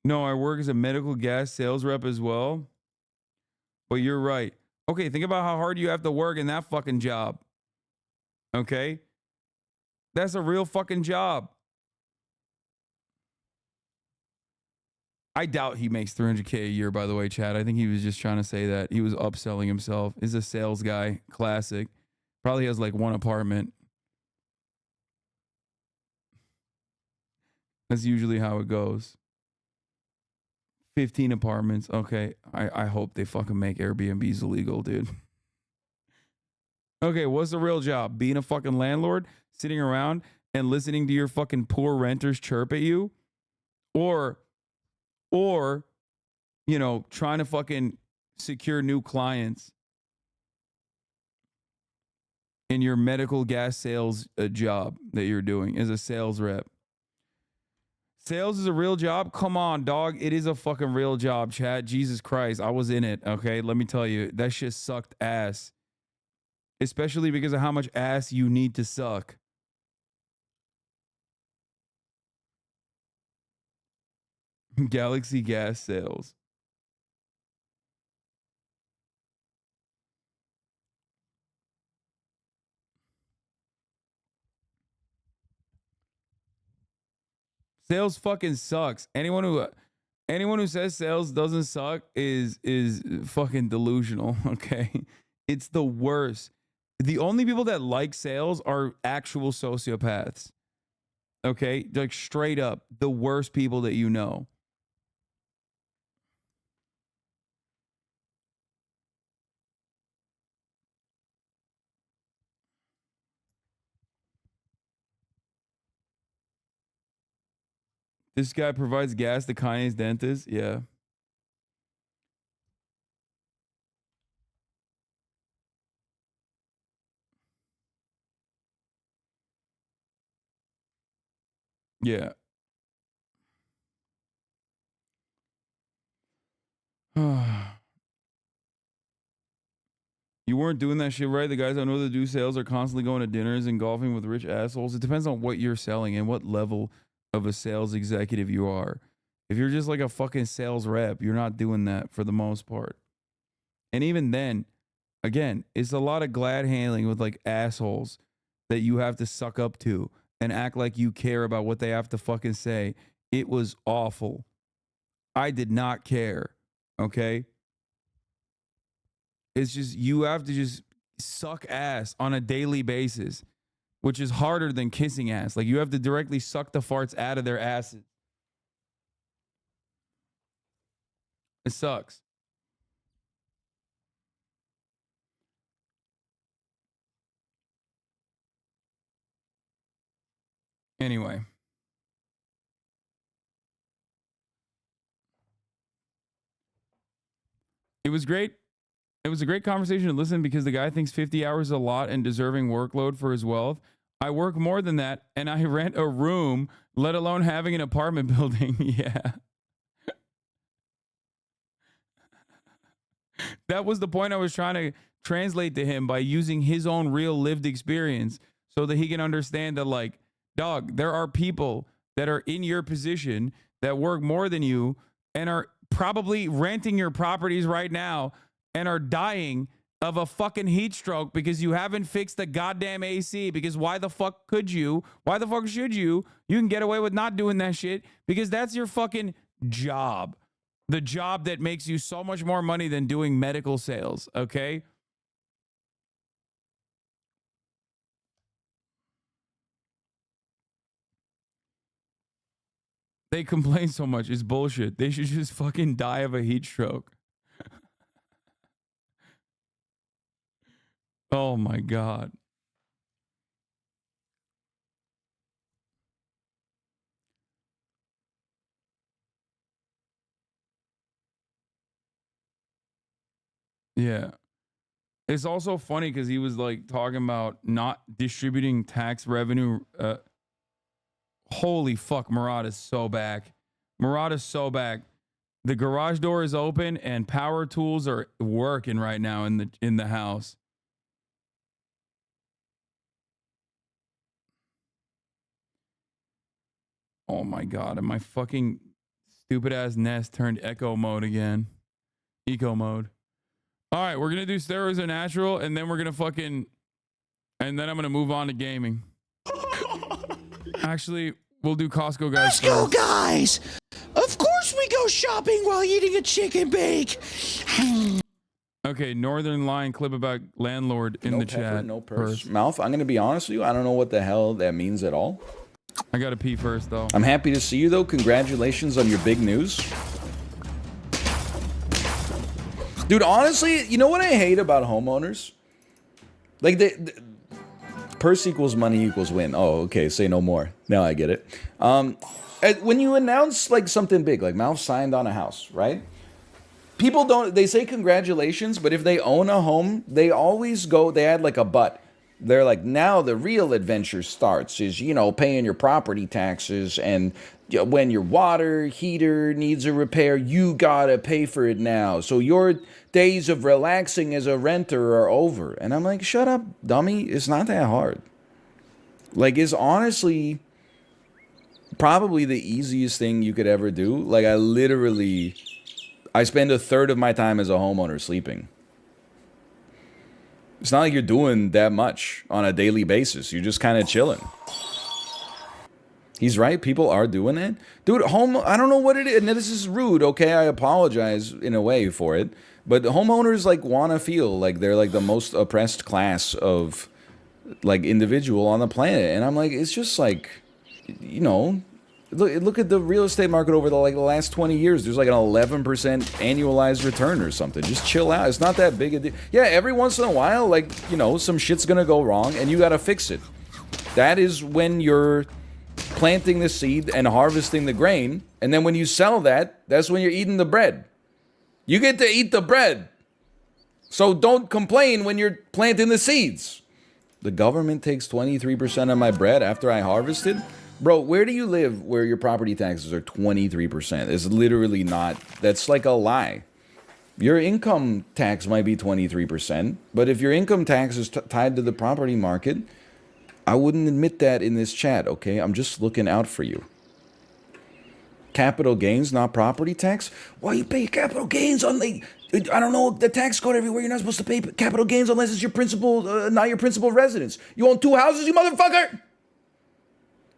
B: No, I work as a medical gas sales rep as well. But you're right. Okay, think about how hard you have to work in that fucking job. Okay? That's a real fucking job. I doubt he makes $300K a year, by the way, Chad. I think he was just trying to say that. He was upselling himself. He's a sales guy. Classic. Probably has like one apartment. That's usually how it goes. 15 apartments. Okay. I hope they fucking make Airbnbs illegal, dude. Okay, what's the real job? Being a fucking landlord? Sitting around and listening to your fucking poor renters chirp at you? Or, you know, trying to fucking secure new clients in your medical gas sales job that you're doing as a sales rep. Sales is a real job? Come on, dog. It is a fucking real job, Chad. Jesus Christ. I was in it, okay? Let me tell you, that shit sucked ass. Especially because of how much ass you need to suck. Galaxy gas sales. Sales fucking sucks. Anyone who says sales doesn't suck is fucking delusional, okay? It's the worst. The only people that like sales are actual sociopaths. Okay? Like straight up the worst people that you know. This guy provides gas to Kanye's dentist. Yeah. Yeah. You weren't doing that shit right. The guys I know that do sales are constantly going to dinners and golfing with rich assholes. It depends on what you're selling and what level of a sales executive you are. If you're just like a fucking sales rep, you're not doing that for the most part. And even then, again, it's a lot of glad handling with like assholes that you have to suck up to and act like you care about what they have to fucking say. It was awful. I did not care. Okay? It's just, you have to just suck ass on a daily basis, which is harder than kissing ass. Like you have to directly suck the farts out of their asses. It sucks. Anyway. It was great. It was a great conversation to listen because the guy thinks 50 hours is a lot and deserving workload for his wealth. I work more than that and I rent a room, let alone having an apartment building. Yeah. That was the point I was trying to translate to him by using his own real lived experience so that he can understand that, like, dog, there are people that are in your position that work more than you and are probably renting your properties right now and are dying of a fucking heat stroke because you haven't fixed the goddamn AC. Because why the fuck could you? Why the fuck should you? You can get away with not doing that shit because that's your fucking job. The job that makes you so much more money than doing medical sales, okay? They complain so much. It's bullshit. They should just fucking die of a heat stroke. Oh my God. Yeah. It's also funny because he was like talking about not distributing tax revenue. Holy fuck, Murad is so back. Murad is so back. The garage door is open and power tools are working right now in the house. Oh my God, am I fucking Stupid ass Nest turned echo mode again. Eco mode. All right, we're gonna do steroids are natural, and then we're gonna and then I'm gonna move on to gaming. Actually, we'll do Costco guys.
D: Let's go, guys. Of course we go shopping while eating a chicken bake.
B: Okay, Northern Lion clip about landlord in the chat.
N: No purse. Mouth, I'm going to be honest with you. I don't know what the hell that means at all.
B: I got to pee first, though.
N: I'm happy to see you, though. Congratulations on your big news. Dude, honestly, you know what I hate about homeowners? Like, purse equals money equals win. Oh, okay. Say no more. Now I get it. When you announce, like, something big, like Mouth signed on a house, right? People don't, they say congratulations, but if they own a home, they always they add like a but. They're like, now the real adventure starts is, you know, paying your property taxes, and when your water heater needs a repair, you gotta pay for it now. So your days of relaxing as a renter are over. And I'm like, shut up, dummy. It's not that hard. Like, it's honestly probably the easiest thing you could ever do. Like, I spend a third of my time as a homeowner sleeping. It's not like you're doing that much on a daily basis. You're just kind of chilling. He's right. People are doing it. Dude, I don't know what it is. And this is rude, okay? I apologize in a way for it. But homeowners, like, want to feel like they're, like, the most oppressed class of, like, individual on the planet. And I'm like, it's just, like, you know... Look at the real estate market over the last 20 years. There's like an 11% annualized return or something. Just chill out. It's not that big a deal. Yeah, every once in a while, like, you know, some shit's gonna go wrong and you gotta fix it. That is when you're planting the seed and harvesting the grain. And then when you sell that, that's when you're eating the bread. You get to eat the bread. So don't complain when you're planting the seeds. The government takes 23% of my bread after I harvested. Bro, where do you live where your property taxes are 23%? It's literally not. That's like a lie. Your income tax might be 23%, but if your income tax is tied to the property market, I wouldn't admit that in this chat, okay? I'm just looking out for you. Capital gains, not property tax? Why you pay capital gains on the... I don't know, the tax code everywhere. You're not supposed to pay capital gains unless it's your principal, not your principal residence. You own 2 houses, you motherfucker?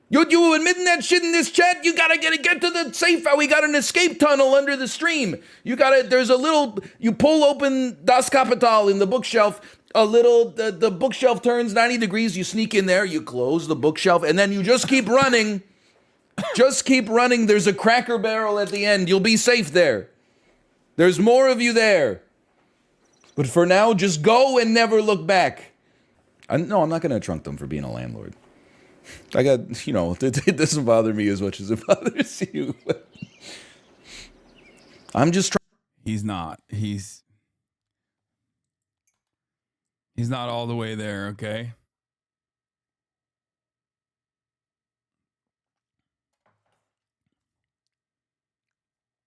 N: You admitting that shit in this chat? You gotta get to the safe. We got an escape tunnel under the stream. There's a little, you pull open Das Kapital in the bookshelf, the bookshelf turns 90 degrees, you sneak in there, you close the bookshelf, and then you just keep running. Just keep running. There's a Cracker Barrel at the end. You'll be safe there. There's more of you there. But for now, just go and never look back. No, I'm not gonna trunk them for being a landlord. I got, you know, it doesn't bother me as much as it bothers you. I'm just trying.
B: He's not. He's not all the way there, okay?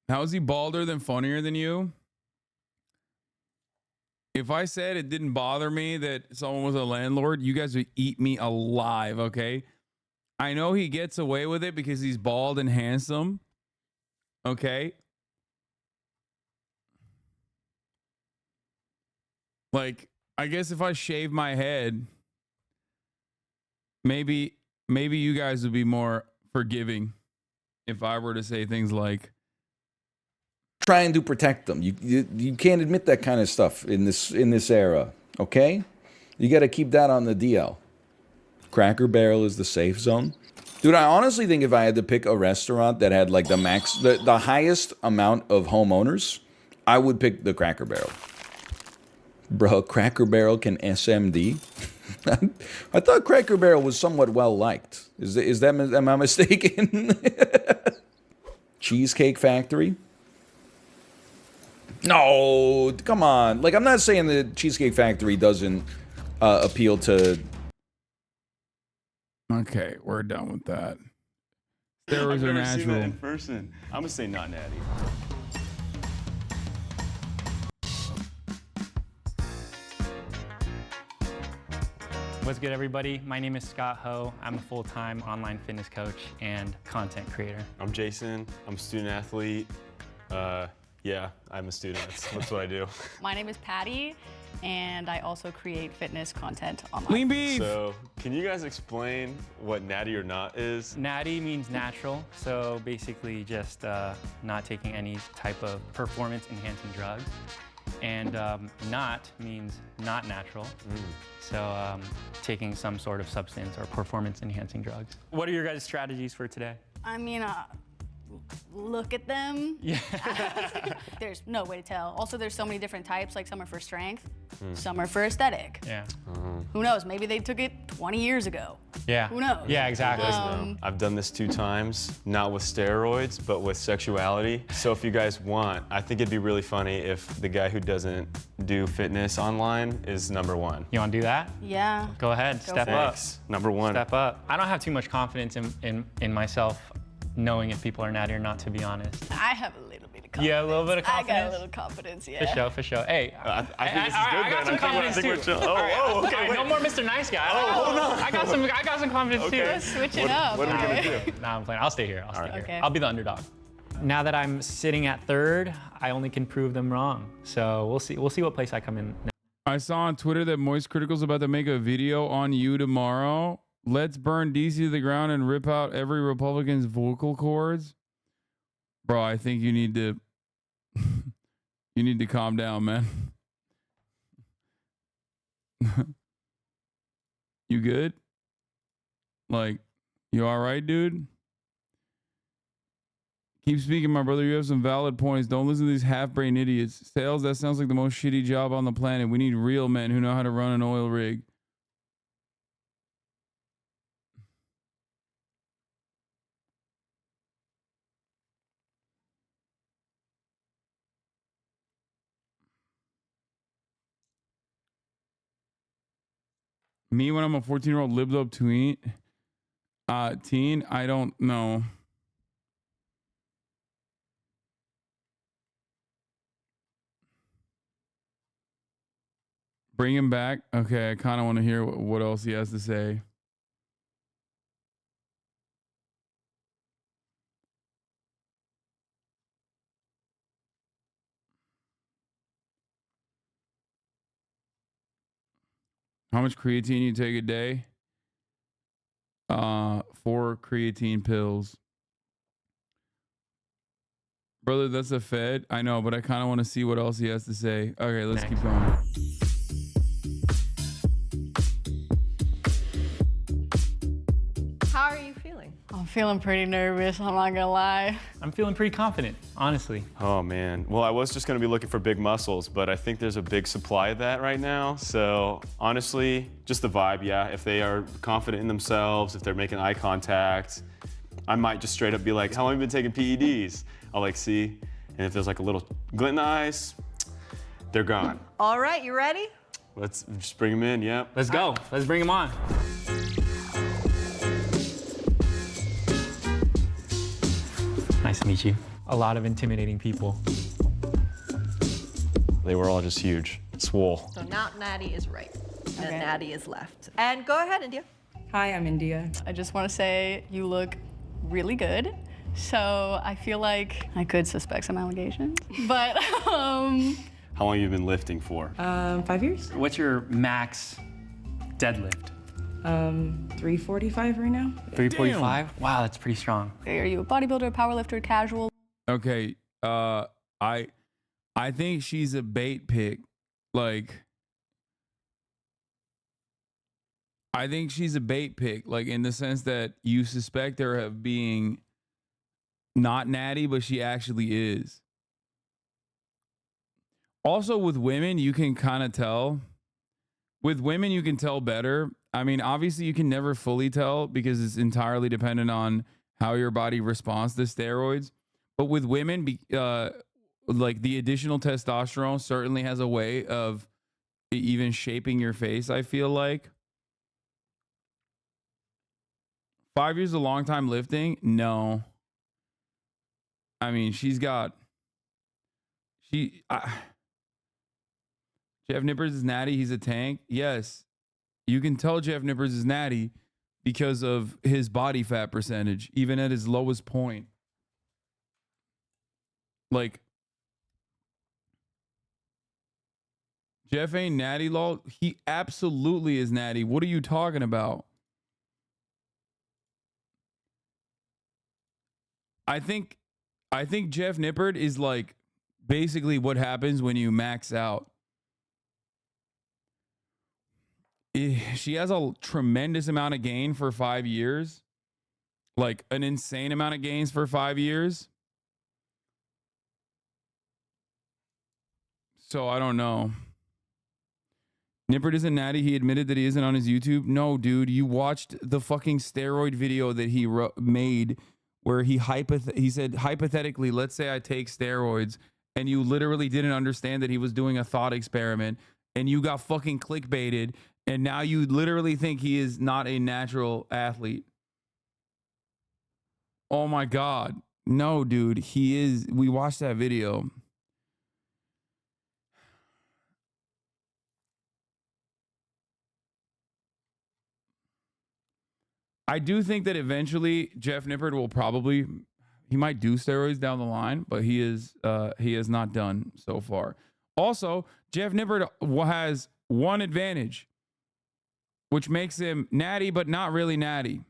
B: How is he balder than funnier than you? If I said it didn't bother me that someone was a landlord, you guys would eat me alive, okay? I know he gets away with it because he's bald and handsome, okay? Like, I guess if I shave my head, maybe you guys would be more forgiving if I were to say things like,
N: trying to protect them. You can't admit that kind of stuff in this era, okay? You got to keep that on the DL. Cracker Barrel is the safe zone. Dude, I honestly think if I had to pick a restaurant that had like the highest amount of homeowners, I would pick the Cracker Barrel. Bro, Cracker Barrel can SMD? I thought Cracker Barrel was somewhat well liked. Am I mistaken? Cheesecake Factory? No, come on. Like, I'm not saying the Cheesecake Factory doesn't appeal to...
B: Okay, we're done with that.
O: Steroids
B: are
O: natural. I've never seen that in
F: person. I'm gonna say not natty.
P: What's good, everybody? My name is Scott Ho. I'm a full-time online fitness coach and content creator.
Q: I'm Jason. I'm a student athlete. Yeah, I'm a student. That's what I do.
R: My name is Patty, and I also create fitness content online.
B: Lean beef!
Q: So, can you guys explain what natty or not is?
P: Natty means natural, so basically just not taking any type of performance-enhancing drugs. And not means not natural. So taking some sort of substance or performance-enhancing drugs. What are your guys' strategies for today?
R: I mean, look at them.
P: Yeah.
R: There's no way to tell. Also, there's so many different types. Like some are for strength, some are for aesthetic.
P: Yeah.
R: Who knows? Maybe they took it 20 years ago.
P: Yeah.
R: Who knows?
P: Yeah, exactly.
Q: I've done this 2 times, not with steroids, but with sexuality. So if you guys want, I think it'd be really funny if the guy who doesn't do fitness online is number 1.
P: You want to do that?
R: Yeah.
P: Go ahead. Step up.
Q: Thanks. Number 1.
P: Step up. I don't have too much confidence in myself knowing if people are natty or not, to be honest.
R: I have a little bit of confidence.
P: Yeah, a little bit of confidence?
R: I got a little confidence, yeah.
P: For sure. Hey,
Q: I think this is good,
P: I got some confidence too.
Q: Okay,
P: no more Mr. Nice Guy.
Q: Hold on.
P: I got some confidence too.
R: Let's switch it up.
Q: What are we gonna do?
P: Nah, I'm playing. I'll stay here. I'll stay here.
R: Okay.
P: I'll be the underdog. Now that I'm sitting at third, I only can prove them wrong. So we'll see. We'll see what place I come in.
B: I saw on Twitter that Moist Critical's about to make a video on you tomorrow. Let's burn DC to the ground and rip out every Republican's vocal cords. Bro, I think you need to calm down, man. You good? Like, you all right, dude? Keep speaking, my brother. You have some valid points. Don't listen to these half-brain idiots. Sales, that sounds like the most shitty job on the planet. We need real men who know how to run an oil rig. Me when I'm a 14-year-old lived up teen, I don't know. Bring him back. Okay, I kind of want to hear what else he has to say. How much creatine you take a day? 4 creatine pills. Brother, that's a fed. I know, but I kind of want to see what else he has to say. Okay, let's keep going.
G: How are you feeling?
R: I'm feeling pretty nervous, I'm not gonna lie.
P: I'm feeling pretty confident, honestly.
Q: Oh man. Well, I was just gonna be looking for big muscles, but I think there's a big supply of that right now. So honestly, just the vibe, yeah. If they are confident in themselves, if they're making eye contact, I might just straight up be like, how long have you been taking PEDs? I'll like see, and if there's like a little glint in the eyes, they're gone.
G: All right, you ready?
Q: Let's just bring them in, yep.
P: Let's go. Let's bring him on. Nice to meet you. A lot of intimidating people.
Q: They were all just huge. Swole.
G: So now Natty is right, and Natty is left. And go ahead, India.
R: Hi, I'm India. I just want to say you look really good. So I feel like I could suspect some allegations, but
Q: How long have you been lifting for?
R: 5 years.
P: What's your max deadlift?
R: 345 right now.
P: 345? Wow, that's pretty strong.
R: Are you a bodybuilder, powerlifter, casual?
B: Okay, I think she's a bait pick. Like, I think she's a bait pick, like in the sense that you suspect her of being not natty, but she actually is. Also, with women, you can kind of tell. With women, you can tell better. I mean, obviously, you can never fully tell because it's entirely dependent on how your body responds to steroids. But with women, like the additional testosterone certainly has a way of even shaping your face, I feel like. 5 years is a long time lifting? No. I mean, Jeff Nippers is natty. He's a tank. Yes. You can tell Jeff Nippers is natty because of his body fat percentage, even at his lowest point. Like, Jeff ain't natty, lol. He absolutely is natty. What are you talking about? I think Jeff Nippert is like basically what happens when you max out. She has a tremendous amount of gain for 5 years. Like an insane amount of gains for 5 years. So I don't know. Nippert isn't natty. He admitted that he isn't on his YouTube. No, dude, you watched the fucking steroid video that he made where he said, hypothetically, let's say I take steroids, and you literally didn't understand that he was doing a thought experiment, and you got fucking clickbaited, and now you literally think he is not a natural athlete. Oh my God. No, dude, he is. We watched that video. I do think that eventually Jeff Nippert will probably, he might do steroids down the line, but he has not done so far. Also, Jeff Nippert has one advantage, which makes him natty, but not really natty.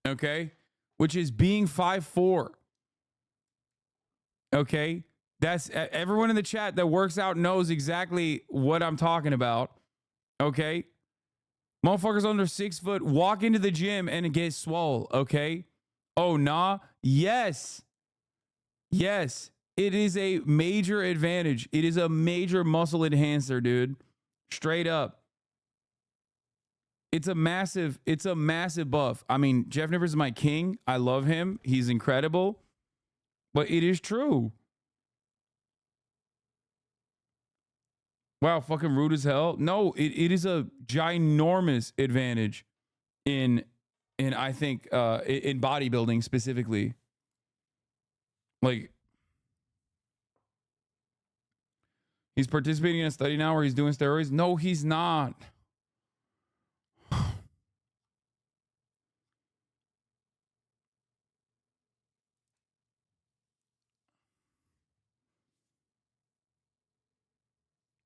B: Okay? Which is being 5'4". Okay? That's everyone in the chat that works out knows exactly what I'm talking about. Okay? Motherfuckers under 6 foot walk into the gym and get swole, okay? Oh, nah? Yes. Yes. It is a major advantage. It is a major muscle enhancer, dude. Straight up. It's a massive buff. I mean, Jeff Nippers is my king. I love him. He's incredible. But it is true. Wow, fucking rude as hell. No, it is a ginormous advantage in I think in bodybuilding specifically. Like, he's participating in a study now where he's doing steroids. No, he's not.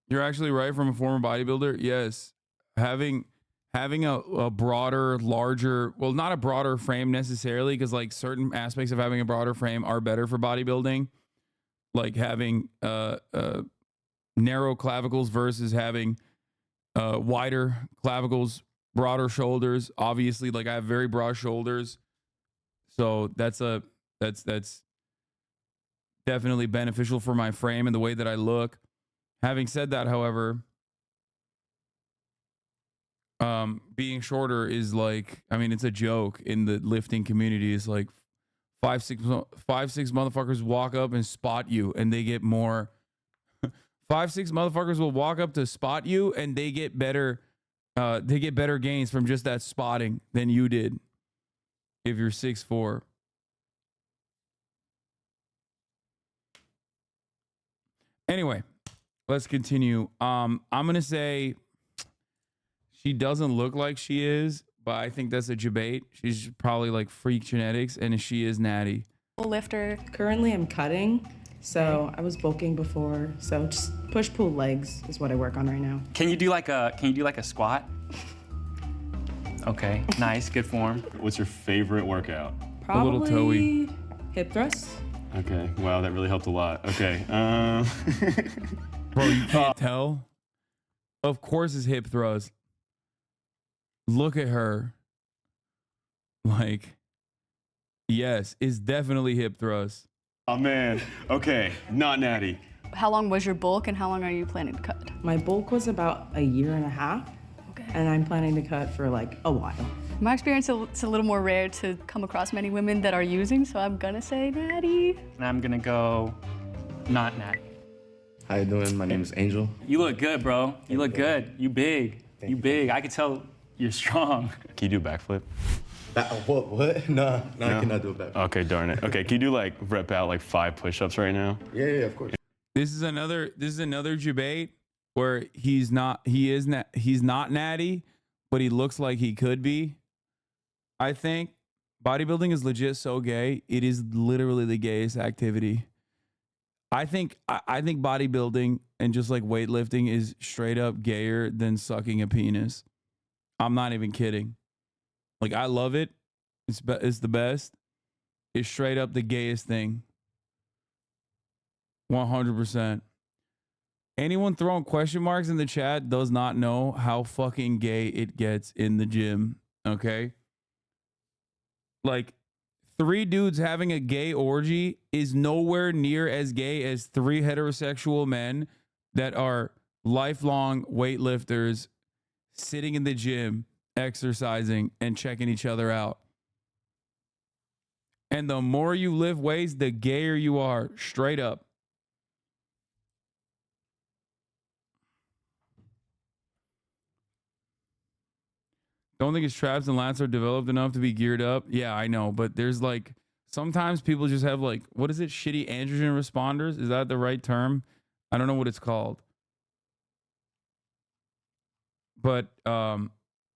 B: You're actually right from a former bodybuilder. Yes. Having a broader, larger, well, not a broader frame necessarily, because like certain aspects of having a broader frame are better for bodybuilding. Like having narrow clavicles versus having wider clavicles, broader shoulders. Obviously, like I have very broad shoulders. So that's definitely beneficial for my frame and the way that I look. Having said that, however, being shorter is like, I mean, it's a joke in the lifting community. It's like 5'6" motherfuckers walk up and spot you and they get more. 5'6" motherfuckers will walk up to spot you and they get better gains from just that spotting than you did if you're 6'4". Anyway. Let's continue. I'm going to say she doesn't look like she is, but I think that's a debate. She's probably like freak genetics, and she is natty.
S: Lifter. Currently, I'm cutting. So I was bulking before. So just push-pull legs is what I work on right now.
P: Can you do like a squat? Okay, nice, good form.
Q: What's your favorite workout?
S: Probably
B: a little toey.
S: Hip thrusts.
Q: Okay, wow, that really helped a lot. Okay.
B: Bro, you can't tell? Of course it's hip thrust. Look at her. Like, yes, it's definitely hip thrust.
Q: Oh, man. Okay, not natty.
R: How long was your bulk and how long are you planning to cut?
S: My bulk was about 1.5 years.
R: Okay.
S: And I'm planning to cut for like a while.
R: My experience, it's a little more rare to come across many women that are using, so I'm gonna say natty.
P: And I'm gonna go not natty.
T: How you doing? My name is Angel.
P: You look good, bro. You look good. You big. You big. I can tell you're strong.
Q: Can you do a backflip?
T: What? No, I cannot do a backflip.
Q: Okay, darn it. Okay, can you do like rep out like 5 push-ups right now?
T: Yeah, of course.
B: This is another debate where he's not natty, but he looks like he could be. I think bodybuilding is legit so gay. It is literally the gayest activity. I think bodybuilding and just like weightlifting is straight up gayer than sucking a penis. I'm not even kidding. Like, I love it. It's the best. It's straight up the gayest thing. 100%. Anyone throwing question marks in the chat does not know how fucking gay it gets in the gym. Okay? Like, 3 dudes having a gay orgy is nowhere near as gay as 3 heterosexual men that are lifelong weightlifters sitting in the gym, exercising, and checking each other out. And the more you lift weights, the gayer you are, straight up. Don't think his traps and lats are developed enough to be geared up. Yeah, I know, but there's like, sometimes people just have like, what is it? Shitty androgen responders? Is that the right term? I don't know what it's called. But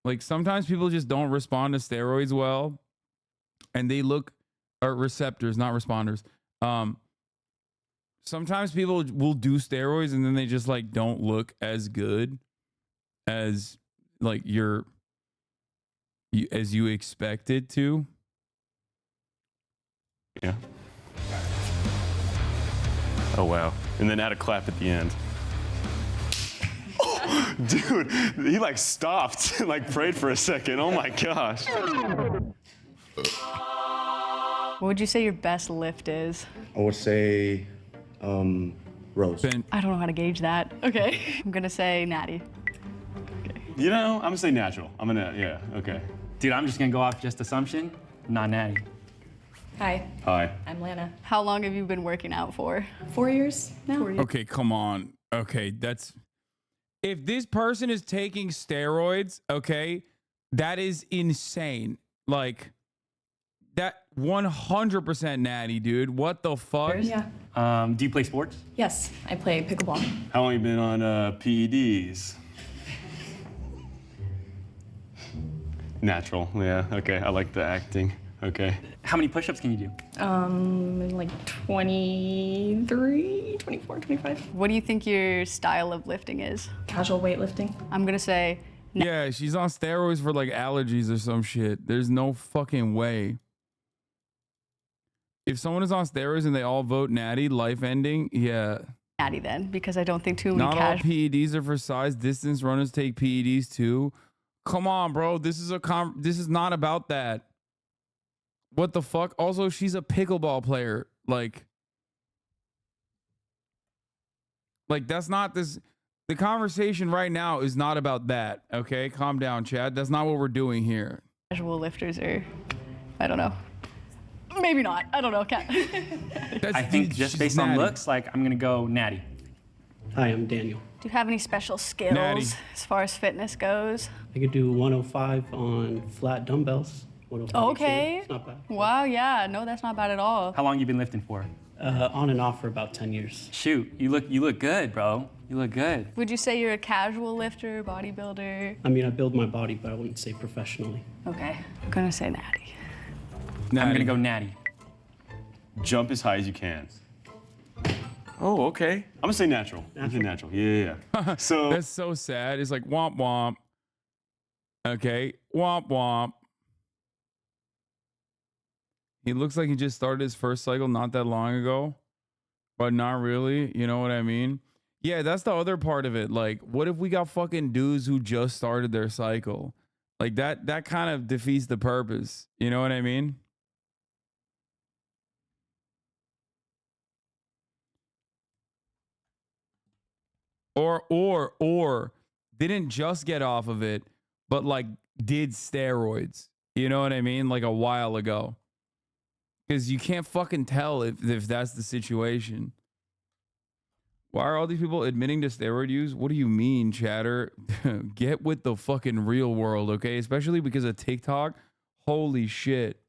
B: like sometimes people just don't respond to steroids well, and they look, or receptors, not responders. Sometimes people will do steroids and then they just like don't look as good as like as you expected to.
Q: Yeah. Oh, wow. And then add a clap at the end. Oh, dude, he like stopped, like prayed for a second. Oh my gosh.
R: What would you say your best lift is?
T: I would say rows.
R: I don't know how to gauge that. Okay. I'm gonna say natty.
Q: You know, I'm gonna say natural. Yeah, okay.
P: Dude, I'm just gonna go off just assumption, not natty.
S: Hi.
Q: Hi.
S: I'm Lana.
R: How long have you been working out for?
S: 4 years now. 4 years.
B: Okay, come on. Okay, if this person is taking steroids, okay, that is insane. Like, that 100% natty, dude. What the fuck?
S: Yeah.
P: Do you play sports?
S: Yes, I play pickleball.
Q: How long you been on PEDs? Natural, yeah, okay. I like the acting, okay.
P: How many push-ups can you do?
S: Like 23, 24, 25.
R: What do you think your style of lifting is?
S: Casual weightlifting.
R: I'm gonna say
B: yeah, she's on steroids for like allergies or some shit. There's no fucking way. If someone is on steroids and they all vote natty, life ending, yeah.
R: natty then, because I don't think too many
B: Not all PEDs are for size. Distance runners take PEDs too. Come on, bro. This is not about that. What the fuck? Also, she's a pickleball player. Like that's not this. The conversation right now is not about that. Okay, calm down, Chad. That's not what we're doing here.
R: Casual lifters are, I don't know. Maybe not. I don't know.
P: I think just based on looks, like I'm gonna go natty.
U: Hi, I'm Daniel.
R: Do you have any special skills
U: Natty.
R: as far as fitness goes?
U: I could do 105 on flat dumbbells. 105
R: Okay.
U: It's not bad.
R: Wow, yeah. No, that's not bad at all.
P: How long you been lifting for?
U: On and off for about 10 years.
P: Shoot, you look good, bro. You look good.
R: Would you say you're a casual lifter, bodybuilder?
U: I mean, I build my body, but I wouldn't say professionally.
R: Okay, I'm gonna say natty.
P: I'm gonna go natty.
Q: Jump as high as you can. Oh, okay. I'm gonna say natural. I'm gonna say natural. Yeah. So
B: that's so sad. It's like womp womp. Okay, womp womp. He looks like he just started his first cycle not that long ago, but not really. You know what I mean? Yeah, that's the other part of it. Like, what if we got fucking dudes who just started their cycle? Like that kind of defeats the purpose. You know what I mean? Or didn't just get off of it, but like did steroids. You know what I mean? Like a while ago. Because you can't fucking tell if that's the situation. Why are all these people admitting to steroid use? What do you mean, chatter? Get with the fucking real world, okay? Especially because of TikTok. Holy shit.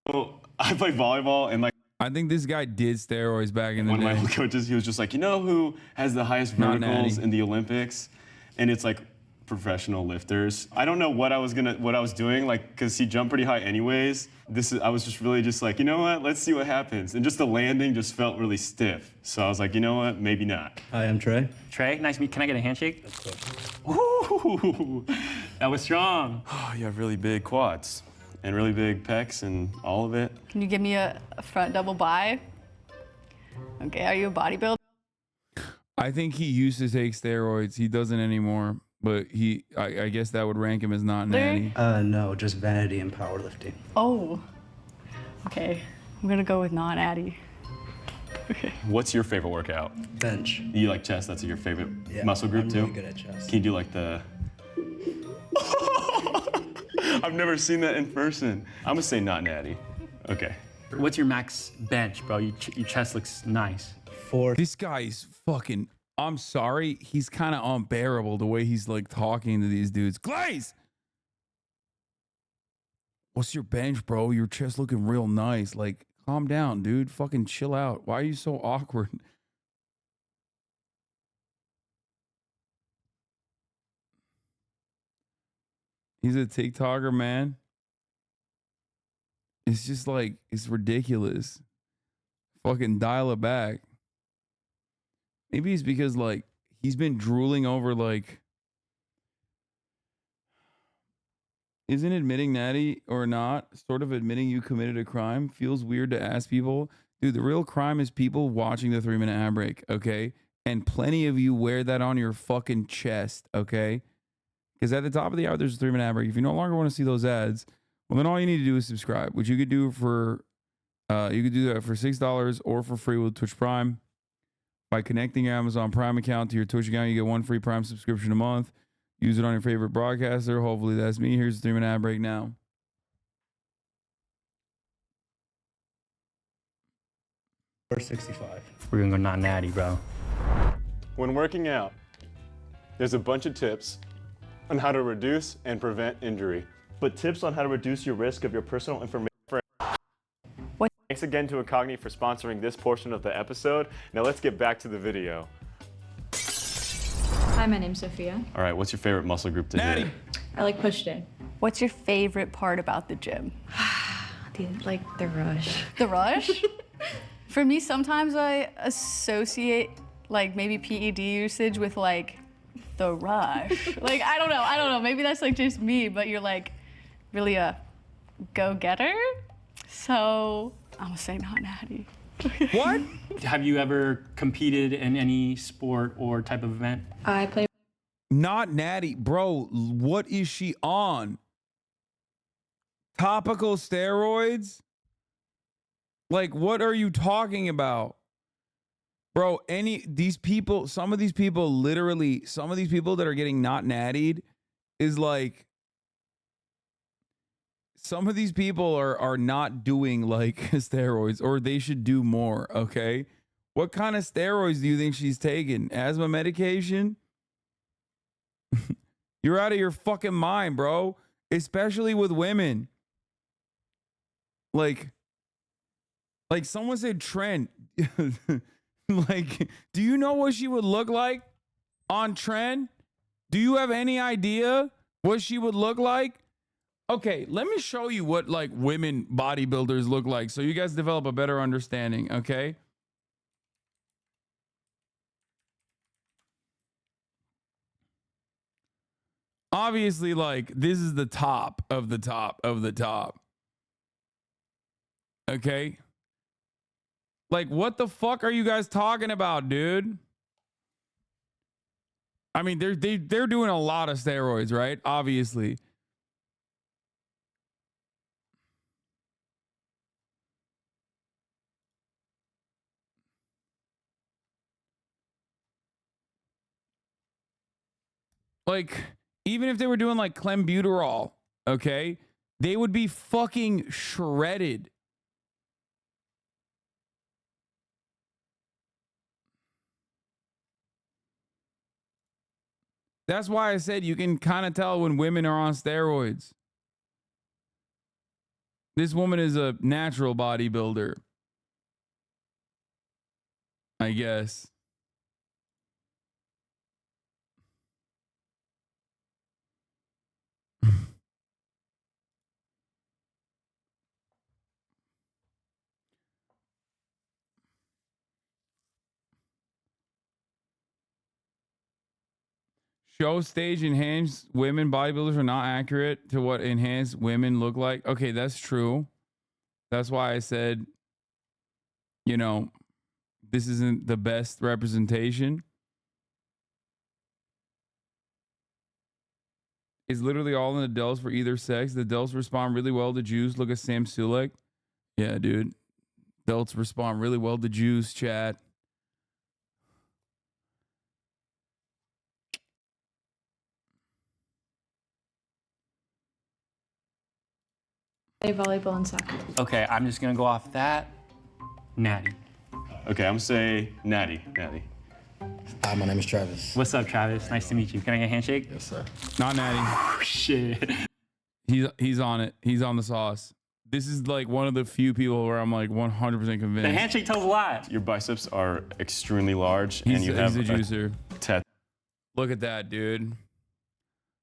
Q: So I play volleyball, and like
B: I think this guy did steroids back in the
Q: one of
B: day.
Q: my coaches, he was just like, you know who has the highest
B: Not
Q: verticals
B: Natty.
Q: in the Olympics? And it's like professional lifters. I don't know what I was doing, like, because he jumped pretty high anyways. I was just really just like, you know what? Let's see what happens. And just the landing just felt really stiff. So I was like, you know what? Maybe not.
U: Hi, I'm Trey.
P: Trey, nice to meet you. Can I get a handshake? Ooh, that was strong.
Q: Oh, you have really big quads and really big pecs and all of it.
R: Can you give me a front double bi? Okay, are you a bodybuilder?
B: I think he used to take steroids. He doesn't anymore. But I guess that would rank him as not natty.
U: No, just vanity and powerlifting.
R: Oh, okay. I'm gonna go with non-Addy. Okay.
Q: What's your favorite workout?
U: Bench.
Q: You like chest? That's your favorite
U: Yeah,
Q: muscle group
U: I'm
Q: too?
U: really good at chest.
Q: Can you do like the... I've never seen that in person. I'm gonna say not natty. Okay.
P: What's your max bench, bro? Your chest looks nice.
B: This guy is fucking... I'm sorry. He's kind of unbearable the way he's like talking to these dudes. Glaze! What's your bench, bro? Your chest looking real nice. Like, calm down, dude. Fucking chill out. Why are you so awkward? He's a TikToker, man. It's just like, it's ridiculous. Fucking dial it back. Maybe it's because like he's been drooling over like, isn't admitting natty or not sort of admitting you committed a crime? Feels weird to ask people. Dude, the real crime is people watching the 3-minute ad break, okay? And plenty of you wear that on your fucking chest, okay? Because at the top of the hour, there's a 3-minute ad break. If you no longer want to see those ads, well, then all you need to do is subscribe, which you could do for, you could do that for $6 or for free with Twitch Prime. By connecting your Amazon Prime account to your Twitch account, you get 1 free Prime subscription a month. Use it on your favorite broadcaster. Hopefully that's me. Here's the 3-minute ad break now.
U: $4.65.
P: We're gonna go not natty, bro.
Q: When working out, there's a bunch of tips on how to reduce and prevent injury. But tips on how to reduce your risk of your personal information. Thanks again to Incogni for sponsoring this portion of the episode. Now let's get back to the video.
A: Hi, my name's Sophia.
Q: All right, what's your favorite muscle group to hit?
A: I like push day.
R: What's your favorite part about the gym?
A: Dude, like the rush.
R: The rush? For me, sometimes I associate like maybe PED usage with like the rush. Like, I don't know. Maybe that's like just me, but you're like really a go-getter. So I'm gonna say not natty.
B: What?
P: Have you ever competed in any sport or type of event?
A: I play.
B: Not natty. Bro, what is she on? Topical steroids? Like, what are you talking about? Bro, some of these people that are getting not nattied is like, some of these people are not doing like steroids, or they should do more, okay? What kind of steroids do you think she's taking? Asthma medication? You're out of your fucking mind, bro. Especially with women. Like someone said Trent. Like, do you know what she would look like on Trent? Do you have any idea what she would look like? Okay, let me show you what like women bodybuilders look like so you guys develop a better understanding, okay? Obviously, like, this is the top of the top of the top. Okay? Like, what the fuck are you guys talking about, dude? I mean, they're doing a lot of steroids, right? Obviously. Like, even if they were doing like clenbuterol, okay, they would be fucking shredded. That's why I said you can kind of tell when women are on steroids. This woman is a natural bodybuilder, I guess. Show stage enhanced women bodybuilders are not accurate to what enhanced women look like. Okay, that's true. That's why I said, you know, this isn't the best representation. It's literally all in the adults for either sex. The adults respond really well to juice. Look at Sam Sulek. Yeah, dude. Adults respond really well to juice, chat.
A: Play volleyball and soccer.
P: Okay, I'm just gonna go off that. Natty.
Q: Okay, I'm gonna say Natty. Natty.
T: Hi, my name is Travis.
P: What's up, Travis? Nice to meet you. Can I get a handshake?
T: Yes, sir.
B: Not Natty.
P: Oh, shit.
B: He's on it. He's on the sauce. This is like one of the few people where I'm like 100% convinced.
P: The handshake tells a lot.
Q: Your biceps are extremely large, and you
B: He's
Q: have
B: a juicer.
Q: Look
B: at that, dude.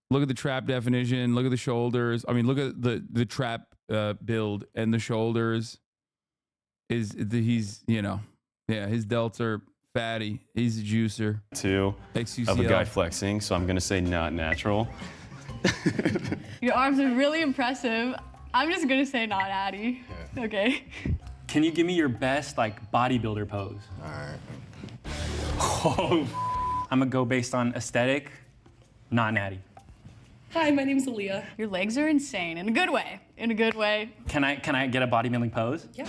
B: Look at the trap definition. Look at the shoulders. I mean, look at the trap build and the shoulders. He's you know, yeah, his delts are fatty. He's a juicer.
Q: Of a guy flexing, so I'm gonna say not natural.
R: Your arms are really impressive. I'm just gonna say not Addie. Yeah. Okay.
P: Can you give me your best like bodybuilder pose?
T: All right.
P: Oh, I'm gonna go based on aesthetic, not natty.
R: Hi, my name's Aaliyah. Your legs are insane in a good way. In a good way.
P: Can I get a bodybuilding pose?
R: Yeah.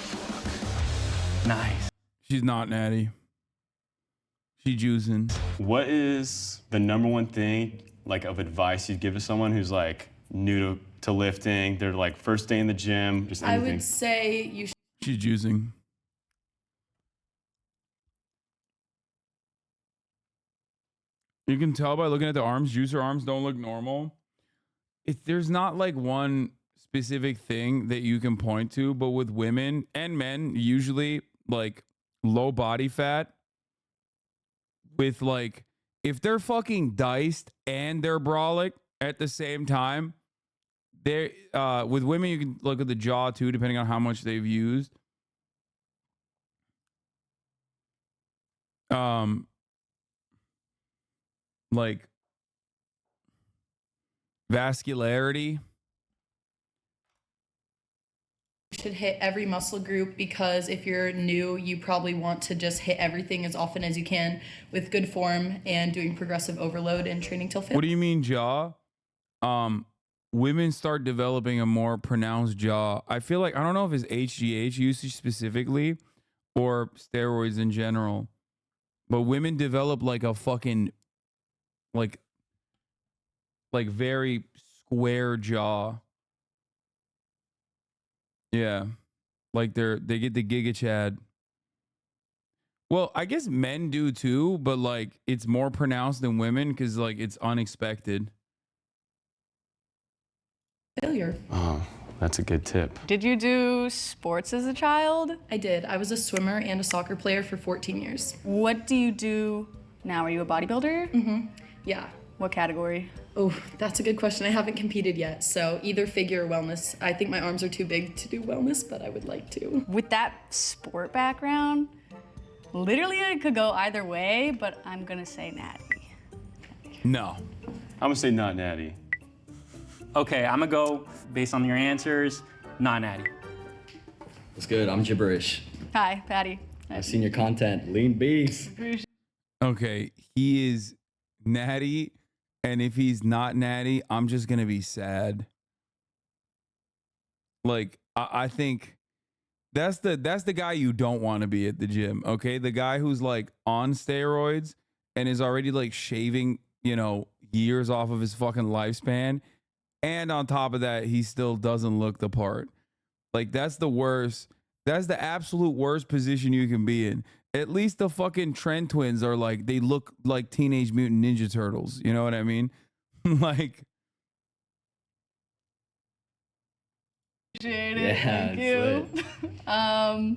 P: Nice.
B: She's not natty. She juicing.
Q: What is the number one thing like of advice you'd give to someone who's like new to lifting? They're like first day in the gym, just anything.
R: I would say you should.
B: She's juicing. You can tell by looking at the arms. Juicer arms don't look normal. There's not like one specific thing that you can point to, but with women and men, usually like low body fat with like, if they're fucking diced and they're brolic at the same time, they're with women, you can look at the jaw too, depending on how much they've used. Like vascularity.
E: You should hit every muscle group because if you're new, you probably want to just hit everything as often as you can with good form and doing progressive overload and training till fit.
B: What do you mean jaw? Women start developing a more pronounced jaw. I feel like, I don't know if it's HGH usage specifically or steroids in general, but women develop like a fucking like very square jaw. Yeah. Like they get the Giga Chad. Well, I guess men do too, but like it's more pronounced than women because like it's unexpected.
E: Failure.
Q: Oh, that's a good tip.
R: Did you do sports as a child?
E: I did. I was a swimmer and a soccer player for 14 years.
R: What do you do now? Are you a bodybuilder?
E: Mm-hmm. Yeah.
R: What category?
E: Oh, that's a good question. I haven't competed yet, so either figure or wellness. I think my arms are too big to do wellness, but I would like to.
R: With that sport background, literally I could go either way, but I'm gonna say natty.
B: No.
Q: I'm gonna say not natty.
P: Okay, I'm gonna go based on your answers, not natty.
T: What's good? I'm Gibberish.
R: Hi, Patty.
T: I've seen your content. Lean beef.
B: Okay, he is natty, and if he's not natty, I'm just gonna be sad. Like I think that's the guy you don't want to be at the gym. Okay, the guy who's like on steroids and is already like shaving, you know, years off of his fucking lifespan, and on top of that, he still doesn't look the part. Like that's the worst. That's the absolute worst position you can be in. At least the fucking Trent twins are like, they look like Teenage Mutant Ninja Turtles. You know what I mean? Like,
R: Appreciate it.
C: Yeah,
R: Thank
C: it's
R: you.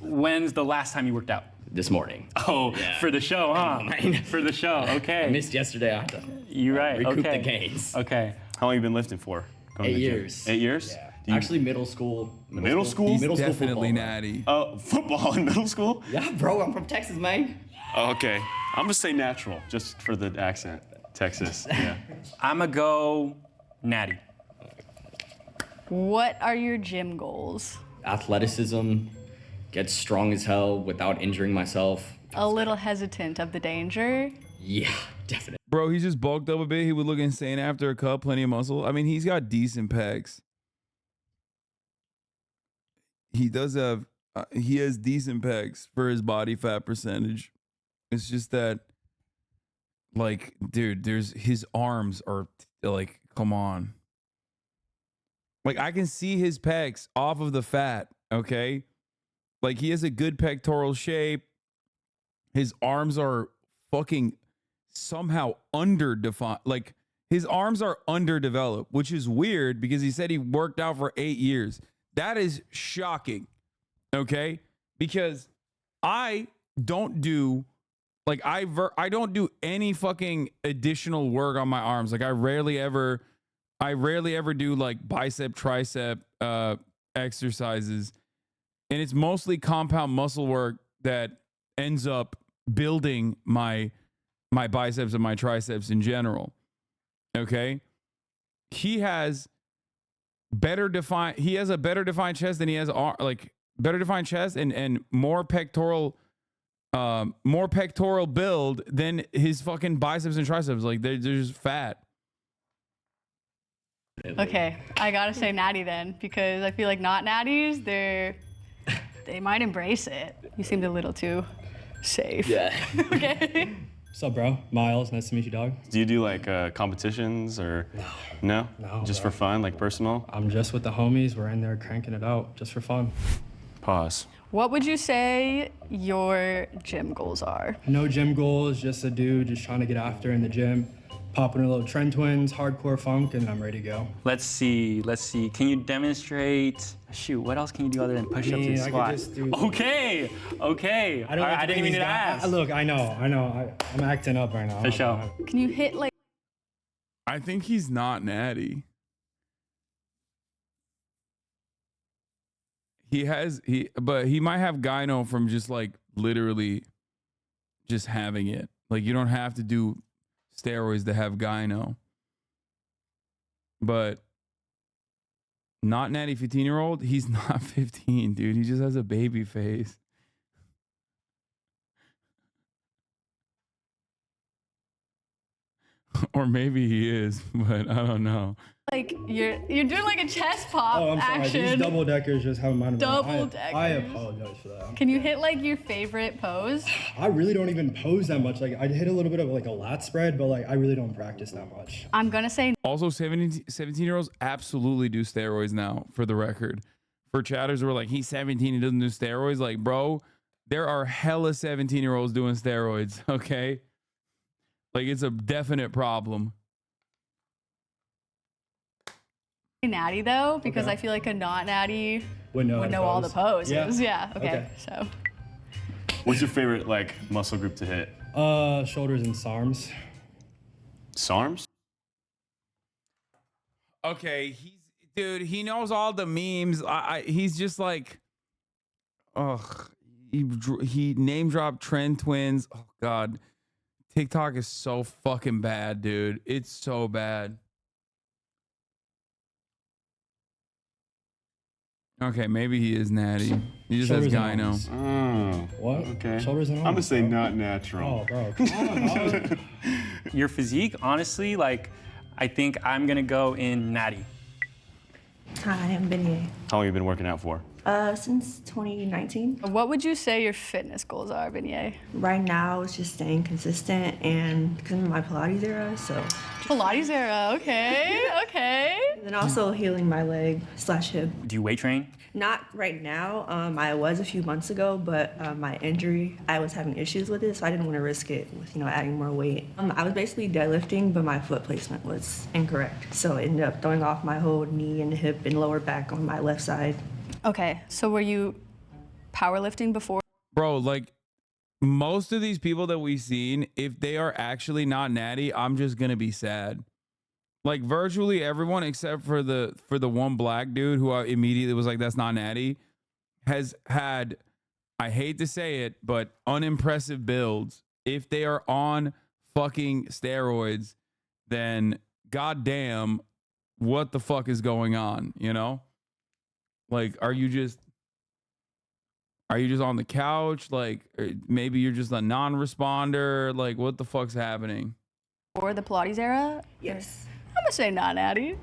C: When's the last time you worked out? This morning. Oh, for the show, huh? For the show, okay. I missed yesterday. I had to
P: You're right.
C: recoup
P: Okay.
C: the gains.
P: Okay.
Q: How long have you been lifting for? Going to
C: 8
Q: the gym?
C: years.
Q: 8 years?
C: Yeah. Actually, middle school.
Q: Middle school?
C: Middle school
B: Definitely
C: football.
B: natty.
Q: Oh, football in middle school?
C: Yeah, bro, I'm from Texas, man.
Q: Oh, okay. I'm gonna say natural, just for the accent. Texas. Yeah.
P: I'ma go natty.
R: What are your gym goals?
C: Athleticism, get strong as hell without injuring myself.
R: A little hesitant of the danger.
C: Yeah, definitely.
B: Bro, he's just bulked up a bit. He would look insane after a cut, plenty of muscle. I mean, he's got decent pecs. He does have, he has decent pecs for his body fat percentage. It's just that, like, dude, his arms are like, come on. Like, I can see his pecs off of the fat, okay? Like, he has a good pectoral shape. His arms are fucking somehow underdefined. Like, his arms are underdeveloped, which is weird because he said he worked out for 8 years. That is shocking, okay? Because I don't do, like, I don't do any fucking additional work on my arms. Like, I rarely ever do, like, bicep, tricep exercises. And it's mostly compound muscle work that ends up building my biceps and my triceps in general. Okay? He has a better defined chest than he has, like, better defined chest and more pectoral build than his fucking biceps and triceps. Like, they're just fat.
R: Okay, I gotta say natty then, because I feel like not natties, they might embrace it. You seemed a little too safe.
C: Yeah.
R: Okay.
V: What's up, bro? Miles, nice to meet you, dog.
Q: Do you do like competitions or no?
V: No,
Q: Just
V: bro.
Q: for fun, like personal?
V: I'm just with the homies. We're in there cranking it out just for fun.
Q: Pause.
R: What would you say your gym goals are?
V: No gym goals, just a dude just trying to get after in the gym. Popping a little Trend Twins, hardcore funk, and I'm ready to go.
P: Let's see. Can you demonstrate? Shoot, what else can you do other than push-ups and
V: I
P: squat?
V: could just do.
P: Okay. I didn't even need to ask.
V: Look, I know. I'm acting up right now.
P: For sure.
R: Can you hit like?
B: I think he's not natty. But he might have gyno from just, like, literally just having it. Like, you don't have to do steroids to have gyno. But not natty 15-year-old, he's not 15, dude. He just has a baby face. Or maybe he is, but I don't know.
R: Like you're doing like a chest pop
V: Oh, I'm sorry.
R: action.
V: These double deckers just have mine.
R: Double deckers.
V: I apologize for that.
R: Can you hit like your favorite pose?
V: I really don't even pose that much. Like I hit a little bit of like a lat spread, but like I really don't practice that much.
R: I'm gonna say.
B: Also, 17-year-olds absolutely do steroids now, for the record. For chatters who are like, he's 17, he doesn't do steroids. Like, bro, there are hella 17-year-olds doing steroids, okay? Like, it's a definite problem.
R: Natty though, because I feel like a not natty
V: would know
R: all the poses.
V: Yeah.
R: Okay. So.
Q: What's your favorite, like, muscle group to hit?
V: Shoulders and SARMs.
Q: SARMs?
B: Okay, dude, he knows all the memes. He's just like, he name dropped Trend Twins. Oh God, TikTok is so fucking bad, dude. It's so bad. Okay, maybe he is natty. He just has gyno.
Q: Oh.
V: What?
Q: Okay.
V: Shoulders and arms.
Q: I'm gonna say not natural.
V: Oh, bro, come on, dog.
P: Your physique, honestly, like, I think I'm gonna go in natty.
W: Hi, I'm Beignet.
Q: How long have you been working out for?
I: Since 2019.
R: What would you say your fitness goals are, Vignette?
I: Right now, it's just staying consistent and because I'm in my Pilates era, so.
R: Pilates era, okay, okay.
I: And then also healing my leg/hip.
C: Do you weight train?
I: Not right now. I was a few months ago, but my injury, I was having issues with it, so I didn't want to risk it with, adding more weight. I was basically deadlifting, but my foot placement was incorrect. So I ended up throwing off my whole knee and hip and lower back on my left side.
R: Okay, so were you powerlifting before?
B: Bro, like most of these people that we've seen, if they are actually not natty, I'm just gonna be sad. Like virtually everyone except for the one black dude who I immediately was like, that's not natty, has had, I hate to say it, but unimpressive builds. If they are on fucking steroids, then goddamn, what the fuck is going on, you know? Like, are you just on the couch? Like, maybe you're just a non-responder. Like, what the fuck's happening?
R: Or the Pilates era?
I: Yes.
R: I'm gonna say not natty.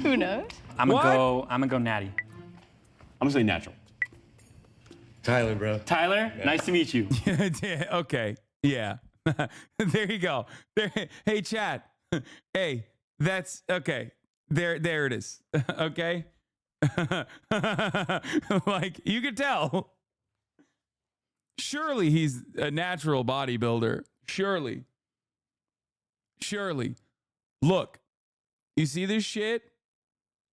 R: Who knows?
C: I'm gonna go natty.
Q: I'm gonna say natural.
T: Tyler, bro.
C: Tyler, nice to meet you.
B: Okay. Yeah. There you go. Hey, chat. Hey, that's okay. There it is. Okay. Like you could tell. Surely he's a natural bodybuilder. Surely. Look, you see this shit?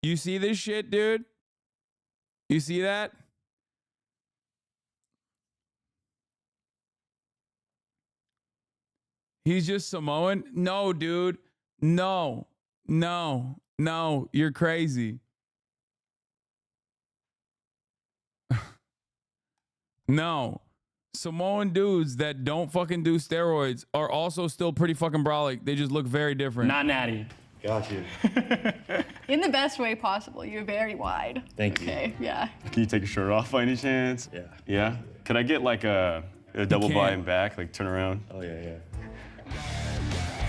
B: You see this shit, dude? You see that? He's just Samoan? No, dude. No. You're crazy. No. Samoan dudes that don't fucking do steroids are also still pretty fucking brolic. They just look very different.
C: Not natty.
T: Got you.
R: In the best way possible. You're very wide.
T: Thank you.
R: Okay, yeah.
Q: Can you take your shirt off by any chance?
T: Yeah.
Q: Yeah? Could I get like a double by and back, like turn around?
T: Oh, yeah.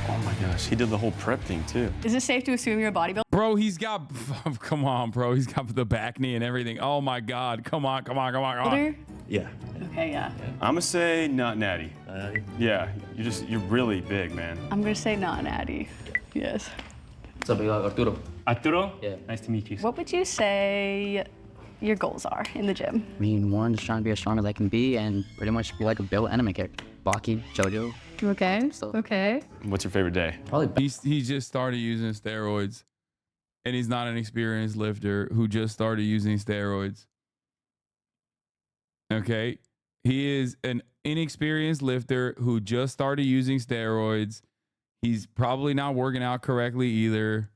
Q: Oh my gosh, he did the whole prep thing too.
R: Is it safe to assume you're a bodybuilder?
B: Bro, he's got, come on, bro. He's got the back knee and everything. Oh my God. Come on.
T: Yeah.
R: Okay, yeah.
Q: I'm gonna say not natty. Yeah, you're really big, man.
R: I'm gonna say not natty. Yes.
C: What's up, Arturo? Arturo? Yeah. Nice to meet you.
R: What would you say your goals are in the gym?
J: I mean, one, just trying to be as strong as I can be and pretty much be like a built anime character. Baki, JoJo.
R: Okay, okay.
Q: What's your favorite day?
J: Probably
B: he just started using steroids, and he's not an experienced lifter who just started using steroids. Okay? He is an inexperienced lifter who just started using steroids. He's probably not working out correctly either.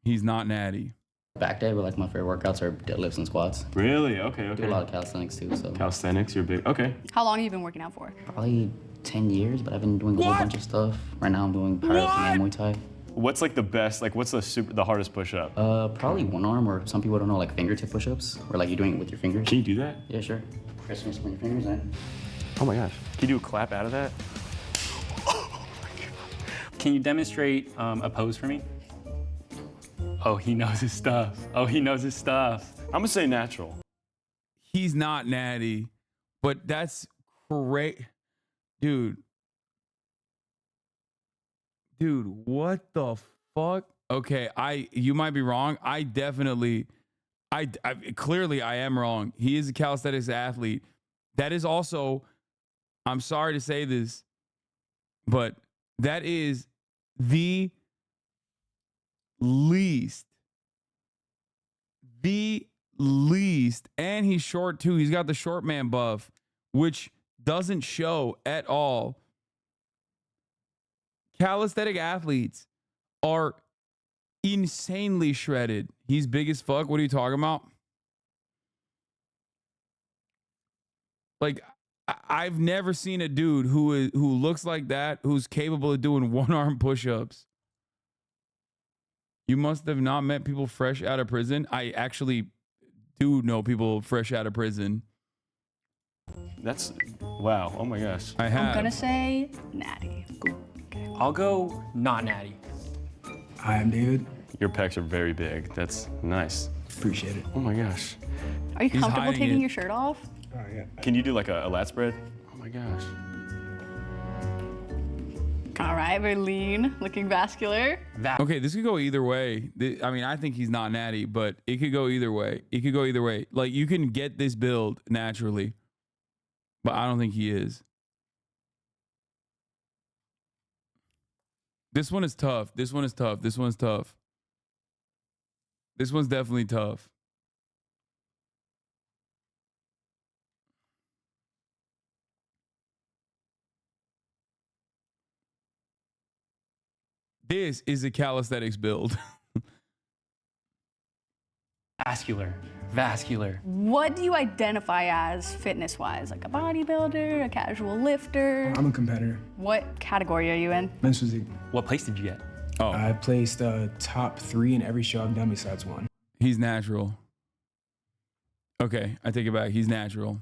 B: He's not natty.
J: Back day, but like my favorite workouts are deadlifts and squats.
Q: Really? Okay.
J: Do a lot of calisthenics too, so.
Q: Calisthenics, you're big. Okay.
R: How long have you been working out for?
J: Probably 10 years, but I've been doing a whole bunch of stuff. Right now I'm doing powerlifting and Muay Thai.
Q: What's like the best, like what's the hardest push-up?
J: Probably one arm, or some people don't know, like fingertip push-ups, where like you're doing it with your fingers.
Q: Can you do that?
J: Yeah, sure. Press your fingers in.
Q: Oh my gosh. Can you do a clap out of that?
C: Can you demonstrate a pose for me? Oh, he knows his stuff.
Q: I'm gonna say natural.
B: He's not natty, but that's great. Dude, what the fuck? Okay, you might be wrong. Clearly I am wrong. He is a calisthenics athlete. That is also, I'm sorry to say this, but that is the least, and he's short too. He's got the short man buff, which doesn't show at all. Calisthenic athletes are insanely shredded. He's big as fuck. What are you talking about? Like, I've never seen a dude who looks like that, who's capable of doing one-arm push-ups. You must have not met people fresh out of prison. I actually do know people fresh out of prison.
Q: That's, wow, oh my gosh.
B: I have.
R: I'm gonna say natty.
C: Okay. I'll go not natty.
V: Hi, I'm David.
Q: Your pecs are very big. That's nice.
V: Appreciate it.
Q: Oh my gosh.
R: Are you
Q: He's
R: comfortable
Q: hiding
R: taking
Q: it.
R: your shirt off?
M: Oh, yeah.
Q: Can you do like a lat spread? Oh my gosh.
R: All right, very lean, looking vascular.
B: Okay, this could go either way. I mean, I think he's not natty, but it could go either way. It could go either way. Like, you can get this build naturally, but I don't think he is. This one is tough. This one is tough. This one's tough. This one's definitely tough. This is a calisthenics build.
P: Vascular.
R: What do you identify as fitness-wise? Like a bodybuilder, a casual lifter?
V: I'm a competitor.
R: What category are you in?
V: Men's physique.
P: What place did you get?
V: Oh. I placed top 3 in every show I've done besides one.
B: He's natural. Okay, I take it back. He's natural.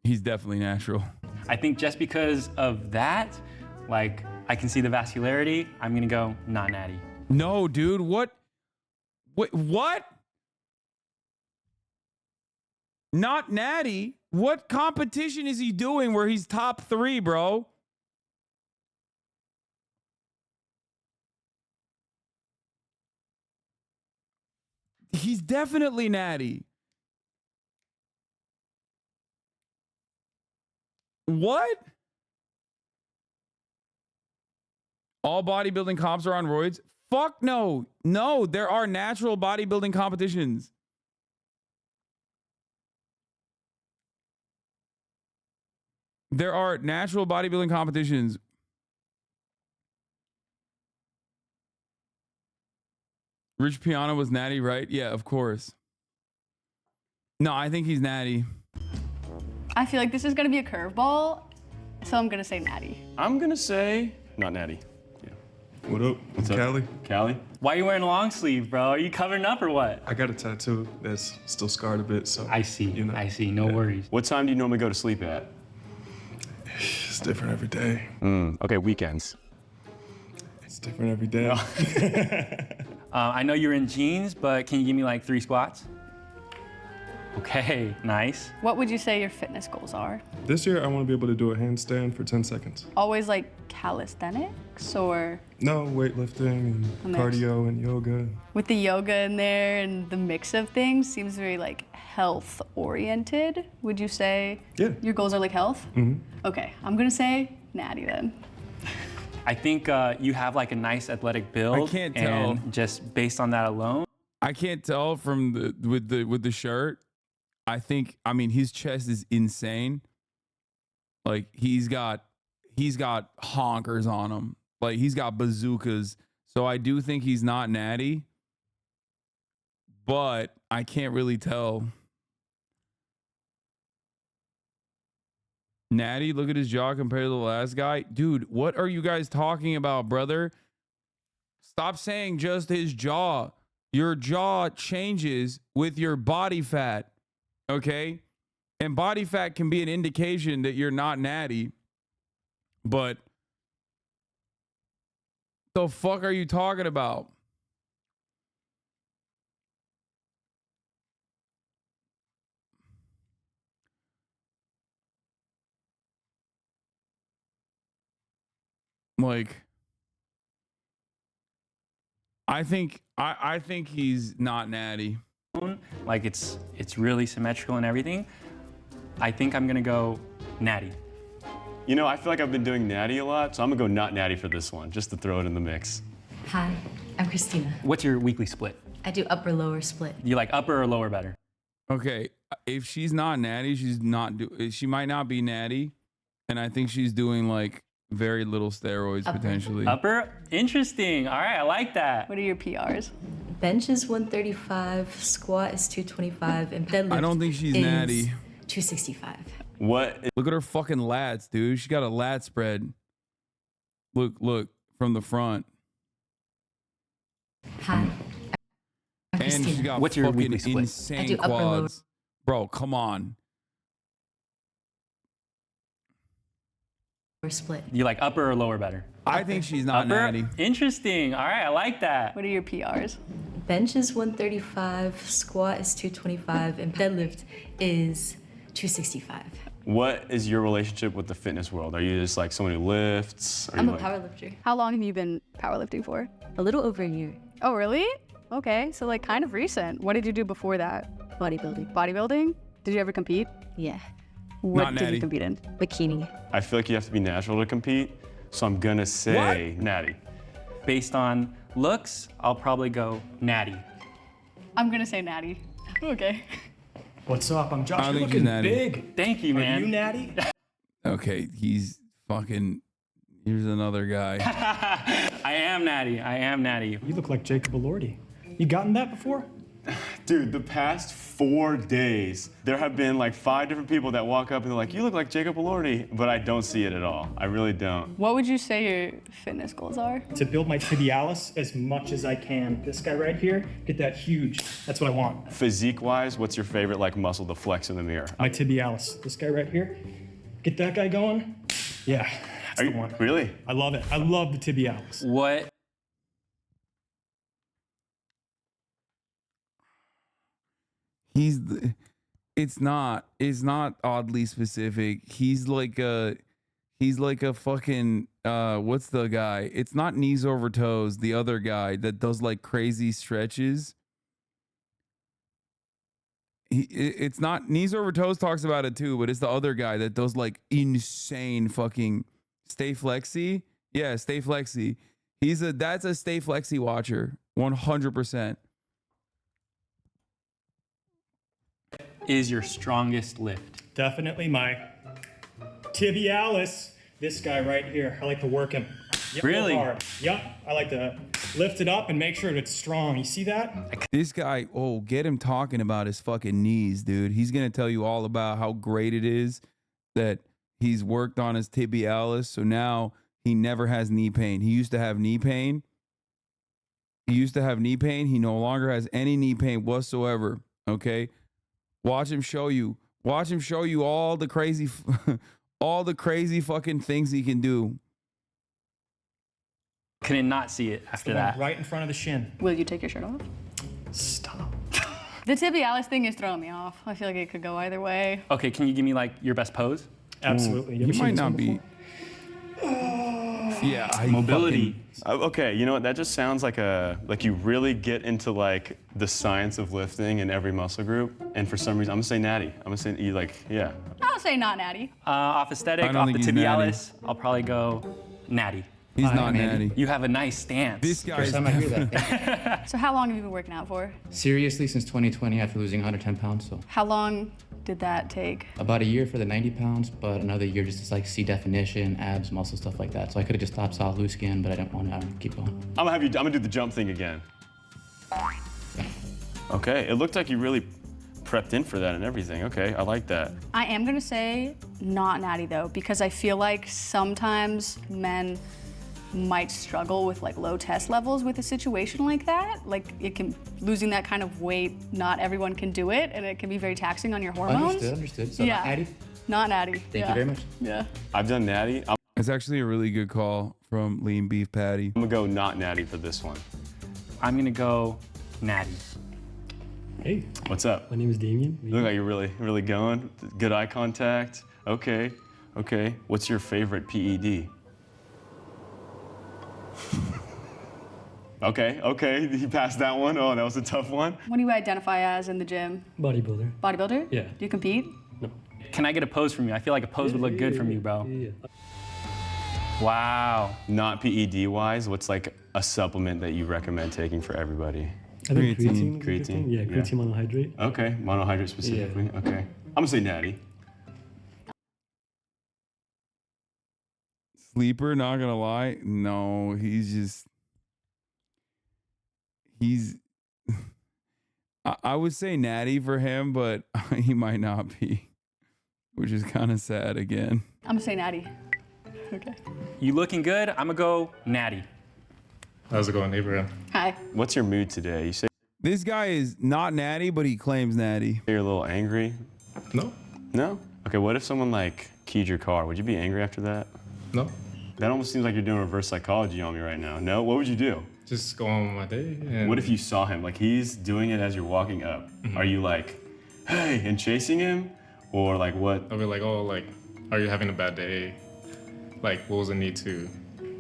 B: He's definitely natural.
P: I think just because of that, like, I can see the vascularity, I'm gonna go not natty.
B: No, dude, what? Wait, what? Not natty? What competition is he doing where he's top 3, bro? He's definitely natty. What? All bodybuilding comps are on roids? Fuck no. No, there are natural bodybuilding competitions. There are natural bodybuilding competitions. Rich Piana was natty, right? Yeah, of course. No, I think he's natty.
R: I feel like this is gonna be a curveball, so I'm gonna say natty.
Q: I'm gonna say not natty.
T: What up?
Q: What's
T: up?
Q: Callie. Callie?
P: Why are you wearing a long sleeve, bro? Are you covering up or what?
T: I got a tattoo that's still scarred a bit, so.
P: I see.
T: You know.
P: I see. No worries.
Q: What time do you normally go to sleep at?
T: It's different every day.
Q: Okay, weekends.
T: It's different every day.
P: I know you're in jeans, but can you give me like 3 squats? Okay, nice.
R: What would you say your fitness goals are?
T: This year, I want to be able to do a handstand for 10 seconds.
R: Always like calisthenics or
T: No, weightlifting
R: A
T: and
R: mix.
T: cardio and yoga.
R: with the yoga in there and the mix of things seems very like health oriented. Would you say
T: Yeah.
R: your goals are like health?
T: Mm-hmm.
R: Okay, I'm gonna say natty then.
P: I think you have like a nice athletic build.
B: I can't tell.
P: And just based on that alone.
B: I can't tell from with the shirt. I mean his chest is insane. Like he's got honkers on him. Like he's got bazookas. So I do think he's not natty. But I can't really tell. Natty, look at his jaw compared to the last guy. Dude, what are you guys talking about, brother? Stop saying just his jaw. Your jaw changes with your body fat. Okay? And body fat can be an indication that you're not natty. But the fuck are you talking about? Like, I think he's not natty.
P: Like it's really symmetrical and everything. I think I'm gonna go natty.
Q: You know, I feel like I've been doing natty a lot, so I'm gonna go not natty for this one, just to throw it in the mix.
H: Hi, I'm Christina.
P: What's your weekly split?
H: I do upper lower split.
P: You like upper or lower better?
B: Okay, if she's not natty, she might not be natty, and I think she's doing like very little steroids potentially.
P: Upper? Interesting. All right, I like that.
R: What are your PRs?
H: Bench is 135, squat is 225, and deadlift
B: I don't think she's
H: is
B: natty.
H: 265.
Q: What?
B: Look at her fucking lats, dude. She got a lat spread. Look from the front.
H: Hi. I'm
B: And she's
H: Christina.
B: got
P: What's your
B: fucking
P: weekly split?
H: I
B: insane
H: do upper lower.
B: quads. Bro, come on.
H: Split.
P: You like upper or lower better?
B: I think she's not
P: Upper?
B: natty.
P: Interesting. All right, I like that.
R: What are your PRs?
H: Bench is 135, squat is 225, and deadlift is 265.
Q: What is your relationship with the fitness world? Are you just like someone who lifts?
H: I'm a powerlifter.
R: How long have you been powerlifting for?
H: A little over a year.
R: Oh, really? Okay, so like kind of recent. What did you do before that?
H: Bodybuilding.
R: Bodybuilding? Did you ever compete?
H: Yeah.
R: What
B: Not
R: did
B: natty.
R: you compete in?
H: Bikini.
Q: I feel like you have to be natural to compete, so I'm gonna say natty.
P: Based on looks, I'll probably go natty.
R: I'm gonna say natty. Okay.
V: What's up? I'm Josh.
B: I
V: You're
B: think
V: looking
B: he's natty.
V: big.
P: Thank you, man.
V: Are you natty?
B: Okay, he's fucking. Here's another guy.
P: I am natty. I am natty.
V: You look like Jacob Elordi. You gotten that before?
Q: Dude, the past 4 days, there have been like 5 different people that walk up and they're like, you look like Jacob Elordi, but I don't see it at all. I really don't.
R: What would you say your fitness goals are?
V: To build my tibialis as much as I can. This guy right here, get that huge. That's what I want.
Q: Physique-wise, what's your favorite like muscle to flex in the mirror?
V: My tibialis. This guy right here, get that guy going. Yeah, that's the one.
Q: Really?
V: I love it. I love the tibialis.
P: What?
B: It's not oddly specific. He's like a fucking what's the guy? It's not knees over toes, the other guy that does like crazy stretches. It's not knees over toes talks about it too, but it's the other guy that does like insane fucking stay flexy. Yeah, stay flexy. That's a stay flexy watcher. 100%.
P: Is your strongest lift?
V: Definitely my tibialis. This guy right here. I like to work him. Yep,
P: Really?
V: real hard. Yep. I like to lift it up and make sure that it's strong. You see that?
B: This guy, get him talking about his fucking knees, dude. He's going to tell you all about how great it is that he's worked on his tibialis. So now he never has knee pain. He used to have knee pain. He no longer has any knee pain whatsoever. Okay. Watch him show you all the crazy, all the crazy fucking things he can do.
P: Couldn't not see it after that.
V: Right in front of the shin.
R: Will you take your shirt off?
V: Stop.
R: The tibialis thing is throwing me off. I feel like it could go either way.
P: Okay, can you give me like your best pose?
V: Absolutely.
B: You might not be. Yeah,
P: Mobility.
Q: Okay, you know what? That just sounds like you really get into like the science of lifting in every muscle group. And for some reason, I'm gonna say natty. I'm gonna say you like, yeah.
R: I'll say not natty.
P: Off aesthetic,
B: I don't
P: off the
B: think he's
P: tibialis, I'll probably go natty.
B: He's not natty.
P: You have a nice stance.
B: This guy is
U: First time I hear that.
R: So how long have you been working out for?
J: Seriously, since 2020 after losing 110 pounds, so
R: How long did that take?
J: about a year for the 90 pounds, but another year just to like see definition, abs, muscle, stuff like that. So I could have just stopped, saw loose skin, but I didn't want to keep going.
Q: I'm gonna do the jump thing again. Okay, it looked like you really prepped in for that and everything. Okay, I like that.
R: I am gonna say not natty though, because I feel like sometimes men might struggle with like low test levels with a situation like that. Like losing that kind of weight, not everyone can do it, and it can be very taxing on your hormones.
J: Understood. So
R: Yeah.
J: not natty?
R: Not natty.
J: Thank you very much.
R: Yeah.
Q: I've done natty. I'm
B: It's actually a really good call from Lean Beef Patty.
Q: gonna go not natty for this one.
P: I'm gonna go natty.
V: Hey,
Q: What's up?
U: My name is Damien.
Q: You look like you're really going. Good eye contact. Okay. What's your favorite PED? Okay. He passed that one. Oh, that was a tough one.
R: What do you identify as in the gym?
U: Bodybuilder.
R: Bodybuilder?
U: Yeah.
R: Do you compete?
U: No.
P: Can I get a pose from you? I feel like a pose would look good from you, bro.
U: Yeah.
P: Wow.
Q: Not PED wise, what's like a supplement that you recommend taking for everybody?
U: I think
B: Creatine.
U: creatine. is a good thing. Yeah, creatine monohydrate.
Q: Okay, monohydrate specifically.
U: Yeah.
Q: Okay. I'm gonna say natty.
B: Sleeper, not gonna lie. No, he's I would say natty for him, but he might not be, which is kind of sad again.
R: I'm gonna say natty. Okay.
P: You looking good? I'm gonna go natty.
M: How's it going, Abraham?
R: Hi.
Q: What's your mood today? You say
B: This guy is not natty, but he claims natty.
Q: you're a little angry?
M: No.
Q: No? Okay, what if someone like keyed your car? Would you be angry after that?
M: No.
Q: That almost seems like you're doing reverse psychology on me right now. No? What would you do?
K: just go on with my day. And
Q: What if you saw him? Like he's doing it as you're walking up. Are you like, hey, and chasing him? Or like what?
K: I'll be like, oh, like, are you having a bad day? Like, what was the need to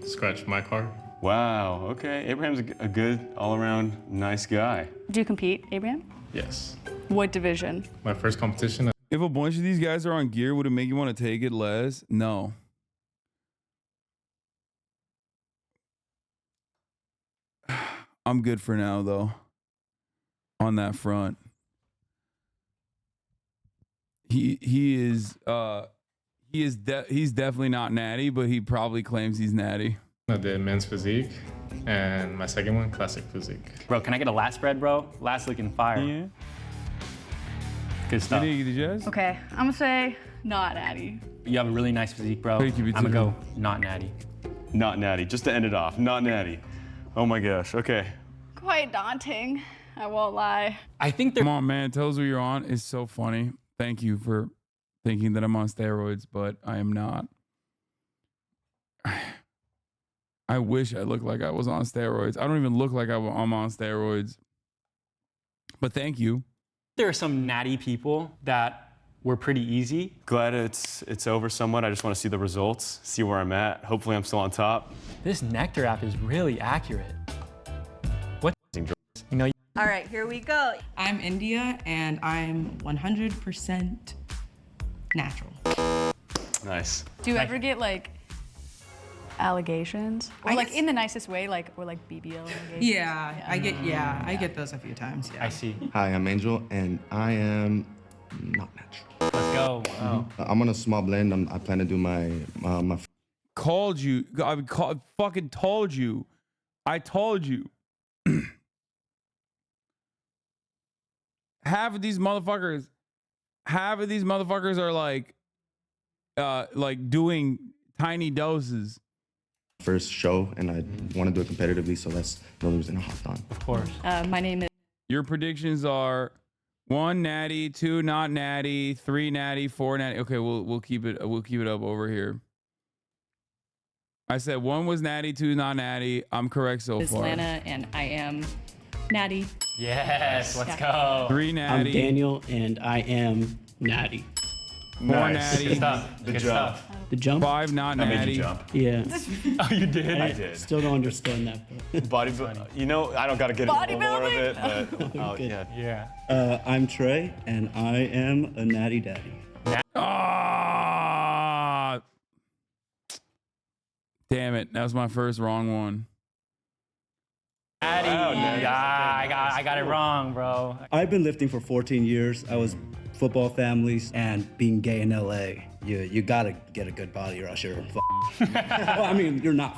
K: scratch my car?
Q: Wow, okay. Abraham's a good, all-around nice guy.
R: Do you compete, Abraham?
K: Yes.
R: What division?
K: My first competition.
B: If a bunch of these guys are on gear, would it make you want to take it, Les? No. I'm good for now, though. On that front, he's definitely not natty, but he probably claims he's natty.
K: I did men's physique, and my second one, classic physique.
P: Bro, can I get a last spread, bro? Last looking fire.
B: Yeah.
P: Good stuff.
R: Okay, I'm gonna say not natty.
P: You have a really nice physique, bro.
B: Thank you,
P: I'm gonna go not natty.
Q: Not natty, just to end it off, not natty. Oh my gosh, okay.
R: Quite daunting, I won't lie.
P: I think
B: Come on, man. Tell us what you're on. It's so funny. Thank you for thinking that I'm on steroids, but I am not. I wish I looked like I was on steroids. I don't even look like I'm on steroids. But thank you.
P: There are some natty people that were pretty easy.
Q: Glad it's over somewhat. I just want to see the results, see where I'm at. Hopefully I'm still on top.
P: This Nectar app is really accurate. What? You know.
G: All right, here we go.
S: I'm India, and I'm 100% natural.
Q: Nice.
R: Do you ever get like allegations? Or
S: I
R: like
S: guess-
R: in the nicest way, like or like BBL allegations?
S: Yeah, I get those a few times. Yeah.
P: I see.
T: Hi, I'm Angel, and I am not natural.
P: Let's go. Wow.
T: I'm on a small blend. I plan to do my
B: Called you. Fucking told you. I told you. half of these motherfuckers are like doing tiny doses.
T: first show, and I want to do it competitively, so that's the only reason I hopped on.
P: Of course.
R: My name is.
B: Your predictions are 1 natty, 2 not natty, 3 natty, 4 natty. Okay, we'll keep it up over here. I said 1 was natty, 2 not natty. I'm correct so
E: Is
B: far.
E: Lana, and I am natty.
P: Yes, let's go.
B: 3 natty.
U: I'm Daniel, and I am natty.
B: 4 natty.
P: Good stuff.
Q: The
P: Good
Q: jump.
P: stuff.
U: The jump?
B: 5 not
Q: I
B: natty.
Q: made you jump.
U: Yeah.
P: Oh, you did?
Q: I did.
U: Still don't understand that. But
Q: Bodybuilding. You know, I don't got to get into more of it, but
U: Okay.
Q: yeah.
P: Yeah.
U: I'm Trey, and I am a natty daddy.
B: Ah, damn it! That was my first wrong one.
P: Natty.
Q: Wow, natty.
P: Yeah, I got it wrong, bro.
U: I've been lifting for 14 years. I was football families, and being gay in LA, you gotta get a good body or else you're well, I mean, you're not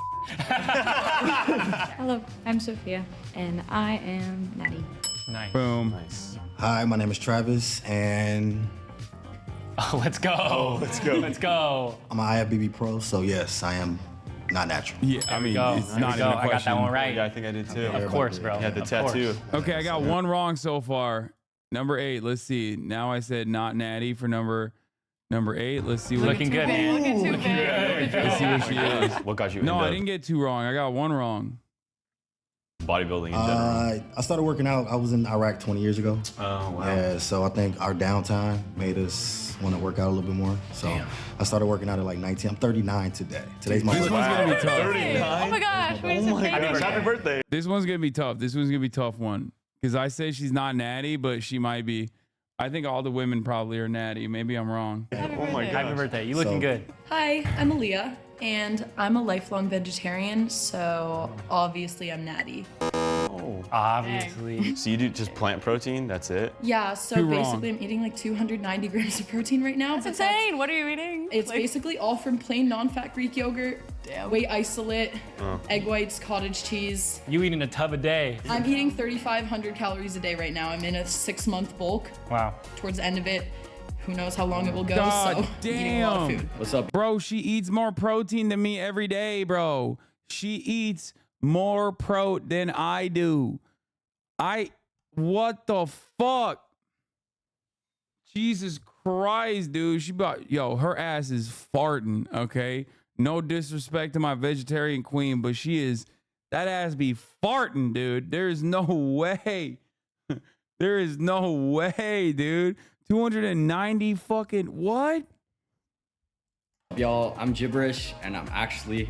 A: Hello, I'm Sophia, and I am natty.
P: Nice.
B: Boom.
Q: Nice.
T: Hi, my name is Travis, and
P: Oh, let's go.
Q: Let's go.
P: Let's go.
T: I'm an IFBB pro, so yes, I am not natural.
B: Yeah, I mean,
P: Go.
B: it's
P: There
B: not
P: we
B: even
P: go.
B: a
P: I got
B: question.
P: that one right.
Q: Yeah, I think I did too.
P: Of course, bro.
Q: Yeah, the
P: Of
Q: tattoo.
P: course.
B: Okay, I got one wrong so far. Number 8. Let's see. Now I said not natty for number 8. Let's see what.
P: Looking good, man.
R: Looking too big.
B: Let's see what she is.
Q: What got you
B: No,
Q: into
B: I didn't get 2 wrong. I got 1 wrong.
Q: bodybuilding in general?
T: I started working out. I was in Iraq 20 years ago.
Q: Oh, wow.
T: Yeah, so I think our downtime made us want to work out a little bit more. So I started working out at like 19. I'm 39 today. Today's my
B: This
T: birthday.
B: one's gonna be tough.
Q: 39?
R: Oh my gosh, wait a second.
Q: Happy birthday.
B: This one's gonna be tough. This one's gonna be a tough one because I say she's not natty, but she might be. I think all the women probably are natty. Maybe I'm wrong.
Q: Oh my god.
P: Happy birthday. You looking good.
E: Hi, I'm Aaliyah, and I'm a lifelong vegetarian, so obviously I'm natty.
Q: Oh.
P: Obviously.
Q: So you do just plant protein? That's it?
E: Yeah, so
B: 2 wrong.
E: basically I'm eating like 290 grams of protein right now.
R: That's
E: but
R: insane. What are you eating?
E: It's
R: Like-
E: basically all from plain non-fat Greek yogurt,
R: Damn.
E: whey isolate,
Q: Oh.
E: egg whites, cottage cheese.
P: You eating a tub a day.
E: I'm eating 3,500 calories a day right now. I'm in a 6-month bulk.
P: Wow.
E: Towards the end of it, who knows how long it will go,
B: God
E: so eating a lot of
B: damn.
E: food.
C: What's up?
B: Bro, she eats more protein than me every day, bro. She eats more than I do. What the fuck? Jesus Christ, dude. Her ass is farting, okay? No disrespect to my vegetarian queen, but she is That ass be farting, dude. There is no way. There is no way, dude. 290 fucking what?
C: Y'all, I'm gibberish, and I'm actually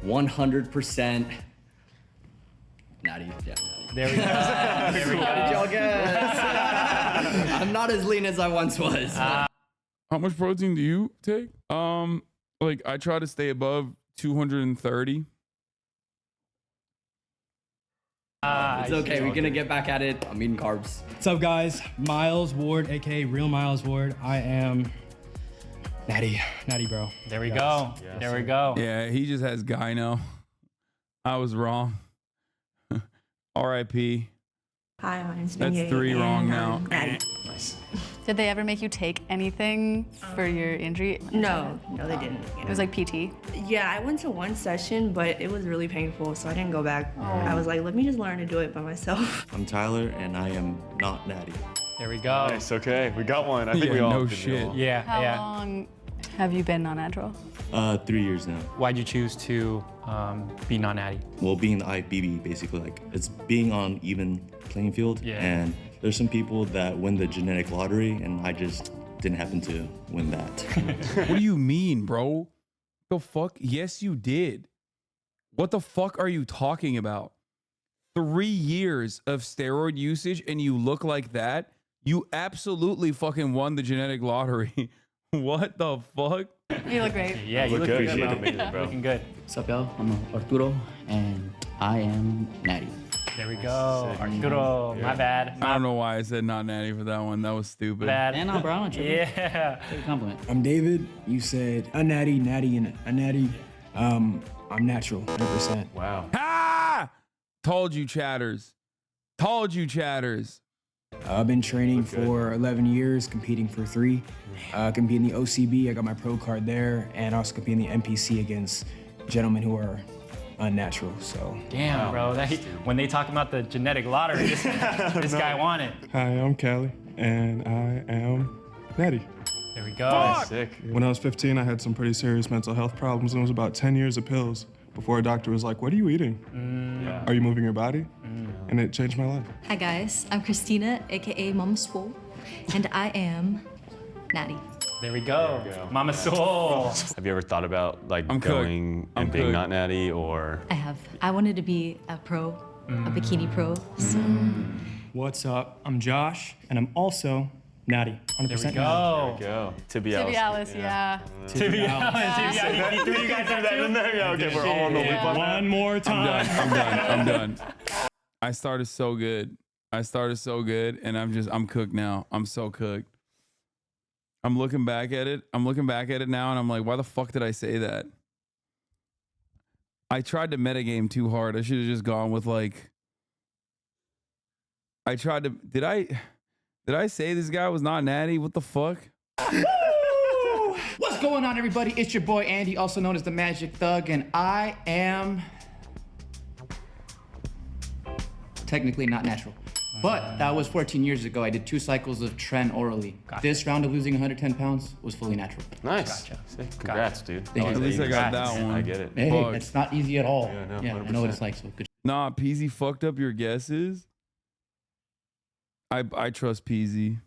C: 100% natty. Yeah, natty.
P: There we go. There we go.
C: How did y'all guess? I'm not as lean as I once was.
B: How much protein do you take? Like I try to stay above 230.
C: It's okay. We're gonna get back at it. I'm eating carbs.
V: What's up, guys? Miles Ward, aka Real Miles Ward. I am natty, bro.
P: There we go.
B: Yes.
P: There we go.
B: Yeah, he just has gyno. I was wrong. R.I.P.
I: Hi, I'm
B: That's 3 wrong now.
I: Nice.
R: Did they ever make you take anything for your injury?
I: No, they didn't.
R: It was like PT?
I: Yeah, I went to one session, but it was really painful, so I didn't go back. I was like, let me just learn to do it by myself.
D: I'm Tyler, and I am not natty.
P: There we go.
Q: Nice. Okay, we got one. I think we all.
B: No
Q: could do
B: shit.
Q: one.
P: Yeah.
R: How
P: yeah.
R: long have you been non-natural?
D: 3 years now.
P: Why'd you choose to be non-natty?
D: Well, being the IFBB, basically, like it's being on even playing field.
P: Yeah.
D: And there's some people that win the genetic lottery, and I just didn't happen to win that.
B: What do you mean, bro? The fuck? Yes, you did. What the fuck are you talking about? 3 years of steroid usage and you look like that? You absolutely fucking won the genetic lottery. What the fuck?
R: You look great.
P: Yeah, you look
Q: good.
P: good,
Q: You
P: bro.
Q: look amazing, bro.
P: Looking good.
J: What's up, y'all? I'm Arturo, and I am natty.
P: There we go. Arturo, my bad.
B: I don't know why I said not natty for that one. That was stupid.
P: Bad.
J: And I'm Brown.
P: Yeah.
J: Take a compliment.
V: I'm David. You said a natty, and a natty. I'm natural, 100%.
Q: Wow.
B: Ha! Told you, chatters. Told you, chatters.
V: I've been training for 11 years, competing for 3. Competing in the OCB, I got my pro card there, and also competing in the NPC against gentlemen who are unnatural. So
P: Damn, bro. When they talk about the genetic lottery, this guy won it.
L: Hi, I'm Callie, and I am natty.
P: There we go.
Q: Sick.
L: When I was 15, I had some pretty serious mental health problems, and it was about 10 years of pills before a doctor was like, what are you eating? Are you moving your body? And it changed my life.
H: Hi guys, I'm Christina, aka Mama Swole, and I am natty.
P: There we go. Mama Soul.
Q: Have you ever thought about like
B: I'm
Q: going
B: cooked.
Q: and
B: I'm
Q: being
B: cooked.
Q: not natty or?
H: I have. I wanted to be a pro, a bikini pro. So.
V: what's up? I'm Josh, and I'm also natty, 100%
P: There we
V: natty.
P: go.
Q: There we go. Tibialis.
R: Tibialis, yeah.
P: Tibialis.
Q: You guys threw that in there? Yeah, okay, we're all on the loop on that.
V: One more time.
B: I'm done. I started so good. And I'm cooked now. I'm so cooked. I'm looking back at it now and I'm like, why the fuck did I say that? I tried to metagame too hard. I should have just gone with like, did I say this guy was not natty? What the fuck?
W: What's going on, everybody? It's your boy Andy, also known as the Magic Thug, and I am technically not natural. But that was 14 years ago. I did 2 cycles of tren orally. This round of losing 110 pounds was fully natural.
Q: Nice. Sick. Congrats, dude.
W: Thank you.
B: At least I got that one.
Q: I get it.
W: Hey,
B: Fuck.
W: it's not easy at all.
Q: Yeah, no,
W: I know what it's
Q: 100%.
W: like, so good.
B: Nah, Peasy fucked up your guesses. I trust Peasy.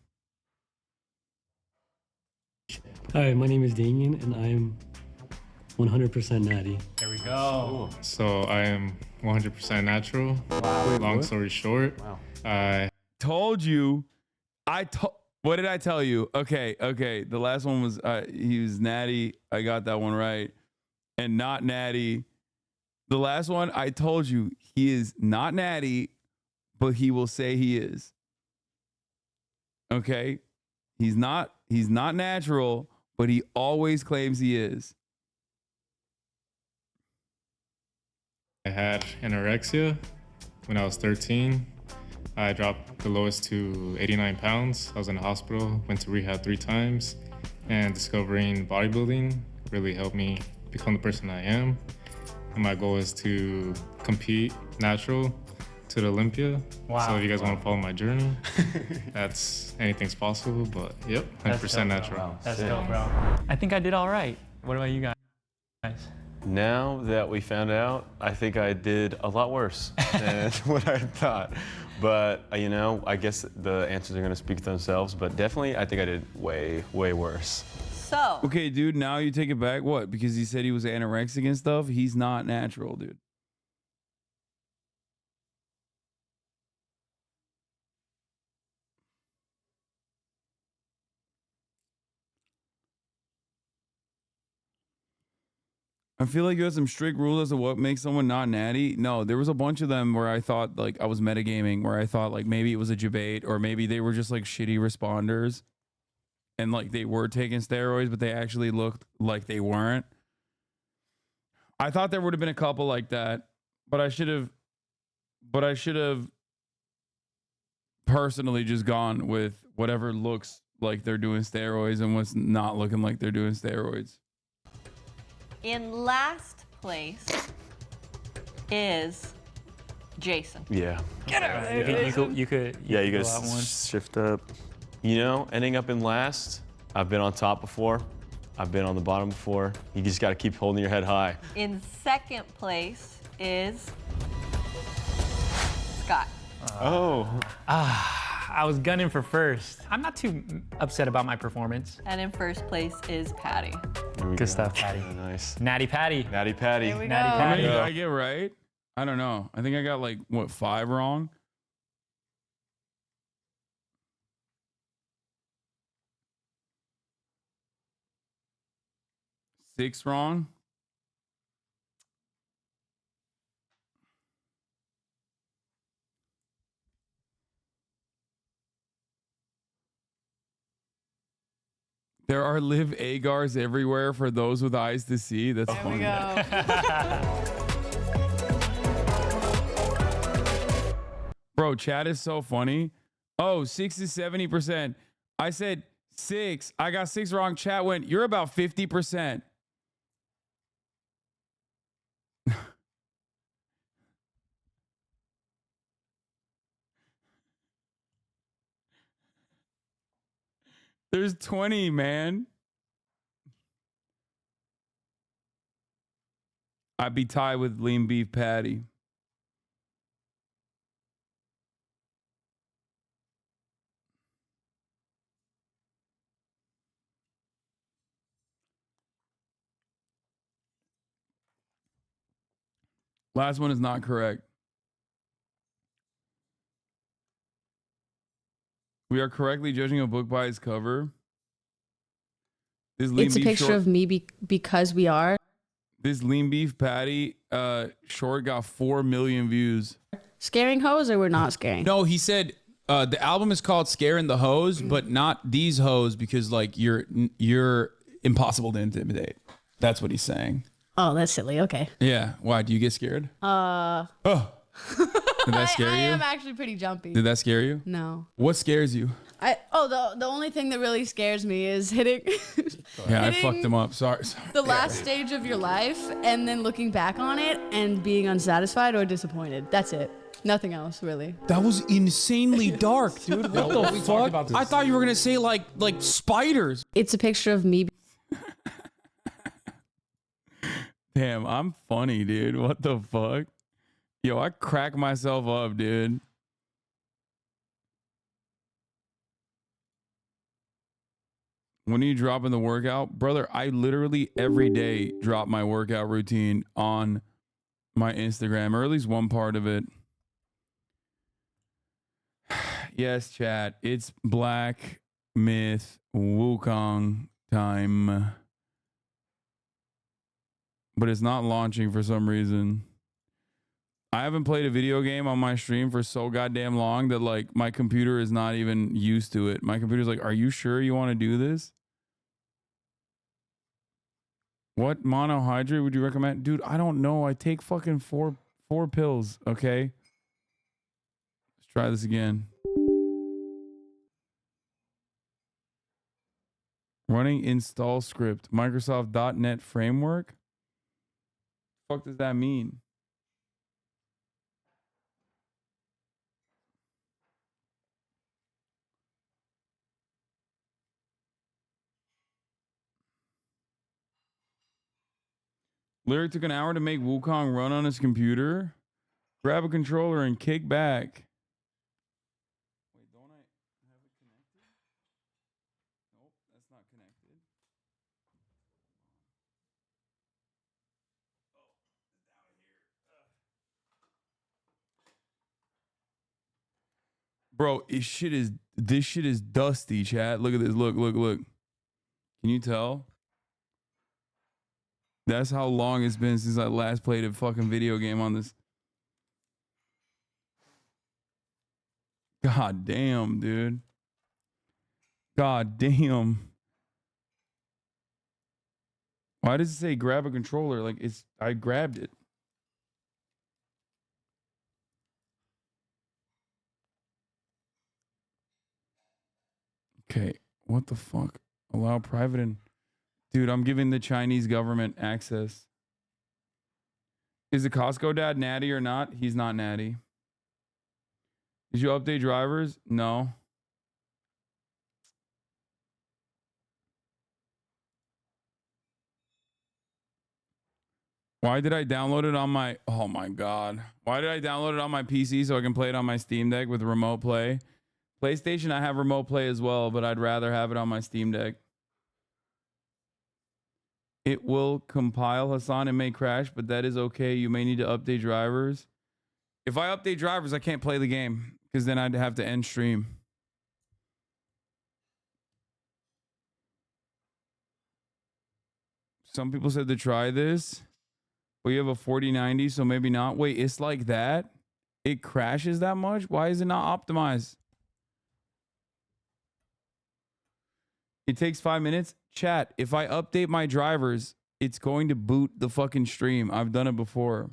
X: Hi, my name is Damien, and I am 100% natty.
P: There we go.
K: So I am 100% natural. Long story short, I
B: Told you. What did I tell you? Okay. The last one was he was natty. I got that one right. And not natty. The last one, I told you he is not natty, but he will say he is. Okay? He's not natural, but he always claims he is.
K: had anorexia when I was 13. I dropped the lowest to 89 pounds. I was in the hospital, went to rehab 3 times, and discovering bodybuilding really helped me become the person I am. And my goal is to compete natural to the Olympia.
P: Wow.
K: So if you guys want to follow my journey, anything's possible, but yep, 100% natural.
P: That's dope, bro. I think I did all right. What about you guys?
Q: Now that we found out, I think I did a lot worse than what I thought. But, you know, I guess the answers are going to speak for themselves. But definitely, I think I did way, way worse.
G: So.
B: Okay, dude, now you take it back. What? Because he said he was anorexic and stuff? He's not natural, dude. I feel like you had some strict rules as to what makes someone not natty. No, there was a bunch of them where I thought like I was metagaming, where I thought like maybe it was a debate or maybe they were just like shitty responders and like they were taking steroids, but they actually looked like they weren't. I thought there would have been a couple like that, but I should have personally just gone with whatever looks like they're doing steroids and what's not looking like they're doing steroids.
G: In last place is Jason.
Q: Yeah.
G: Get out of there.
P: You could
Q: shift up. You know, ending up in last, I've been on top before. I've been on the bottom before. You just got to keep holding your head high.
G: In second place is Scott.
P: I was gunning for first. I'm not too upset about my performance.
G: And in first place is Patty.
P: Good stuff, Patty.
Q: Nice.
P: Natty Patty.
Q: Natty Patty.
G: There we go.
P: Natty
B: How
P: Patty.
B: many did I get right? I don't know. I think I got like, what, 5 wrong? Six wrong? There are live agars everywhere for those with eyes to see. That's
R: There
B: funny.
R: we go.
B: Bro, chat is so funny. Oh, 60 to 70%. I said 6. I got 6 wrong. Chat went, you're about 50%. There's 20, man. I'd be tied with lean beef patty. Last one is not correct. We are correctly judging a book by its cover. This lean
F: It's a
B: beef
F: picture
B: short-
F: of me because we are.
B: This lean beef patty short got 4 million views.
F: Scaring hoes or we're not scaring?
M: No, he said the album is called Scaring the Hoes, but not these hoes because like you're impossible to intimidate. That's what he's saying.
F: Oh, that's silly. Okay.
M: Yeah. Why? Do you get scared?
B: Oh. Did that scare
R: I
B: you?
R: am actually pretty jumpy.
B: Did that scare you?
R: No.
B: What scares you?
R: The only thing that really scares me is hitting
B: Yeah, I
R: hitting
B: fucked him up. Sorry.
R: the last stage of your life and then looking back on it and being unsatisfied or disappointed. That's it. Nothing else, really.
M: That was insanely dark, dude. What
R: No,
M: the
R: we
M: fuck?
R: talked about this.
M: I thought you were gonna say like spiders.
F: It's a picture of me.
B: Damn, I'm funny, dude. What the fuck? Yo, I crack myself up, dude. When are you dropping the workout? Brother, I literally every day drop my workout routine on my Instagram, or at least one part of it. Yes, chat. It's Black Myth Wukong time. But it's not launching for some reason. I haven't played a video game on my stream for so goddamn long that like my computer is not even used to it. My computer's like, are you sure you want to do this? What monohydrate would you recommend? Dude, I don't know. I take fucking four pills, okay? Let's try this again. Running install script. Microsoft.NET framework? What the fuck does that mean? Lyric took an hour to make Wukong run on his computer. Grab a controller and kick back. Wait, don't I have it connected? Nope, that's not connected. Bro, this shit is dusty, chat. Look at this. Look. Can you tell? That's how long it's been since I last played a fucking video game on this. God damn, dude. God damn. Why does it say grab a controller? Like I grabbed it. Okay, what the fuck? Allow private and dude, I'm giving the Chinese government access. Is the Costco dad natty or not? He's not natty. Did you update drivers? No. Why did I download it on my oh my god. Why did I download it on my PC so I can play it on my Steam Deck with remote play? PlayStation, I have remote play as well, but I'd rather have it on my Steam Deck. It will compile, Hasan. It may crash, but that is okay. You may need to update drivers. If I update drivers, I can't play the game because then I'd have to end stream. Some people said to try this, but you have a 4090, so maybe not. Wait, it's like that? It crashes that much? Why is it not optimized? It takes 5 minutes. Chat, if I update my drivers, it's going to boot the fucking stream. I've done it before.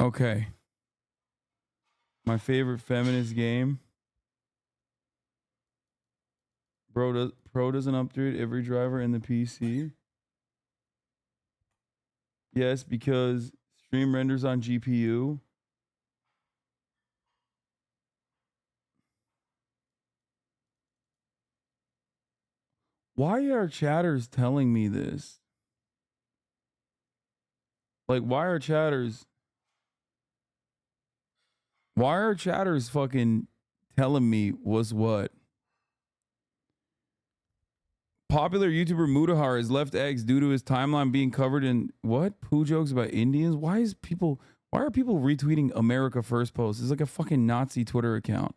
B: Okay. My favorite feminist game. Pro doesn't upgrade every driver in the PC. Yes, because stream renders on GPU. Why are chatters telling me this? Like, why are chatters fucking telling me what's what? Popular YouTuber Mudahar has left eggs due to his timeline being covered in what? Poo jokes about Indians? Why are people retweeting America First posts? It's like a fucking Nazi Twitter account.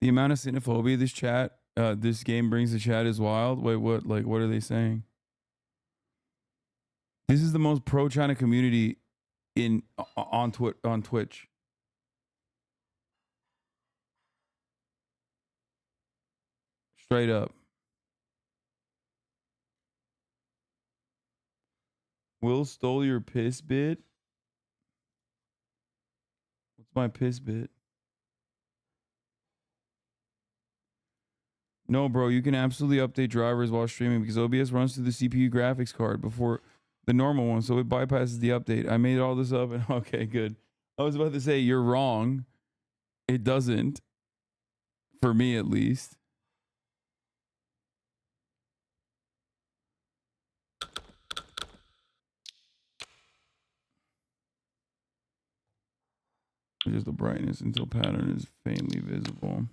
B: The amount of xenophobia this game brings to chat is wild. Wait, what? Like, what are they saying? This is the most pro-China community on Twitch. Straight up. Will stole your piss bit? What's my piss bit? No, bro, you can absolutely update drivers while streaming because OBS runs through the CPU graphics card before the normal one, so it bypasses the update. I made all this up and okay, good. I was about to say you're wrong. It doesn't. For me at least. Just the brightness until pattern is faintly visible.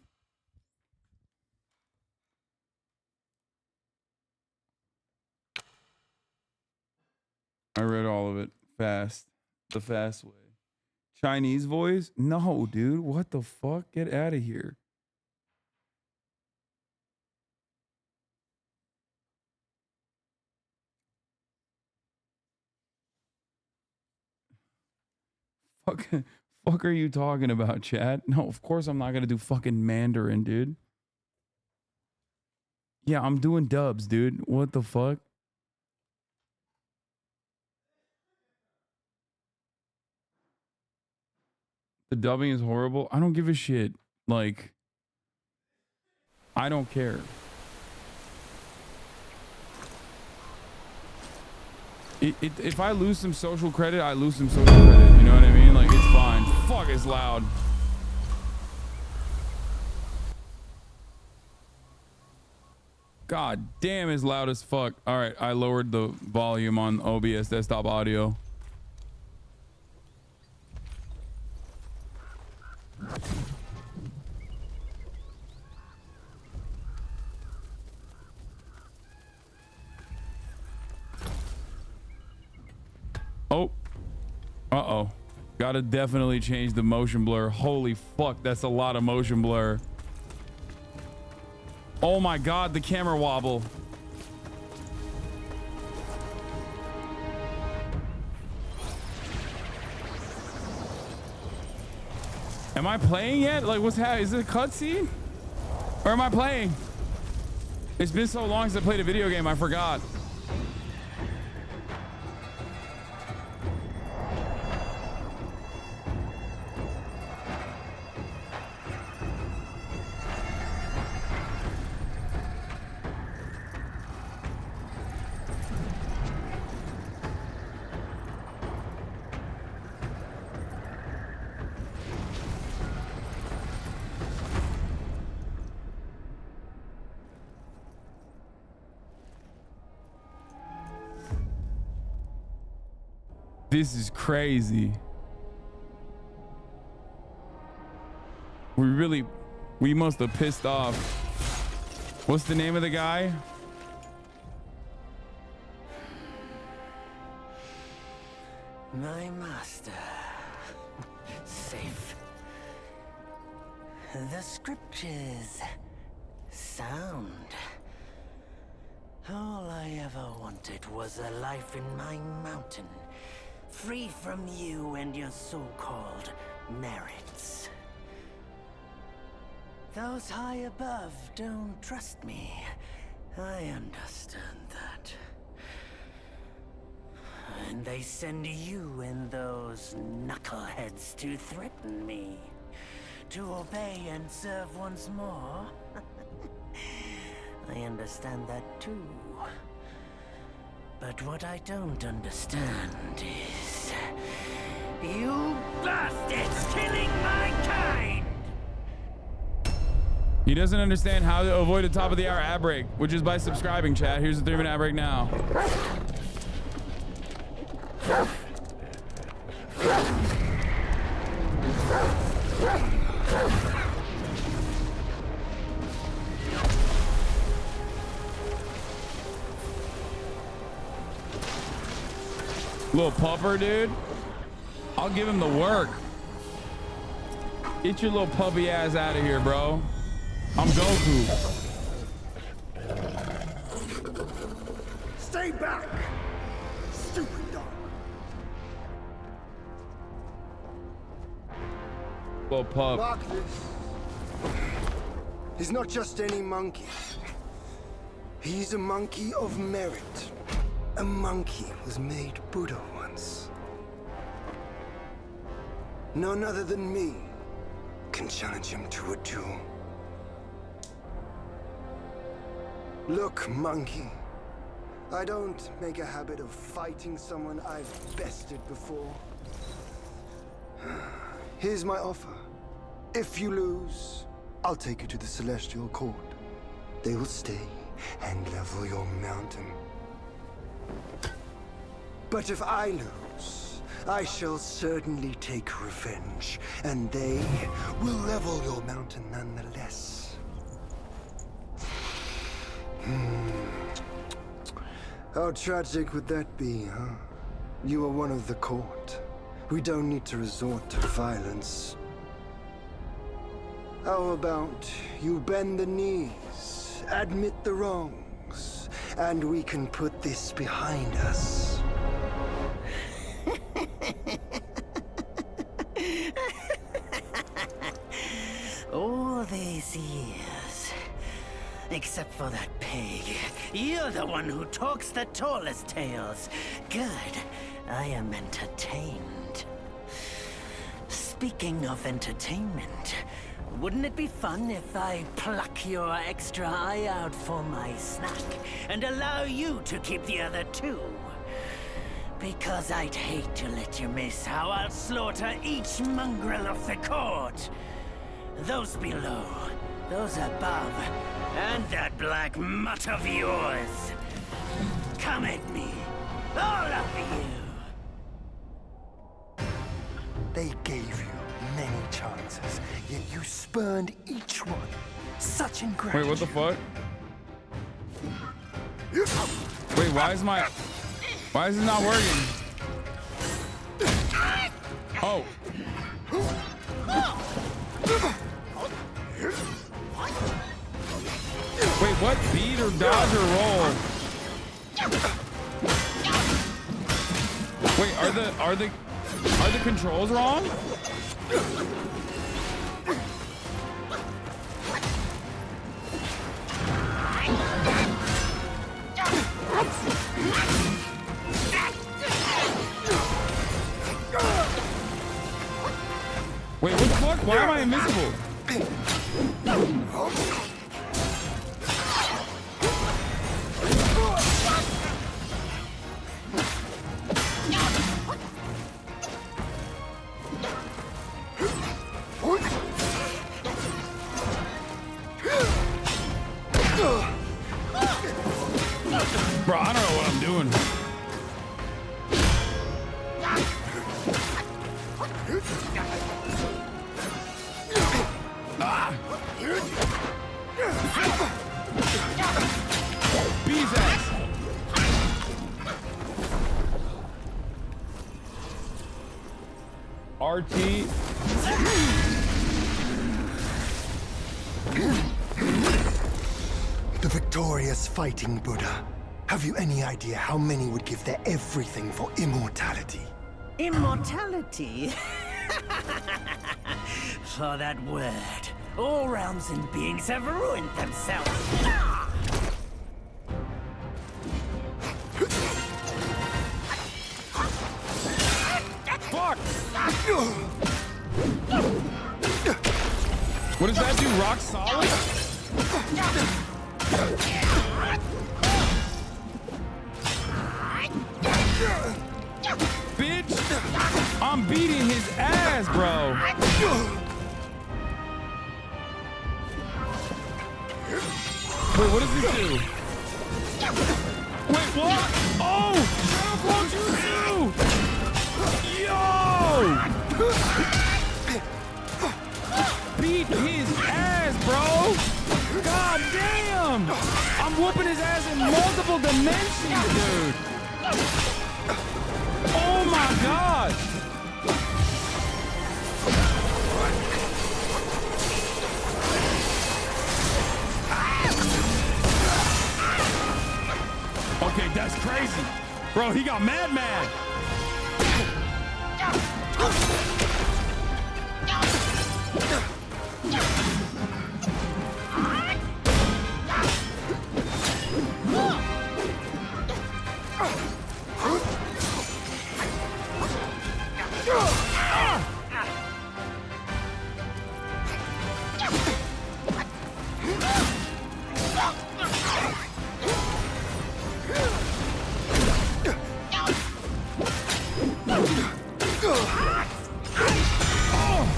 B: I read all of it fast. The fast way. Chinese voice? No, dude. What the fuck? Get out of here. Fuck are you talking about, chat? No, of course I'm not gonna do fucking Mandarin, dude. Yeah, I'm doing dubs, dude. What the fuck? The dubbing is horrible. I don't give a shit. Like, I don't care. If I lose some social credit, I lose some social credit. You know what I mean? Like, it's fine. Fuck, it's loud. God damn, it's loud as fuck. All right, I lowered the volume on OBS desktop audio. Oh. Uh-oh. Gotta definitely change the motion blur. Holy fuck, that's a lot of motion blur. Oh my god, the camera wobble. Am I playing yet? Like, what's happening? Is it a cutscene? Or am I playing? It's been so long since I played a video game, I forgot. This is crazy. We must have pissed off. What's the name of the guy?
N: My master. Safe. The scriptures. Sound. All I ever wanted was a life in my mountain. Free from you and your so-called merits. Those high above don't trust me. I understand that. And they send you and those knuckleheads to threaten me. To obey and serve once more. I understand that too. But what I don't understand is... you bastards killing my kind!
B: He doesn't understand how to avoid a top of the hour ad break, which is by subscribing, chat. Here's the 3-minute ad break now. Little pupper, dude. I'll give him the work. Get your little puppy ass out of here, bro. I'm Goku.
O: Stay back, stupid dog.
B: Little pup.
O: Mark this. He's not just any monkey. He's a monkey of merit. A monkey was made Buddha once. None other than me can challenge him to a duel. Look, monkey. I don't make a habit of fighting someone I've bested before. Here's my offer. If you lose, I'll take you to the Celestial Court. They will stay and level your mountain. But if I lose, I shall certainly take revenge, and they will level your mountain nonetheless. How tragic would that be, huh? You are one of the court. We don't need to resort to violence. How about you bend the knees, admit the wrongs, and we can put this behind us.
N: Except for that pig. You're the one who talks the tallest tales. Good. I am entertained. Speaking of entertainment, wouldn't it be fun if I pluck your extra eye out for my snack and allow you to keep the other two? Because I'd hate to let you miss how I'll slaughter each mongrel of the court. Those below, those above, and that black mutt of yours. Come at me, all of you.
O: They gave you many chances, yet you spurned each one. Such ingratitude.
B: Wait, what the fuck? Wait, why is it not working? Oh. Wait, what? Beat or dodge or roll? Wait, are the controls wrong? Wait, what the fuck? Why am I invisible? Bro, I don't know what I'm doing. Bees ass. RT.
O: The victorious fighting Buddha. Have you any idea how many would give their everything for immortality?
N: Immortality? For that word, all realms and beings have ruined themselves.
B: Fuck! What does that do? Rock solid? Bitch! I'm beating his ass, bro. Wait, what does this do? Wait, what? Oh! Shadow Blow Jutsu! Yo! Beat his ass, bro! God damn! I'm whooping his ass in multiple dimensions, dude! Oh my god! Okay, that's crazy. Bro, he got mad.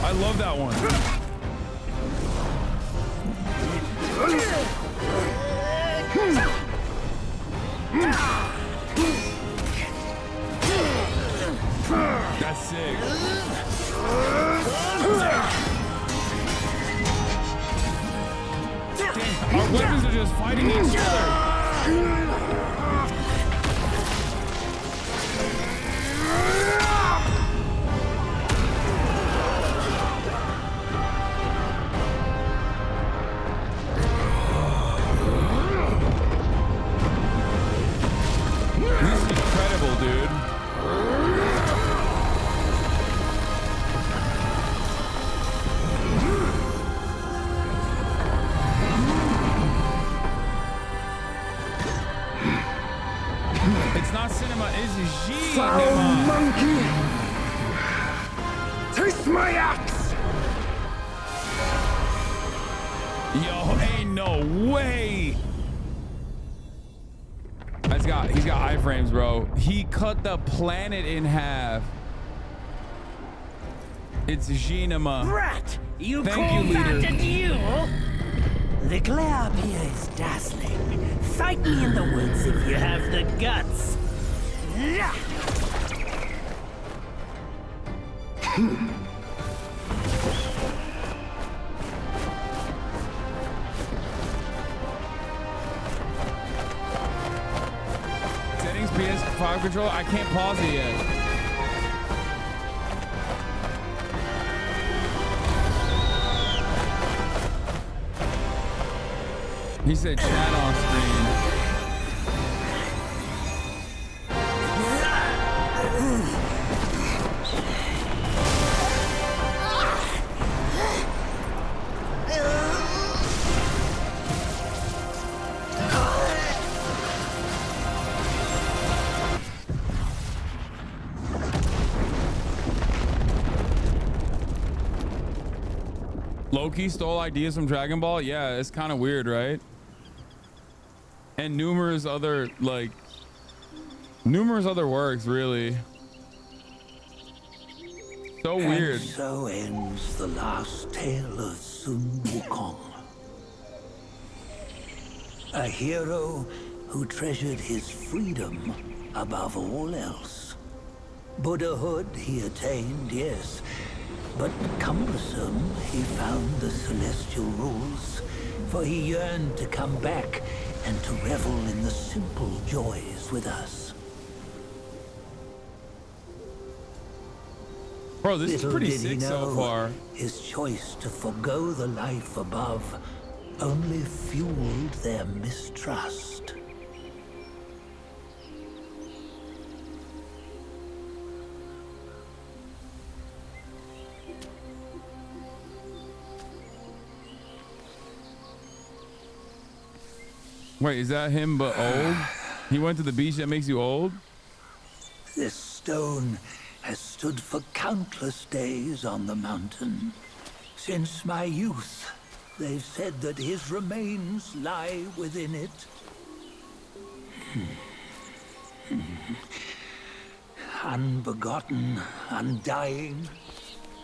B: I love that one. That's sick. Damn, our weapons are just fighting each other. This is incredible, dude. No way. He's got iframes, bro. He cut the planet in half. It's Genema.
N: Brat, you
B: Thank
N: call
B: you,
N: that
B: leader.
N: a duel? The glare up here is dazzling. Fight me in the woods if you have the guts.
B: Settings PS5 controller. I can't pause it yet. He said chat on screen. Loki stole ideas from Dragon Ball. Yeah, it's kind of weird, right? And numerous other works, really. So weird.
N: And so ends the last tale of Sun Wukong. A hero who treasured his freedom above all else. Buddhahood he attained, yes, but cumbersome he found the celestial rules, for he yearned to come back and to revel in the simple joys with us.
B: Bro, this is pretty
N: Little did he
B: sick so
N: know,
B: far.
N: His choice to forgo the life above only fueled their mistrust.
B: Wait, is that him but old? He went to the beach that makes you old?
N: This stone has stood for countless days on the mountain. Since my youth, they've said that his remains lie within it. Unbegotten, undying,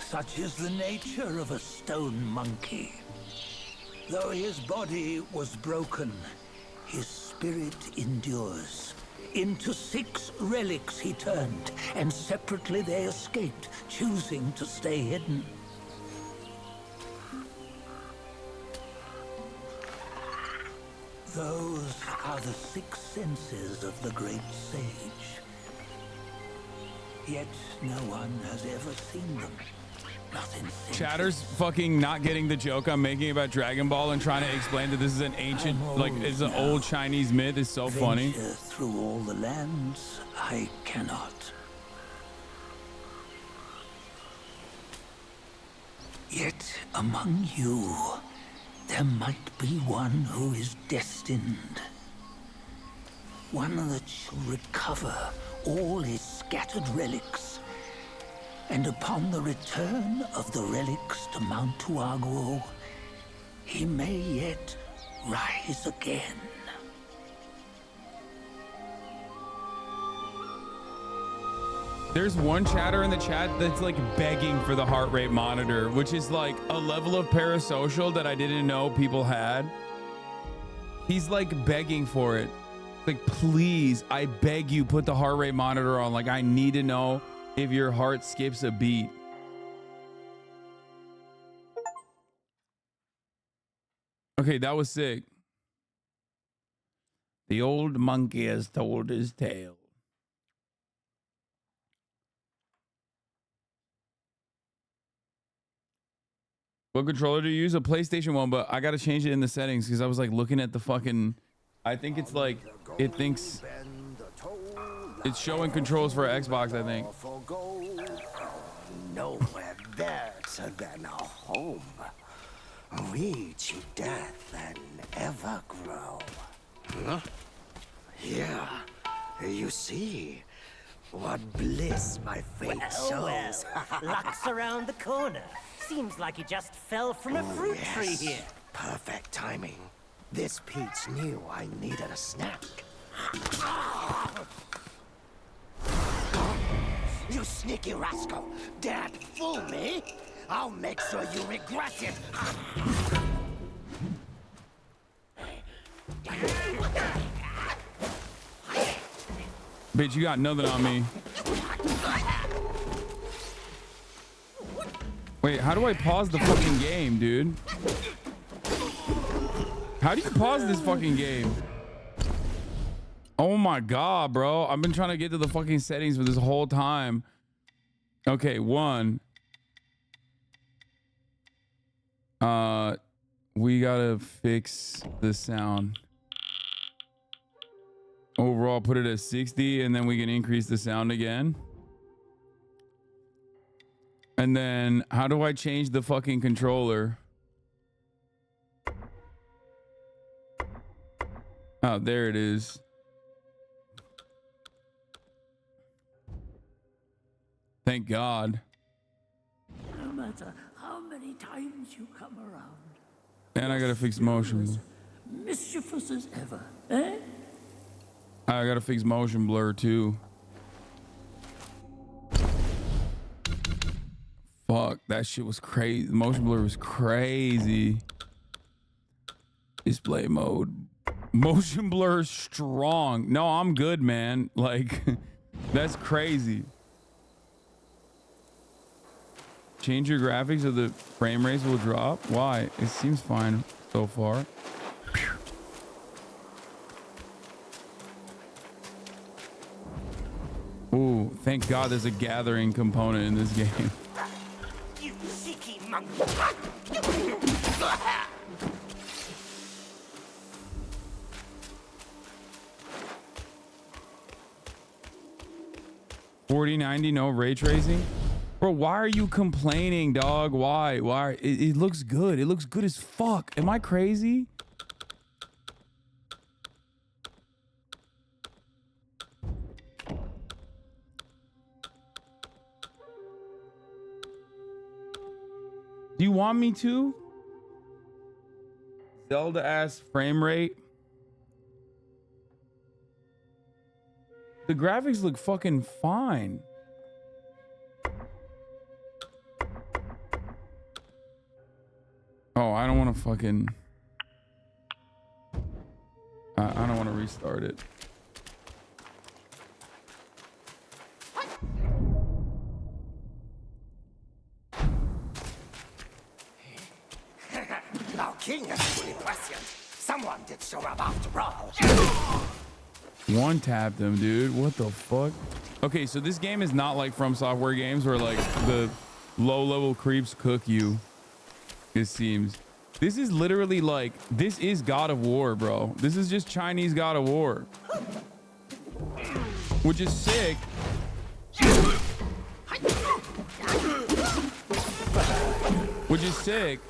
N: such is the nature of a stone monkey. Though his body was broken, his spirit endures. Into 6 relics he turned, and separately they escaped, choosing to stay hidden. Those are the 6 senses of the great sage. Yet no one has ever seen them. Nothing.
B: Chatter's fucking not getting the joke I'm making about Dragon Ball and trying to explain that this is an ancient, it's an old Chinese myth is so funny.
N: Venture through all the lands I cannot. Yet among you, there might be one who is destined. One that shall recover all his scattered relics. And upon the return of the relics to Mount Tuaguo, he may yet rise again.
B: There's one chatter in the chat that's like begging for the heart rate monitor, which is like a level of parasocial that I didn't know people had. He's like begging for it. Like, please, I beg you, put the heart rate monitor on. Like, I need to know if your heart skips a beat. Okay, that was sick. The old monkey has told his tale. What controller do you use? A PlayStation 1, but I got to change it in the settings because I was like looking at the fucking... I think it's like, it thinks... It's showing controls for Xbox, I think.
O: Nowhere better than a home. Reach death and ever grow. Huh? Yeah, you see, what bliss my fate shows.
N: Luck's around the corner. Seems like you just fell from a fruit tree here.
O: Perfect timing.
N: This Pete's knew I needed a snack. You sneaky rascal! Daren't fool me! I'll make sure you regret it!
B: Bitch, you got nothing on me. Wait, how do I pause the fucking game, dude? How do you pause this fucking game? Oh my god, bro. I've been trying to get to the fucking settings for this whole time. Okay, one. We gotta fix the sound. Overall, put it at 60, and then we can increase the sound again. And then, how do I change the fucking controller? Oh, there it is. Thank God.
N: No matter how many times you come around,
B: And I gotta fix motion.
N: mischievous as ever, eh?
B: I gotta fix motion blur too. Fuck, that shit was crazy. Motion blur was crazy. Display mode. Motion blur strong. No, I'm good, man. Like, that's crazy. Change your graphics or the frame rates will drop. Why? It seems fine so far. Ooh, thank God there's a gathering component in this game.
N: You cheeky monkey!
B: 4090, no ray tracing. Bro, why are you complaining, dog? Why? It looks good. It looks good as fuck. Am I crazy? Do you want me to? Zelda ass frame rate. The graphics look fucking fine. Oh, I don't want to fucking... I don't want to restart it.
N: Our king is fully prescient. Someone did show up after all.
B: One tapped him, dude. What the fuck? Okay, so this game is not like From Software games where like the low-level creeps cook you. It seems. This is literally like, this is God of War, bro. This is just Chinese God of War. Which is sick. Which is sick.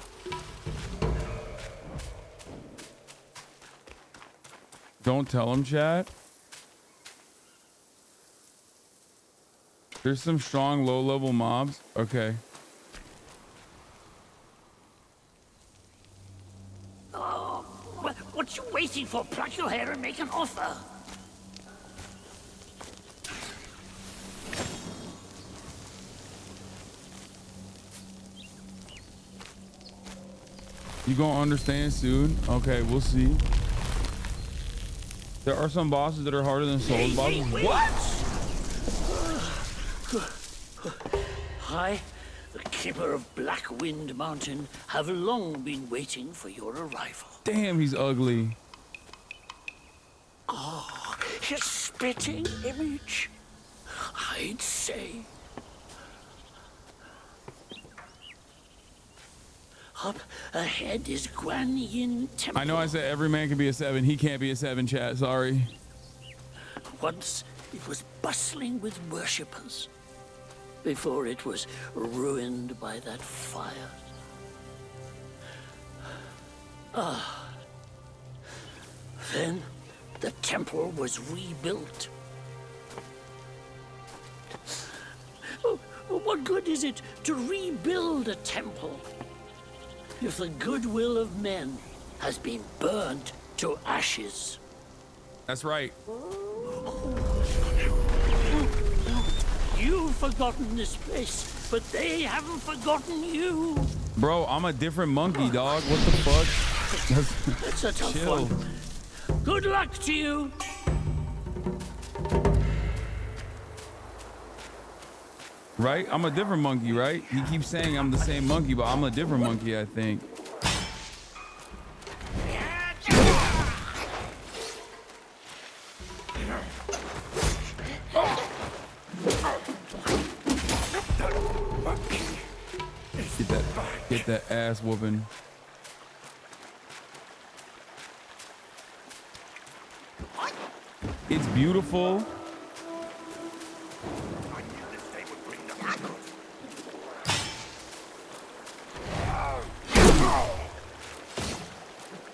B: Don't tell him, chat. There's some strong low-level mobs. Okay.
N: Oh, what you waiting for? Pluck your hair and make an offer.
B: You gonna understand soon? Okay, we'll see. There are some bosses that are harder than Souls bosses. What?
N: I, the keeper of Blackwind Mountain, have long been waiting for your arrival.
B: Damn, he's ugly.
N: Oh, his spitting image, I'd say. Up ahead is Guan Yin Temple.
B: I know I said every man can be a 7. He can't be a 7, chat. Sorry.
N: Once it was bustling with worshippers, before it was ruined by that fire. Then the temple was rebuilt. What good is it to rebuild a temple if the goodwill of men has been burnt to ashes.
B: That's right.
N: You've forgotten this place, but they haven't forgotten you.
B: Bro, I'm a different monkey, dog. What the fuck?
N: That's a tough
B: Chill.
N: one. Good luck to you.
B: Right? I'm a different monkey, right? He keeps saying I'm the same monkey, but I'm a different monkey, I think. Get that ass whooping. It's beautiful.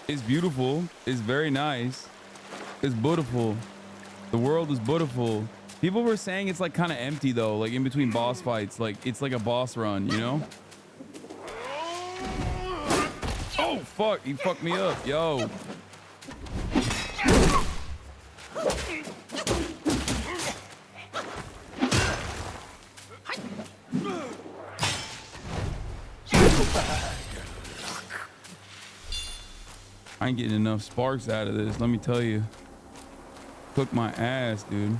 B: It's beautiful. It's very nice. It's beautiful. The world is beautiful. People were saying it's like kind of empty though, like in between boss fights. Like it's like a boss run, you know? Oh fuck, he fucked me up, yo. I ain't getting enough sparks out of this, let me tell you. Cook my ass, dude.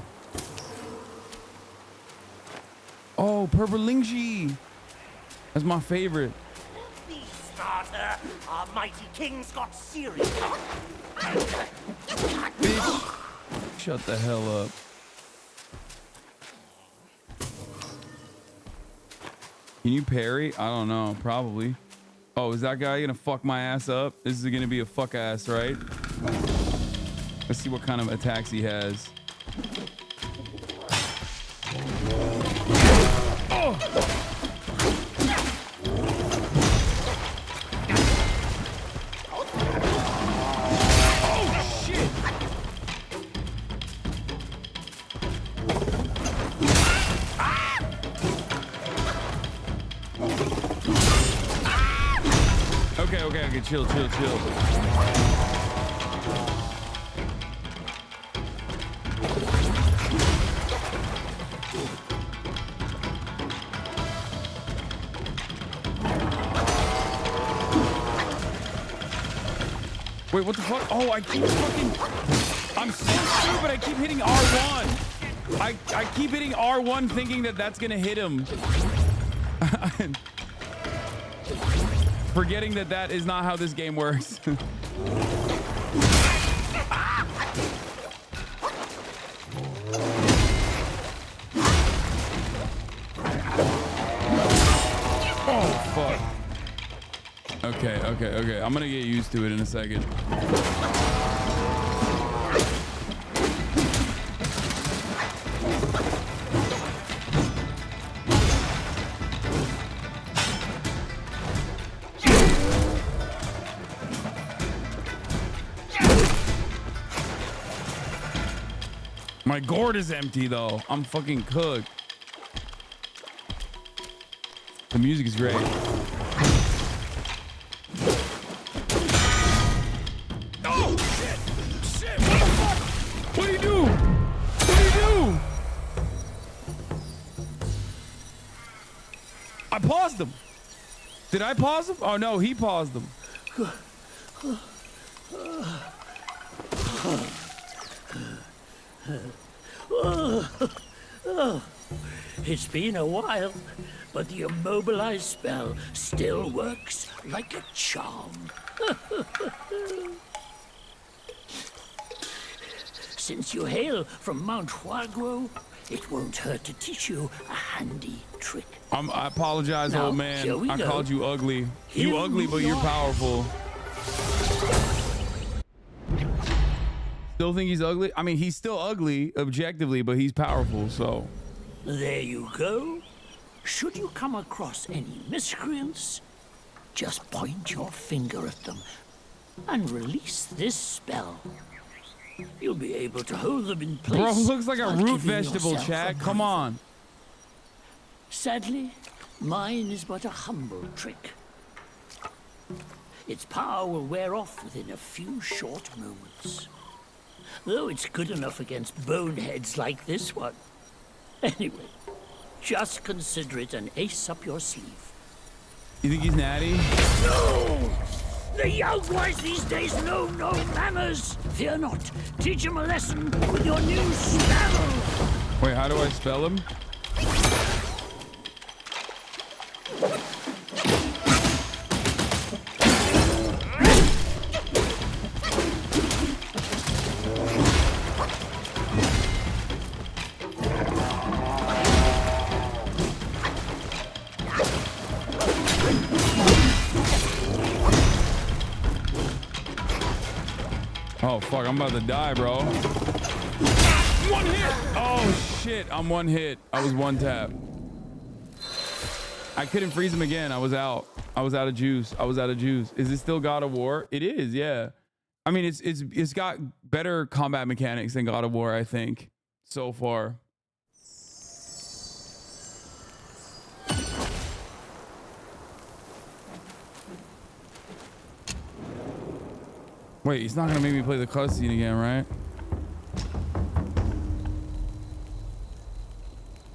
B: Oh, purple lingji. That's my favorite.
N: Starter, our mighty king's got serious.
B: Bitch. Shut the hell up. Can you parry? I don't know, probably. Oh, is that guy gonna fuck my ass up? This is gonna be a fuck ass, right? Let's see what kind of attacks he has. Oh! Oh, shit! Okay, chill. Wait, what the fuck? Oh, I keep fucking... I'm so stupid, I keep hitting R1. I keep hitting R1 thinking that that's gonna hit him. Forgetting that that is not how this game works. Oh, fuck. Okay. I'm gonna get used to it in a second. My gourd is empty though. I'm fucking cooked. The music is great. Oh shit! What the fuck? What do you do? I paused him. Did I pause him? Oh no, he paused him.
N: It's been a while, but the immobilized spell still works like a charm. Since you hail from Mount Huaguo, it won't hurt to teach you a handy trick.
B: I apologize,
N: Now,
B: old man.
N: here we
B: I
N: go.
B: called you ugly. You ugly, but you're powerful. Still think he's ugly? I mean, he's still ugly objectively, but he's powerful, so.
N: There you go. Should you come across any miscreants, just point your finger at them and release this spell. You'll be able to hold them in place.
B: Bro, looks like a
N: while
B: root
N: giving
B: vegetable,
N: yourself a
B: Chad. Come
N: breather.
B: on.
N: Sadly, mine is but a humble trick. its power will wear off within a few short moments. Though it's good enough against boneheads like this one. Anyway, just consider it an ace up your sleeve.
B: You think he's natty?
N: No! The young boys these days know no manners. Fear not. Teach them a lesson with your new spell.
B: Wait, how do I spell him? Oh, fuck, I'm about to die, bro. One hit! Oh, shit, I'm one hit. I was one tap. I couldn't freeze him again. I was out. I was out of juice. I was out of juice. Is it still God of War? It is, yeah. I mean, it's got better combat mechanics than God of War, I think, so far. Wait, he's not gonna make me play the cutscene again, right?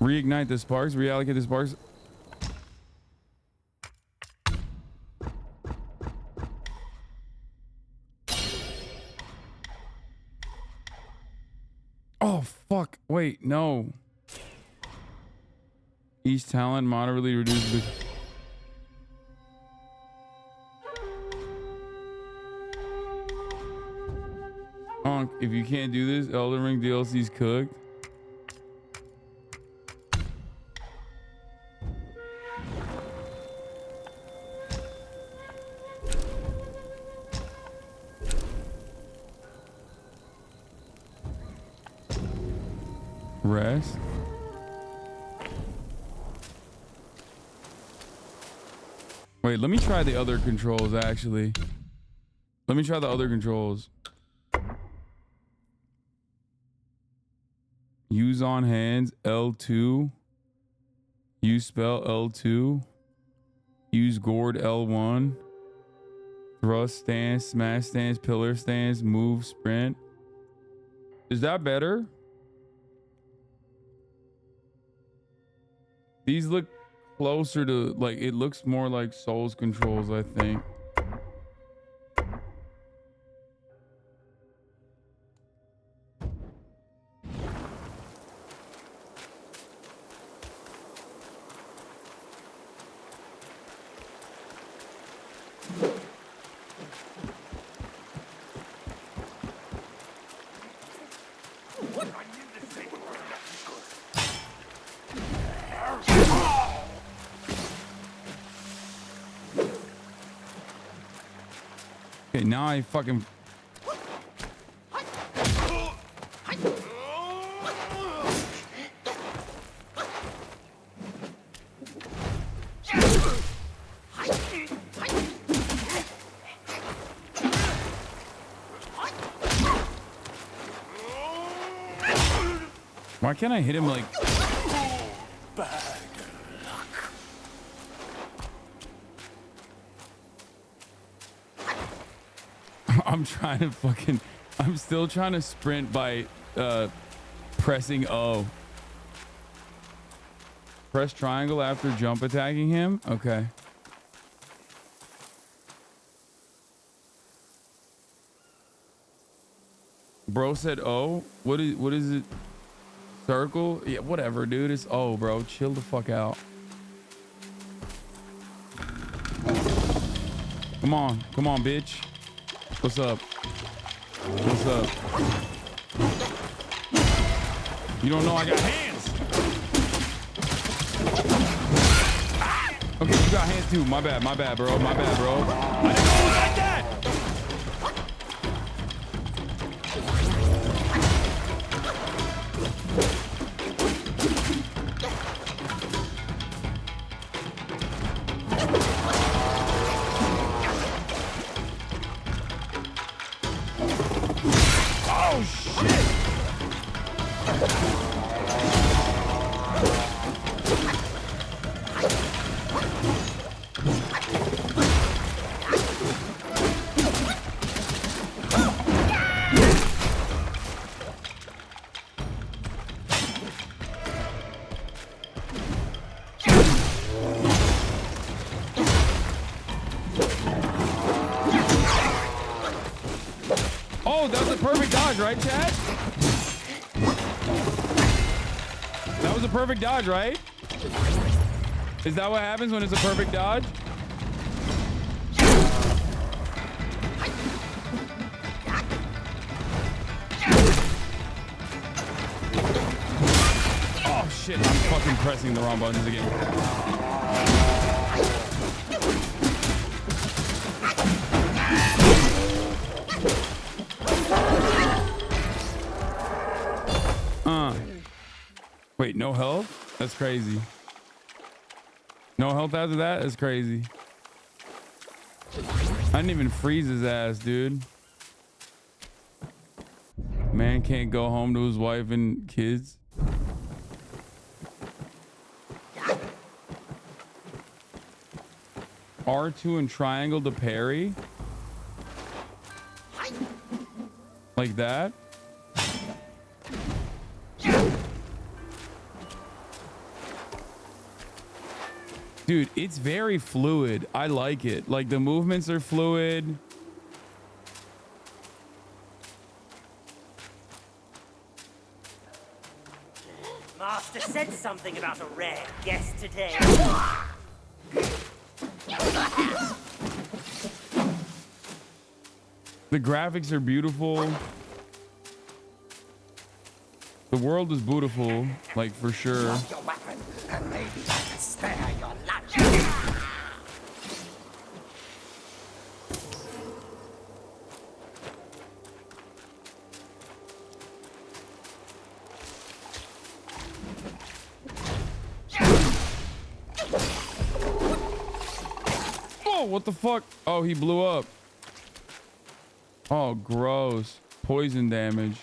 B: Reignite the sparks, reallocate the sparks. Oh, fuck. Wait, no. Each talent moderately reduces the... If you can't do this, Elden Ring DLC's cooked. Rest. Wait, let me try the other controls, actually. Let me try the other controls. Use on hands, L2. Use spell, L2. Use gourd, L1. Thrust stance, smash stance, pillar stance, move, sprint. Is that better? These look closer to, like, it looks more like Souls controls, I think. Okay, now I fucking... Why can't I hit him like...
N: Bad luck.
B: I'm trying to fucking... I'm still trying to sprint by pressing O. Press triangle after jump attacking him? Okay. Bro said O? What is it? Circle? Yeah, whatever, dude. It's O, bro. Chill the fuck out. Come on. Come on, bitch. What's up? What's up? You don't know I got hands. Okay, you got hands too. My bad, bro. My bad, bro. I didn't know it was like that. Oh, shit. Oh, that was a perfect dodge, right, chat? That was a perfect dodge, right? Is that what happens when it's a perfect dodge? Oh shit, I'm fucking pressing the wrong buttons again. Wait, no health? That's crazy. No health after that? That's crazy. I didn't even freeze his ass, dude. Man can't go home to his wife and kids. R2 and triangle to parry? Like that? Dude, it's very fluid. I like it. Like the movements are fluid.
N: Master said something about a rare guest today.
B: The graphics are beautiful. The world is beautiful, like for sure.
N: Your weapon, and maybe I can spare your lunch.
B: Oh, what the fuck? Oh, he blew up. Oh, gross. Poison damage.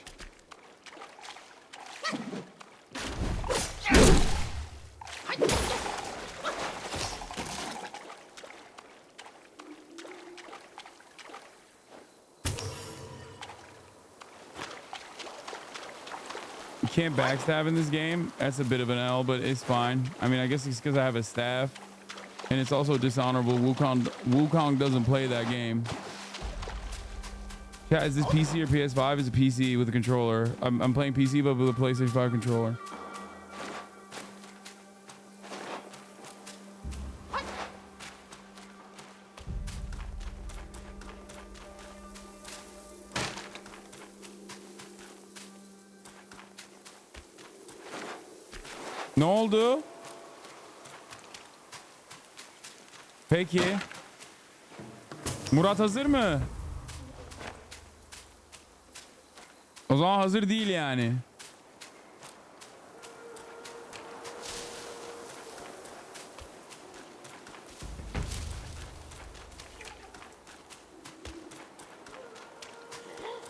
B: You can't backstab in this game. That's a bit of an L, but it's fine. I mean, I guess it's because I have a staff. And it's also dishonorable. Wukong doesn't play that game. Yeah, is this PC or PS5? It's a PC with a controller. I'm playing PC, but with a PlayStation 5 controller. Ne oldu? Peki. Murat hazır mı? O zaman hazır değil yani.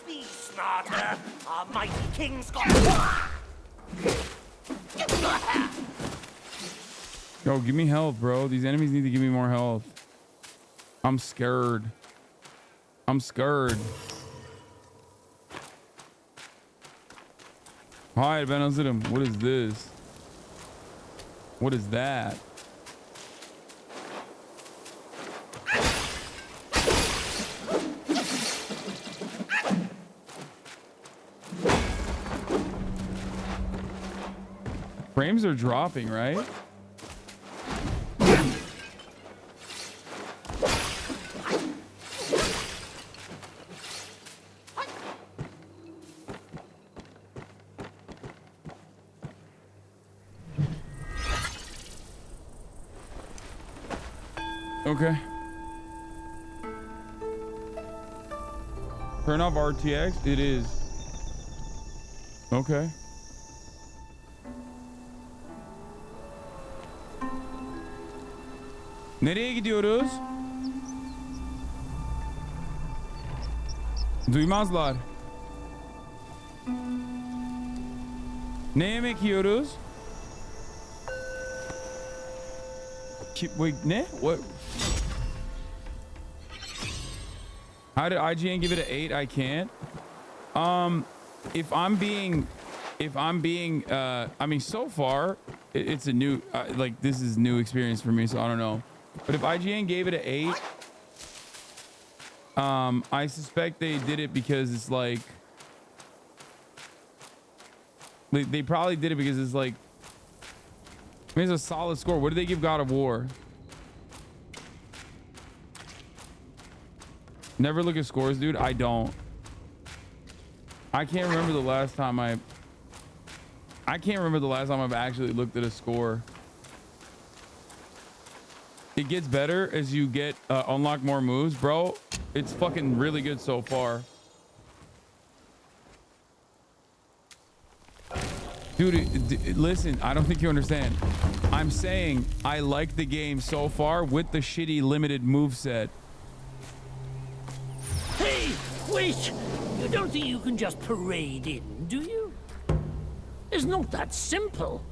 N: Be smarter. Our mighty king's got.
B: Yo, give me health, bro. These enemies need to give me more health. I'm scared. I'm scared. Hayır, ben hazırım. What is this? What is that? Frames are dropping, right? Okay. Turn off RTX? It is. Okay. Nereye gidiyoruz? Duymazlar. Ne yemek yiyoruz? Wait, ne? What? How did IGN give it an 8? I can't. If I'm being, I mean, so far, it's a new, like, this is new experience for me, so I don't know. But if IGN gave it an 8, I suspect they did it because it's like they probably did it because it's like, I mean, it's a solid score. What did they give God of War? Never look at scores, dude. I don't. I can't remember the last time I've actually looked at a score. It gets better as you get unlock more moves, bro. It's fucking really good so far. Dude, listen, I don't think you understand. I'm saying I like the game so far with the shitty limited moveset.
N: Hey, wait! You don't think you can just parade in, do you? It's not that simple.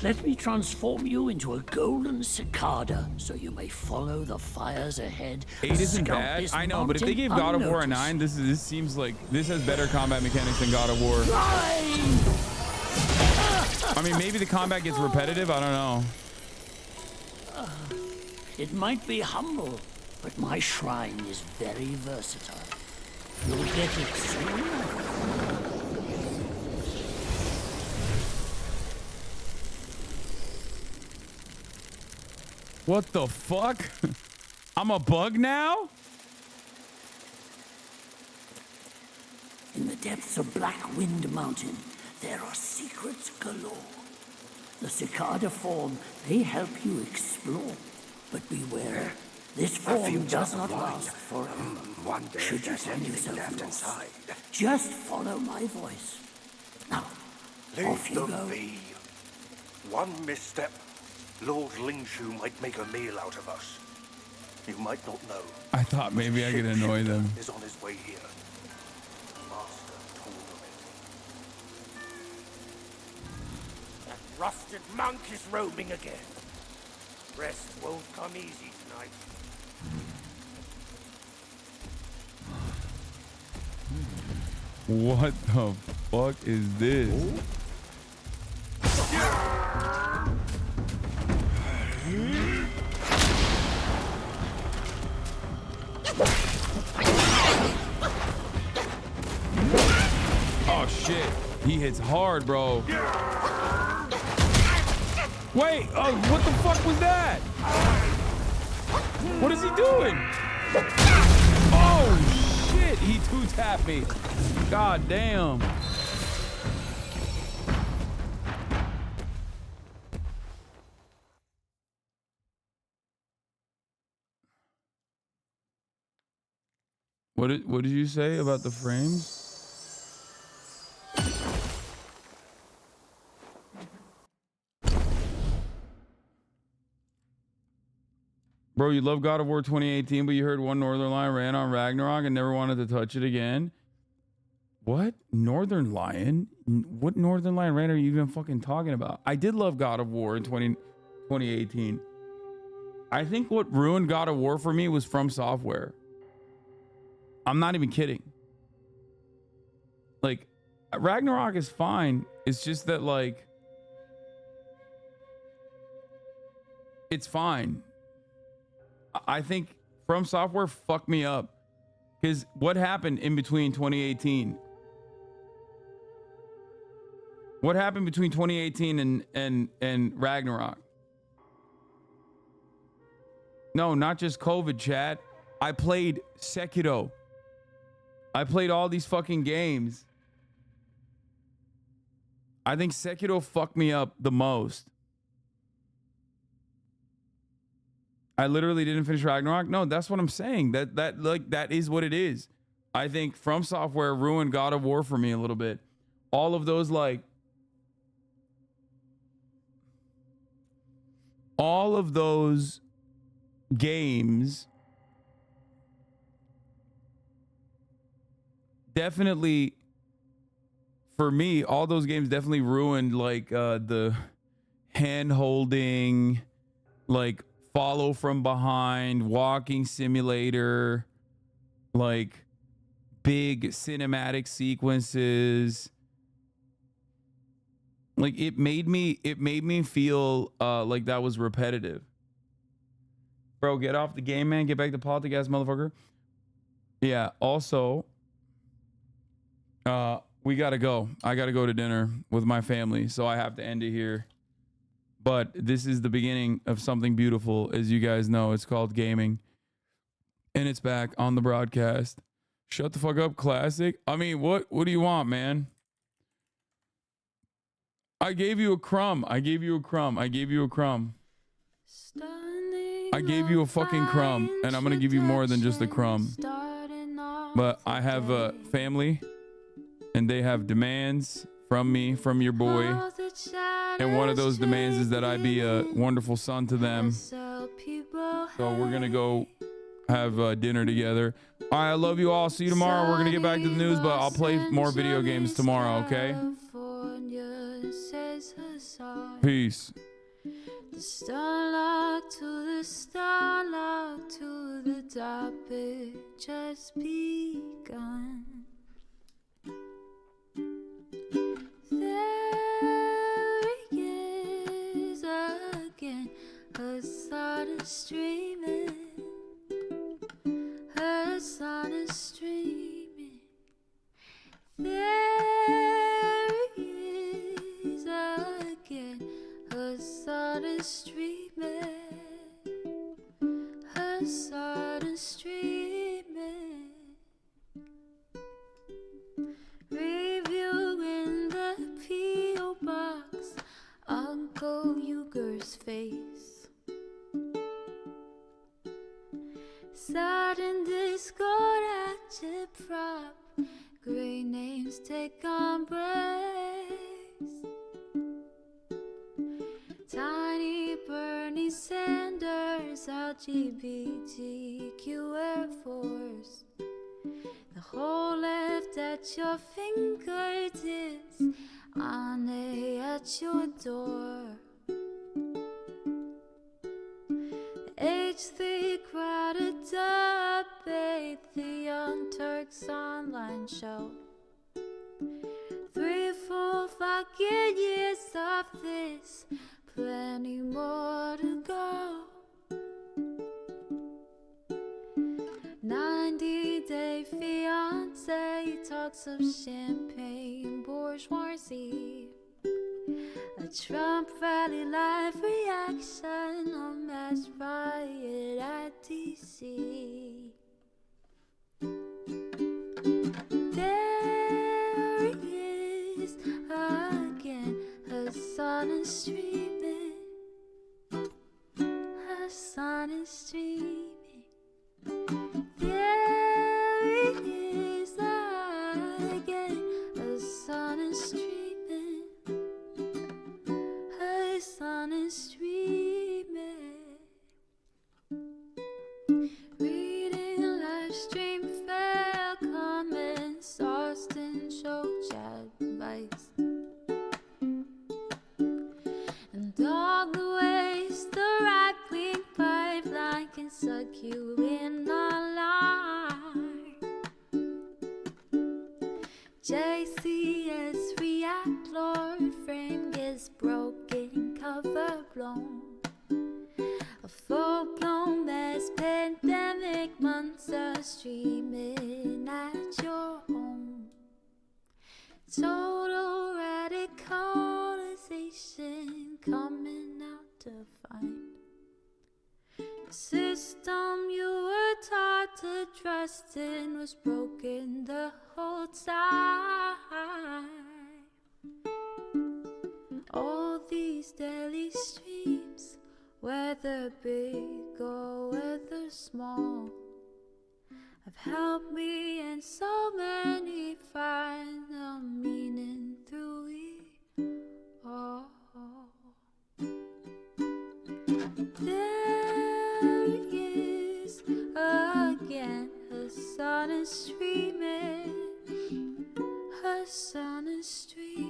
N: Let me transform you into a golden cicada so you may follow the fires ahead.
B: 8 isn't
N: Scout
B: bad.
N: this
B: I know, but if they
N: mountain
B: gave God of War a
N: unnoticed.
B: 9, this seems like this has better combat mechanics than God of War. I mean, maybe the combat gets repetitive. I don't know.
N: It might be humble, but my shrine is very versatile. You'll get it soon.
B: What the fuck? I'm a bug now?
N: In the depths of Black Wind Mountain, there are secrets galore. The cicada form may help you explore, but beware, this form does not last forever.
O: One day
N: Should you
O: there's
N: find
O: anything
N: yourself
O: left
N: lost,
O: inside.
N: just follow my voice. Now, off
O: Leave
N: you
O: them
N: go.
O: be. One misstep, Lord Lingshu might make a meal out of us. You might not know.
B: I thought maybe I could annoy them.
O: Is on his way here. The master told him it. That rusted monk is roaming again. Rest won't come easy tonight.
B: What the fuck is this? Oh shit, he hits hard, bro. Wait, what the fuck was that? What is he doing? Oh shit, he two-tapped me. God damn. What did you say about the frames? Bro, you love God of War 2018, but you heard one Northern Lion ran on Ragnarok and never wanted to touch it again. What? Northern Lion? What Northern Lion ran are you even fucking talking about? I did love God of War in 2018. I think what ruined God of War for me was From Software. I'm not even kidding. Like, Ragnarok is fine. It's just that, like, it's fine. I think From Software fucked me up. Because what happened in between 2018? What happened between 2018 and Ragnarok? No, not just COVID, chat. I played Sekiro. I played all these fucking games. I think Sekiro fucked me up the most. I literally didn't finish Ragnarok. No, that's what I'm saying. That is what it is. I think From Software ruined God of War for me a little bit. All of those games definitely, for me, all those games definitely ruined the hand holding, like follow from behind, walking simulator, like big cinematic sequences. Like it made me feel like that was repetitive. Bro, get off the game, man. Get back to podcast, motherfucker. Yeah, also, we got to go. I got to go to dinner with my family, so I have to end it here. But this is the beginning of something beautiful, as you guys know. It's called gaming, and it's back on the broadcast. Shut the fuck up, classic. I mean, what do you want, man? I gave you a crumb. I gave you a crumb. I gave you a crumb. I gave you a fucking crumb, and I'm going to give you more than just a crumb. But I have a family, and they have demands from me, from your boy. And one of those demands is that I be a wonderful son to them. So we're going to go have dinner together. All right, I love you all. See you tomorrow. We're going to get back to the news, but I'll play more video games tomorrow, okay? Peace.
A: The starlock to the topic just begun. There he is again, Hasan is streaming. Hasan is streaming. There he is again, Hasan is streaming. Hasan is streaming. Reviewing the P.O. box, Uncle Uger's face. Sudden Discord agitprop, great names take embrace. Tiny Bernie Sanders, LGBTQ Air Force. The whole left at your fingertips, Ane at your door. The H3 crowded debate, the Young Turks online show. 3 full fucking years of this, plenty more to go. 90-day fiance talks of champagne bourgeoisie. A Trump rally live reaction, a mass riot at DC. There he is again, Hasan is streaming. Hasan is streaming. There he is again, Hasan is streaming. Hasan is streaming. Reading live stream fair comments, Austin show chat advice. And all the ways the right-wing pipeline can suck you in online. JCS react, Lord frame gets broken, cover blown. A full-blown mass pandemic, monster streaming at your home. Total radicalization coming out to find. The system you were taught to trust in was broken the whole time. All these daily streams, whether big or whether small, have helped me and so many find the meaning through it all. There he is again, Hasan is streaming. Hasan is streaming.